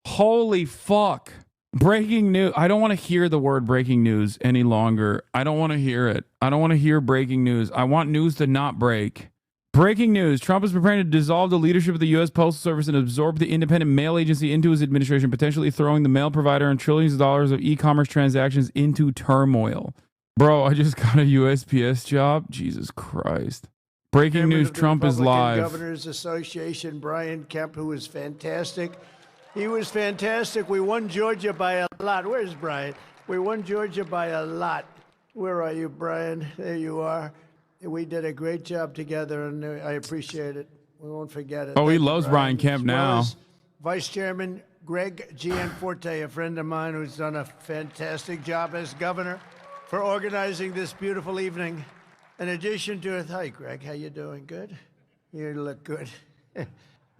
Holy fuck. Breaking news. I don't want to hear the word breaking news any longer. I don't want to hear it. I don't want to hear breaking news. I want news to not break. Breaking news. Trump is preparing to dissolve the leadership of the U.S. Postal Service and absorb the independent mail agency into his administration, potentially throwing the mail provider and trillions of dollars of e-commerce transactions into turmoil. Bro, I just got a USPS job. Jesus Christ. Breaking news. Trump is live. Governors Association, Brian Kemp, who was fantastic. He was fantastic. We won Georgia by a lot. Where's Brian? We won Georgia by a lot. Where are you, Brian? There you are. We did a great job together, and I appreciate it. We won't forget it. Oh, he loves Brian Kemp now. Vice Chairman Greg Gianforte, a friend of mine who's done a fantastic job as governor for organizing this beautiful evening. In addition to it, hi, Greg, how you doing? Good? You look good.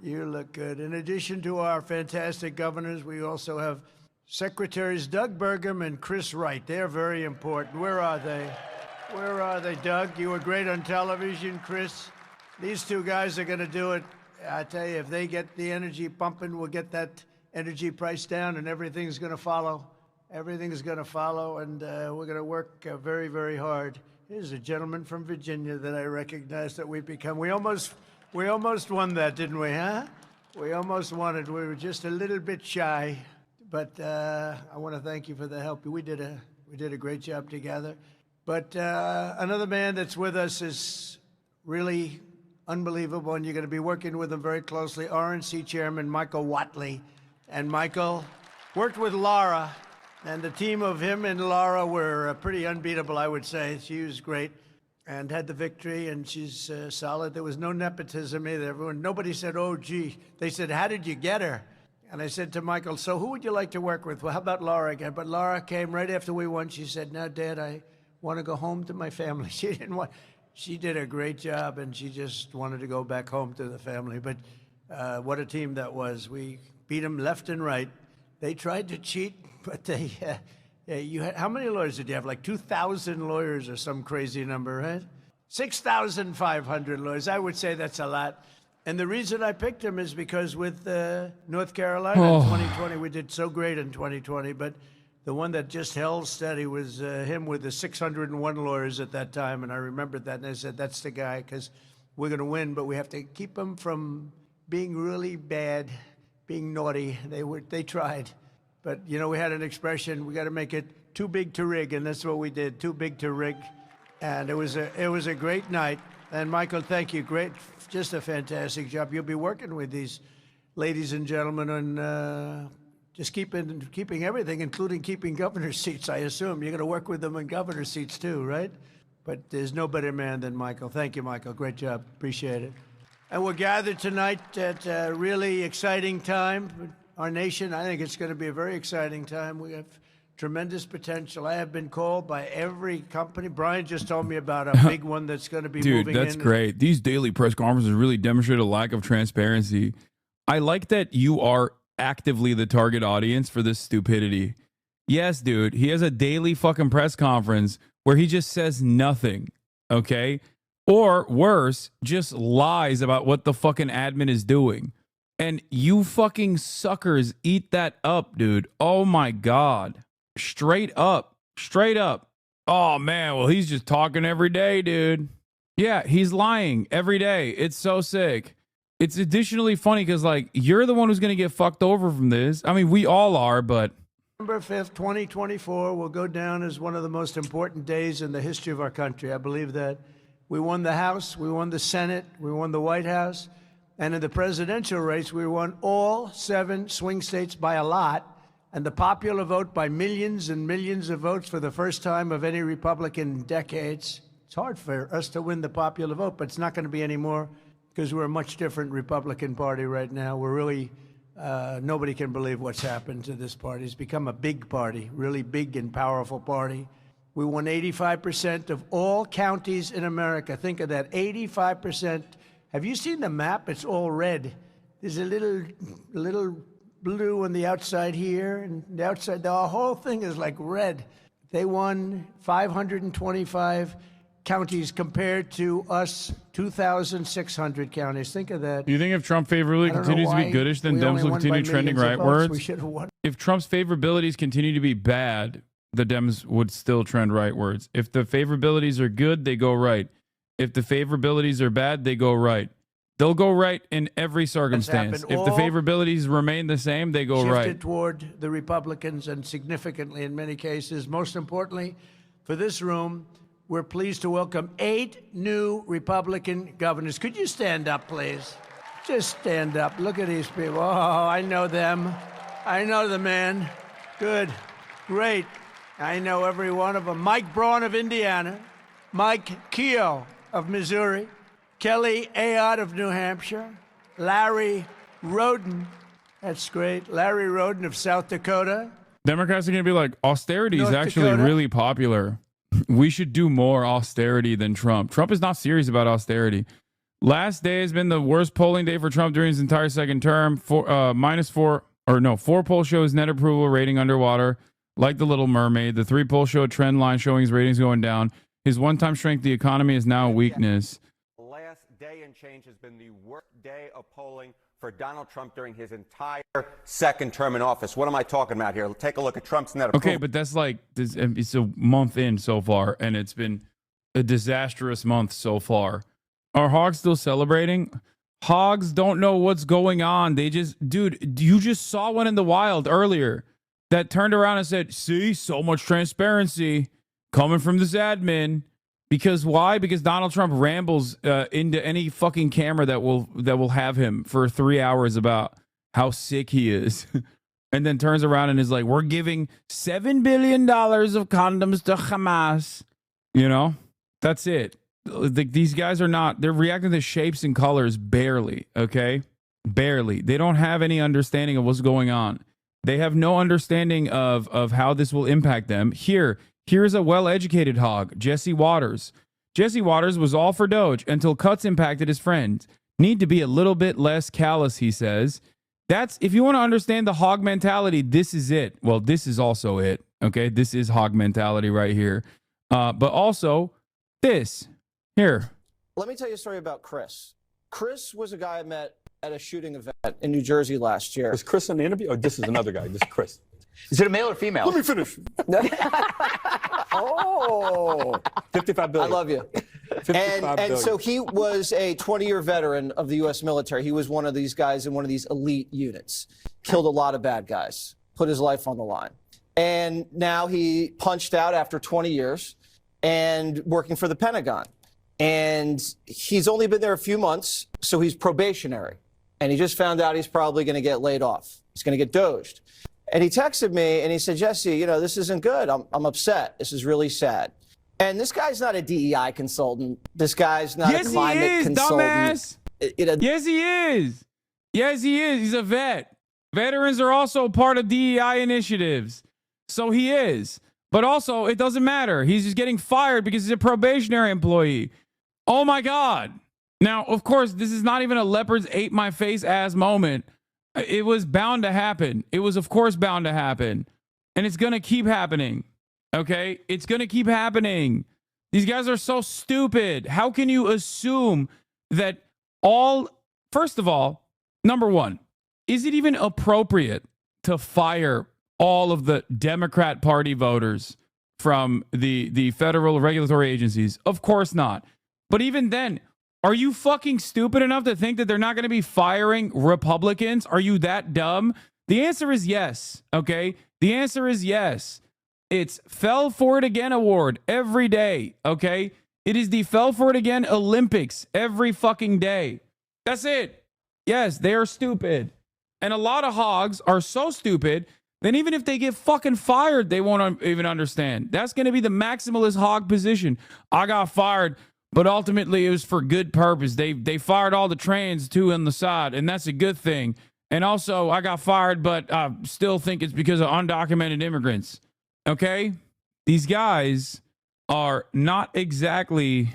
You look good. In addition to our fantastic governors, we also have Secretaries Doug Burgum and Chris Wright. They're very important. Where are they? Where are they, Doug? You were great on television, Chris. These two guys are going to do it. I tell you, if they get the energy pumping, we'll get that energy price down, and everything's going to follow. Everything's going to follow, and we're going to work very, very hard. Here's a gentleman from Virginia that I recognize that we've become. We almost won that, didn't we, huh? We almost won it. We were just a little bit shy, but I want to thank you for the help. We did a great job together. But another man that's with us is really unbelievable, and you're going to be working with him very closely, RNC Chairman Michael Whatley. And Michael worked with Laura, and the team of him and Laura were pretty unbeatable, I would say. She was great and had the victory, and she's solid. There was no nepotism either. Nobody said, oh, gee. They said, how did you get her? And I said to Michael, so who would you like to work with? Well, how about Laura again? But Laura came right after we won. She said, now, Dad, I want to go home to my family. She did a great job, and she just wanted to go back home to the family. But what a team that was. We beat them left and right. They tried to cheat, but they, you had, how many lawyers did you have? Like 2,000 lawyers or some crazy number, right? 6,500 lawyers. I would say that's a lot. And the reason I picked him is because with North Carolina in 2020, we did so great in 2020, but the one that just held steady was him with the 601 lawyers at that time, and I remembered that, and I said, that's the guy, because we're going to win, but we have to keep him from being really bad, being naughty. They tried. But, you know, we had an expression, we got to make it too big to rig, and that's what we did, too big to rig. And it was a great night. And, Michael, thank you. Great, just a fantastic job. You'll be working with these ladies and gentlemen on just keeping everything, including keeping governor's seats, I assume. You're going to work with them in governor's seats, too, right? But there's no better man than Michael. Thank you, Michael. Great job. Appreciate it. And we're gathered tonight at a really exciting time. Our nation, I think it's going to be a very exciting time. We have tremendous potential. I have been called by every company. Brian just told me about a big one that's going to be moving in. Dude, that's great. These daily press conferences really demonstrate a lack of transparency. I like that you are actively the target audience for this stupidity. Yes, dude, he has a daily fucking press conference where he just says nothing, okay? Or worse, just lies about what the fucking admin is doing. And you fucking suckers eat that up, dude. Oh my God. Straight up. Straight up. Oh, man. Well, he's just talking every day, dude. Yeah, he's lying every day. It's so sick. It's additionally funny because, like, you're the one who's going to get fucked over from this. I mean, we all are, but... November 5th, 2024 will go down as one of the most important days in the history of our country. I believe that we won the House, we won the Senate, we won the White House, and in the presidential race, we won all 7 swing states by a lot, and the popular vote by millions and millions of votes for the first time of any Republican in decades. It's hard for us to win the popular vote, but it's not going to be anymore because we're a much different Republican Party right now. We're really, nobody can believe what's happened to this party. It's become a big party, really big and powerful party. We won 85% of all counties in America. Think of that, 85%. Have you seen the map? It's all red. There's a little blue on the outside here, and the outside, the whole thing is like red. They won 525 counties compared to us, 2,600 counties. Think of that. Do you think if Trump favorability continues to be goodish, then Dems will continue trending rightwards? If Trump's favorabilities continue to be bad, the Dems would still trend rightwards. If the favorabilities are good, they go right. If the favorabilities are bad, they go right. They'll go right in every circumstance. If the favorabilities remain the same, they go right. Shifted toward the Republicans, and significantly in many cases. Most importantly, for this room, we're pleased to welcome 8 new Republican governors. Could you stand up, please? Just stand up. Look at these people. Oh, I know them. I know the man. Good. Great. I know every one of them. Mike Braun of Indiana. Mike Keogh of Missouri. Kelly Ayotte of New Hampshire. Larry Roden. That's great. Larry Roden of South Dakota. Democrats are going to be like, austerity is actually really popular. We should do more austerity than Trump. Trump is not serious about austerity. Last day has been the worst polling day for Trump during his entire second term. 4 polls show his net approval rating underwater, like the Little Mermaid. The 3 polls show a trend line showing his ratings going down. His one-time strength, the economy, is now a weakness. The last day and change has been the worst day of polling for Donald Trump during his entire second term in office. What am I talking about here? Take a look at Trump's net approval. Okay, but that's like, it's a month in so far, and it's been a disastrous month so far. Are hogs still celebrating? Hogs don't know what's going on. They just, dude, you just saw one in the wild earlier that turned around and said, see, so much transparency coming from this admin. Because why? Because Donald Trump rambles into any fucking camera that will have him for 3 hours about how sick he is, and then turns around and is like, "We're giving $7 billion of condoms to Hamas." You know, that's it. Like, these guys are not. They're reacting to shapes and colors barely. Okay, barely. They don't have any understanding of what's going on. They have no understanding of how this will impact them. Here's a well-educated hog, Jesse Waters. Jesse Waters was all for Doge until cuts impacted his friends. Need to be a little bit less callous, he says. That's, if you want to understand the hog mentality, this is it. Well, this is also it. Okay, this is hog mentality right here. But also this here. Let me tell you a story about Chris. Chris was a guy I met at a shooting event in New Jersey last year. Was Chris in the interview? Oh, this is another guy. This is Chris. Is it a male or female? Let me finish. Oh, 55 billion. I love you. And so he was a 20-year veteran of the U.S. military. He was one of these guys in one of these elite units. Killed a lot of bad guys. Put his life on the line. And now he punched out after 20 years and working for the Pentagon. And he's only been there a few months, so he's probationary. And he just found out he's probably going to get laid off. He's going to get doged. And he texted me and he said, Jesse, you know, this isn't good. I'm upset. This is really sad. And this guy's not a DEI consultant. This guy's not a climate consultant. Dumbass. Yes, he is. Yes, he is. He's a vet. Veterans are also part of DEI initiatives. So he is. But also, it doesn't matter. He's just getting fired because he's a probationary employee. Oh, my God. Now, of course, this is not even a leopards ate my face ass moment. It was bound to happen. It was, of course, bound to happen. And it's going to keep happening. Okay? It's going to keep happening. These guys are so stupid. How can you assume that first of all, number one, is it even appropriate to fire all of the Democrat Party voters from the federal regulatory agencies? Of course not. But even then, are you fucking stupid enough to think that they're not going to be firing Republicans? Are you that dumb? The answer is yes, okay? The answer is yes. It's Fell For It Again award every day, okay? It is the Fell For It Again Olympics every fucking day. That's it. Yes, they are stupid. And a lot of hogs are so stupid that even if they get fucking fired, they won't even understand. That's going to be the maximalist hog position. I got fired, but ultimately it was for good purpose. They fired all the trans too on the side, and that's a good thing. And also, I got fired, but I still think it's because of undocumented immigrants. Okay? These guys are not exactly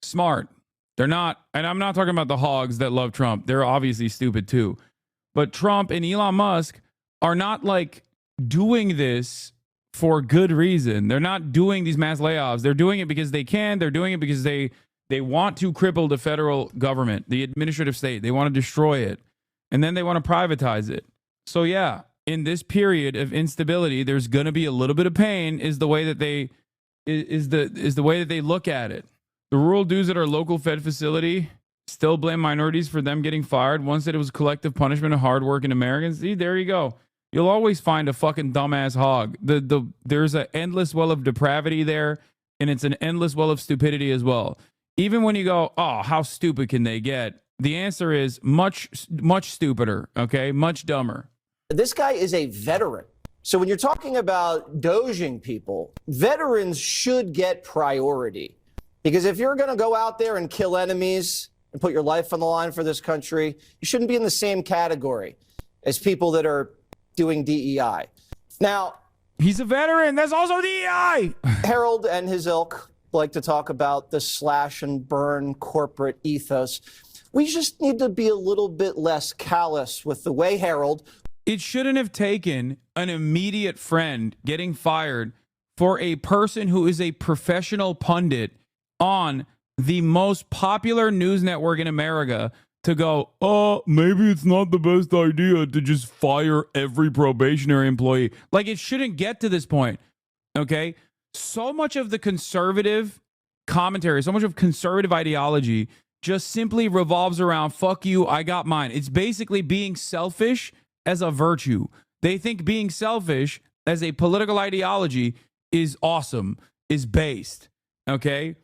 smart. They're not, and I'm not talking about the hogs that love Trump. They're obviously stupid too. But Trump and Elon Musk are not like doing this for good reason. They're not doing these mass layoffs. They're doing it because they can. They're doing it because they want to cripple the federal government, the administrative state. They want to destroy it. And then they want to privatize it. So yeah, in this period of instability, there's going to be a little bit of pain is the way that they the way that they look at it. The rural dudes at our local Fed facility still blame minorities for them getting fired. One said it was collective punishment of hardworking Americans. See, there you go. You'll always find a fucking dumbass hog. There's an endless well of depravity there, and it's an endless well of stupidity as well. Even when you go, oh, how stupid can they get? The answer is much, much stupider, okay? Much dumber. This guy is a veteran. So when you're talking about doging people, veterans should get priority. Because if you're going to go out there and kill enemies and put your life on the line for this country, you shouldn't be in the same category as people that are doing DEI. Now, he's a veteran. That's also DEI. Harold and his ilk like to talk about the slash and burn corporate ethos. We just need to be a little bit less callous with the way Harold. It shouldn't have taken an immediate friend getting fired for a person who is a professional pundit on the most popular news network in America to go, oh, maybe it's not the best idea to just fire every probationary employee. Like, it shouldn't get to this point, okay? So much of the conservative commentary, so much of conservative ideology just simply revolves around, fuck you, I got mine. It's basically being selfish as a virtue. They think being selfish as a political ideology is awesome, is based, okay?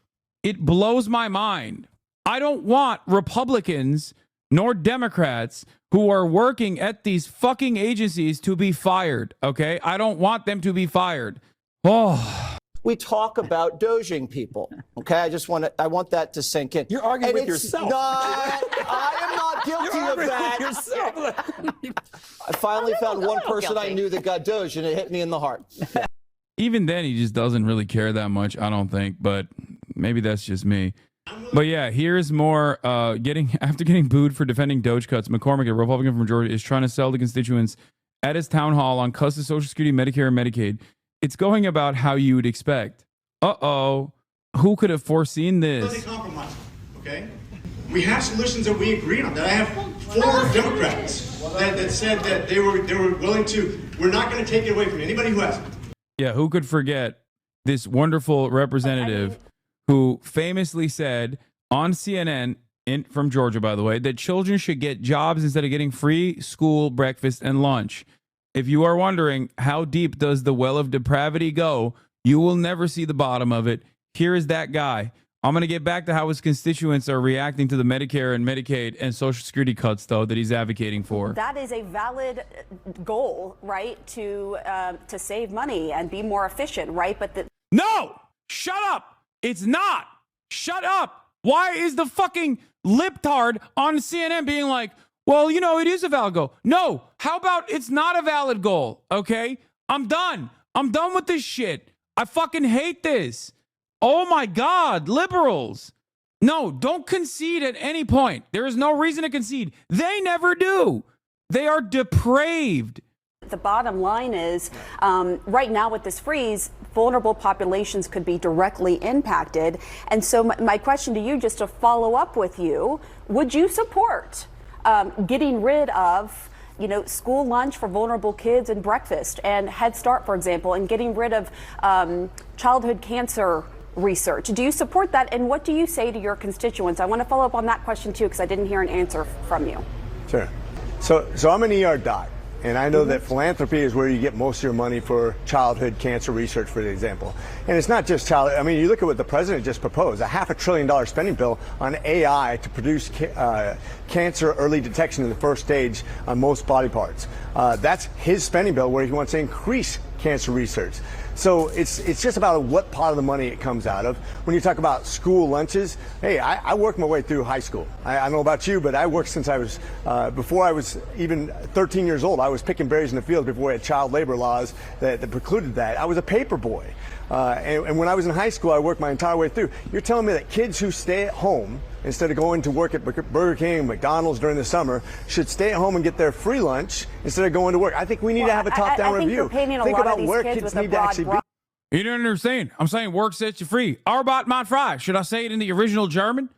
It blows my mind. I don't want Republicans nor Democrats who are working at these fucking agencies to be fired, okay? I don't want them to be fired. Oh. We talk about doging people, okay? I want that to sink in. You're arguing with yourself. I am not guilty of that. I finally found one person I knew that got doged, and it hit me in the heart. Even then, he just doesn't really care that much, I don't think, but maybe that's just me. But yeah, here's more. After getting booed for defending Doge cuts, McCormick, a Republican from Georgia, is trying to sell to constituents at his town hall on cuts to Social Security, Medicare, and Medicaid. It's going about how you would expect. Uh-oh. Who could have foreseen this? Compromise, okay? We have solutions that we agreed on. That I have 4 Democrats that said that they were willing to. We're not going to take it away from anybody who hasn't. Yeah, who could forget this wonderful representative who famously said on CNN, from Georgia, by the way, that children should get jobs instead of getting free school, breakfast, and lunch. If you are wondering how deep does the well of depravity go, you will never see the bottom of it. Here is that guy. I'm going to get back to how his constituents are reacting to the Medicare and Medicaid and Social Security cuts, though, that he's advocating for. That is a valid goal, right, to save money and be more efficient, right? But No! Shut up! It's not! Shut up! Why is the fucking libtard on CNN being like, well, you know, it is a valid goal? No! How about it's not a valid goal, okay? I'm done. I'm done with this shit. I fucking hate this. Oh my God, liberals. No, don't concede at any point. There is no reason to concede. They never do. They are depraved. the bottom line is, right now with this freeze, vulnerable populations could be directly impacted. And so my question to you, just to follow up with you, would you support getting rid of school lunch for vulnerable kids and breakfast and Head Start, for example, and getting rid of childhood cancer research. Do you support that? And what do you say to your constituents? I want to follow up on that question too, because I didn't hear an answer from you. Sure. So I'm an ER doc, and I know that philanthropy is where you get most of your money for childhood cancer research, for example. And it's not just I mean, you look at what the president just proposed, a $500 billion spending bill on AI to produce cancer early detection in the first stage on most body parts. That's his spending bill where he wants to increase cancer research. So it's just about what part of the money it comes out of. When you talk about school lunches, hey, I worked my way through high school. I don't know about you, but I worked since I was, before I was even 13 years old. I was picking berries in the fields before we had child labor laws that precluded that. I was a paper boy. And when I was in high school, I worked my entire way through. You're telling me that kids who stay at home instead of going to work at Burger King, McDonald's during the summer, should stay at home and get their free lunch instead of going to work? I think we need to have a top-down review. Think about where kids need to actually be. You don't understand. I'm saying work sets you free. Arbeit macht frei. Should I say it in the original German?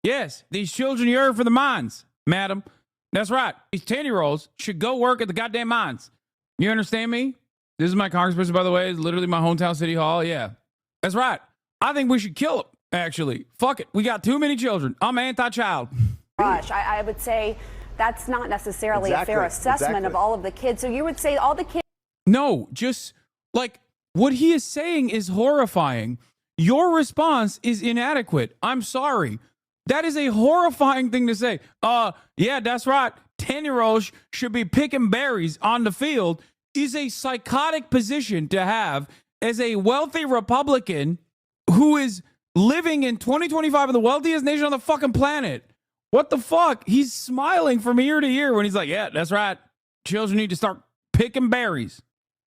Yes, these children yearn for the mines, madam. That's right. These 10-year-olds should go work at the goddamn mines. You understand me? This is my congressperson, by the way. It's literally my hometown city hall. Yeah, that's right. I think we should kill them, actually. Fuck it. We got too many children. I'm anti-child. Gosh, I would say that's not necessarily a fair assessment of all of the kids. So you would say all the kids. No, just like what he is saying is horrifying. Your response is inadequate. I'm sorry. That is a horrifying thing to say. Yeah, that's right. 10-year-olds should be picking berries on the field is a psychotic position to have as a wealthy Republican who is living in 2025 in the wealthiest nation on the fucking planet. What the fuck? He's smiling from ear to ear when he's like, yeah, that's right. Children need to start picking berries.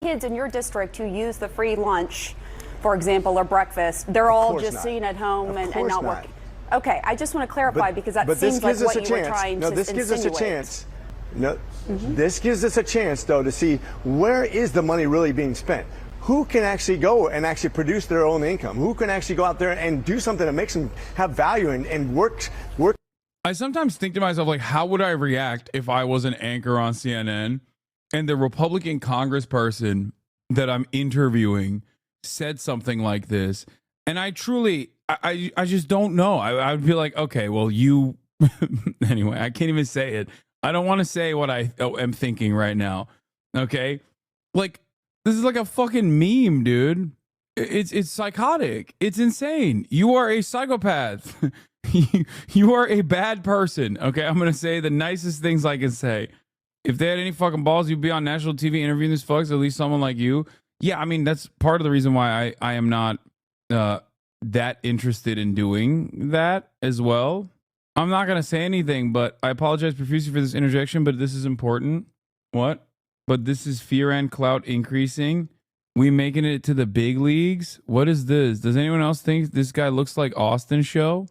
Kids in your district who use the free lunch, for example, or breakfast, they're all just sitting at home and not working. Okay, I just want to clarify because that seems like what you were trying to insinuate. This gives us a chance. No, this gives us a chance, though, to see where is the money really being spent. Who can actually go and actually produce their own income? Who can actually go out there and do something that makes them have value and work? I sometimes think to myself, like, how would I react if I was an anchor on CNN and the Republican congressperson that I'm interviewing said something like this? And I truly, I just don't know. I would be like, okay, well, you, anyway, I can't even say it. I don't want to say what I am thinking right now. Okay. Like, this is like a fucking meme, dude. It's psychotic. It's insane. You are a psychopath. You are a bad person. Okay. I'm going to say the nicest things I can say. If they had any fucking balls, you'd be on national TV interviewing these fucks, at least someone like you. Yeah. I mean, that's part of the reason why I am not that interested in doing that as well. I'm not going to say anything, but I apologize profusely for this interjection, but this is important. What? But this is fear and clout increasing. We making it to the big leagues. What is this? Does anyone else think this guy looks like Austin show?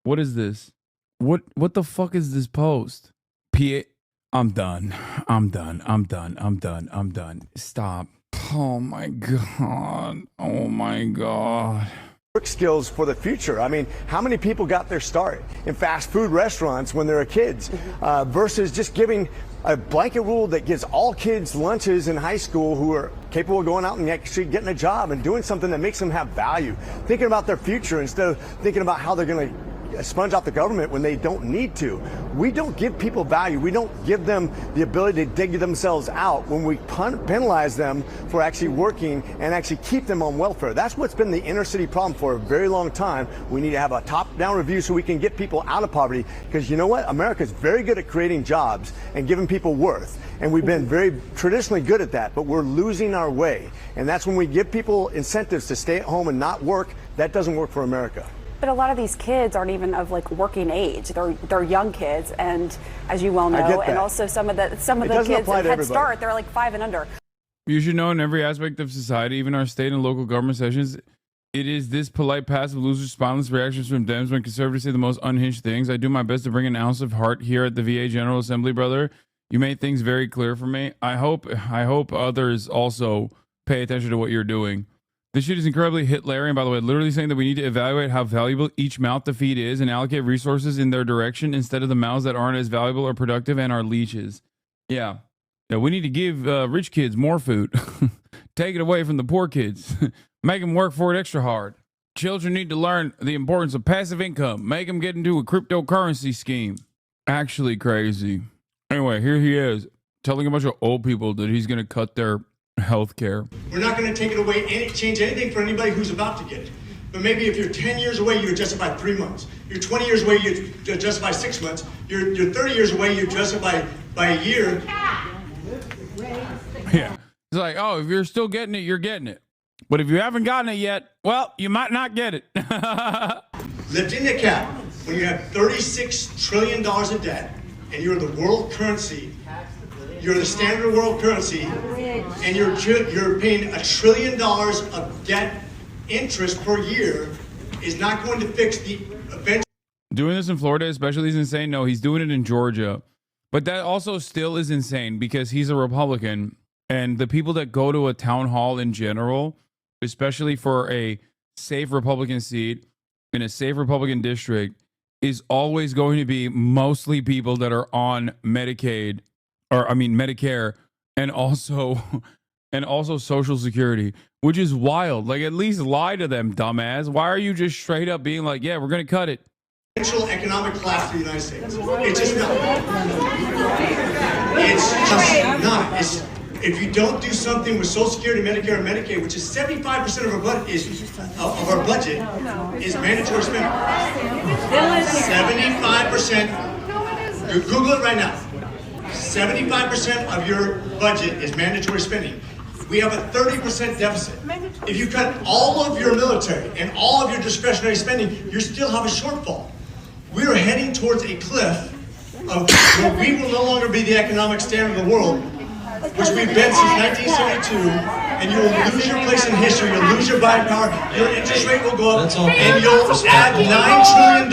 What is this? What the fuck is this post? I'm done. I'm done. Stop. Oh my God. Oh my God. Work skills for the future. I mean, how many people got their start in fast food restaurants when they were kids versus just giving a blanket rule that gives all kids lunches in high school who are capable of going out and actually getting a job and doing something that makes them have value, thinking about their future instead of thinking about how they're going to sponge out the government when they don't need to. We don't give people value. We don't give them the ability to dig themselves out when we penalize them for actually working and actually keep them on welfare. That's what's been the inner city problem for a very long time. We need to have a top-down review so we can get people out of poverty, because you know what? America's very good at creating jobs and giving people worth. And we've been very traditionally good at that, but we're losing our way. And that's when we give people incentives to stay at home and not work. That doesn't work for America. But a lot of these kids aren't even of like working age. They're young kids, and as you well know, and also some of the kids at Head Start, they're like 5 and under. You should know in every aspect of society, even our state and local government sessions, it is this polite, passive, loser, spineless reactions from Dems when conservatives say the most unhinged things. I do my best to bring an ounce of heart here at the VA General Assembly, brother. You made things very clear for me. I hope others also pay attention to what you're doing. This shit is incredibly Hitlerian, by the way, literally saying that we need to evaluate how valuable each mouth to feed is and allocate resources in their direction instead of the mouths that aren't as valuable or productive and are leeches. Yeah. Yeah, we need to give rich kids more food. Take it away from the poor kids. Make them work for it extra hard. Children need to learn the importance of passive income. Make them get into a cryptocurrency scheme. Actually crazy. Anyway, here he is telling a bunch of old people that he's going to cut their health care. We're not going to take it away and change anything for anybody who's about to get it. But maybe if you're 10 years away, you adjust it by 3 months. You're 20 years away, you adjust it by 6 months. You're 30 years away, you adjust it by a year. Yeah. It's like, oh, if you're still getting it, you're getting it. But if you haven't gotten it yet, well, you might not get it. Lifting the cap when you have $36 trillion of debt and you're the world currency, you're the standard world currency, and you're paying $1 trillion of debt interest per year is not going to fix the eventual. Doing this in Florida especially is insane. No, he's doing it in Georgia. But that also still is insane because he's a Republican. And the people that go to a town hall in general, especially for a safe Republican seat in a safe Republican district, is always going to be mostly people that are on Medicaid, or I mean Medicare, and also Social Security, which is wild. Like, at least lie to them, dumbass. Why are you just straight up being like, yeah, we're going to cut it? Economic collapse of the United States. It's just not. It's just not. If you don't do something with Social Security, Medicare, and Medicaid, which is 75% of our budget is mandatory spending. 75%. Google it right now. 75% of your budget is mandatory spending. We have a 30% deficit. If you cut all of your military and all of your discretionary spending, you still have a shortfall. We are heading towards a cliff of where we will no longer be the economic standard of the world, which we've been since 1972, and you will lose your place in history, you'll lose your buying power, your interest rate will go up, and you'll add $9 trillion.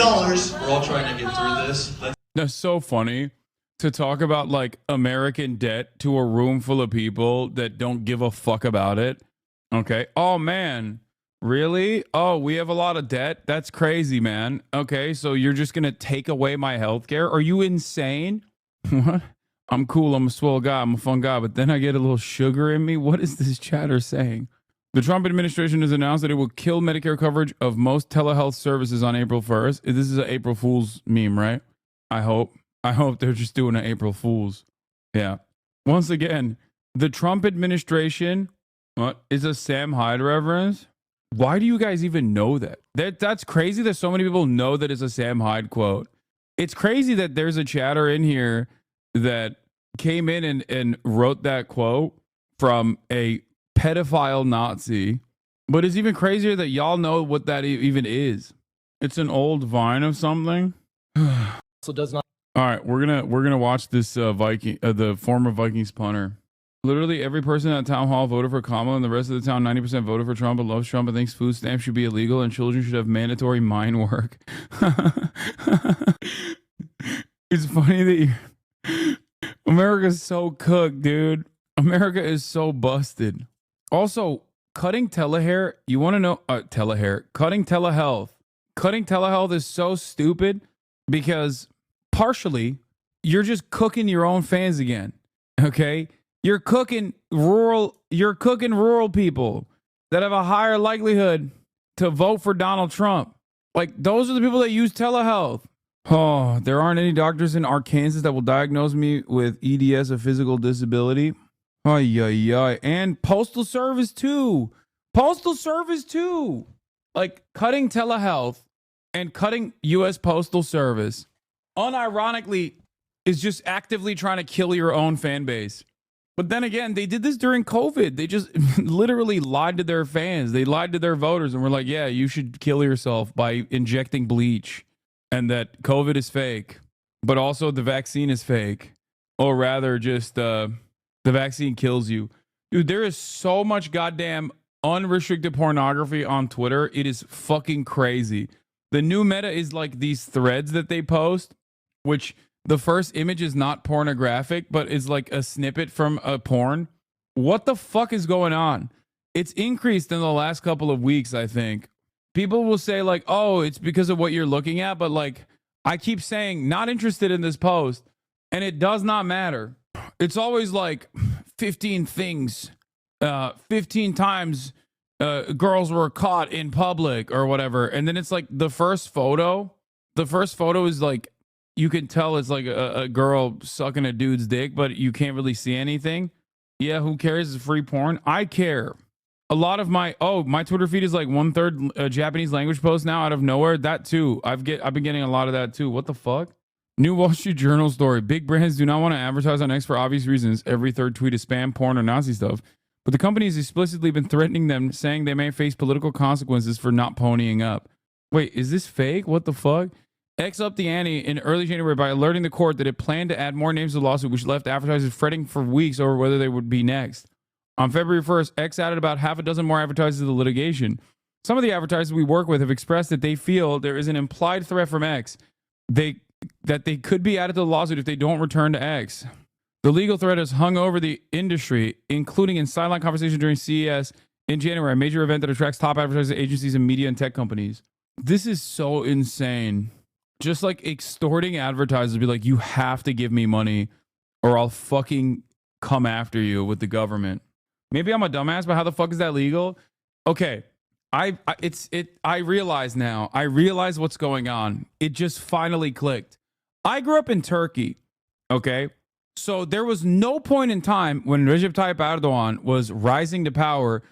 We're all trying to get through this. That's so funny to talk about, like, American debt to a room full of people that don't give a fuck about it. Okay. Oh, man. Really? Oh, we have a lot of debt? That's crazy, man. Okay, so you're just going to take away my health care? Are you insane? What? I'm cool, I'm a swell guy, I'm a fun guy, but then I get a little sugar in me? What is this chatter saying? The Trump administration has announced that it will kill Medicare coverage of most telehealth services on April 1st. This is an April Fool's meme, right? I hope they're just doing an April Fool's. Yeah. Once again, the Trump administration is a Sam Hyde reference. Why do you guys even know that? That's crazy that so many people know that it's a Sam Hyde quote. It's crazy that there's a chatter in here that came in and wrote that quote from a pedophile Nazi. But it's even crazier that y'all know what that even is. It's an old Vine of something. So does not. All right, we're gonna watch this the former Vikings punter. Literally every person at town hall voted for Kamala, and the rest of the town 90% voted for Trump and loves Trump and thinks food stamps should be illegal and children should have mandatory mine work. It's funny that America's so cooked, dude. America is so busted. Also, cutting telehair, you want to know, cutting telehealth. Cutting telehealth is so stupid because partially you're just cooking your own fans again. Okay? You're cooking rural people that have a higher likelihood to vote for Donald Trump. Like, those are the people that use telehealth. Oh, there aren't any doctors in Arkansas that will diagnose me with EDS, a physical disability. And Postal Service too. Like, cutting telehealth and cutting U.S. Postal Service, unironically, is just actively trying to kill your own fan base. But then again, they did this during COVID. They just literally lied to their fans. They lied to their voters and were like, yeah, you should kill yourself by injecting bleach. And that COVID is fake, but also the vaccine is fake. Or rather, just the vaccine kills you. Dude, there is so much goddamn unrestricted pornography on Twitter. It is fucking crazy. The new meta is like these threads that they post, which the first image is not pornographic, but is like a snippet from a porn. What the fuck is going on? It's increased in the last couple of weeks, I think. People will say like, oh, it's because of what you're looking at. But like, I keep saying not interested in this post, and it does not matter. it's always like 15 things, 15 times girls were caught in public or whatever. And then it's like the first photo is like, you can tell it's like a girl sucking a dude's dick, but you can't really see anything. Yeah, who cares? It's free porn. I care. A lot of my Twitter feed is like 1/3 Japanese language posts now out of nowhere. That too. I've been getting a lot of that too. What the fuck? New Wall Street Journal story. Big brands do not want to advertise on X for obvious reasons. Every third tweet is spam, porn, or Nazi stuff. But the company has explicitly been threatening them, saying they may face political consequences for not ponying up. Wait, is this fake? What the fuck? X upped the ante in early January by alerting the court that it planned to add more names to the lawsuit, which left advertisers fretting for weeks over whether they would be next. On February 1st, X added about half a dozen more advertisers to the litigation. Some of the advertisers we work with have expressed that they feel there is an implied threat from X that they could be added to the lawsuit if they don't return to X. The legal threat has hung over the industry, including in sideline conversations during CES in January, a major event that attracts top advertising agencies and media and tech companies. This is so insane. Just like extorting advertisers, be like, you have to give me money or I'll fucking come after you with the government. Maybe I'm a dumbass, but how the fuck is that legal? Okay, I realize now. I realize what's going on. It just finally clicked. I grew up in Turkey, okay? So there was no point in time when Recep Tayyip Erdogan was rising to power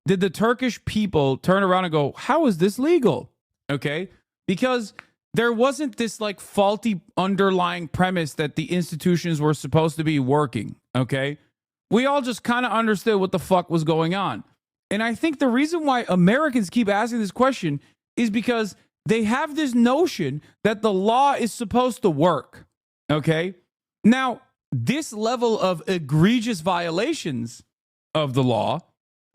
did the Turkish people turn around and go, how is this legal? Okay? Because there wasn't this like faulty underlying premise that the institutions were supposed to be working, okay? We all just kind of understood what the fuck was going on. And I think the reason why Americans keep asking this question is because they have this notion that the law is supposed to work, okay? Now, this level of egregious violations of the law,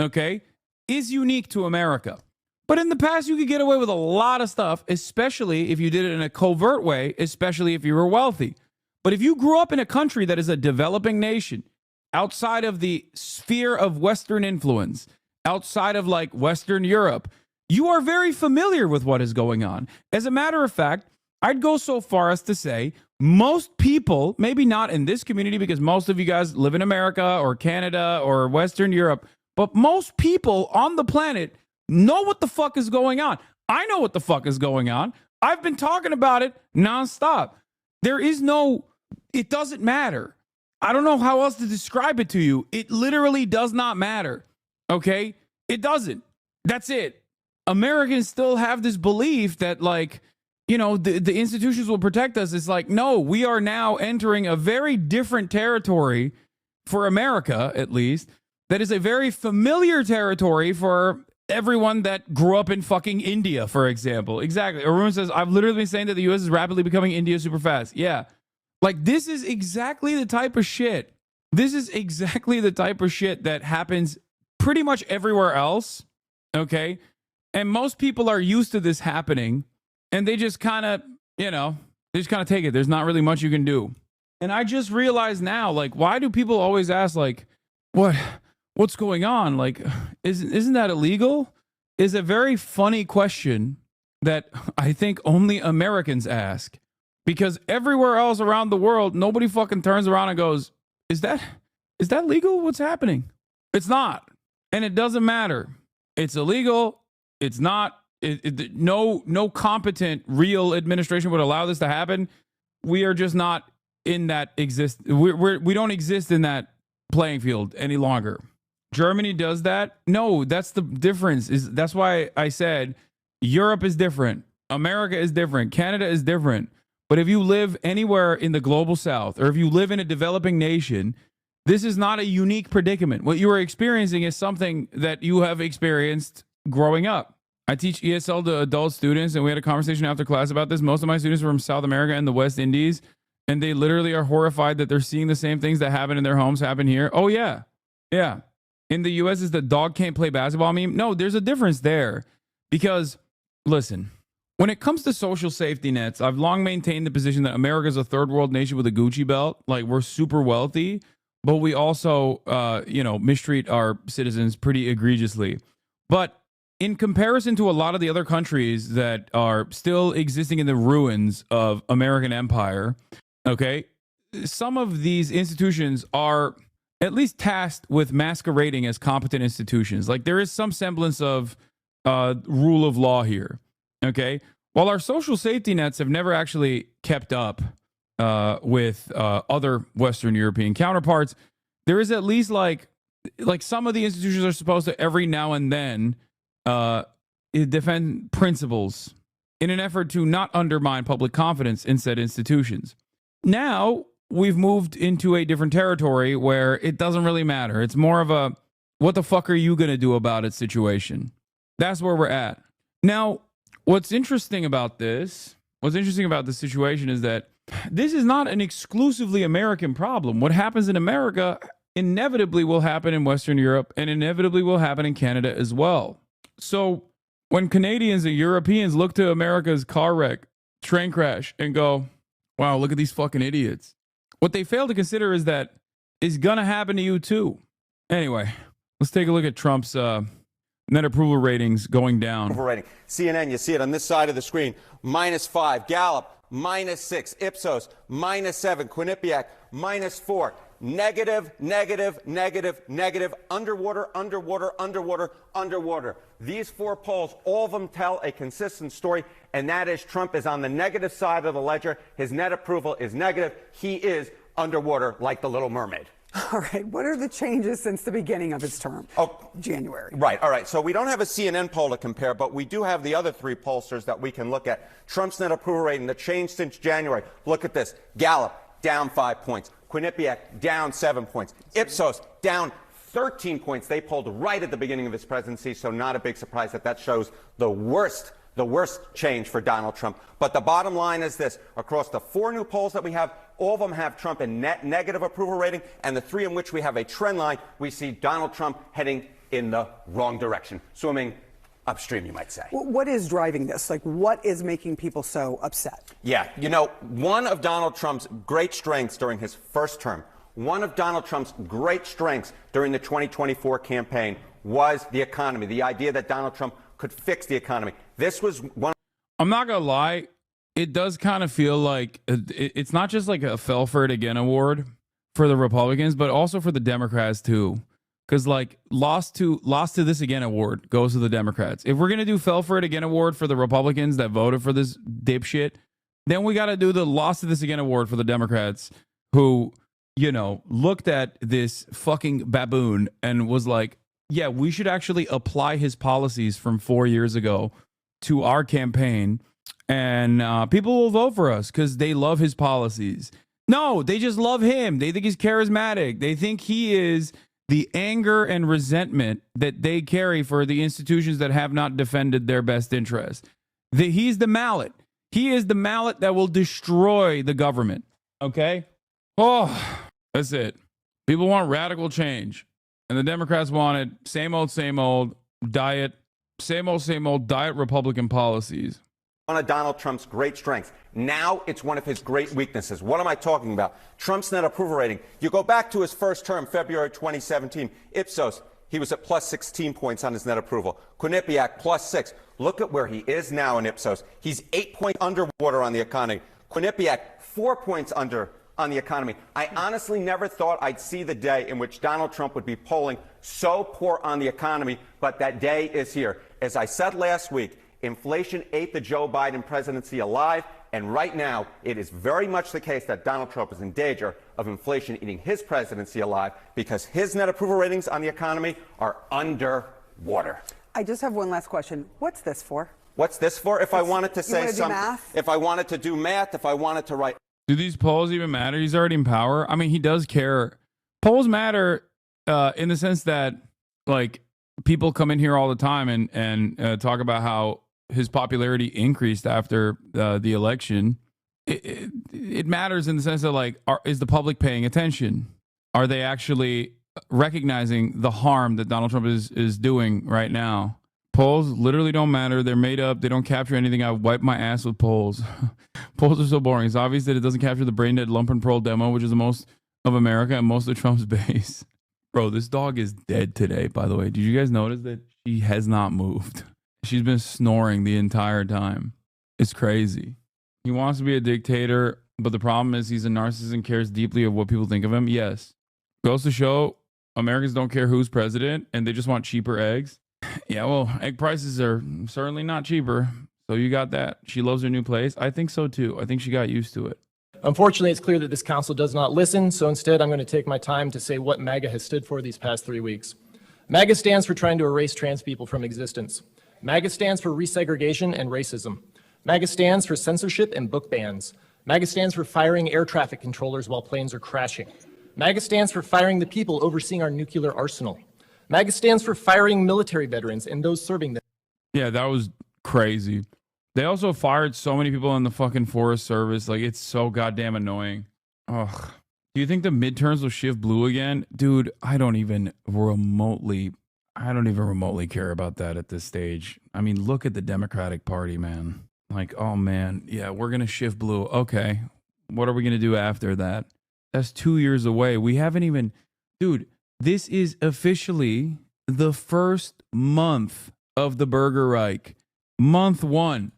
okay, is unique to America. But in the past, you could get away with a lot of stuff, especially if you did it in a covert way, especially if you were wealthy. But if you grew up in a country that is a developing nation, outside of the sphere of Western influence, outside of like Western Europe, you are very familiar with what is going on. As a matter of fact, I'd go so far as to say most people, maybe not in this community because most of you guys live in America or Canada or Western Europe, but most people on the planet know what the fuck is going on. I know what the fuck is going on. I've been talking about it nonstop. It doesn't matter. I don't know how else to describe it to you. It literally does not matter. Okay? It doesn't. That's it. Americans still have this belief that like, you know, the institutions will protect us. It's like, no, we are now entering a very different territory for America, at least. That is a very familiar territory for everyone that grew up in fucking India, for example. Exactly. Arun says, I've literally been saying that the U.S. is rapidly becoming India super fast. Yeah. Like, this is exactly the type of shit. This is exactly the type of shit that happens pretty much everywhere else. Okay. And most people are used to this happening. And they just kind of, you know, they just kind of take it. There's not really much you can do. And I just realized now, like, why do people always ask, like, what's going on? Like, isn't that illegal? Is a very funny question that I think only Americans ask. Because everywhere else around the world, nobody fucking turns around and goes, is that legal? What's happening? It's not. And it doesn't matter. It's illegal. It's not. No competent real administration would allow this to happen. We are just not in that we don't exist in that playing field any longer. Germany does that. No, that's the difference. That's why I said Europe is different. America is different. Canada is different. But if you live anywhere in the global south, or if you live in a developing nation, this is not a unique predicament. What you are experiencing is something that you have experienced growing up. I teach ESL to adult students, and we had a conversation after class about this. Most of my students are from South America and the West Indies, and they literally are horrified that they're seeing the same things that happen in their homes happen here. Oh, yeah. Yeah. In the U.S., is the dog can't play basketball meme? No, there's a difference there. Because, listen, when it comes to social safety nets, I've long maintained the position that America is a third world nation with a Gucci belt. Like, we're super wealthy, but we also, mistreat our citizens pretty egregiously. But in comparison to a lot of the other countries that are still existing in the ruins of American empire, okay, some of these institutions are at least tasked with masquerading as competent institutions. Like there is some semblance of rule of law here. Okay. While our social safety nets have never actually kept up with other Western European counterparts, there is at least like some of the institutions are supposed to every now and then defend principles in an effort to not undermine public confidence in said institutions. Now we've moved into a different territory where it doesn't really matter. It's more of a what the fuck are you going to do about it situation. That's where we're at. Now, what's interesting about this situation is that this is not an exclusively American problem. What happens in America inevitably will happen in Western Europe and inevitably will happen in Canada as well. So when Canadians and Europeans look to America's car wreck, train crash, and go, wow, look at these fucking idiots, what they fail to consider is that it's going to happen to you too. Anyway, let's take a look at Trump's net approval ratings going down. Approval rating. CNN, you see it on this side of the screen, -5. Gallup, -6. Ipsos, -7. Quinnipiac, -4. Negative, negative, negative, negative, underwater, underwater, underwater, underwater. These 4 polls, all of them tell a consistent story, and that is Trump is on the negative side of the ledger. His net approval is negative. He is underwater like the Little Mermaid. All right. What are the changes since the beginning of his term? January. Right. All right. So we don't have a CNN poll to compare, but we do have the other 3 pollsters that we can look at. Trump's net approval rating, the change since January. Look at this. Gallup, down 5 points. Quinnipiac, down 7 points. Ipsos, down 13 points. They polled right at the beginning of his presidency, so not a big surprise that shows the worst change for Donald Trump. But the bottom line is this. Across the 4 new polls that we have, all of them have Trump in net negative approval rating, and the 3 in which we have a trend line, we see Donald Trump heading in the wrong direction, swimming upstream, you might say. What is driving this? Like, what is making people so upset? Yeah, you know, one of Donald Trump's great strengths during his first term, one of Donald Trump's great strengths during the 2024 campaign was the economy, the idea that Donald Trump could fix the economy. This was one. I'm not going to lie. It does kind of feel like it's not just like a fell for it again award for the Republicans, but also for the Democrats too. Because like lost to this again award goes to the Democrats. If we're going to do fell for it again award for the Republicans that voted for this dipshit, then we got to do the lost to this again award for the Democrats who, you know, looked at this fucking baboon and was like, yeah, we should actually apply his policies from 4 years ago to our campaign. And people will vote for us because they love his policies. No, they just love him. They think he's charismatic. They think he is the anger and resentment that they carry for the institutions that have not defended their best interests. He's the mallet. He is the mallet that will destroy the government. Okay? Oh, that's it. People want radical change. And the Democrats wanted same old diet, same old diet Republican policies. One of Donald Trump's great strengths. Now it's one of his great weaknesses. What am I talking about? Trump's net approval rating. You go back to his first term, February 2017. Ipsos, he was at plus 16 points on his net approval. Quinnipiac, plus 6. Look at where he is now in Ipsos. He's 8 points underwater on the economy. Quinnipiac, 4 points under on the economy. I honestly never thought I'd see the day in which Donald Trump would be polling so poor on the economy, but that day is here. As I said last week, inflation ate the Joe Biden presidency alive, and right now it is very much the case that Donald Trump is in danger of inflation eating his presidency alive because his net approval ratings on the economy are underwater. I just have one last question. What's this for? What's this for? If I wanted to say something, if I wanted to do math, if I wanted to write. Do these polls even matter? He's already in power. I mean, he does care. Polls matter in the sense that, like, people come in here all the time and talk about how his popularity increased after the election. It matters in the sense that, like, is the public paying attention? Are they actually recognizing the harm that Donald Trump is doing right now? Polls literally don't matter. They're made up. They don't capture anything. I wipe my ass with polls. Polls are so boring. It's obvious that it doesn't capture the brain dead lump and pearl demo, which is the most of America and most of Trump's base. Bro, this dog is dead today, by the way. Did you guys notice that she has not moved? She's been snoring the entire time. It's crazy. He wants to be a dictator. But the problem is he's a narcissist and cares deeply of what people think of him. Yes. Goes to show Americans don't care who's president and they just want cheaper eggs. Yeah, well, egg prices are certainly not cheaper. So you got that. She loves her new place. I think so too. I think she got used to it. Unfortunately, it's clear that this council does not listen, so instead I'm going to take my time to say what MAGA has stood for these past 3 weeks. MAGA stands for trying to erase trans people from existence. MAGA stands for resegregation and racism. MAGA stands for censorship and book bans. MAGA stands for firing air traffic controllers while planes are crashing. MAGA stands for firing the people overseeing our nuclear arsenal. MAGA stands for firing military veterans and those serving them. Yeah, that was crazy. They also fired so many people in the fucking Forest Service. Like, it's so goddamn annoying. Ugh. Do you think the midterms will shift blue again? Dude, I don't even remotely care about that at this stage. I mean, look at the Democratic Party, man. Like, oh man, yeah, we're going to shift blue. Okay. What are we going to do after that? That's 2 years away. We haven't even, dude, this is officially the first month of the Burger Reich. Month one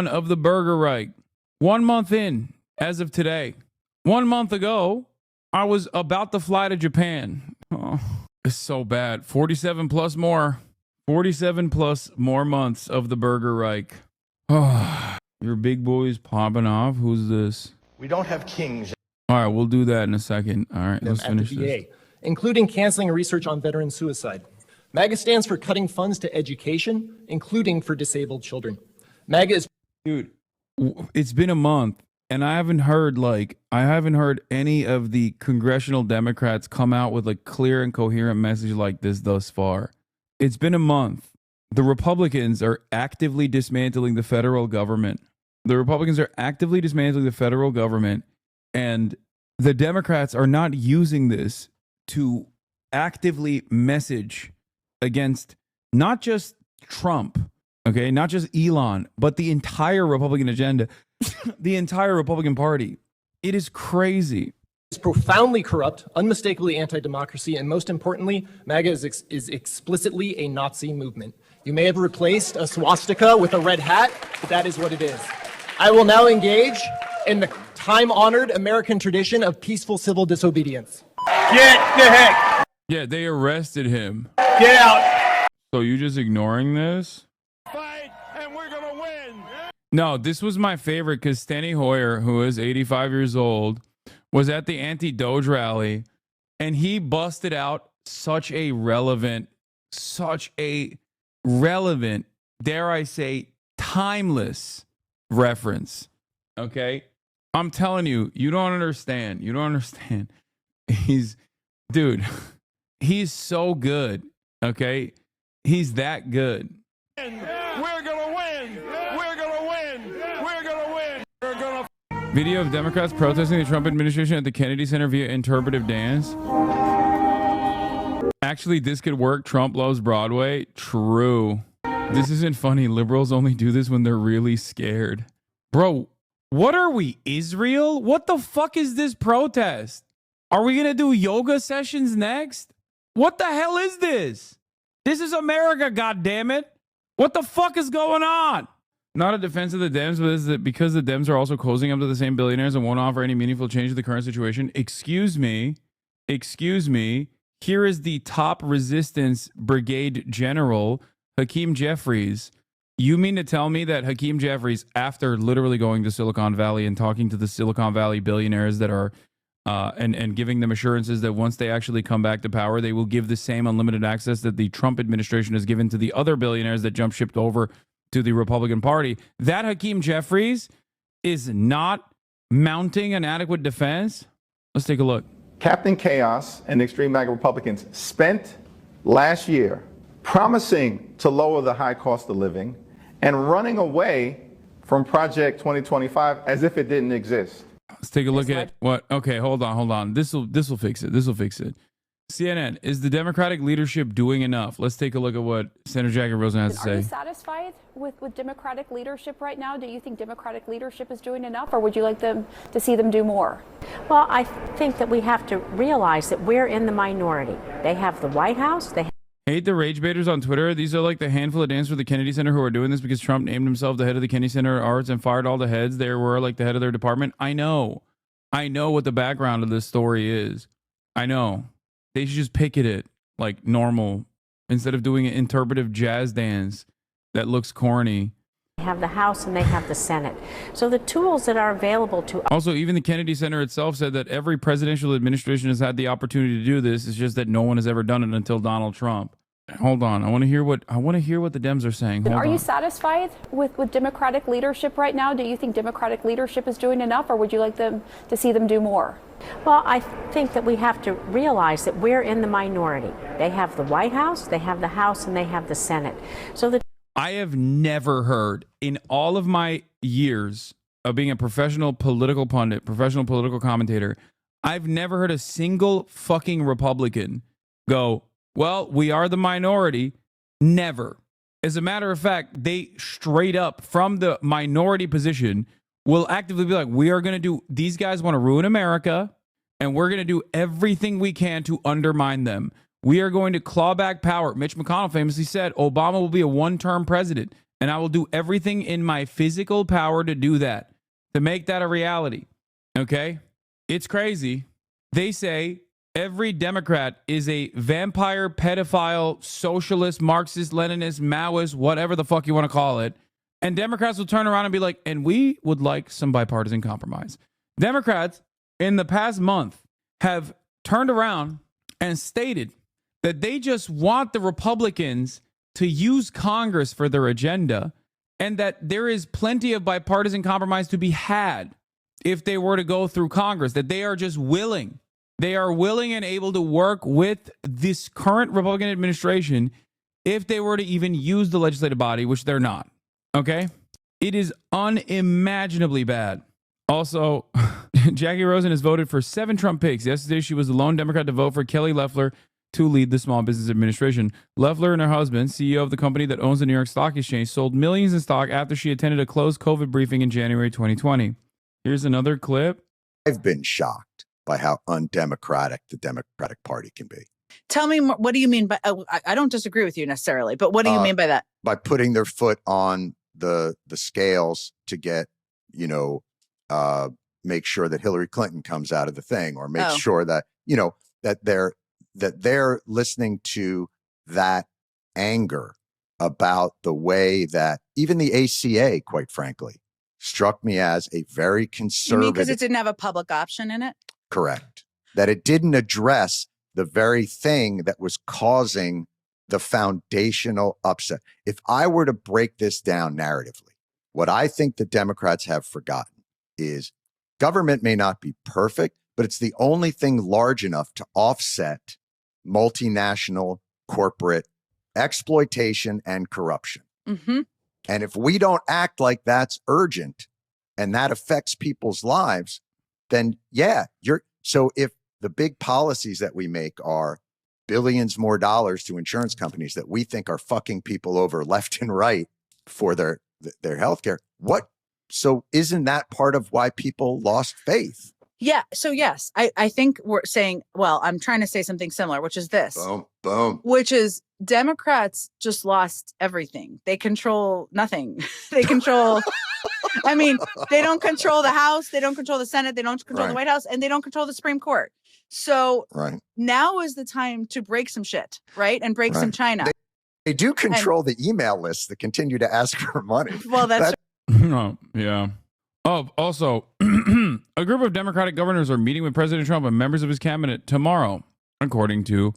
of the Burger Reich. 1 month in as of today. 1 month ago, I was about to fly to Japan. Oh, it's so bad. 47 plus more months of the Burger Reich. Oh, your big boy's popping off. Who's this? We don't have kings. All right, we'll do that in a second. All right, let's finish this. Including canceling research on veteran suicide. MAGA stands for cutting funds to education, including for disabled children. MAGA is... Dude, it's been a month, and I haven't heard any of the congressional Democrats come out with a clear and coherent message like this thus far. It's been a month. The Republicans are actively dismantling the federal government. And the Democrats are not using this to actively message against not just Trump, okay, not just Elon, but the entire Republican agenda, the entire Republican Party. It is crazy. It's profoundly corrupt, unmistakably anti-democracy, and most importantly, MAGA is explicitly a Nazi movement. You may have replaced a swastika with a red hat, but that is what it is. I will now engage in the time-honored American tradition of peaceful civil disobedience. Get the heck! Yeah, they arrested him. Get out! So you just ignoring this? Fight, and we're gonna win. No, this was my favorite because Steny Hoyer, who is 85 years old, was at the anti-Doge rally, and he busted out such a relevant, dare I say, timeless reference. Okay? I'm telling you, you don't understand. He's so good. Okay? He's that good. We're gonna win. We're gonna win. We're gonna win. We're gonna. Video of Democrats protesting the Trump administration at the Kennedy Center via interpretive dance. Actually, this could work. Trump loves Broadway. True. This isn't funny. Liberals only do this when they're really scared. Bro, what are we, Israel? What the fuck is this protest? Are we going to do yoga sessions next? What the hell is this? This is America, goddammit. What the fuck is going on? Not a defense of the Dems, but this is that because the Dems are also closing up to the same billionaires and won't offer any meaningful change to the current situation. Excuse me. Here is the top resistance brigade general, Hakeem Jeffries. You mean to tell me that Hakeem Jeffries, after literally going to Silicon Valley and talking to the Silicon Valley billionaires that are, and giving them assurances that once they actually come back to power, they will give the same unlimited access that the Trump administration has given to the other billionaires that jump shipped over to the Republican Party, that Hakeem Jeffries is not mounting an adequate defense? Let's take a look. Captain Chaos and extreme MAGA Republicans spent last year promising to lower the high cost of living and running away from Project 2025 as if it didn't exist. Let's take a look at what. Okay, hold on. This will fix it. CNN, is the Democratic leadership doing enough? Let's take a look at what Senator Jackie Rosen has to say. Are you satisfied with Democratic leadership right now? Do you think Democratic leadership is doing enough, or would you like them to see them do more? Well, I think that we have to realize that we're in the minority. They have the White House. Hate the rage baiters on Twitter. These are like the handful of dancers for the Kennedy Center who are doing this because Trump named himself the head of the Kennedy Center of Arts and fired all the heads. They were like the head of their department. I know what the background of this story is. I know. They should just picket it like normal instead of doing an interpretive jazz dance that looks corny. They have the House and they have the Senate. So the tools that are available to Also, even the Kennedy Center itself said that every presidential administration has had the opportunity to do this. It's just that no one has ever done it until Donald Trump. Hold on. I want to hear what the Dems are saying. Hold Are on. you satisfied with Democratic leadership right now? Do you think Democratic leadership is doing enough, or would you like them to see them do more? Well, I think that we have to realize that we're in the minority. They have the White House, they have the House, and they have the Senate. So the I have never heard in all of my years of being a professional political pundit, professional political commentator, I've never heard a single fucking Republican go, well, we are the minority. Never. As a matter of fact, they straight up from the minority position will actively be like, we are going to do, these guys want to ruin America, and we're going to do everything we can to undermine them. We are going to claw back power. Mitch MCCONNEL famously said, Obama will be a one-term president, and I will do everything in my physical power to do that, to make that a reality. Okay? It's crazy. They say every Democrat is a vampire, pedophile, socialist, Marxist, Leninist, Maoist, whatever the fuck you want to call it. And Democrats will turn around and be like, and we would like some bipartisan compromise. Democrats in the past month have turned around and stated that they just want the Republicans to use Congress for their agenda, and that there is plenty of bipartisan compromise to be had if they were to go through Congress, that they are just willing. They are willing and able to work with this current Republican administration if they were to even use the legislative body, which they're not. Okay? It is unimaginably bad. Also, Jackie Rosen has voted for 7 Trump picks. Yesterday, she was the lone Democrat to vote for Kelly Loeffler to lead the Small Business Administration. Loeffler and her husband, CEO of the company that owns the New York Stock Exchange, sold millions in stock after she attended a closed COVID briefing in January 2020. Here's another clip. I've been shocked by how undemocratic the Democratic Party can be. Tell me, what do you mean by, I don't disagree with you necessarily, but what do you mean by that? By putting their foot on the scales to get, make sure that Hillary Clinton comes out of the thing, or make sure that, that they're listening to that anger about the way that even the ACA, quite frankly, struck me as a very conservative. You mean because it didn't have a public option in it? Correct. That it didn't address the very thing that was causing the foundational upset. If I were to break this down narratively, what I think the Democrats have forgotten is government may not be perfect, but it's the only thing large enough to offset multinational corporate exploitation and corruption. Mm-hmm. And if we don't act like that's urgent and that affects people's lives, then so if the big policies that we make are billions more dollars to insurance companies that we think are fucking people over left and right for their healthcare, so isn't that part of why people lost faith? Yeah. So yes, I think we're saying, well, I'm trying to say something similar, which is this. Boom. Which is Democrats just lost everything. They control nothing. They control, I mean, they don't control the House. They don't control the Senate. They don't control the White House, and they don't control the Supreme Court. So now is the time to break some shit, right? And break some China. They do control the email lists that continue to ask for money. Well, that's Oh, yeah. Oh, also, a group of Democratic governors are meeting with President Trump and members of his cabinet tomorrow, according to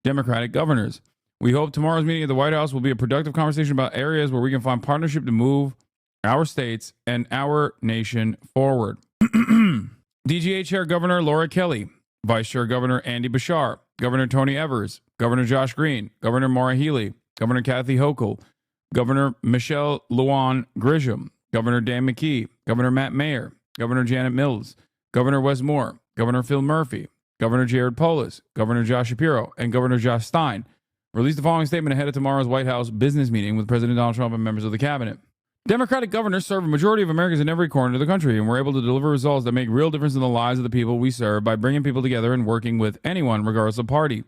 Democratic governors. We hope tomorrow's meeting at the White House will be a productive conversation about areas where we can find partnership to move our states and our nation forward. DGA Chair Governor Laura Kelly, Vice Chair Governor Andy Bashar, Governor Tony Evers, Governor Josh Green, Governor Maura Healey, Governor Kathy Hochul, Governor Michelle Lujan Grisham, Governor Dan McKee, Governor Matt Mayer, Governor Janet Mills, Governor Wes Moore, Governor Phil Murphy, Governor Jared Polis, Governor Josh Shapiro, and Governor Josh Stein released the following statement ahead of tomorrow's White House business meeting with President Donald Trump and members of the cabinet. Democratic governors serve a majority of Americans in every corner of the country, and we're able to deliver results that make real difference in the lives of the people we serve by bringing people together and working with anyone, regardless of party.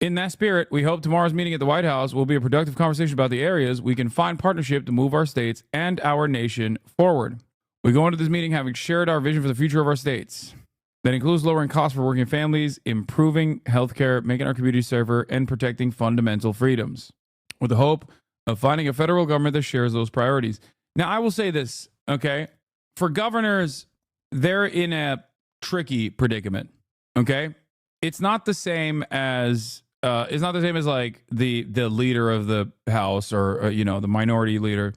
In that spirit, we hope tomorrow's meeting at the White House will be a productive conversation about the areas we can find partnership to move our states and our nation forward. We go into this meeting having shared our vision for the future of our states. That includes lowering costs for working families, improving healthcare, making our communities safer, and protecting fundamental freedoms, with the hope of finding a federal government that shares those priorities. Now, I will say this, okay? For governors, they're in a tricky predicament, okay? It's not the same as like the leader of the House or the minority leader.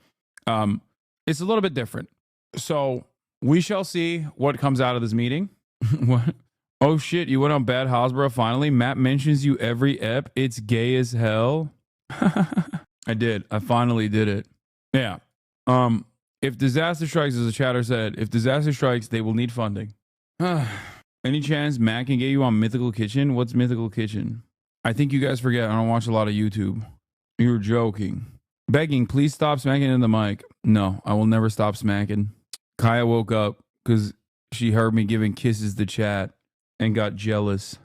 It's a little bit different. So we shall see what comes out of this meeting. What? Oh shit, you went on Bad Hosborough finally? Matt mentions you every ep. It's gay as hell. I did. I finally did it. Yeah. If disaster strikes, as the chatter said, if disaster strikes, they will need funding. Any chance Matt can get you on Mythical Kitchen? What's Mythical Kitchen? I think you guys forget I don't watch a lot of YouTube. You're joking. Begging, please stop smacking in the mic. No, I will never stop smacking. Kaya woke up because she heard me giving kisses to chat and got jealous.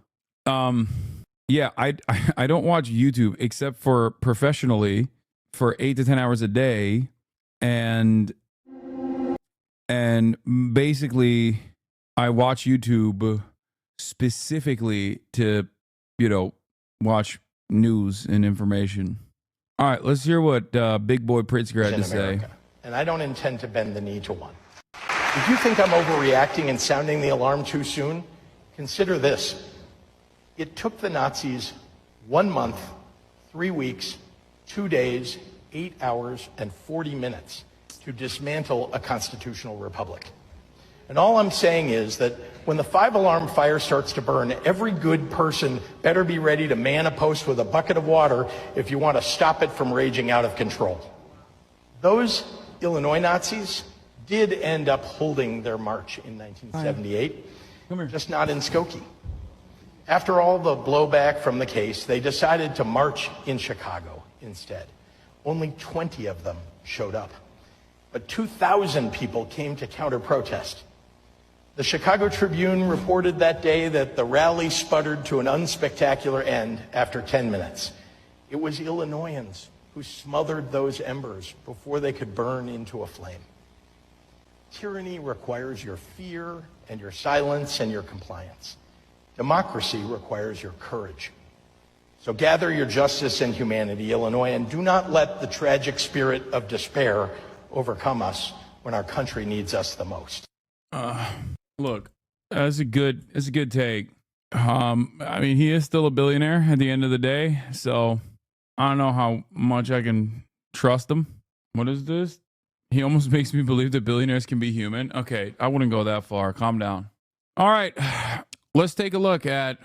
Yeah, I don't watch YouTube except for professionally for 8 to 10 hours a day, and basically I watch YouTube specifically to watch news and information. All right, let's hear what Big Boy Pritzker had to say. And I don't intend to bend the knee to one. If you think I'm overreacting and sounding the alarm too soon, consider this. It took the Nazis 1 month, 3 weeks, 2 days, 8 hours, and 40 minutes to dismantle a constitutional republic. And all I'm saying is that when the 5-alarm fire starts to burn, every good person better be ready to man a post with a bucket of water if you want to stop it from raging out of control. Those Illinois Nazis did end up holding their march in 1978, just not in Skokie. After all the blowback from the case, they decided to march in Chicago instead. Only 20 of them showed up, but 2,000 people came to counter-protest. The Chicago Tribune reported that day that the rally sputtered to an unspectacular end after 10 minutes. It was Illinoisans who smothered those embers before they could burn into a flame. Tyranny requires your fear and your silence and your compliance. Democracy requires your courage. So gather your justice and humanity, Illinois, and do not let the tragic spirit of despair overcome us when our country needs us the most. Look, that's a good take. I mean, he is still a billionaire at the end of the day, so I don't know how much I can trust him. What is this? He almost makes me believe that billionaires can be human. Okay, I wouldn't go that far. Calm down. All right, let's take a look at...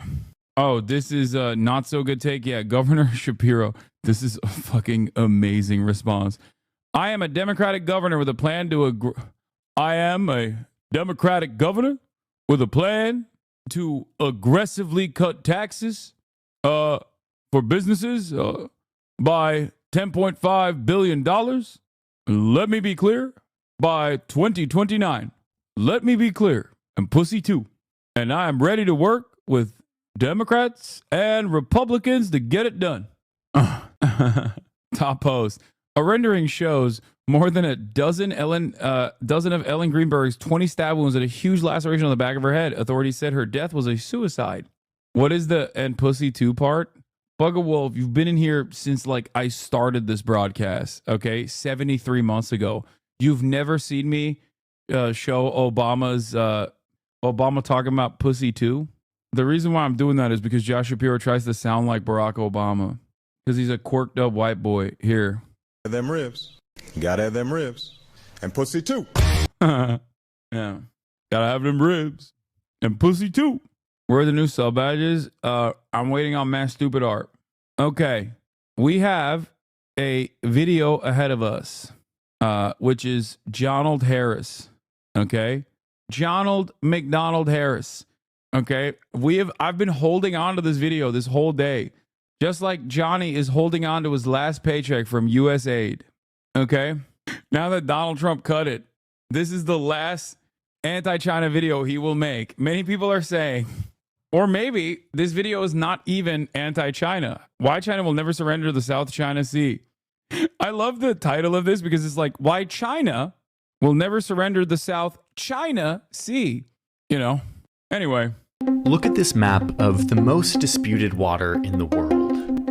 Oh, this is a not so good take. Yeah, Governor Shapiro. This is a fucking amazing response. I am a Democratic governor with a plan to... I am a Democratic governor with a plan to aggressively cut taxes for businesses by $10.5 billion. Let me be clear, by 2029. Let me be clear, and pussy too. And I am ready to work with Democrats and Republicans to get it done. Top post. A rendering shows more than a dozen of Ellen Greenberg's 20 stab wounds and a huge laceration on the back of her head. Authorities said her death was a suicide. What is the and pussy 2 part? Bugger Wolf, you've been in here since like I started this broadcast, okay? 73 months ago. You've never seen me show Obama talking about pussy 2? The reason why I'm doing that is because Josh Shapiro tries to sound like Barack Obama because he's a quirked up white boy. Here. Them ribs. Gotta have them ribs. And pussy too. Yeah. Gotta have them ribs. And pussy too. Where are the new sub badges? I'm waiting on Mass Stupid Art. Okay. We have a video ahead of us, which is Jonald Harris. Okay. Jonald McDonald Harris. Okay. I've been holding on to this video this whole day. Just like Johnny is holding on to his last paycheck from USAID. Okay. Now that Donald Trump cut it, this is the last anti-China video he will make. Many people are saying Or maybe this video is not even anti-China. Why China will never surrender the South China Sea. I love the title of this because it's like, why China will never surrender the South China Sea. You know? Anyway. Look at this map of the most disputed water in the world.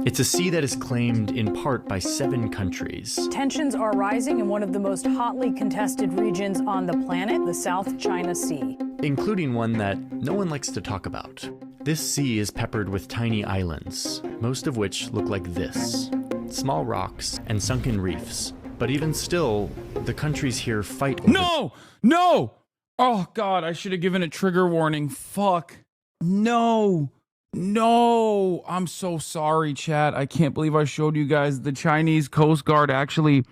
It's a sea that is claimed in part by 7 countries. Tensions are rising in one of the most hotly contested regions on the planet, the South China Sea. Including one that no one likes to talk about. This sea is peppered with tiny islands, most of which look like this. Small rocks and sunken reefs. But even still, the countries here fight over— No! No! Oh, God, I should have given a trigger warning. Fuck. No. No. I'm so sorry, chat. I can't believe I showed you guys the Chinese Coast Guard actually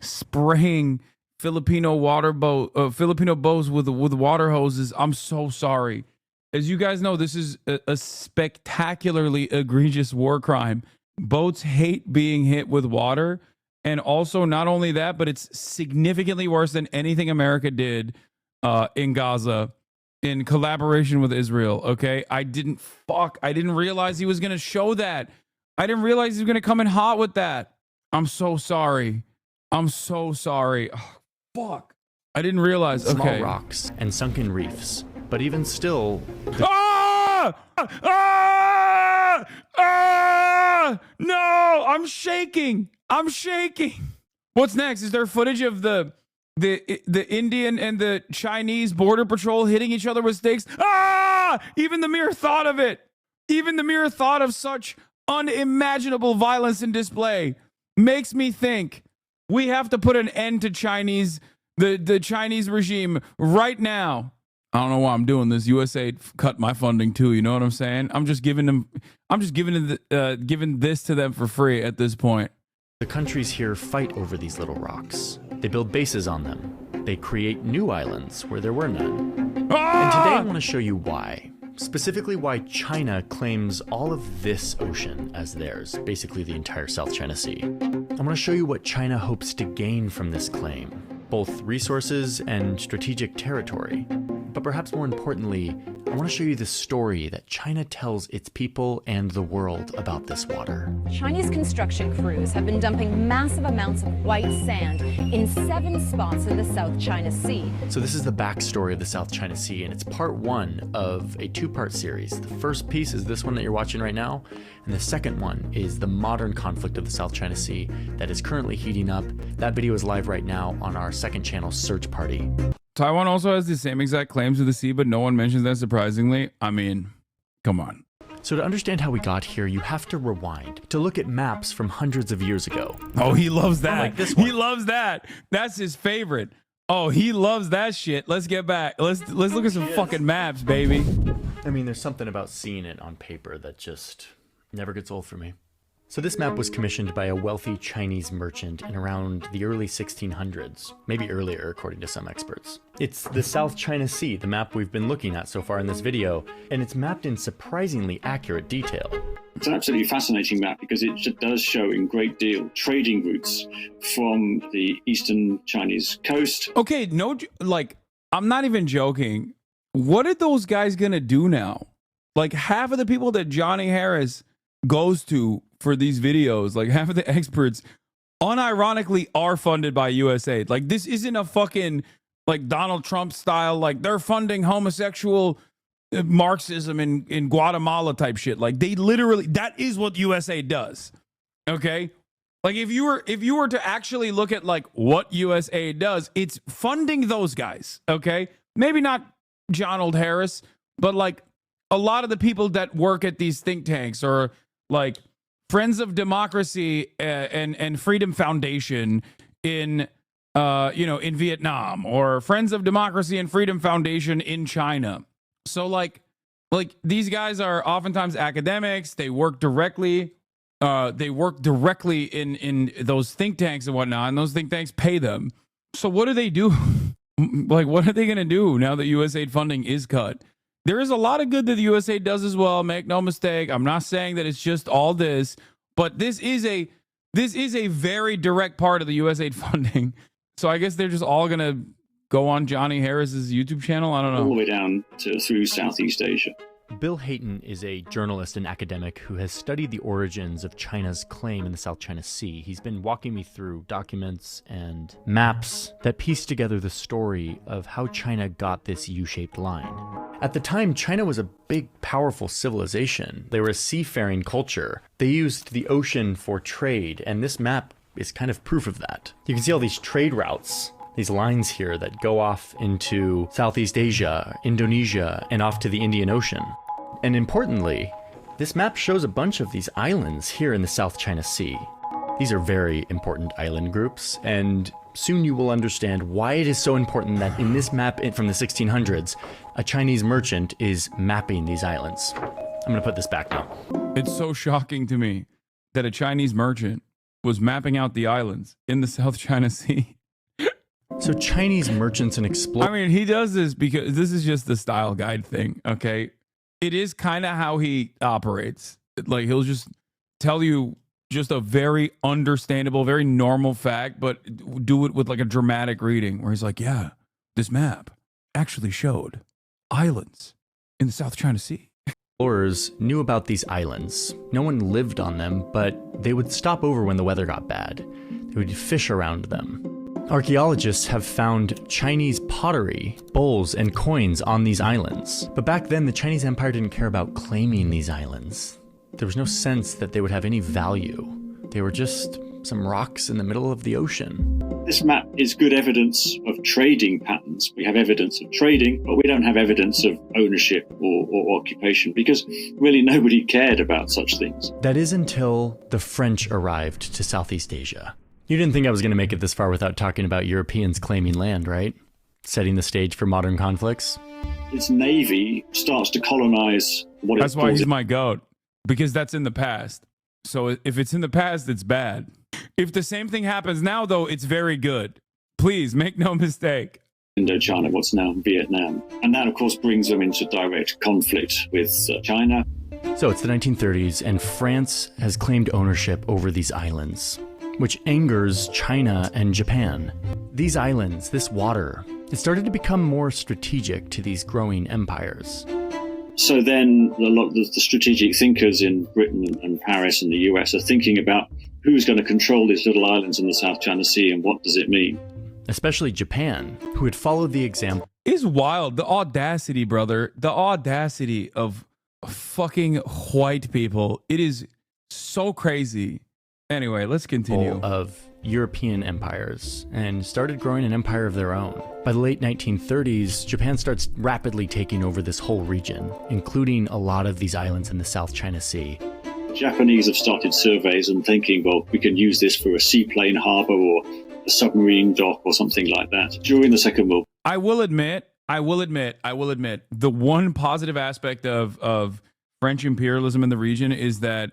spraying Filipino boats with water hoses. I'm so sorry. As you guys know, this is a spectacularly egregious war crime. Boats hate being hit with water. And also, not only that, but it's significantly worse than anything America did in Gaza in collaboration with Israel. Okay, I didn't realize he was going to show that. I didn't realize he was going to come in hot with that. I'm so sorry. I'm so sorry. Oh, fuck. I didn't realize. Small Okay. rocks and sunken reefs. But even still— Ah! Ah! Ah! No, I'm shaking. I'm shaking. What's next? Is there footage of the Indian and the Chinese border patrol hitting each other with stakes? Ah! Even the mere thought of it, even the mere thought of such unimaginable violence and display makes me think we have to put an end to the Chinese regime right now. I don't know why I'm doing this. USA cut my funding too. You know what I'm saying? I'm just giving this to them for free at this point. the countries here fight over these little rocks. They build bases on them. They create new islands where there were none. And today I want to show you why. Specifically why China claims all of this ocean as theirs, basically the entire South China Sea. I'm going to show you what China hopes to gain from this claim, both resources and strategic territory. But perhaps more importantly, I want to show you the story that China tells its people and the world about this water. Chinese construction crews have been dumping massive amounts of white sand in 7 spots in the South China Sea. So this is the backstory of the South China Sea, and it's part 1 of a 2-part series. The first piece is this one that you're watching right now, and the second one is the modern conflict of the South China Sea that is currently heating up. That video is live right now on our second channel, Search Party. Taiwan also has the same exact claims to the sea, but no one mentions that, surprisingly. I mean, come on. So to understand how we got here, you have to rewind to look at maps from hundreds of years ago. Oh, he loves that. Like this one. He loves that. That's his favorite. Oh, he loves that shit. Let's get back. Let's look at some fucking maps, baby. I mean, there's something about seeing it on paper that just never gets old for me. So this map was commissioned by a wealthy Chinese merchant in around the early 1600s, maybe earlier according to some experts. It's the South China Sea, the map we've been looking at so far in this video, and it's mapped in surprisingly accurate detail. It's an absolutely fascinating map because it does show in great deal trading routes from the eastern Chinese coast. Okay, I'm not even joking. What are those guys gonna do now? Like, half of the people that Johnny Harris goes to for these videos, like half of the experts unironically are funded by USAID. Like, this isn't a fucking like Donald Trump style, like they're funding homosexual Marxism in Guatemala type shit. Like, they literally, that is what USAID does. Okay? Like, if you were to actually look at like what USAID does, it's funding those guys. Okay? Maybe not John Old Harris, but like a lot of the people that work at these think tanks, or like Friends of Democracy and Freedom Foundation in in Vietnam, or Friends of Democracy and Freedom Foundation in China. So like these guys are oftentimes academics. They work directly in those think tanks and whatnot, and those think tanks pay them. So what do they do? Like, what are they going to do now that USAID funding is cut? There is a lot of good that the USAID does as well. Make no mistake. I'm not saying that it's just all this, but this is a very direct part of the USAID funding. So I guess they're just all gonna go on Johnny Harris's YouTube channel. I don't know. All the way down through Southeast Asia. Bill Hayton is a journalist and academic who has studied the origins of China's claim in the South China Sea. He's been walking me through documents and maps that piece together the story of how China got this U-shaped line. At the time, China was a big, powerful civilization. They were a seafaring culture. They used the ocean for trade, and this map is kind of proof of that. You can see all these trade routes, these lines here that go off into Southeast Asia, Indonesia, and off to the Indian Ocean. And importantly, this map shows a bunch of these islands here in the South China Sea. These are very important island groups, and soon you will understand why it is so important that in this map from the 1600s, a Chinese merchant is mapping these islands. I'm gonna put this back now. It's so shocking to me that a Chinese merchant was mapping out the islands in the South China Sea. So Chinese merchants and explorers... I mean, he does this because this is just the style guide thing, okay? It is kind of how he operates. Like, he'll just tell you just a very understandable, very normal fact, but do it with like a dramatic reading where he's like, yeah, this map actually showed islands in the South China Sea. Explorers knew about these islands. No one lived on them, but they would stop over when the weather got bad. They would fish around them. Archaeologists have found Chinese pottery, bowls, and coins on these islands. But back then, the Chinese Empire didn't care about claiming these islands. There was no sense that they would have any value. They were just some rocks in the middle of the ocean. This map is good evidence of trading patterns. We have evidence of trading, but we don't have evidence of ownership or occupation because really nobody cared about such things. That is until the French arrived to Southeast Asia. You didn't think I was going to make it this far without talking about Europeans claiming land, right? Setting the stage for modern conflicts. Its navy starts to colonize what That's why he's my goat, because that's in the past. So if it's in the past, it's bad. If the same thing happens now, though, it's very good. Please make no mistake. Indochina, what's now Vietnam. And that, of course, brings them into direct conflict with China. So it's the 1930s, and France has claimed ownership over these islands, which angers China and Japan. These islands, this water, it started to become more strategic to these growing empires. So then a lot of the strategic thinkers in Britain and Paris and the US are thinking about who's going to control these little islands in the South China Sea and what does it mean? Especially Japan, who had followed the example. It's wild. The audacity, brother. The audacity of fucking white people. It is so crazy. Anyway, let's continue. Of European empires and started growing an empire of their own. By the late 1930s, Japan starts rapidly taking over this whole region, including a lot of these islands in the South China Sea. The Japanese have started surveys and thinking, well, we can use this for a seaplane harbor or a submarine dock or something like that. During the Second World War, I will admit, the one positive aspect of French imperialism in the region is that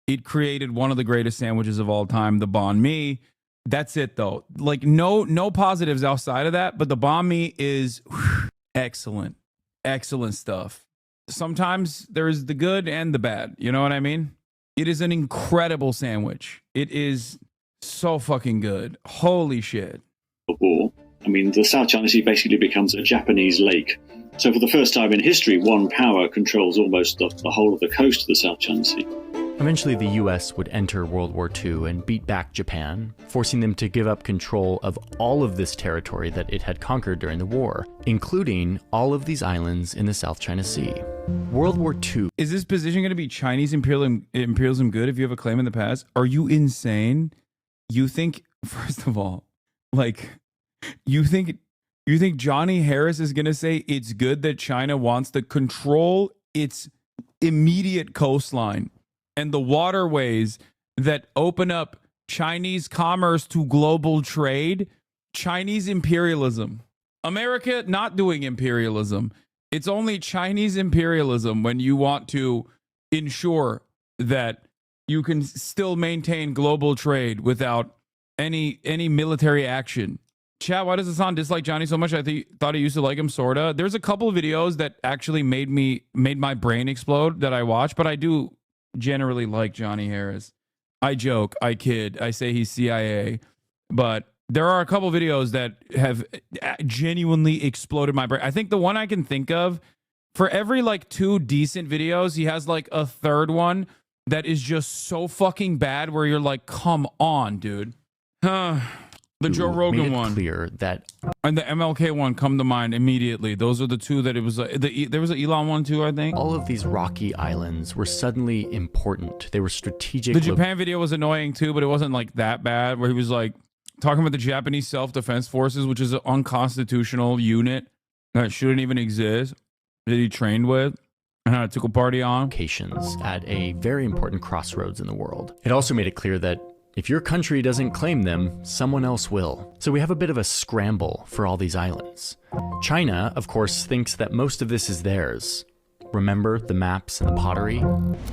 it created one of the greatest sandwiches of all time, the banh mi. That's it, though. Like, no positives outside of that, but the banh mi is excellent. Excellent stuff. Sometimes there's the good and the bad. You know what I mean? It is an incredible sandwich. It is so fucking good. Holy shit. War. I mean, the South China Sea basically becomes a Japanese lake. So for the first time in history, one power controls almost the whole of the coast of the South China Sea. Eventually, the US would enter World War II and beat back Japan, forcing them to give up control of all of this territory that it had conquered during the war, including all of these islands in the South China Sea. World War II. Is this position going to be Chinese imperialism good if you have a claim in the past? Are you insane? You think, first of all, like, you think Johnny Harris is going to say it's good that China wants to control its immediate coastline and the waterways that open up Chinese commerce to global trade? Chinese imperialism. America not doing imperialism. It's only Chinese imperialism when you want to ensure that you can still maintain global trade without any military action. Chat, why does Hasan dislike Johnny so much? I thought he used to like him, sorta. There's a couple of videos that actually made my brain explode that I watched, but I do generally like Johnny Harris. I joke, I kid, I say he's CIA, but there are a couple videos that have genuinely exploded my brain. I think the one I can think of For every like 2 decent videos, he has like a third one that is just so fucking bad where you're like, come on, dude. The Joe Rogan made it one, clear that, and the MLK one come to mind immediately. Those are the 2 that it was. There was an Elon one too, I think. all of these rocky islands were suddenly important. They were strategic. The Japan video was annoying too, but it wasn't like that bad. Where he was like talking about the Japanese Self-Defense Forces, which is an unconstitutional unit that shouldn't even exist, that he trained with and had a tickle party on. Locations at a very important crossroads in the world. It also made it clear that if your country doesn't claim them, someone else will. So we have a bit of a scramble for all these islands. China, of course, thinks that most of this is theirs. Remember the maps and the pottery?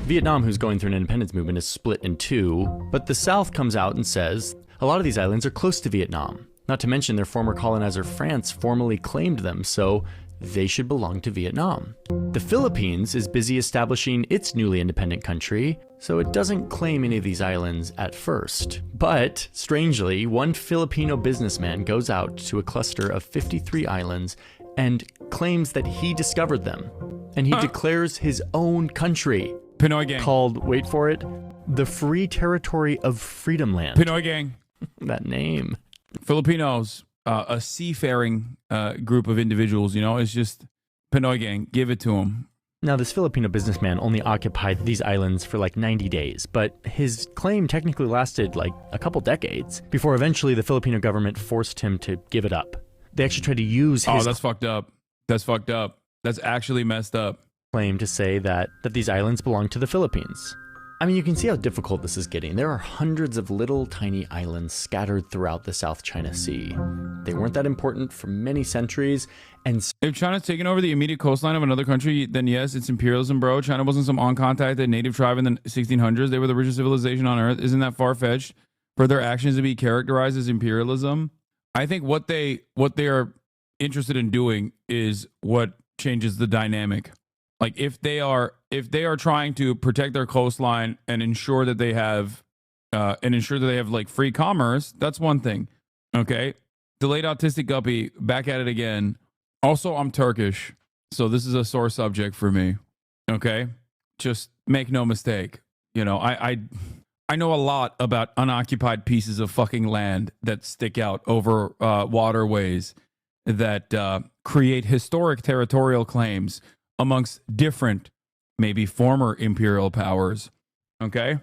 Vietnam, who's going through an independence movement, is split in 2, but the South comes out and says a lot of these islands are close to Vietnam. Not to mention their former colonizer France formally claimed them, so they should belong to Vietnam. The Philippines is busy establishing its newly independent country, so it doesn't claim any of these islands at first. But, strangely, one Filipino businessman goes out to a cluster of 53 islands and claims that he discovered them. And he declares his own country. Pinoy Gang. Called, wait for it, the Free Territory of Freedom Land. Pinoy Gang. That name. Filipinos, a seafaring group of individuals, you know, it's just Pinoy Gang, give it to them. Now, this Filipino businessman only occupied these islands for like 90 days, but his claim technically lasted like a couple decades before eventually the Filipino government forced him to give it up. They actually tried to use his that's fucked up. That's fucked up. That's actually messed up. Claim to say that these islands belong to the Philippines. I mean, you can see how difficult this is getting. There are hundreds of little tiny islands scattered throughout the South China Sea. They weren't that important for many centuries, and if China's taken over the immediate coastline of another country, then yes, it's imperialism, bro. China wasn't some uncontacted native tribe in the 1600s. They were the richest civilization on earth. Isn't that far-fetched for their actions to be characterized as imperialism? I think what they are interested in doing is what changes the dynamic. Like if they are trying to protect their coastline and ensure that they have like free commerce, that's one thing. Okay. Delayed autistic guppy, back at it again. Also, I'm Turkish, so this is a sore subject for me. Okay. Just make no mistake. You know, I know a lot about unoccupied pieces of fucking land that stick out over waterways that create historic territorial claims amongst different, maybe former imperial powers. Okay?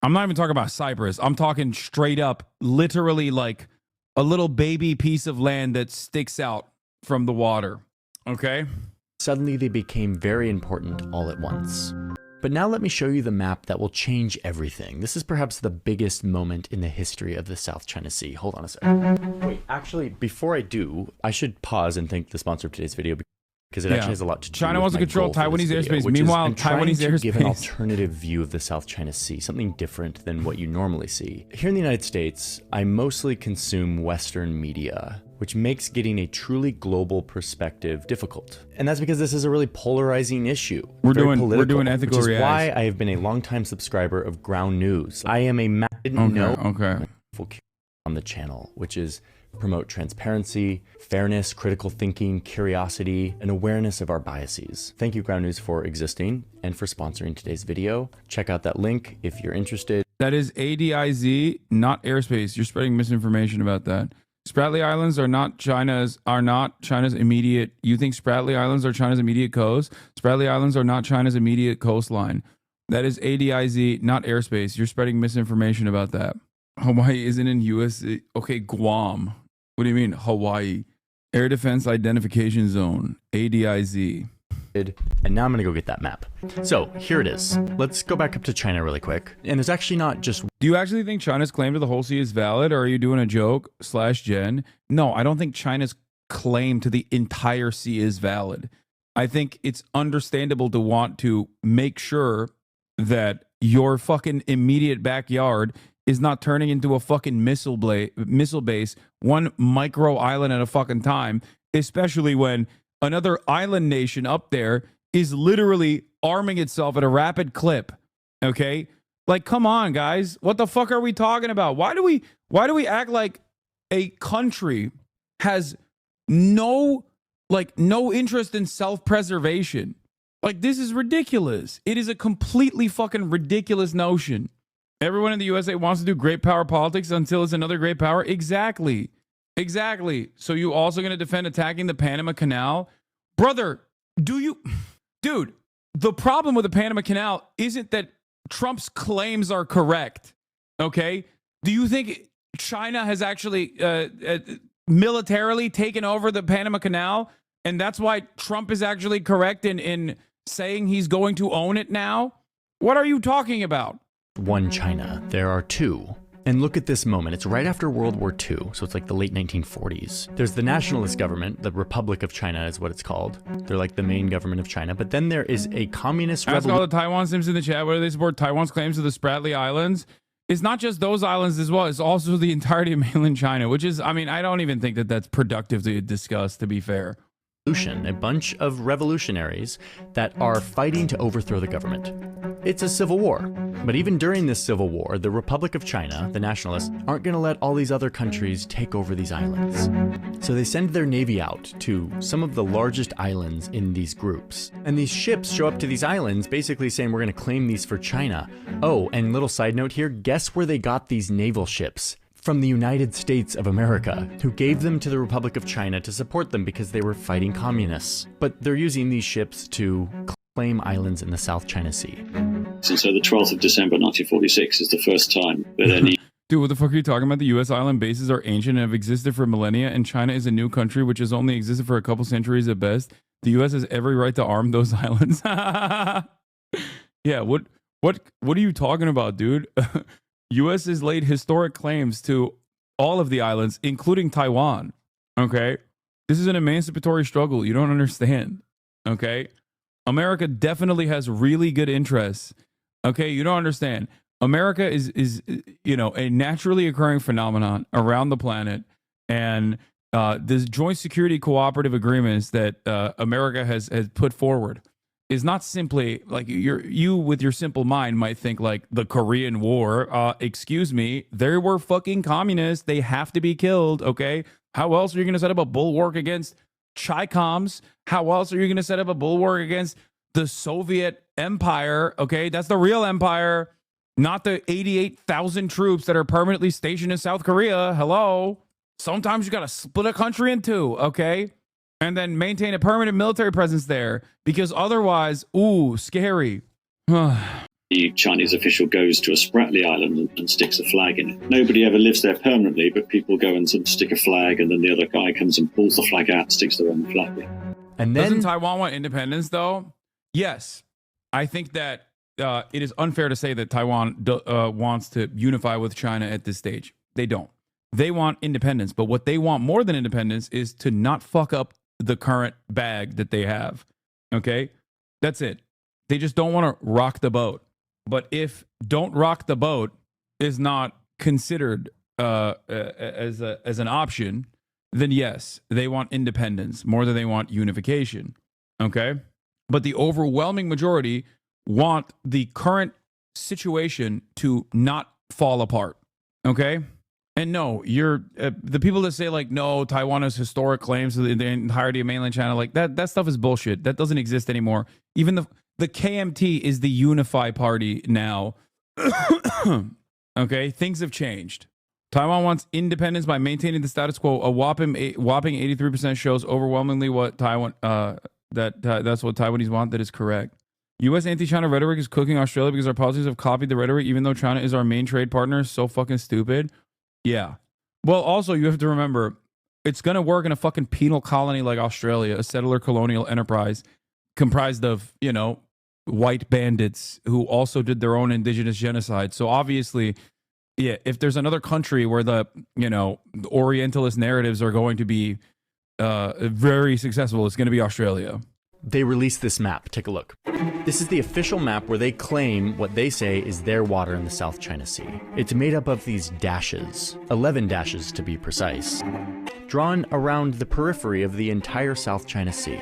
I'm not even talking about Cyprus. I'm talking straight up, literally like a little baby piece of land that sticks out from the water. Okay? Suddenly they became very important all at once. But now let me show you the map that will change everything. This is perhaps the biggest moment in the history of the South China Sea. Hold on a second. Wait, actually, before I do, I should pause and thank the sponsor of today's video, because it actually has a lot to do China with wants to my control goal for Taiwanese this video, airspace. which is Meanwhile, I'm trying Taiwanese to give an airspace. alternative view of the South China Sea, something different than what you normally see. Here in the United States, I mostly consume Western media, which makes getting a truly global perspective difficult. And that's because this is a really polarizing issue. We're very doing political, ethical which is reacts. why I have been a longtime subscriber of Ground News. I am a on the channel, which is promote transparency, fairness, critical thinking, curiosity, and awareness of our biases. Thank you, Ground News, for existing and for sponsoring today's video. Check out that link if you're interested. That is ADIZ, not airspace. You're spreading misinformation about that. Spratly Islands are not China's immediate. You think Spratly Islands are China's immediate coast? Spratly Islands are not China's immediate coastline. That is ADIZ, not airspace. You're spreading misinformation about that. Hawaii isn't in US. Okay, Guam. What do you mean, Hawaii? Air Defense Identification Zone, ADIZ. And now I'm gonna go get that map. So here it is. Let's go back up to China really quick. And there's actually not just... Do you actually think China's claim to the whole sea is valid, or are you doing a joke / Jen? No, I don't think China's claim to the entire sea is valid. I think it's understandable to want to make sure that your fucking immediate backyard is not turning into a fucking missile base, one micro island at a fucking time, especially when another island nation up there is literally arming itself at a rapid clip. Okay? Like, come on, guys. What the fuck are we talking about? Why do we act like a country has no interest in self-preservation? Like, this is ridiculous. It is a completely fucking ridiculous notion. Everyone in the USA wants to do great power politics until it's another great power. Exactly. Exactly. So you also going to defend attacking the Panama Canal? Brother, dude, the problem with the Panama Canal isn't that Trump's claims are correct. Okay? Do you think China has actually militarily taken over the Panama Canal? And that's why Trump is actually correct in saying he's going to own it now? What are you talking about? One China. There are two. And look at this moment. It's right after World War II, so it's like the late 1940s. There's the nationalist government, the Republic of China is what it's called. They're like the main government of China. But then there is a communist revolution. Ask all the Taiwan Sims in the chat whether they support Taiwan's claims to the Spratly Islands. It's not just those islands as well. It's also the entirety of mainland China, which is, I mean, I don't even think that that's productive to discuss, to be fair. A bunch of revolutionaries that are fighting to overthrow the government. It's a civil war. But even during this civil war, the Republic of China, the nationalists, aren't going to let all these other countries take over these islands. So they send their navy out to some of the largest islands in these groups. And these ships show up to these islands basically saying, we're going to claim these for China. Oh, and little side note here, guess where they got these naval ships? From the United States of America, who gave them to the Republic of China to support them because they were fighting communists. But they're using these ships to claim islands in the South China Sea. And so the 12th of December 1946 is the first time that any... Dude, what the fuck are you talking about? The U.S. island bases are ancient and have existed for millennia, and China is a new country which has only existed for a couple centuries at best. The U.S. has every right to arm those islands. Yeah, what are you talking about, dude? U.S. has laid historic claims to all of the islands, including Taiwan. Okay? This is an emancipatory struggle. You don't understand. Okay? America definitely has really good interests. Okay? You don't understand. America is a naturally occurring phenomenon around the planet, and this joint security cooperative agreements that America has put forward is not simply like you with your simple mind might think like the Korean War. Excuse me, there were fucking communists. They have to be killed. Okay, how else are you going to set up a bulwark against Chi-Coms? How else are you going to set up a bulwark against the Soviet Empire? Okay, that's the real empire, not the 88,000 troops that are permanently stationed in South Korea. Hello, sometimes you got to split a country in two. Okay. And then maintain a permanent military presence there, because otherwise, ooh, scary. The Chinese official goes to a Spratly Island and sticks a flag in it. Nobody ever lives there permanently, but people go and sort of stick a flag, and then the other guy comes and pulls the flag out and sticks their own flag in. And then doesn't Taiwan want independence, though? Yes. I think that it is unfair to say that Taiwan wants to unify with China at this stage. They don't. They want independence, but what they want more than independence is to not fuck up the current bag that they have. Okay, that's it. They just don't want to rock the boat. But if don't rock the boat is not considered as an option, then yes, they want independence more than they want unification. Okay, but the overwhelming majority want the current situation to not fall apart. Okay. And no, you're the people that say like, no, Taiwan has historic claims to the entirety of mainland China. Like that stuff is bullshit. That doesn't exist anymore. Even the KMT is the Unify Party now. Okay, things have changed. Taiwan wants independence by maintaining the status quo. A whopping 83% shows overwhelmingly what Taiwan that's what Taiwanese want. That is correct. U.S. anti-China rhetoric is cooking Australia because our policies have copied the rhetoric, even though China is our main trade partner. So fucking stupid. Yeah. Well, also, you have to remember, it's going to work in a fucking penal colony like Australia, a settler colonial enterprise comprised of, white bandits who also did their own indigenous genocide. So obviously, yeah, if there's another country where the Orientalist narratives are going to be very successful, it's going to be Australia. They released this map. Take a look. This is the official map where they claim what they say is their water in the South China Sea. It's made up of these dashes, 11 dashes to be precise, drawn around the periphery of the entire South China Sea.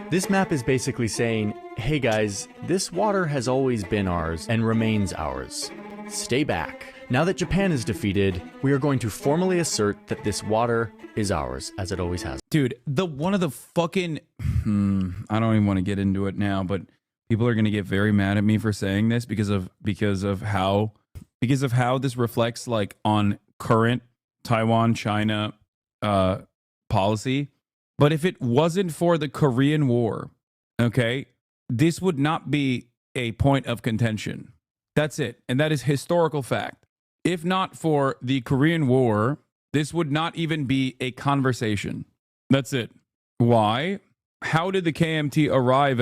This map is basically saying, hey guys, this water has always been ours and remains ours. Stay back. Now that Japan is defeated, we are going to formally assert that this water is ours, as it always has. Dude, one of the fucking I don't even want to get into it now, but people are going to get very mad at me for saying this because of how this reflects like on current Taiwan China policy. But if it wasn't for the Korean War, okay, this would not be a point of contention. That's it. And that is historical fact. If not for the Korean War, this would not even be a conversation. That's it. Why? How did the KMT arrive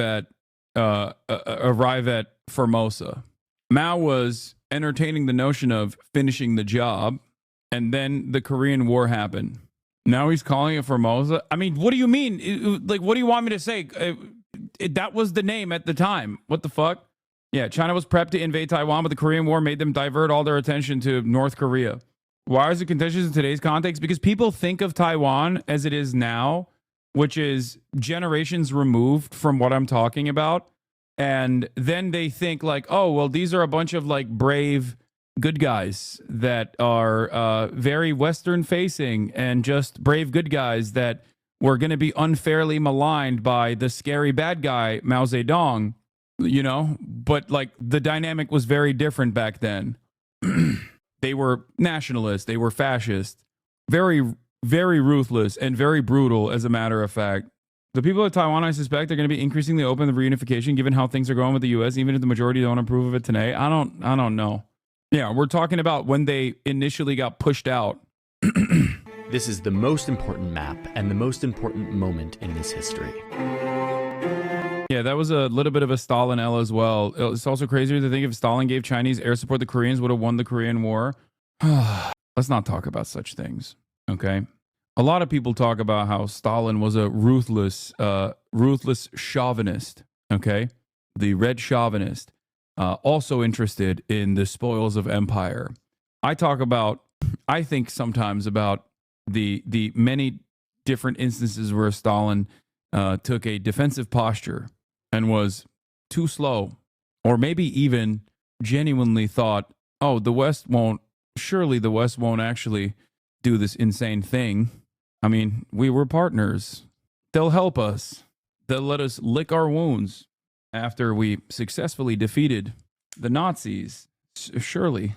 at Formosa? Mao was entertaining the notion of finishing the job, and then the Korean War happened. Now he's calling it Formosa. I mean, what do you mean? Like, what do you want me to say? That was the name at the time. What the fuck? Yeah, China was prepped to invade Taiwan, but the Korean War made them divert all their attention to North Korea. Why is it contentious in today's context? Because people think of Taiwan as it is now, which is generations removed from what I'm talking about. And then they think like, oh, well, these are a bunch of like brave good guys that are very Western facing and just brave good guys that were going to be unfairly maligned by the scary bad guy, Mao Zedong, you know, but like the dynamic was very different back then. They were nationalists. They were fascist, very, very ruthless and very brutal, as a matter of fact. The people of Taiwan, I suspect, are going to be increasingly open to reunification, given how things are going with the U.S., even if the majority don't approve of it today. I don't know. Yeah, we're talking about when they initially got pushed out. This is the most important map and the most important moment in this history. Yeah, that was a little bit of a Stalin L as well. It's also crazier to think if Stalin gave Chinese air support, the Koreans would have won the Korean War. Let's not talk about such things, okay? A lot of people talk about how Stalin was a ruthless chauvinist, okay? The red chauvinist, also interested in the spoils of empire. I think sometimes about the many different instances where Stalin took a defensive posture and was too slow, or maybe even genuinely thought, oh, surely the West won't actually do this insane thing. I mean, we were partners. They'll help us. They'll let us lick our wounds after we successfully defeated the Nazis. Surely.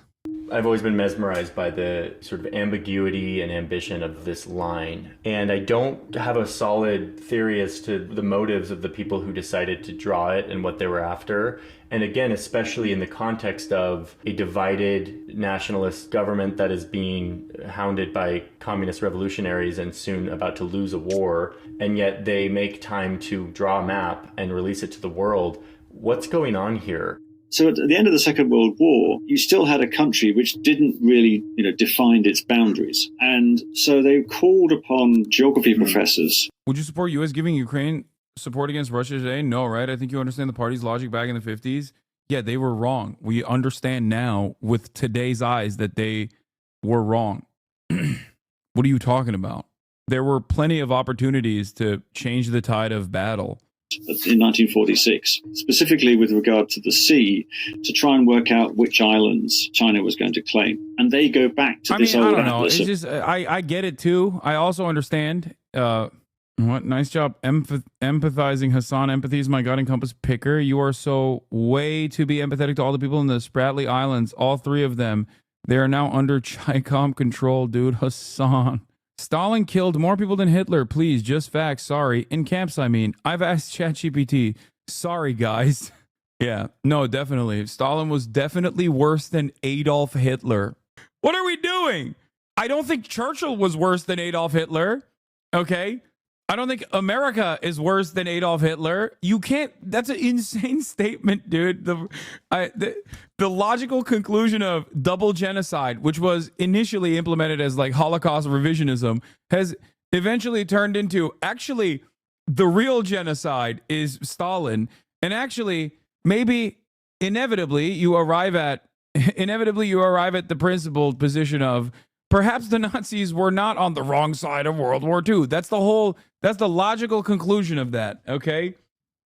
I've always been mesmerized by the sort of ambiguity and ambition of this line. And I don't have a solid theory as to the motives of the people who decided to draw it and what they were after. And again, especially in the context of a divided nationalist government that is being hounded by communist revolutionaries and soon about to lose a war, and yet they make time to draw a map and release it to the world. What's going on here? So at the end of the Second World War, you still had a country which didn't really, define its boundaries. And so they called upon geography professors. Would you support U.S. giving Ukraine support against Russia today? No, right? I think you understand the party's logic back in the 50s. Yeah, they were wrong. We understand now with today's eyes that they were wrong. What are you talking about? There were plenty of opportunities to change the tide of battle. In 1946, specifically with regard to the sea, to try and work out which islands China was going to claim. And they go back to this old atlas. It's just, I get it too. I also understand. Nice job empathizing, Hassan. Empathy is my guiding compass picker. You are so way to be empathetic to all the people in the Spratly Islands, all three of them. They are now under Chi-Com control, dude. Hassan. Stalin killed more people than Hitler. Please, just facts. Sorry. In camps, I mean. I've asked ChatGPT. Sorry, guys. Yeah, no, definitely. Stalin was definitely worse than Adolf Hitler. What are we doing? I don't think Churchill was worse than Adolf Hitler. Okay? I don't think America is worse than Adolf Hitler. You can't. That's an insane statement, dude. The logical conclusion of double genocide, which was initially implemented as like Holocaust revisionism, has eventually turned into actually the real genocide is Stalin. And actually, maybe inevitably you arrive at the principled position of perhaps the Nazis were not on the wrong side of World War II. That's the logical conclusion of that, okay?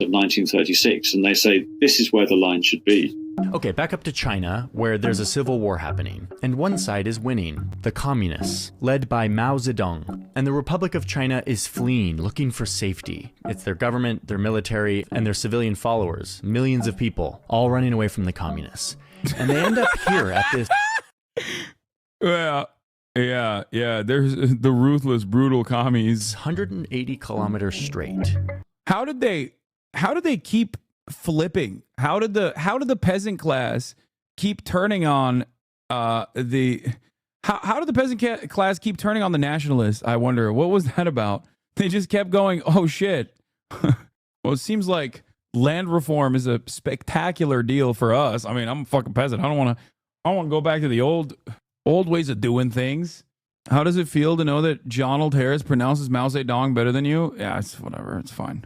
Of 1936, and they say this is where the line should be. Okay, back up to China, where there's a civil war happening, and one side is winning, the communists, led by Mao Zedong, and the Republic of China is fleeing, looking for safety. It's their government, their military, and their civilian followers, millions of people, all running away from the communists. And they end up here at this... Yeah. There's the ruthless, brutal commies. 180 kilometers straight. How did they keep flipping? How did the peasant class keep turning on how did the peasant class keep turning on the nationalists? I wonder, what was that about? They just kept going, oh shit. Well, it seems like land reform is a spectacular deal for us. I mean, I'm a fucking peasant. I don't want to go back to the old ways of doing things. How does it feel to know that Donald Harris pronounces Mao Zedong better than you? Yeah, it's whatever. It's fine.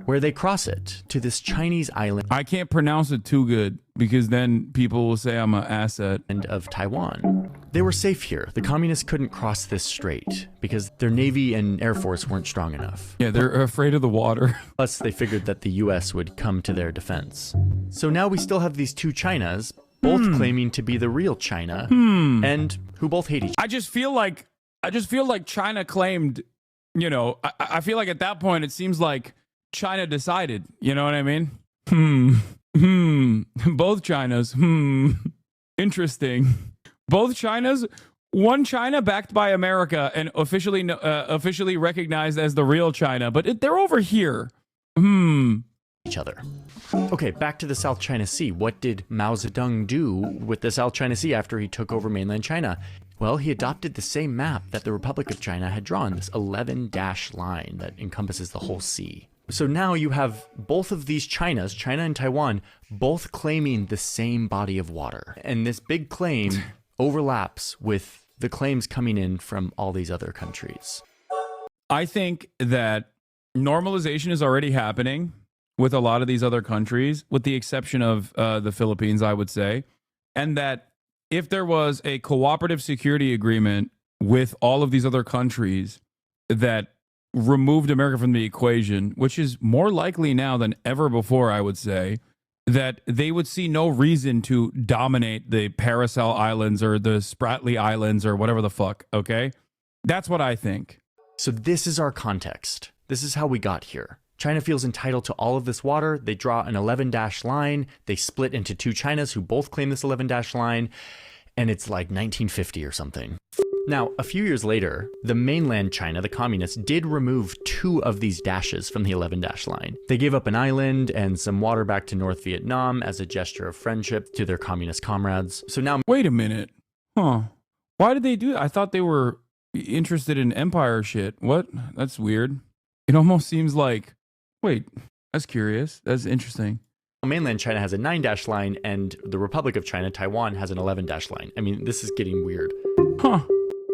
Where they cross it to this Chinese island. I can't pronounce it too good because then people will say I'm an asset. And of Taiwan. They were safe here. The communists couldn't cross this strait because their Navy and Air Force weren't strong enough. Yeah, they're afraid of the water. Plus, they figured that the US would come to their defense. So now we still have these two Chinas, both claiming to be the real China, and who both hate each other. I just feel like China claimed, I feel like at that point it seems like China decided, you know what I mean? Both Chinas. Interesting. Both Chinas, one China backed by America and officially recognized as the real China, but they're over here. Each other. Okay, back to the South China Sea. What did Mao Zedong do with the South China Sea after he took over mainland China? Well, he adopted the same map that the Republic of China had drawn, this 11-dash line that encompasses the whole sea. So now you have both of these Chinas, China and Taiwan, both claiming the same body of water. And this big claim overlaps with the claims coming in from all these other countries. I think that normalization is already happening with a lot of these other countries, with the exception of the Philippines, I would say. And that if there was a cooperative security agreement with all of these other countries that removed America from the equation, which is more likely now than ever before, I would say, that they would see no reason to dominate the Paracel Islands or the Spratly Islands or whatever the fuck, okay? That's what I think. So this is our context. This is how we got here. China feels entitled to all of this water. They draw an 11-dash line. They split into two Chinas who both claim this 11-dash line. And it's like 1950 or something. Now, a few years later, the mainland China, the communists, did remove two of these dashes from the 11-dash line. They gave up an island and some water back to North Vietnam as a gesture of friendship to their communist comrades. So now... Wait a minute. Huh. Why did they do that? I thought they were interested in empire shit. What? That's weird. It almost seems like... Wait, that's curious. That's interesting. Mainland China has a 9-dash line, and the Republic of China, Taiwan, has an 11-dash line. I mean, this is getting weird. Huh.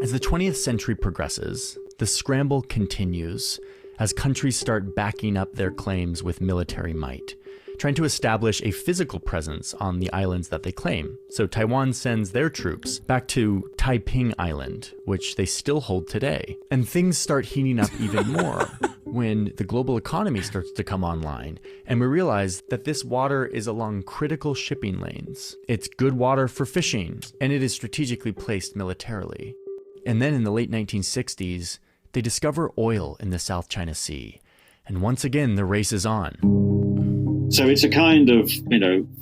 As the 20th century progresses, the scramble continues as countries start backing up their claims with military might, trying to establish a physical presence on the islands that they claim. So Taiwan sends their troops back to Taiping Island, which they still hold today. And things start heating up even more when the global economy starts to come online, and we realize that this water is along critical shipping lanes. It's good water for fishing, and it is strategically placed militarily. And then in the late 1960s, they discover oil in the South China Sea. And once again, the race is on. So it's a kind of,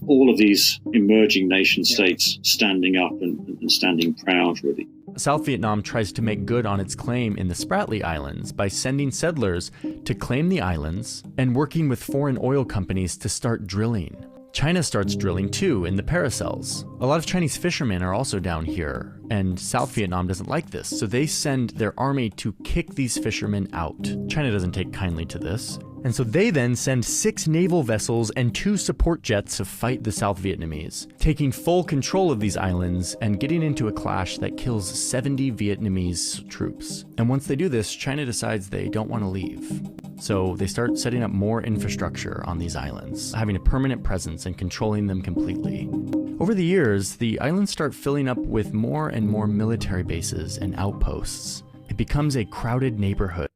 all of these emerging nation states standing up and standing proud, really. South Vietnam tries to make good on its claim in the Spratly Islands by sending settlers to claim the islands and working with foreign oil companies to start drilling. China starts drilling too in the Paracels. A lot of Chinese fishermen are also down here, and South Vietnam doesn't like this, so they send their army to kick these fishermen out. China doesn't take kindly to this. And so they then send 6 naval vessels and 2 support jets to fight the South Vietnamese, taking full control of these islands and getting into a clash that kills 70 Vietnamese troops. And once they do this, China decides they don't want to leave. So they start setting up more infrastructure on these islands, having a permanent presence and controlling them completely. Over the years, the islands start filling up with more and more military bases and outposts. It becomes a crowded neighborhood.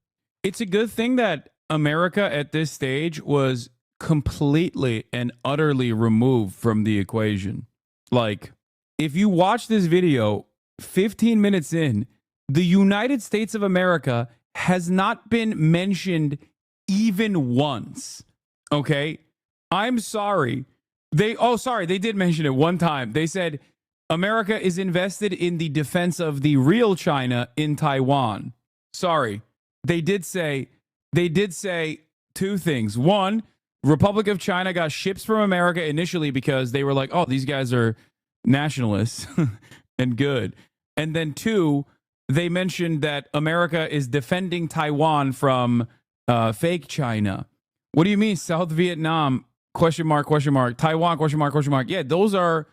It's a good thing that America at this stage was completely and utterly removed from the equation. Like, if you watch this video, 15 minutes in, the United States of America has not been mentioned even once. Okay? I'm sorry. They did mention it one time. They said America is invested in the defense of the real China in Taiwan. Sorry. They did say two things. One, Republic of China got ships from America initially because they were like, oh, these guys are nationalists and good. And then two, they mentioned that America is defending Taiwan from fake China. What do you mean South Vietnam, ? Taiwan, ? Yeah, those are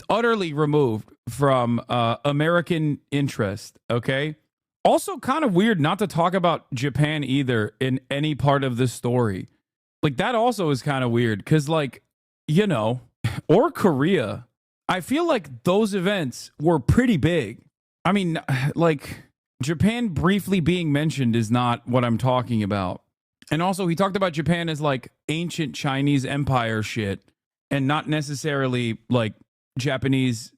utterly removed from American interest, okay? Also kind of weird not to talk about Japan either in any part of this story. Like, that also is kind of weird because, like, you know, or Korea. I feel like those events were pretty big. I mean, like, Japan briefly being mentioned is not what I'm talking about. And also, he talked about Japan as, like, ancient Chinese empire shit and not necessarily, like, Japanese.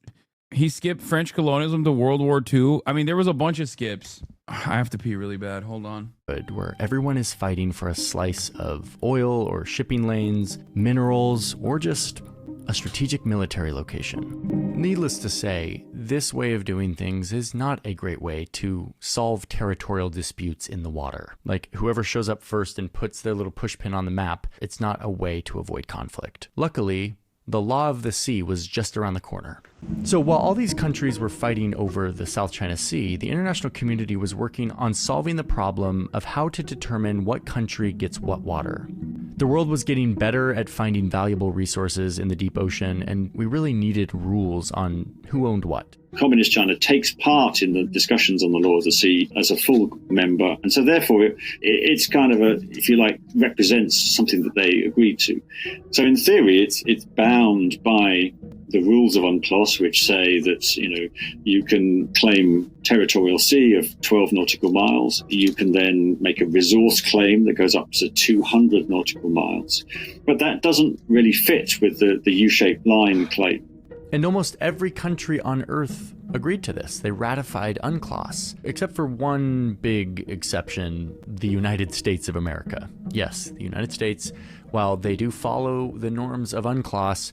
He skipped French colonialism to World War II. I mean, there was a bunch of skips. I have to pee really bad. Hold on. Where everyone is fighting for a slice of oil or shipping lanes, minerals, or just a strategic military location. Needless to say, this way of doing things is not a great way to solve territorial disputes in the water. Like, whoever shows up first and puts their little pushpin on the map, it's not a way to avoid conflict. Luckily, the law of the sea was just around the corner. So while all these countries were fighting over the South China Sea, the international community was working on solving the problem of how to determine what country gets what water. The world was getting better at finding valuable resources in the deep ocean, and we really needed rules on who owned what. Communist China takes part in the discussions on the law of the sea as a full member, and so therefore it's kind of if you like, represents something that they agreed to. So in theory, it's bound by the rules of UNCLOS, which say that, you know, you can claim territorial sea of 12 nautical miles. You can then make a resource claim that goes up to 200 nautical miles. But that doesn't really fit with the U-shaped line claim. And almost every country on Earth agreed to this. They ratified UNCLOS, except for one big exception, the United States of America. Yes, the United States, while they do follow the norms of UNCLOS,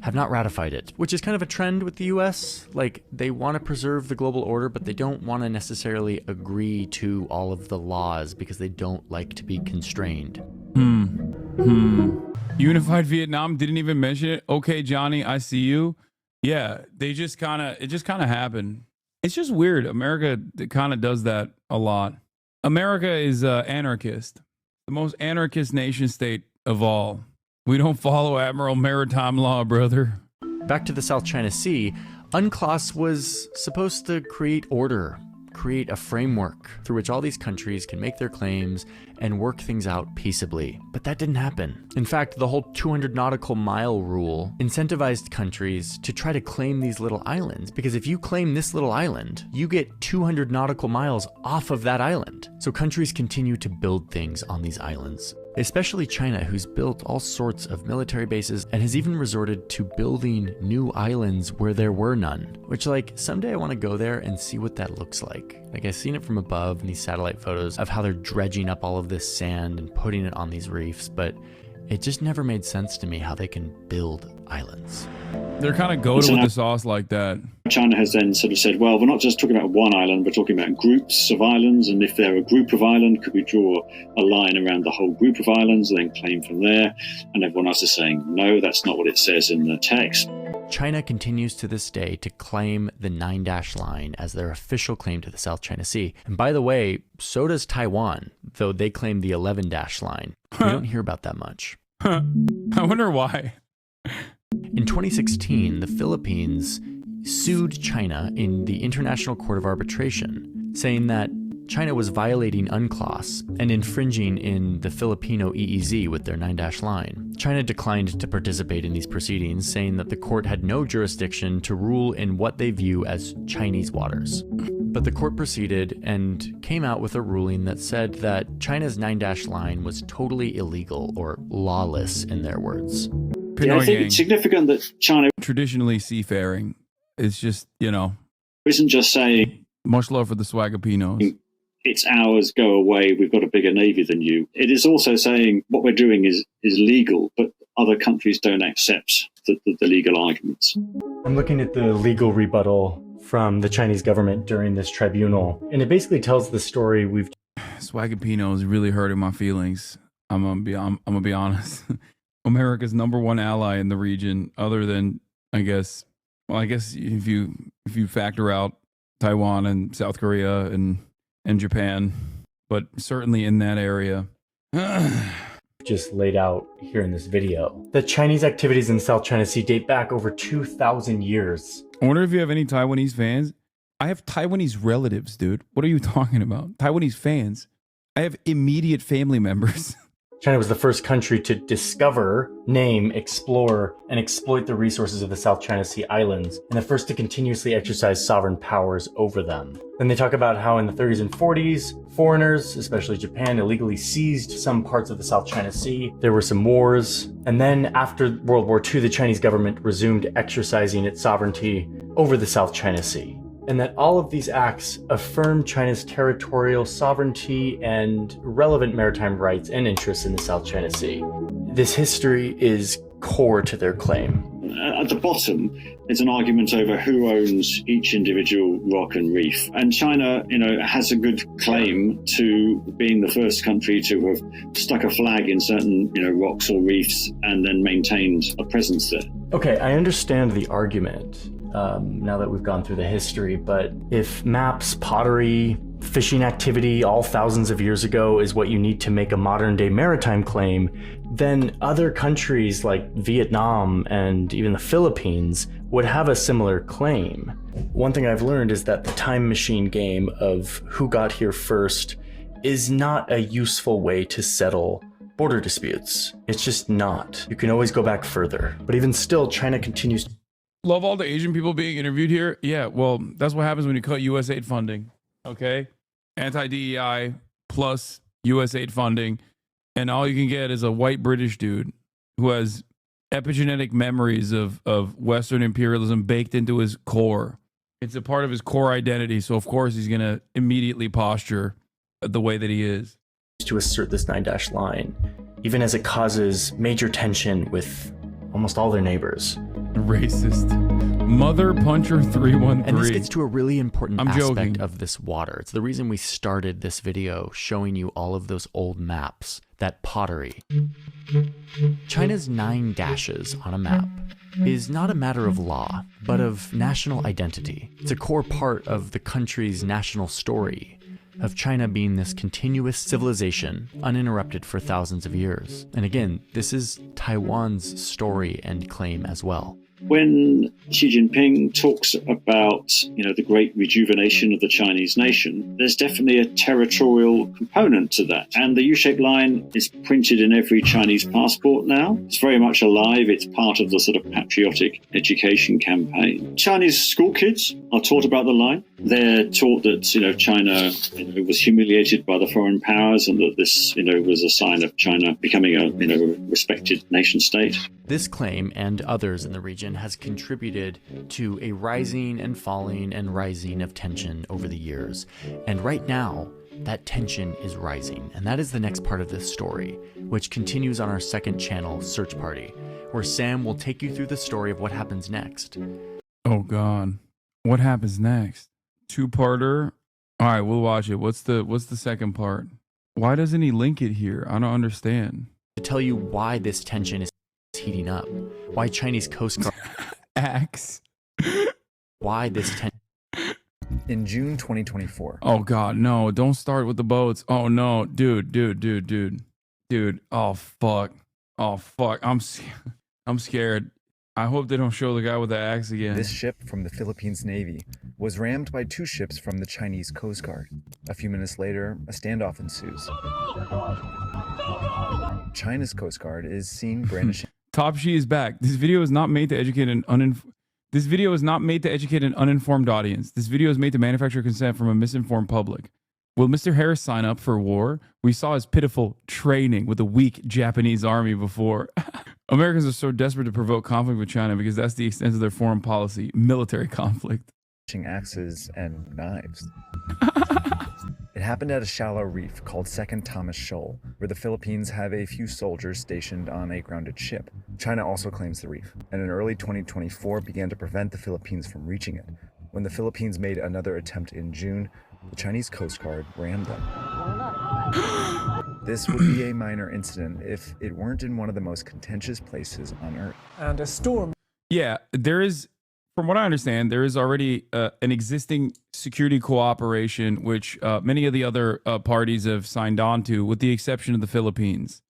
have not ratified it, which is kind of a trend with the US. Like, they want to preserve the global order, but they don't want to necessarily agree to all of the laws because they don't like to be constrained. Unified Vietnam didn't even mention it. Okay, Johnny, I see you. Yeah, it just kind of happened. It's just weird. America kind of does that a lot. America is anarchist, the most anarchist nation state of all. We don't follow Admiral Maritime Law, brother. Back to the South China Sea, UNCLOS was supposed to create order, create a framework through which all these countries can make their claims and work things out peaceably. But that didn't happen. In fact, the whole 200 nautical mile rule incentivized countries to try to claim these little islands, because if you claim this little island, you get 200 nautical miles off of that island. So countries continue to build things on these islands. Especially China, who's built all sorts of military bases and has even resorted to building new islands where there were none. Which, like, someday I want to go there and see what that looks like. Like, I've seen it from above in these satellite photos of how they're dredging up all of this sand and putting it on these reefs, but it just never made sense to me how they can build islands. They're kind of goated with the sauce like that. China has then sort of said, well, we're not just talking about one island, we're talking about groups of islands, and if they're a group of islands, could we draw a line around the whole group of islands and then claim from there? And everyone else is saying, no, that's not what it says in the text. China continues to this day to claim the 9-dash line as their official claim to the South China Sea. And by the way, so does Taiwan, though they claim the 11-dash line. We don't hear about that much. I wonder why. In 2016, the Philippines sued China in the International Court of Arbitration, saying that China was violating UNCLOS and infringing in the Filipino EEZ with their 9-dash line. China declined to participate in these proceedings, saying that the court had no jurisdiction to rule in what they view as Chinese waters. But the court proceeded and came out with a ruling that said that China's 9-dash line was totally illegal, or lawless in their words. Yeah, I think it's significant that China, traditionally seafaring, is just, you know, isn't just saying, much love for the Swagapinos. It's ours, go away, we've got a bigger navy than you. It is also saying what we're doing is legal, but other countries don't accept the legal arguments. I'm looking at the legal rebuttal from the Chinese government during this tribunal, and it basically tells the story we've... Swagapino is really hurting my feelings. I'm gonna be honest. America's #1 ally in the region, other than, I guess if you factor out Taiwan and South Korea and Japan, but certainly in that area. Just laid out here in this video. The Chinese activities in the South China Sea date back over 2,000 years. I wonder if you have any Taiwanese fans. I have Taiwanese relatives, dude. What are you talking about? Taiwanese fans. I have immediate family members. China was the first country to discover, name, explore, and exploit the resources of the South China Sea islands, and the first to continuously exercise sovereign powers over them. Then they talk about how in the 30s and 40s, foreigners, especially Japan, illegally seized some parts of the South China Sea. There were some wars. And then after World War II, the Chinese government resumed exercising its sovereignty over the South China Sea. And that all of these acts affirm China's territorial sovereignty and relevant maritime rights and interests in the South China Sea. This history is core to their claim. At the bottom, it's an argument over who owns each individual rock and reef. And China, has a good claim to being the first country to have stuck a flag in certain, rocks or reefs and then maintained a presence there. Okay, I understand the argument. Now that we've gone through the history, but if maps, pottery, fishing activity all thousands of years ago is what you need to make a modern day maritime claim, then other countries like Vietnam and even the Philippines would have a similar claim. One thing I've learned is that the time machine game of who got here first is not a useful way to settle border disputes. It's just not. You can always go back further. But even still, China continues. Love all the Asian people being interviewed here. Yeah, well, that's what happens when you cut U.S. aid funding. Okay? Anti-DEI plus U.S. aid funding. And all you can get is a white British dude who has epigenetic memories of Western imperialism baked into his core. It's a part of his core identity. So, of course, he's going to immediately posture the way that he is. To assert this 9-dash line, even as it causes major tension with almost all their neighbors. Racist. Mother Puncher 313. And this gets to a really important aspect of this water. It's the reason we started this video showing you all of those old maps, that pottery. China's 9 dashes on a map is not a matter of law, but of national identity. It's a core part of the country's national story, of China being this continuous civilization, uninterrupted for thousands of years. And again, this is Taiwan's story and claim as well. When Xi Jinping talks about, the great rejuvenation of the Chinese nation, there's definitely a territorial component to that. And the U-shaped line is printed in every Chinese passport now. It's very much alive. It's part of the sort of patriotic education campaign. Chinese school kids are taught about the line. They're taught that, China, was humiliated by the foreign powers and that this, was a sign of China becoming a, respected nation state. This claim and others in the region has contributed to a rising and falling and rising of tension over the years. And right now, that tension is rising. And that is the next part of this story, which continues on our second channel, Search Party, where Sam will take you through the story of what happens next. Oh, God. What happens next? 2-parter? All right, we'll watch it. What's the second part? Why doesn't he link it here? I don't understand. To tell you why this tension is heating up, why Chinese Coast Guard acts, why this tension. In June 2024. Oh God, no! Don't start with the boats. Oh no, dude. Oh fuck. I'm scared. I hope they don't show the guy with the axe again. This ship from the Philippines Navy was rammed by 2 ships from the Chinese Coast Guard. A few minutes later, a standoff ensues. China's Coast Guard is seen brandishing. Top Shi is back. This video is not made to educate This video is not made to educate an uninformed audience. This video is made to manufacture consent from a misinformed public. Will Mr. Harris sign up for war? We saw his pitiful training with a weak Japanese army before. Americans are so desperate to provoke conflict with China because that's the extent of their foreign policy, military conflict. Axes and knives. It happened at a shallow reef called Second Thomas Shoal, where the Philippines have a few soldiers stationed on a grounded ship. China also claims the reef, and in early 2024 began to prevent the Philippines from reaching it. When the Philippines made another attempt in June, the Chinese Coast Guard rammed them. This would be a minor incident if it weren't in one of the most contentious places on Earth. And a storm. Yeah, there is, from what I understand, there is already an existing security cooperation, which many of the other parties have signed on to, with the exception of the Philippines.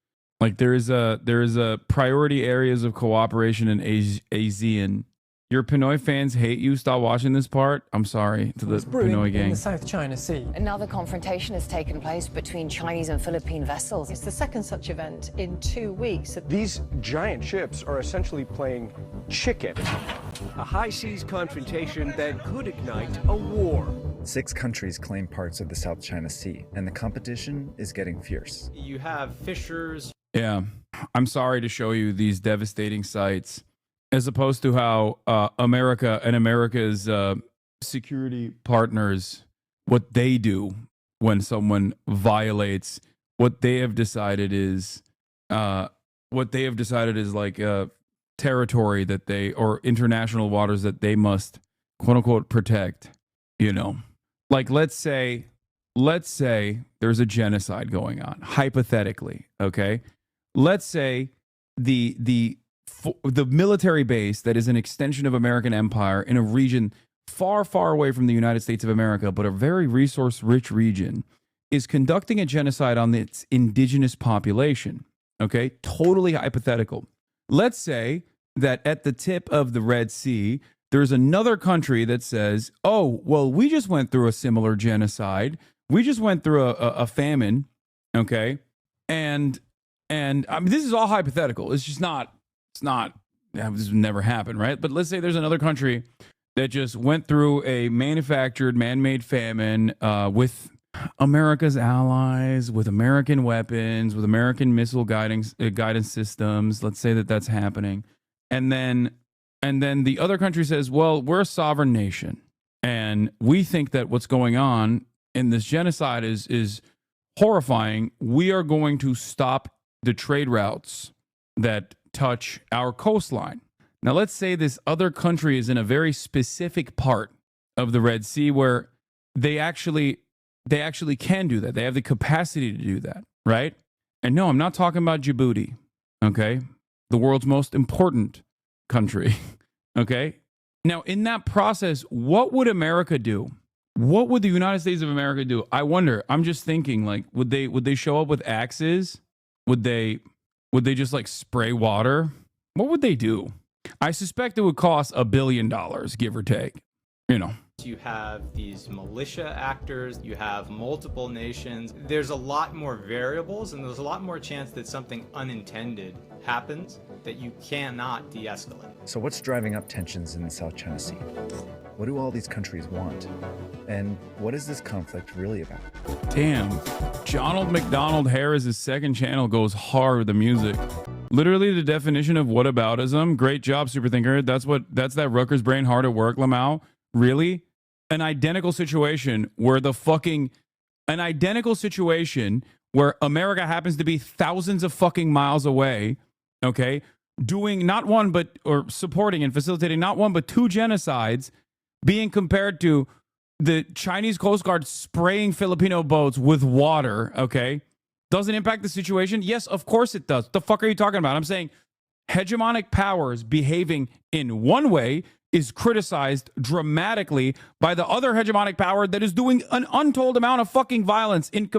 Like there is a priority areas of cooperation in ASEAN. Your Pinoy fans hate you. Stop watching this part. I'm sorry to the Pinoy gang. In the South China Sea. Another confrontation has taken place between Chinese and Philippine vessels. It's the second such event in 2 weeks. These giant ships are essentially playing chicken. A high seas confrontation that could ignite a war. 6 countries claim parts of the South China Sea, and the competition is getting fierce. You have fishers. Yeah, I'm sorry to show you these devastating sights, as opposed to how America and America's security partners, what they do when someone violates what they have decided is like territory that they, or international waters that they must quote unquote protect. You know, like let's say there's a genocide going on, hypothetically. Okay, let's say the military base that is an extension of American empire in a region far, far away from the United States of America, but a very resource-rich region, is conducting a genocide on its indigenous population. Okay, totally hypothetical. Let's say that at the tip of the Red Sea, there's another country that says, oh, well, we just went through a similar genocide. We just went through a famine. Okay, and I mean, this is all hypothetical. It's not, this would never happen, right? But let's say there's another country that just went through a manufactured, man-made famine with America's allies, with American weapons, with American missile guidance systems. Let's say that that's happening. And then the other country says, well, we're a sovereign nation, and we think that what's going on in this genocide is horrifying. We are going to stop the trade routes that touch our coastline. Now, let's say this other country is in a very specific part of the Red Sea where they actually can do that. They have the capacity to do that, right? And no, I'm not talking about Djibouti, okay? The world's most important country, okay? Now, in that process, what would America do? What would the United States of America do? I wonder. I'm just thinking, like, would they show up with axes? Would they just like spray water? What would they do? I suspect it would cost $1 billion, give or take. You know. You have these militia actors, you have multiple nations. There's a lot more variables, and there's a lot more chance that something unintended happens that you cannot de-escalate. So what's driving up tensions in the South China Sea? What do all these countries want? And what is this conflict really about? Damn, Donald McDonald Harris's second channel goes hard with the music. Literally the definition of whataboutism. Great job, Super Thinker. That's that Rutgers brain hard at work, Lamau. Really? An identical situation where America happens to be thousands of fucking miles away, okay, doing not one but, or supporting and facilitating not one but 2 genocides, being compared to the Chinese Coast Guard spraying Filipino boats with water, okay? Doesn't impact the situation? Yes, of course it does. The fuck are you talking about? I'm saying hegemonic powers behaving in one way is criticized dramatically by the other hegemonic power that is doing an untold amount of fucking violence in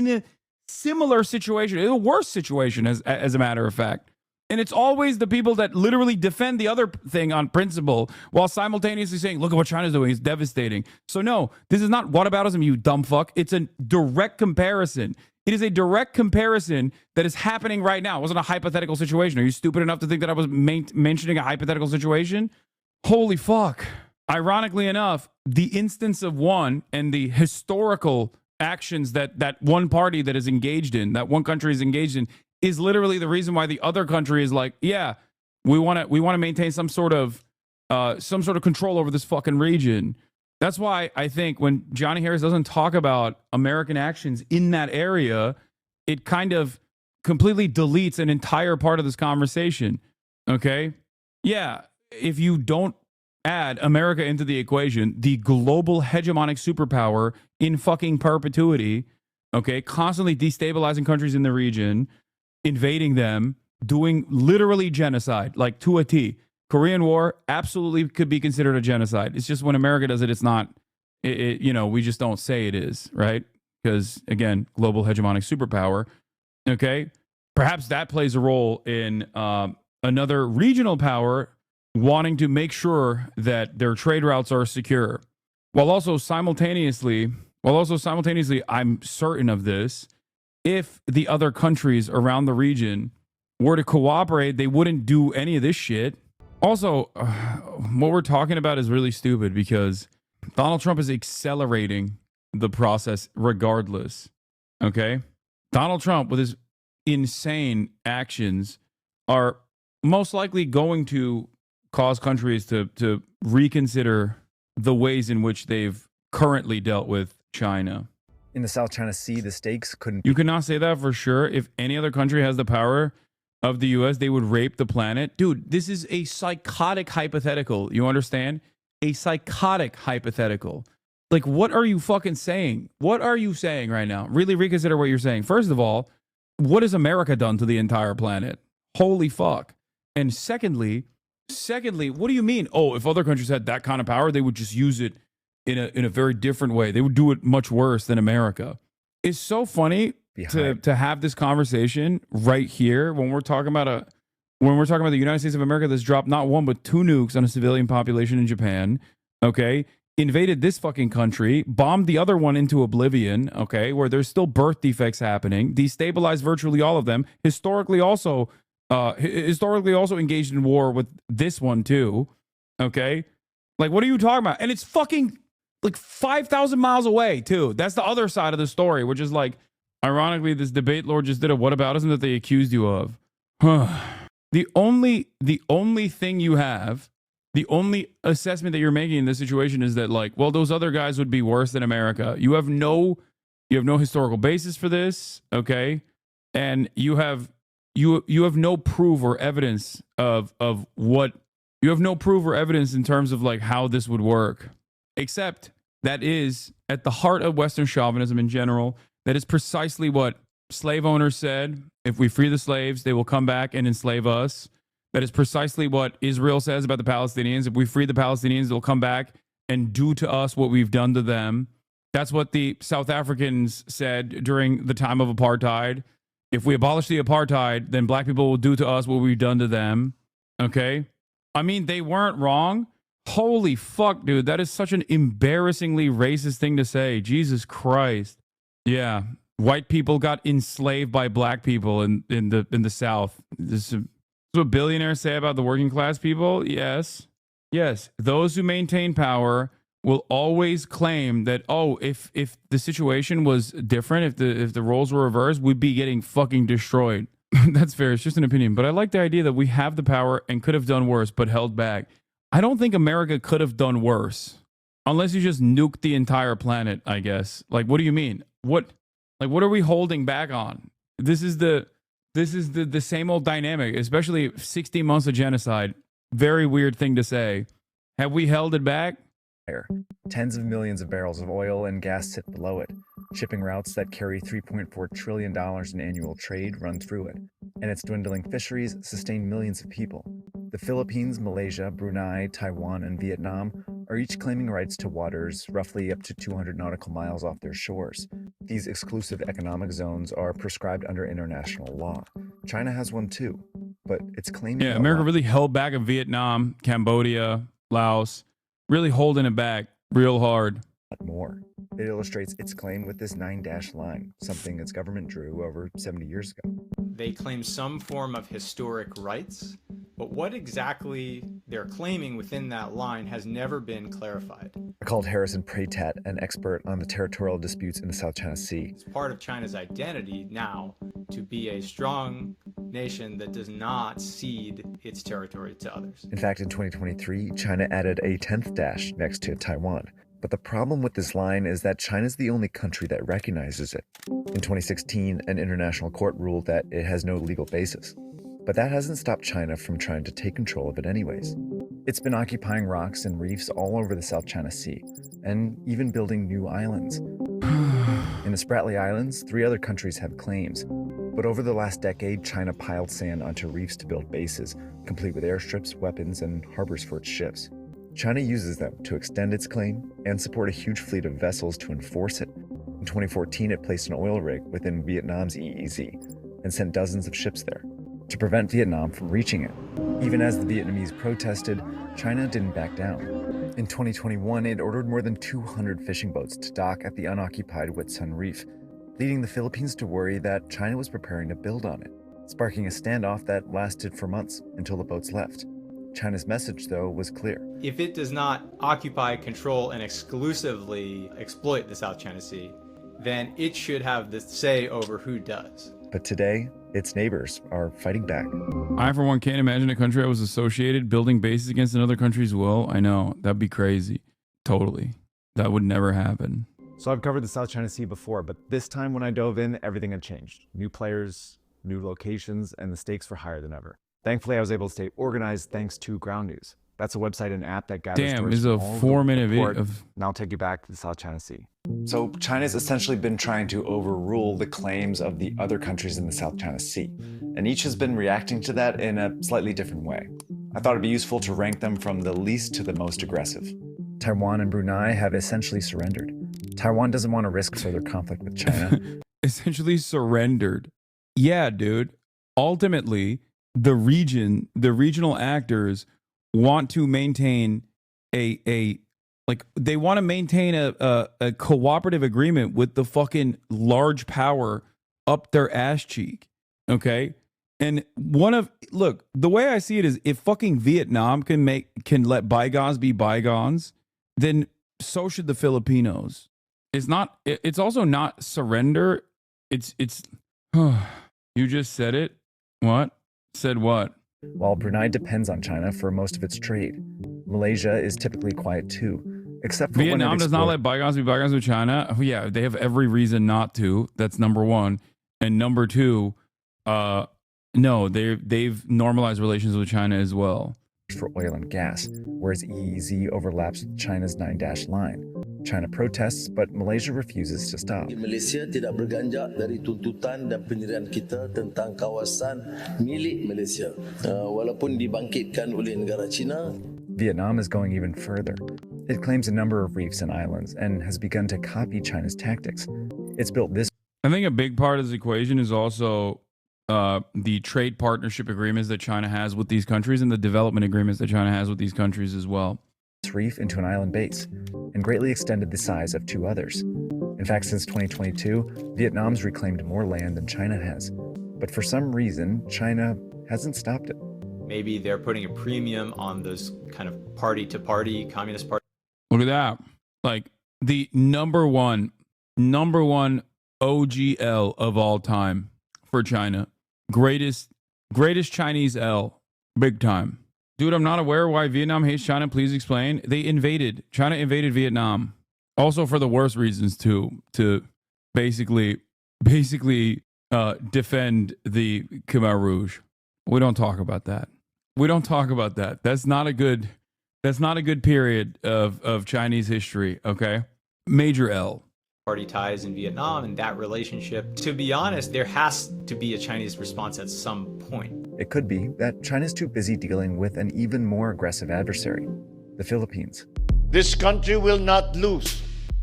a similar situation, in a worse situation, as a matter of fact. And it's always the people that literally defend the other thing on principle while simultaneously saying, look at what China's doing, it's devastating. So no, this is not whataboutism, you dumb fuck. It's a direct comparison. It is a direct comparison that is happening right now. It wasn't a hypothetical situation. Are you stupid enough to think that I was mentioning a hypothetical situation? Holy fuck. Ironically enough, the instance of one and the historical actions that one party that is engaged in, that one country is engaged in, is literally the reason why the other country is like, yeah, we want to maintain some sort of control over this fucking region. That's why I think when Johnny Harris doesn't talk about American actions in that area, it kind of completely deletes an entire part of this conversation. Okay? Yeah, if you don't add America into the equation, the global hegemonic superpower in fucking perpetuity, okay, constantly destabilizing countries in the region, invading them, doing literally genocide, like to a T. Korean War absolutely could be considered a genocide. It's just when America does it, it's not, we just don't say it is, right? Because, again, global hegemonic superpower, okay? Perhaps that plays a role in another regional power wanting to make sure that their trade routes are secure. While also simultaneously, I'm certain of this, if the other countries around the region were to cooperate, they wouldn't do any of this shit. Also, what we're talking about is really stupid because Donald Trump is accelerating the process regardless. Okay? Donald Trump, with his insane actions, are most likely going to cause countries to reconsider the ways in which they've currently dealt with China. In the South China Sea, the stakes couldn't... You cannot say that for sure. If any other country has the power of the U.S., they would rape the planet. Dude, this is a psychotic hypothetical. You understand? A psychotic hypothetical. Like, what are you fucking saying? What are you saying right now? Really reconsider what you're saying. First of all, what has America done to the entire planet? Holy fuck. And secondly, what do you mean? Oh, if other countries had that kind of power, they would just use it in a very different way. They would do it much worse than America. It's so funny to have this conversation right here when we're talking about the United States of America that's dropped not one but two nukes on a civilian population in Japan, okay? Invaded this fucking country, bombed the other one into oblivion, okay, where there's still birth defects happening, destabilized virtually all of them, historically also engaged in war with this one too, okay? Like, what are you talking about? And it's fucking like 5,000 miles away too. That's the other side of the story, which is like, ironically, this debate lord just did a whataboutism that they accused you of. The only thing you have, the only assessment that you're making in this situation is that, like, well, those other guys would be worse than America. You have no historical basis for this, okay? And you have no proof or evidence of what you have no proof or evidence in terms of like how this would work, except that is at the heart of Western chauvinism in general. That is precisely what slave owners said. If we free the slaves, they will come back and enslave us. That is precisely what Israel says about the Palestinians. If we free the Palestinians, they'll come back and do to us what we've done to them. That's what the South Africans said during the time of apartheid. If we abolish the apartheid, then black people will do to us what we've done to them. Okay? I mean, they weren't wrong. Holy fuck, dude. That is such an embarrassingly racist thing to say. Jesus Christ. Yeah. White people got enslaved by black people in the South. This is what billionaires say about the working class people. Yes. Yes. Those who maintain power will always claim that, oh, if the situation was different, if the roles were reversed, we'd be getting fucking destroyed. That's fair. It's just an opinion. But I like the idea that we have the power and could have done worse, but held back. I don't think America could have done worse. Unless you just nuke the entire planet, I guess. Like, what do you mean? What are we holding back on? This is the same old dynamic, especially 60 months of genocide. Very weird thing to say. Have we held it back? Tens of millions of barrels of oil and gas sit below it. Shipping routes that carry $3.4 trillion in annual trade run through it. And its dwindling fisheries sustain millions of people. The Philippines, Malaysia, Brunei, Taiwan, and Vietnam are each claiming rights to waters roughly up to 200 nautical miles off their shores. These exclusive economic zones are prescribed under international law. China has one too, but it's claiming... Yeah, America really held back in Vietnam, Cambodia, Laos, really holding it back real hard. More. It illustrates its claim with this 9-dash line, something its government drew over 70 years ago. They claim some form of historic rights, but what exactly they're claiming within that line has never been clarified. I called Harrison Pratat, an expert on the territorial disputes in the South China Sea. It's part of China's identity now to be a strong nation that does not cede its territory to others. In fact, in 2023, China added a 10th dash next to Taiwan. But the problem with this line is that China's the only country that recognizes it. In 2016, an international court ruled that it has no legal basis. But that hasn't stopped China from trying to take control of it anyways. It's been occupying rocks and reefs all over the South China Sea, and even building new islands. In the Spratly Islands, 3 other countries have claims. But over the last decade, China piled sand onto reefs to build bases, complete with airstrips, weapons, and harbors for its ships. China uses them to extend its claim and support a huge fleet of vessels to enforce it. In 2014, it placed an oil rig within Vietnam's EEZ and sent dozens of ships there to prevent Vietnam from reaching it. Even as the Vietnamese protested, China didn't back down. In 2021, it ordered more than 200 fishing boats to dock at the unoccupied Whitsun Reef, leading the Philippines to worry that China was preparing to build on it, sparking a standoff that lasted for months until the boats left. China's message, though, was clear. If it does not occupy, control, and exclusively exploit the South China Sea, then it should have the say over who does. But today, its neighbors are fighting back. I, for one, can't imagine a country that was associated building bases against another country's will. I know. That'd be crazy. Totally. That would never happen. So I've covered the South China Sea before, but this time when I dove in, everything had changed. New players, new locations, and the stakes were higher than ever. Thankfully, I was able to stay organized thanks to Ground News. That's a website and app that gathers Damn, stories is a from all over 4-minute the video port, of... and I'll take you back to the South China Sea. So China's essentially been trying to overrule the claims of the other countries in the South China Sea, and each has been reacting to that in a slightly different way. I thought it'd be useful to rank them from the least to the most aggressive. Taiwan and Brunei have essentially surrendered. Taiwan doesn't want to risk further conflict with China. Essentially surrendered. Yeah, dude. Ultimately, the regional actors want to maintain they want to maintain a cooperative agreement with the fucking large power up their ass cheek. Okay? And look, the way I see it is if fucking Vietnam can let bygones be bygones, then so should the Filipinos. It's also not surrender. It's you just said it. What? Said what? While Brunei depends on China for most of its trade, Malaysia is typically quiet too, except for Vietnam does not let bygones be bygones with China. Oh, yeah, they have every reason not to. That's number one. And number two, no, they've normalized relations with China as well. For oil and gas, whereas EEZ overlaps with China's 9-dash line. China protests, but Malaysia refuses to stop. Malaysia tidak berganjak dari tuntutan dan pendirian kita tentang kawasan milik Malaysia. Walaupun dibangkitkan oleh negara China. Vietnam is going even further. It claims a number of reefs and islands and has begun to copy China's tactics. It's built this. I think a big part of this equation is also the trade partnership agreements that China has with these countries and the development agreements that China has with these countries as well. Reef into an island base and greatly extended the size of 2 others. In fact, since 2022, Vietnam's reclaimed more land than China has. But for some reason, China hasn't stopped it. Maybe they're putting a premium on those kind of party-to-party communist party. Look at that. Like the number one OGL of all time for China. Greatest Chinese L. Big time. Dude, I'm not aware why Vietnam hates China. Please explain. China invaded Vietnam. Also for the worst reasons too. To basically defend the Khmer Rouge. We don't talk about that. That's not a good period of Chinese history, okay? Major L. Party ties in Vietnam and that relationship. To be honest, there has to be a Chinese response at some point. It could be that China's too busy dealing with an even more aggressive adversary, the Philippines. This country will not lose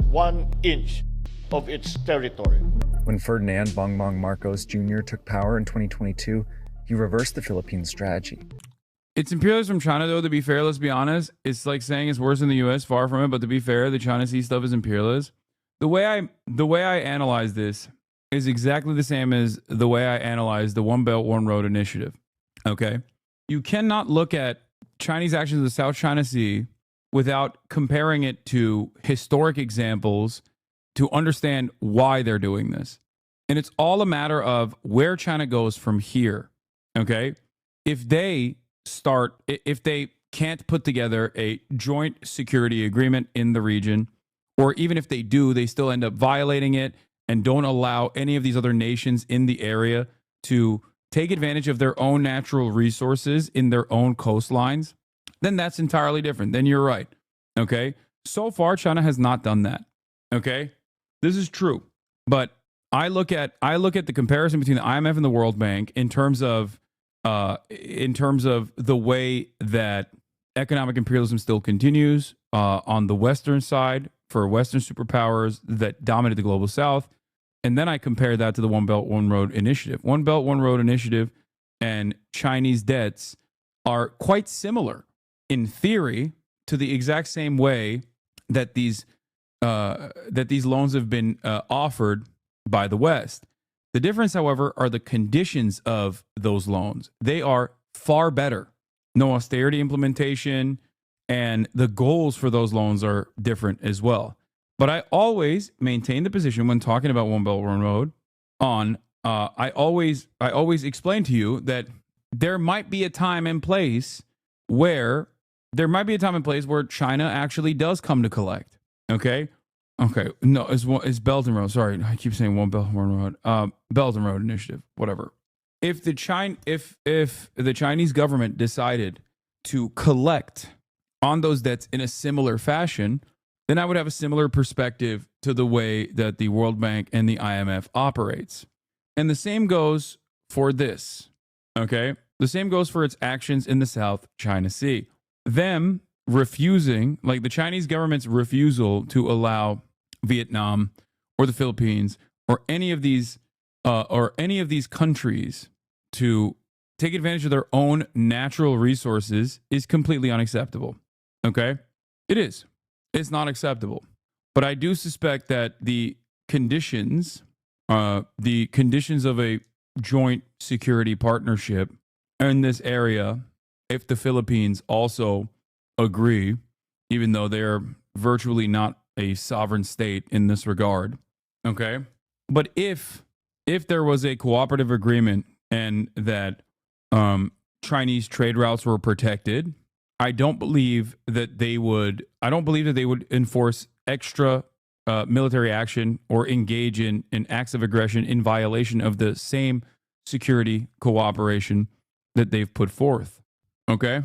1 inch of its territory. When Ferdinand Bongbong Marcos Jr. took power in 2022, he reversed the Philippines strategy. It's imperialist from China, though, to be fair, let's be honest. It's like saying it's worse than the U.S., far from it, but to be fair, the China Sea stuff is imperialist. The way I analyze this is exactly the same as the way I analyze the One Belt, One Road initiative. Okay? You cannot look at Chinese actions in the South China Sea without comparing it to historic examples to understand why they're doing this. And it's all a matter of where China goes from here. Okay? If they can't put together a joint security agreement in the region, or even if they do, they still end up violating it and don't allow any of these other nations in the area to take advantage of their own natural resources in their own coastlines, then that's entirely different. Then you're right. Okay? So far, China has not done that. Okay? This is true. But I look at the comparison between the IMF and the World Bank in terms of the way that economic imperialism still continues on the Western side for Western superpowers that dominate the global South. And then I compare that to the One Belt, One Road Initiative. One Belt, One Road Initiative and Chinese debts are quite similar in theory to the exact same way that these loans have been offered by the West. The difference, however, are the conditions of those loans. They are far better. No austerity implementation, and the goals for those loans are different as well. But I always maintain the position when talking about One Belt, One Road I always explain to you that there might be a time and place where China actually does come to collect. Okay. No, it's Belt and Road. Sorry, I keep saying One Belt, One Road. Belt and Road Initiative, whatever. If the Chinese government decided to collect on those debts in a similar fashion, then I would have a similar perspective to the way that the World Bank and the IMF operates. And the same goes for this, okay? The same goes for its actions in the South China Sea. Them refusing, like the Chinese government's refusal to allow Vietnam or the Philippines or any of these countries to take advantage of their own natural resources is completely unacceptable, okay? It is. It's not acceptable. But I do suspect that the conditions of a joint security partnership in this area, if the Philippines also agree, even though they're virtually not a sovereign state in this regard, okay? But if there was a cooperative agreement and that Chinese trade routes were protected, I don't believe that they would enforce extra military action or engage in acts of aggression in violation of the same security cooperation that they've put forth. Okay?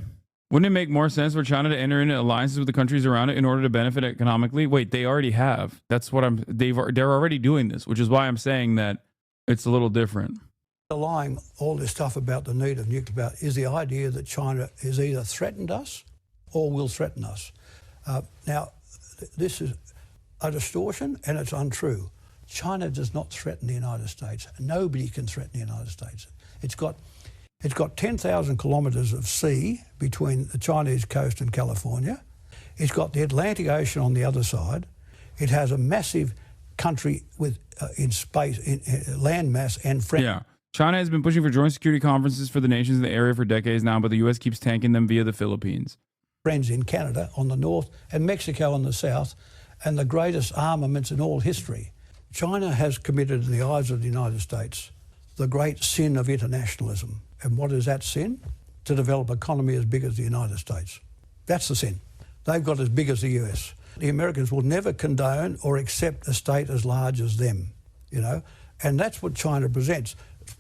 Wouldn't it make more sense for China to enter into alliances with the countries around it in order to benefit economically? Wait, they already have. That's what they're already doing this, which is why I'm saying that it's a little different. Underlying all this stuff about the need of nuclear power is the idea that China has either threatened us or will threaten us. Now, this is a distortion and it's untrue. China does not threaten the United States. Nobody can threaten the United States. It's got 10,000 kilometres of sea between the Chinese coast and California. It's got the Atlantic Ocean on the other side. It has a massive country with in space, in land mass and friendly. Yeah. China has been pushing for joint security conferences for the nations in the area for decades now, but the U.S. keeps tanking them via the Philippines. Friends in Canada on the north and Mexico on the south, and the greatest armaments in all history. China has committed, in the eyes of the United States, the great sin of internationalism. And what is that sin? To develop an economy as big as the United States. That's the sin. They've got as big as the US. The Americans will never condone or accept a state as large as them, you know, and that's what China presents.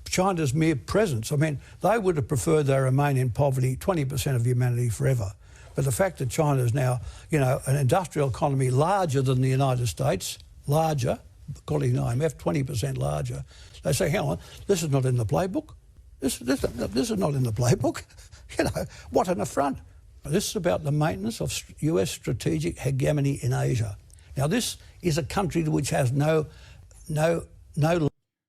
China's mere presence. I mean, they would have preferred they remain in poverty, 20% of humanity forever. But the fact that China is now, you know, an industrial economy larger than the United States, larger, according to the IMF, 20% larger, they say, hang on, this is not in the playbook. This is not in the playbook. You know, what an affront. This is about the maintenance of US strategic hegemony in Asia. Now, this is a country which has no.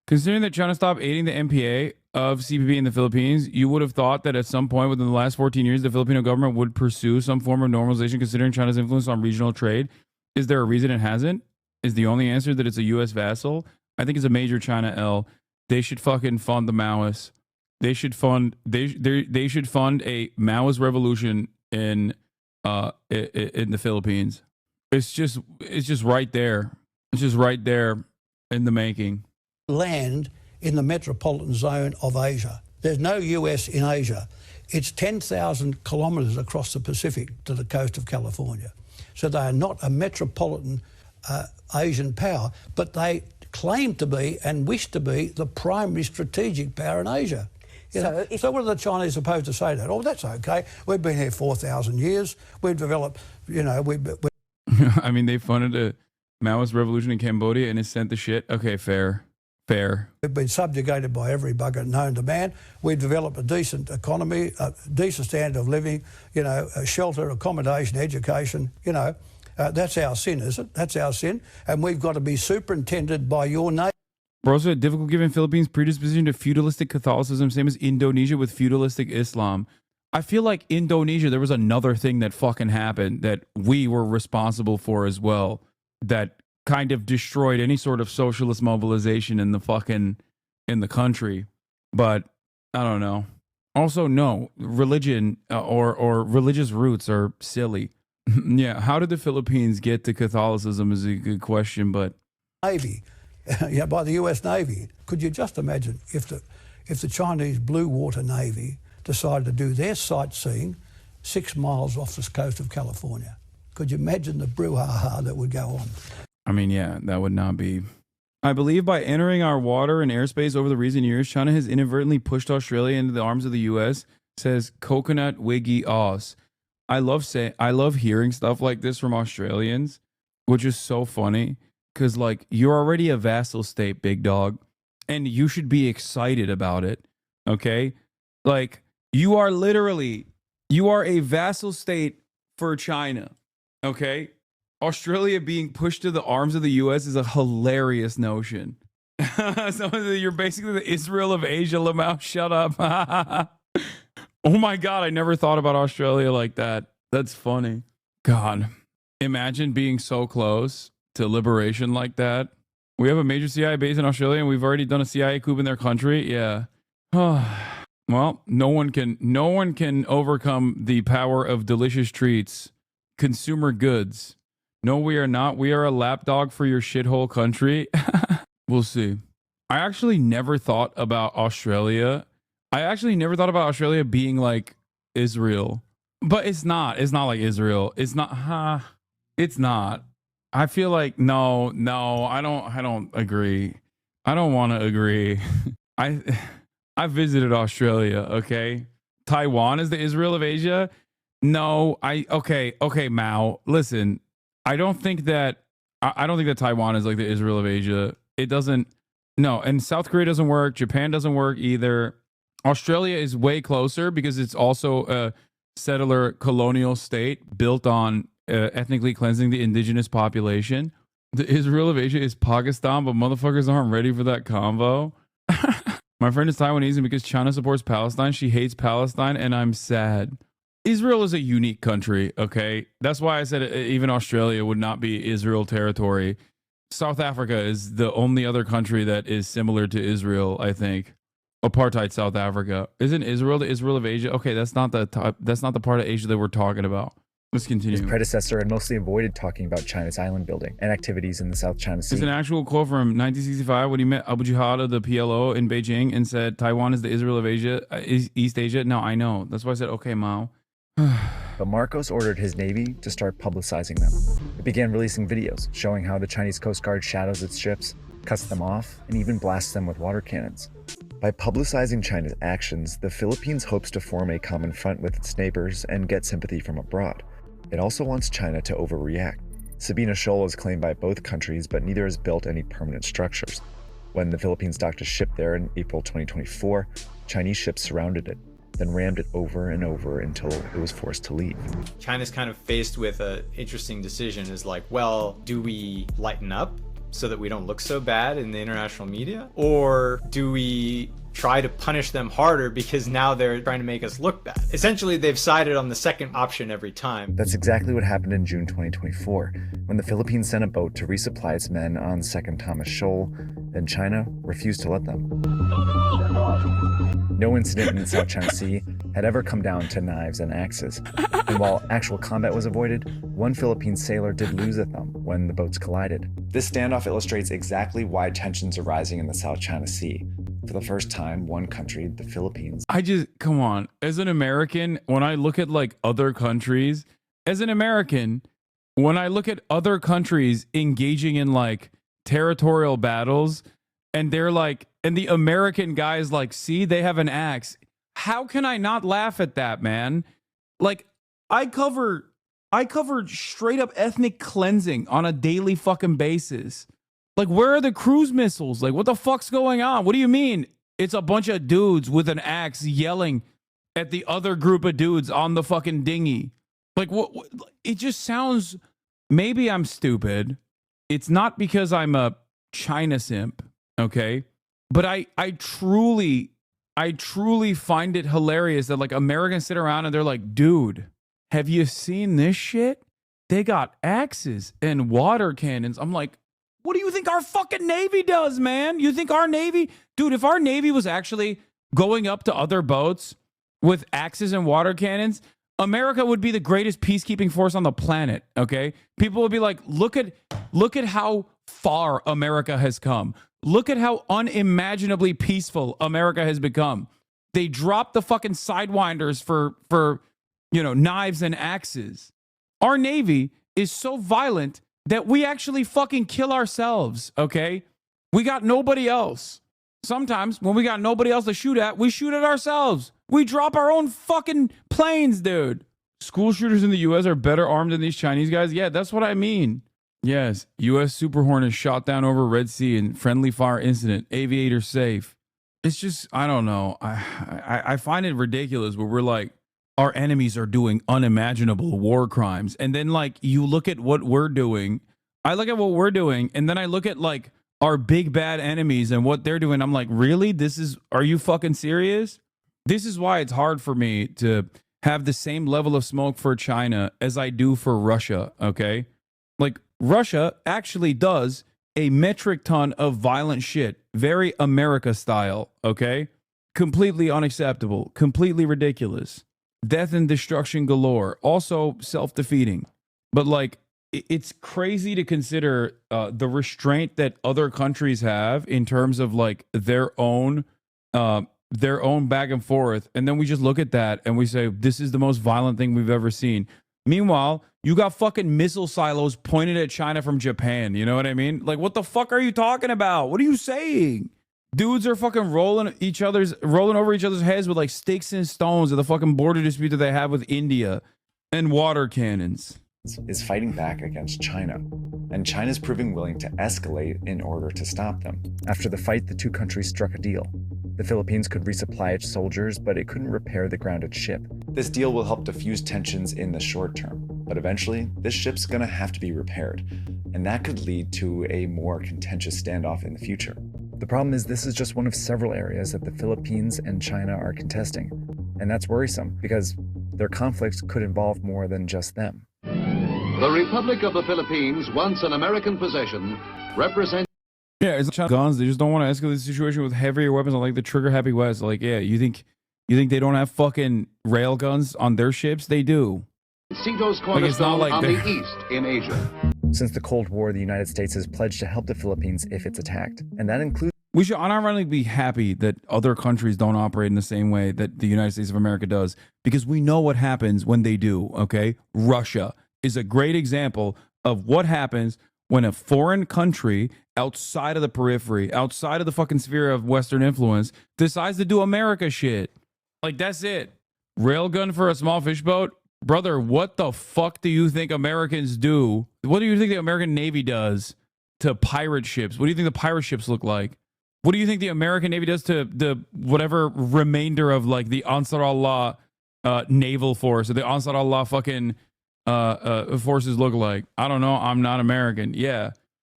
Considering that China stopped aiding the MPA of CPP in the Philippines, you would have thought that at some point within the last 14 years, the Filipino government would pursue some form of normalization considering China's influence on regional trade. Is there a reason it hasn't? Is the only answer that it's a U.S. vassal? I think it's a major China L. They should fucking fund the Maoists. They should fund they should fund a Maoist revolution in the Philippines. It's just right there. It's just right there in the making. Land in the metropolitan zone of Asia. There's no US in Asia. It's 10,000 kilometres across the Pacific to the coast of California. So they are not a metropolitan Asian power, but they claim to be and wish to be the primary strategic power in Asia. So what are the Chinese supposed to say to that? Oh, that's okay. We've been here 4,000 years. We've developed, I mean, they funded a Maoist revolution in Cambodia and it sent the shit. Okay, fair. We've been subjugated by every bugger known to man. We've developed a decent economy, a decent standard of living, shelter, accommodation, education, That's our sin, is it? That's our sin. And we've got to be superintended by your neighbour. We're also difficult given Philippines' predisposition to feudalistic Catholicism, same as Indonesia with feudalistic Islam. I feel like Indonesia, there was another thing that fucking happened that we were responsible for as well, that kind of destroyed any sort of socialist mobilization in the country. But I don't know. Also, no, religion or religious roots are silly. Yeah, how did the Philippines get to Catholicism is a good question, but Navy, by the US Navy. Could you just imagine if the Chinese Blue Water Navy decided to do their sightseeing 6 miles off the coast of California? Could you imagine the brouhaha that would go on? I mean, yeah, that would not be. I believe by entering our water and airspace over the recent years, China has inadvertently pushed Australia into the arms of the U.S., says Coconut Wiggy Oz. I love hearing stuff like this from Australians, which is so funny, because, like, you're already a vassal state, big dog, and you should be excited about it, okay? Like, you are a vassal state for China, okay? Australia being pushed to the arms of the U.S. is a hilarious notion. So you're basically the Israel of Asia, Lamau. Shut up. Oh my God, I never thought about Australia like that. That's funny. God, imagine being so close to liberation like that. We have a major CIA base in Australia and we've already done a CIA coup in their country. Yeah. Well, no one can overcome the power of delicious treats, consumer goods. No, we are not. We are a lapdog for your shithole country. We'll see. I actually never thought about Australia. Being like Israel. But it's not. It's not like Israel. It's not. It's not. I feel like no, I don't agree. I don't want to agree. I visited Australia, okay? Taiwan is the Israel of Asia? No, okay, Mao. Listen. I don't think that Taiwan is like the Israel of Asia. It doesn't. No, and South Korea doesn't work. Japan doesn't work either. Australia is way closer because it's also a settler colonial state built on ethnically cleansing the indigenous population. The Israel of Asia is Pakistan, but motherfuckers aren't ready for that convo. My friend is Taiwanese, and because China supports Palestine, she hates Palestine, and I'm sad. Israel is a unique country, okay? That's why I said even Australia would not be Israel territory. South Africa is the only other country that is similar to Israel, I think. Apartheid South Africa. Isn't Israel the Israel of Asia? Okay, that's not the part of Asia that we're talking about. Let's continue. His predecessor had mostly avoided talking about China's island building and activities in the South China Sea. It's an actual quote from 1965 when he met Abu Jihad of the PLO in Beijing and said, Taiwan is the Israel of Asia, East Asia. No, I know. That's why I said, okay, Mao. But Marcos ordered his Navy to start publicizing them. It began releasing videos showing how the Chinese Coast Guard shadows its ships, cuts them off, and even blasts them with water cannons. By publicizing China's actions, the Philippines hopes to form a common front with its neighbors and get sympathy from abroad. It also wants China to overreact. Sabina Shoal is claimed by both countries, but neither has built any permanent structures. When the Philippines docked a ship there in April 2024, Chinese ships surrounded it, then rammed it over and over until it was forced to leave. China's kind of faced with an interesting decision is like, well, do we lighten up so that we don't look so bad in the international media? Or do we try to punish them harder because now they're trying to make us look bad? Essentially, they've sided on the second option every time. That's exactly what happened in June 2024, when the Philippines sent a boat to resupply its men on 2nd Thomas Shoal, and China refused to let them. No incident in the South China Sea had ever come down to knives and axes. And while actual combat was avoided, one Philippine sailor did lose a thumb when the boats collided. This standoff illustrates exactly why tensions are rising in the South China Sea. For the first time, one country, the Philippines. Come on. As an American, when I look at like other countries, when I look at other countries engaging in like territorial battles, and they're like, and the American guys like, see, they have an axe. How can I not laugh at that, man? Like, I cover straight up ethnic cleansing on a daily fucking basis. Like, where are the cruise missiles? Like, what the fuck's going on? What do you mean? It's a bunch of dudes with an axe yelling at the other group of dudes on the fucking dinghy. Like, what it just sounds, maybe I'm stupid. It's not because I'm a China simp, okay? But I truly find it hilarious that like Americans sit around and they're like, dude, have you seen this shit? They got axes and water cannons. I'm like, what do you think our fucking Navy does, man? You think our Navy, dude, if our Navy was actually going up to other boats with axes and water cannons, America would be the greatest peacekeeping force on the planet, okay? People would be like, look at how far America has come. Look at how unimaginably peaceful America has become. They dropped the fucking sidewinders for knives and axes. Our Navy is so violent that we actually fucking kill ourselves, okay? We got nobody else. Sometimes when we got nobody else to shoot at, we shoot at ourselves. We drop our own fucking planes, dude. School shooters in the U.S. are better armed than these Chinese guys? Yeah, that's what I mean. Yes, U.S. Super Hornet shot down over Red Sea in friendly fire incident. Aviator safe. It's just, I don't know. I find it ridiculous where we're like, our enemies are doing unimaginable war crimes. And then like, you look at what we're doing. I look at what we're doing. And then I look at like our big bad enemies and what they're doing. I'm like, really? Are you fucking serious? This is why it's hard for me to have the same level of smoke for China as I do for Russia, okay? Like, Russia actually does a metric ton of violent shit, very America style, okay? Completely unacceptable, completely ridiculous. Death and destruction galore, also self-defeating. But like, it's crazy to consider the restraint that other countries have in terms of like their own back and forth. And then we just look at that and we say, this is the most violent thing we've ever seen. Meanwhile, you got fucking missile silos pointed at China from Japan. You know what I mean? Like, what the fuck are you talking about? What are you saying? Dudes are fucking rolling over each other's heads with like sticks and stones at the fucking border dispute that they have with India and water cannons. Is fighting back against China, and China's proving willing to escalate in order to stop them. After the fight, the two countries struck a deal. The Philippines could resupply its soldiers, but it couldn't repair the grounded ship. This deal will help diffuse tensions in the short term, but eventually, this ship's gonna have to be repaired, and that could lead to a more contentious standoff in the future. The problem is this is just one of several areas that the Philippines and China are contesting, and that's worrisome because their conflict could involve more than just them. The Republic of the Philippines, once an American possession, represents... Yeah, it's not guns. They just don't want to escalate the situation with heavier weapons like the trigger-happy West. Like, yeah, you think they don't have fucking rail guns on their ships? They do. Cito's cornerstone on the east in Asia. Since the Cold War, the United States has pledged to help the Philippines if it's attacked, and that includes... We should unironically be happy that other countries don't operate in the same way that the United States of America does, because we know what happens when they do, okay? Russia is a great example of what happens when a foreign country outside of the periphery, outside of the fucking sphere of Western influence, decides to do America shit. Like, that's it. Railgun for a small fish boat? Brother, what the fuck do you think Americans do? What do you think the American Navy does to pirate ships? What do you think the pirate ships look like? What do you think the American Navy does to the whatever remainder of like the Ansar Allah naval force or the Ansar Allah fucking forces look like? I don't know. I'm not American. Yeah.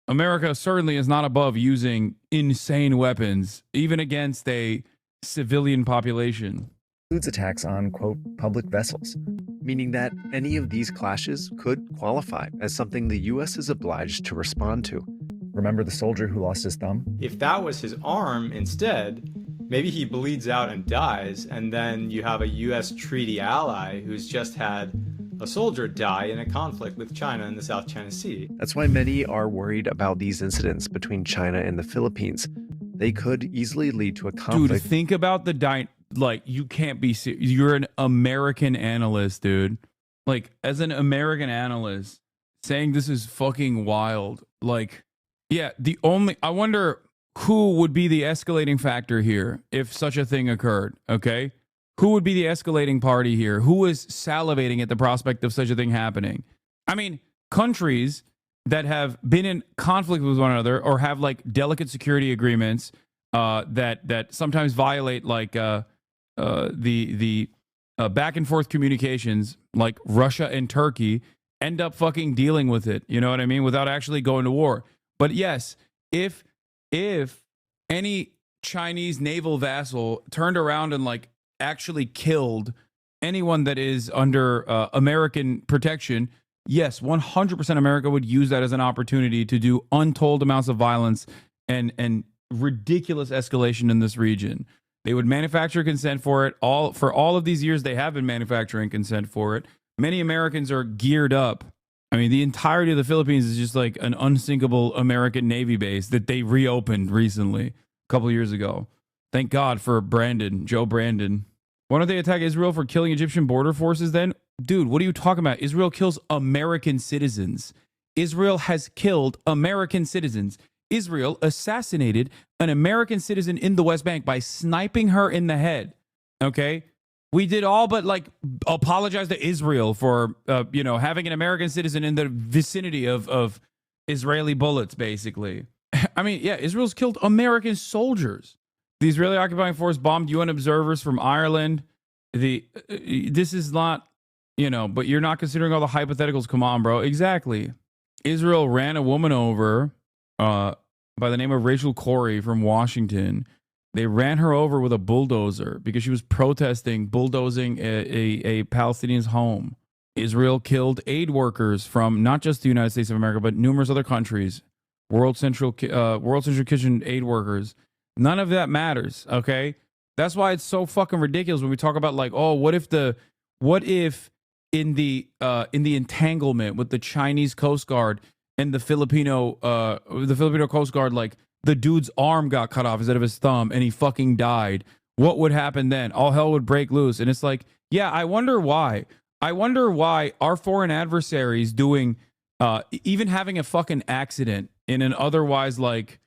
America certainly is not above using insane weapons, even against a civilian population. Includes attacks on, quote, public vessels, meaning that any of these clashes could qualify as something the U.S. is obliged to respond to. Remember the soldier who lost his thumb? If that was his arm instead, Maybe he bleeds out and dies, and then you have a US treaty ally who's just had a soldier die in a conflict with China in the South China Sea. That's why many are worried about these incidents between China and the Philippines. They could easily lead to a conflict. Dude, think about the like, you can't be serious. You're an American analyst, dude. Like, as an American analyst, saying this is fucking wild. Like, yeah, I wonder who would be the escalating factor here if such a thing occurred, okay? Who would be the escalating party here? Who is salivating at the prospect of such a thing happening? I mean, countries that have been in conflict with one another or have like delicate security agreements that sometimes violate like the back and forth communications, like Russia and Turkey, end up fucking dealing with it. You know what I mean? Without actually going to war. But yes, if any Chinese naval vassal turned around and like actually killed anyone that is under American protection, yes, 100% America would use that as an opportunity to do untold amounts of violence and ridiculous escalation in this region. They would manufacture consent for it. For all of these years, they have been manufacturing consent for it. Many Americans are geared up. I mean, the entirety of the Philippines is just like an unsinkable American Navy base that they reopened recently, a couple of years ago. Thank God for Joe Brandon. Why don't they attack Israel for killing Egyptian border forces then? Dude, what are you talking about? Israel kills American citizens. Israel has killed American citizens. Israel assassinated an American citizen in the West Bank by sniping her in the head. Okay? We did all but like apologize to Israel for, having an American citizen in the vicinity of Israeli bullets, basically. I mean, yeah, Israel's killed American soldiers. The Israeli occupying force bombed UN observers from Ireland. This is not, but you're not considering all the hypotheticals. Come on, bro. Exactly. Israel ran a woman over by the name of Rachel Corrie from Washington. They ran her over with a bulldozer because she was protesting bulldozing a Palestinian's home. Israel killed aid workers from not just the United States of America, but numerous other countries. World Central Kitchen aid workers. None of that matters, okay? That's why it's so fucking ridiculous when we talk about like, oh, what if in the entanglement with the Chinese Coast Guard and the Filipino Coast Guard, like the dude's arm got cut off instead of his thumb and he fucking died. What would happen then? All hell would break loose. And it's like, yeah, I wonder why. I wonder why our foreign adversaries doing, even having a fucking accident in an otherwise like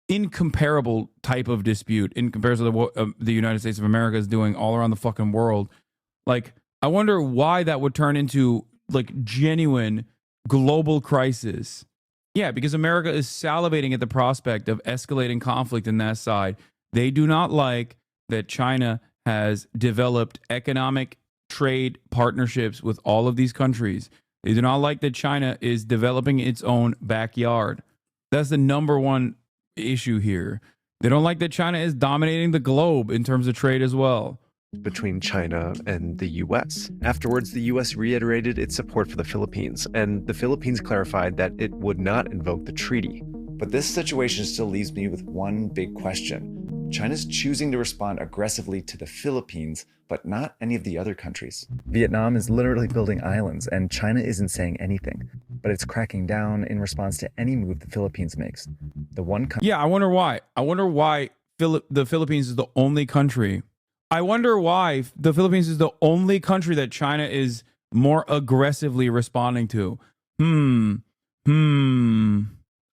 incomparable type of dispute in comparison to what the United States of America is doing all around the fucking world. Like, I wonder why that would turn into like genuine global crisis. Yeah, because America is salivating at the prospect of escalating conflict in that side. They do not like that China has developed economic trade partnerships with all of these countries. They do not like that China is developing its own backyard. That's the number one issue here. They don't like that China is dominating the globe in terms of trade as well. Between China and the U.S. Afterwards, the U.S. reiterated its support for the Philippines, and the Philippines clarified that it would not invoke the treaty. But this situation still leaves me with one big question. China's choosing to respond aggressively to the Philippines, but not any of the other countries. Vietnam is literally building islands, and China isn't saying anything, but it's cracking down in response to any move the Philippines makes. Yeah, I wonder why. I wonder why the Philippines is the only country. I wonder why the Philippines is the only country that China is more aggressively responding to. I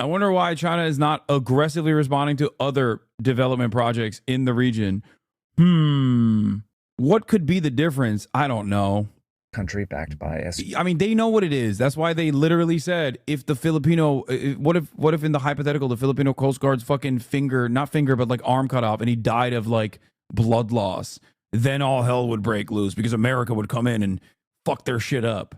wonder why China is not aggressively responding to other development projects in the region. What could be the difference? I don't know. Country backed by I mean, they know what it is. That's why they literally said, if the Filipino, what if in the hypothetical, the Filipino Coast Guard's fucking arm cut off and he died of like blood loss, then all hell would break loose because America would come in and fuck their shit up.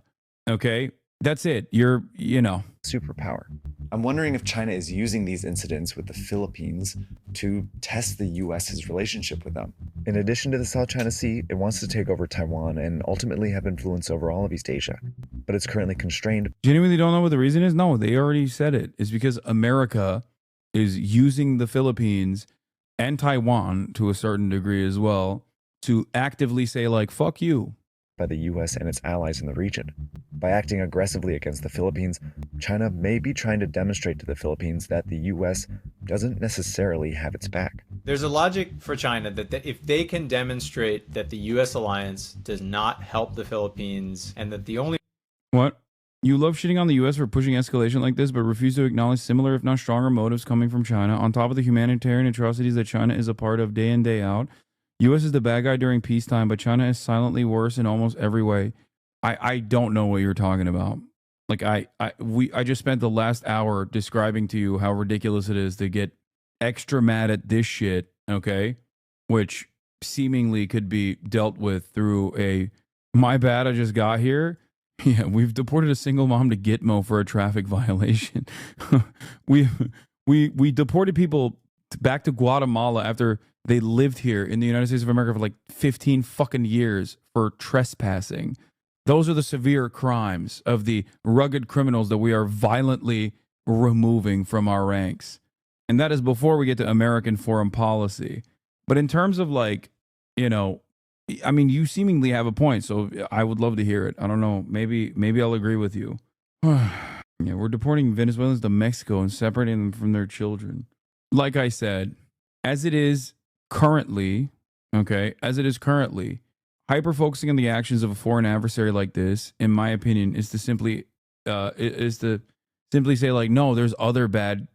Okay? That's it. Superpower. I'm wondering if China is using these incidents with the Philippines to test the U.S.'s relationship with them. In addition to the South China Sea, it wants to take over Taiwan and ultimately have influence over all of East Asia. But it's currently constrained. Genuinely don't know what the reason is? No, they already said it. It's because America is using the Philippines and Taiwan to a certain degree as well, to actively say, like, fuck you. By the US and its allies in the region. By acting aggressively against the Philippines, China may be trying to demonstrate to the Philippines that the US doesn't necessarily have its back. There's a logic for China that if they can demonstrate that the US alliance does not help the Philippines and that the only... What? You love shitting on the US for pushing escalation like this, but refuse to acknowledge similar, if not stronger, motives coming from China, on top of the humanitarian atrocities that China is a part of day in, day out. US is the bad guy during peacetime, but China is silently worse in almost every way. I don't know what you're talking about. Like I just spent the last hour describing to you how ridiculous it is to get extra mad at this shit, okay? Which seemingly could be dealt with through a, my bad, I just got here. Yeah, we've deported a single mom to Gitmo for a traffic violation. we deported people back to Guatemala after they lived here in the United States of America for like 15 fucking years for trespassing. Those are the severe crimes of the rugged criminals that we are violently removing from our ranks. And that is before we get to American foreign policy. But in terms of like, you know, I mean, you seemingly have a point, so I would love to hear it. I don't know. Maybe I'll agree with you. Yeah, we're deporting Venezuelans to Mexico and separating them from their children. Like I said, as it is currently, hyper-focusing on the actions of a foreign adversary like this, in my opinion, is to simply say like, no, there's other bad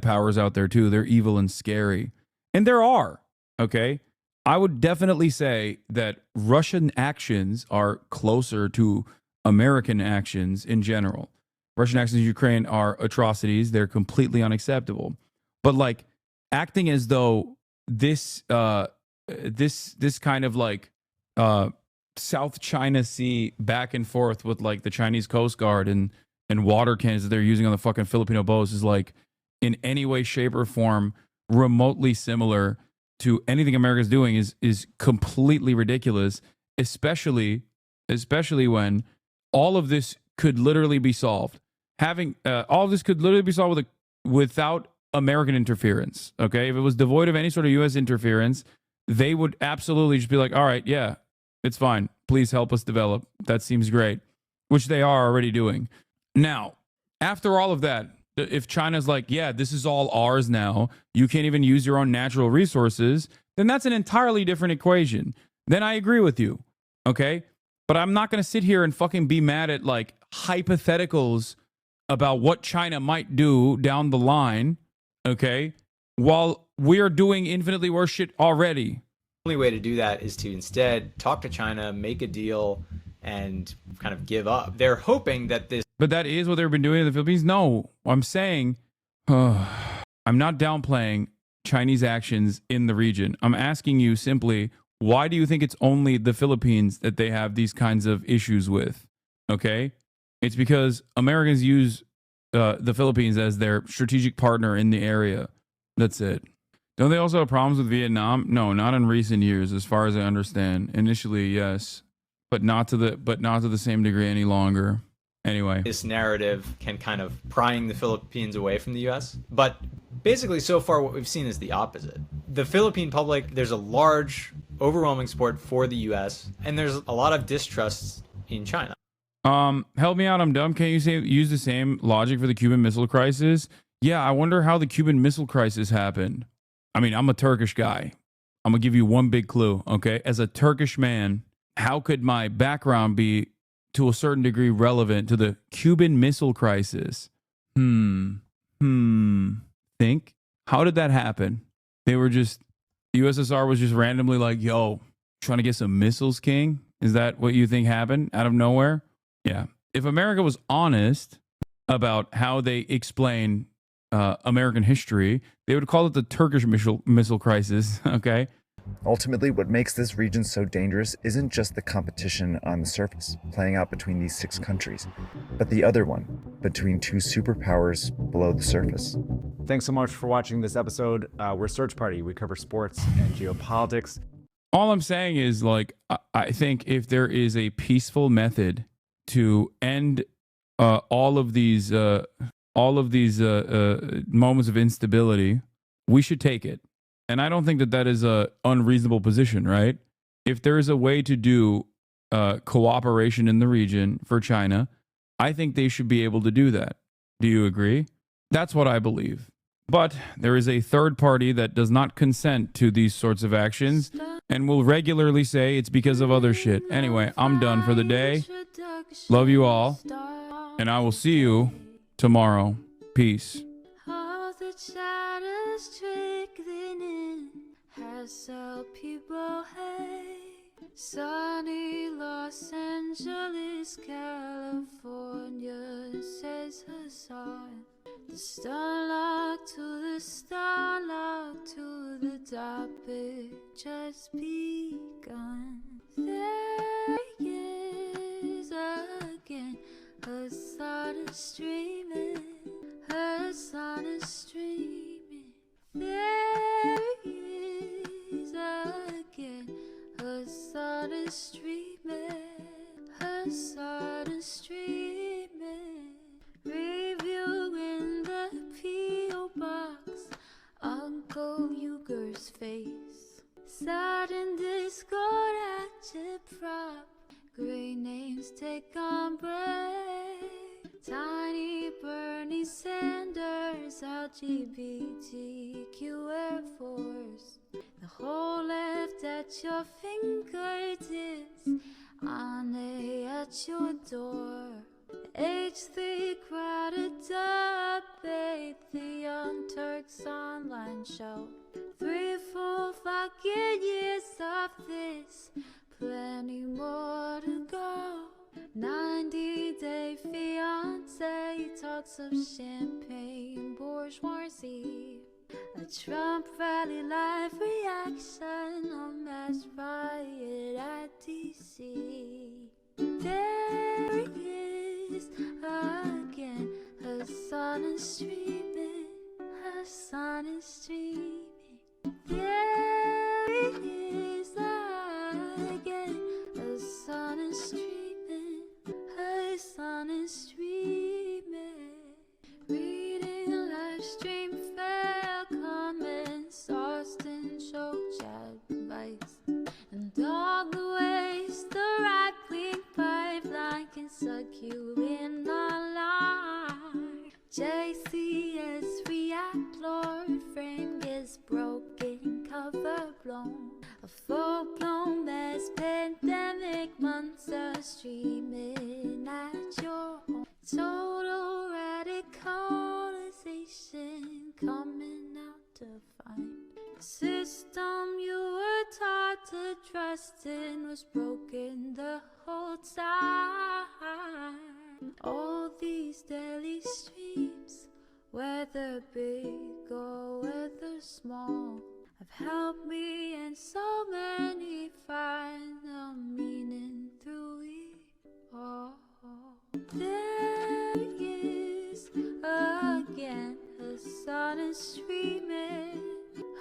powers out there too. They're evil and scary. And there are, okay? I would definitely say that Russian actions are closer to American actions in general. Russian actions in Ukraine are atrocities. They're completely unacceptable. But like acting as though this kind of like South China Sea back and forth with like the Chinese Coast Guard and water cannons that they're using on the fucking Filipino boats is like in any way, shape, or form remotely similar to anything America's doing is completely ridiculous, especially when all of this could literally be solved. All of this could literally be solved without American interference. Okay, if it was devoid of any sort of U.S. interference, they would absolutely just be like, all right, yeah, it's fine. Please help us develop. That seems great, which they are already doing. Now, after all of that, if China's like, yeah, this is all ours now, you can't even use your own natural resources, then that's an entirely different equation. Then I agree with you, okay? But I'm not going to sit here and fucking be mad at like hypotheticals about what China might do down the line, okay? While we are doing infinitely worse shit already. The only way to do that is to instead talk to China, make a deal, and kind of give up. They're hoping that this... But that is what they've been doing in the Philippines? No, I'm saying, I'm not downplaying Chinese actions in the region. I'm asking you simply, why do you think it's only the Philippines that they have these kinds of issues with? Okay? It's because Americans use the Philippines as their strategic partner in the area. That's it. Don't they also have problems with Vietnam? No, not in recent years, as far as I understand. Initially, yes, but not to the same degree any longer. Anyway, this narrative can kind of prying the Philippines away from the U.S. But basically, so far, what we've seen is the opposite. The Philippine public, there's a large, overwhelming support for the U.S., and there's a lot of distrust in China. Help me out. I'm dumb. Can't you use the same logic for the Cuban Missile Crisis? Yeah, I wonder how the Cuban Missile Crisis happened. I mean, I'm a Turkish guy. I'm gonna give you one big clue, okay? As a Turkish man, how could my background be to a certain degree relevant to the Cuban Missile Crisis? Think. How did that happen? They were just, the USSR was just randomly like, yo, trying to get some missiles, king? Is that what you think happened out of nowhere? Yeah. If America was honest about how they explain American history, they would call it the Turkish missile crisis, okay? Ultimately, what makes this region so dangerous isn't just the competition on the surface, playing out between these 6 countries, but the other one, between 2 superpowers below the surface. Thanks so much for watching this episode. We're Search Party. We cover sports and geopolitics. All I'm saying is, like, I think if there is a peaceful method to end all of these moments of instability, we should take it. And I don't think that that is a unreasonable position, right? If there is a way to do cooperation in the region for China, I think they should be able to do that. Do you agree? That's what I believe. But there is a third party that does not consent to these sorts of actions and will regularly say it's because of other shit. Anyway, I'm done for the day. Love you all. And I will see you tomorrow. Peace. All the shadows trickling in has helped people hate. Sunny Los Angeles, California, says Hasan. The starlock to the starlock to the topic just begun. There he is again. Hasan is streaming. Hasan is streaming. There he is again. Hasan is streaming. Hasan is streaming. Review in the P.O. box. Uncle Uger's face. Sat in Discord at Chip Prop. Great names take on break. Tiny Bernie Sanders, LGBTQ Air Force. The whole left at your fingertips. Ane at your door. H3 crowded debate. The Young Turks online show. 3 full fucking years of this. Plenty more to go. 90-day fiance talks of champagne bourgeoisie. A Trump rally live reaction. A mass riot at DC. There he is again. Hasan is streaming. Hasan is streaming. There he is again. Hasan is streaming. Hasan is streaming. Reading live stream fail comments. Austin show chat advice. And all the ways the right wing pipeline can suck you in online. JCS react, Lord frame gets broken, cover blown. A full-blown mass pandemic, monster streaming at your home. Total radicalization coming out to find. The system you were taught to trust in was broken the whole time. All these daily streams, whether big or whether small, have helped me and so many find the meaning through it all. There he is again. Hasan is streaming.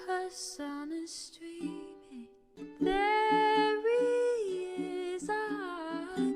Hasan is streaming.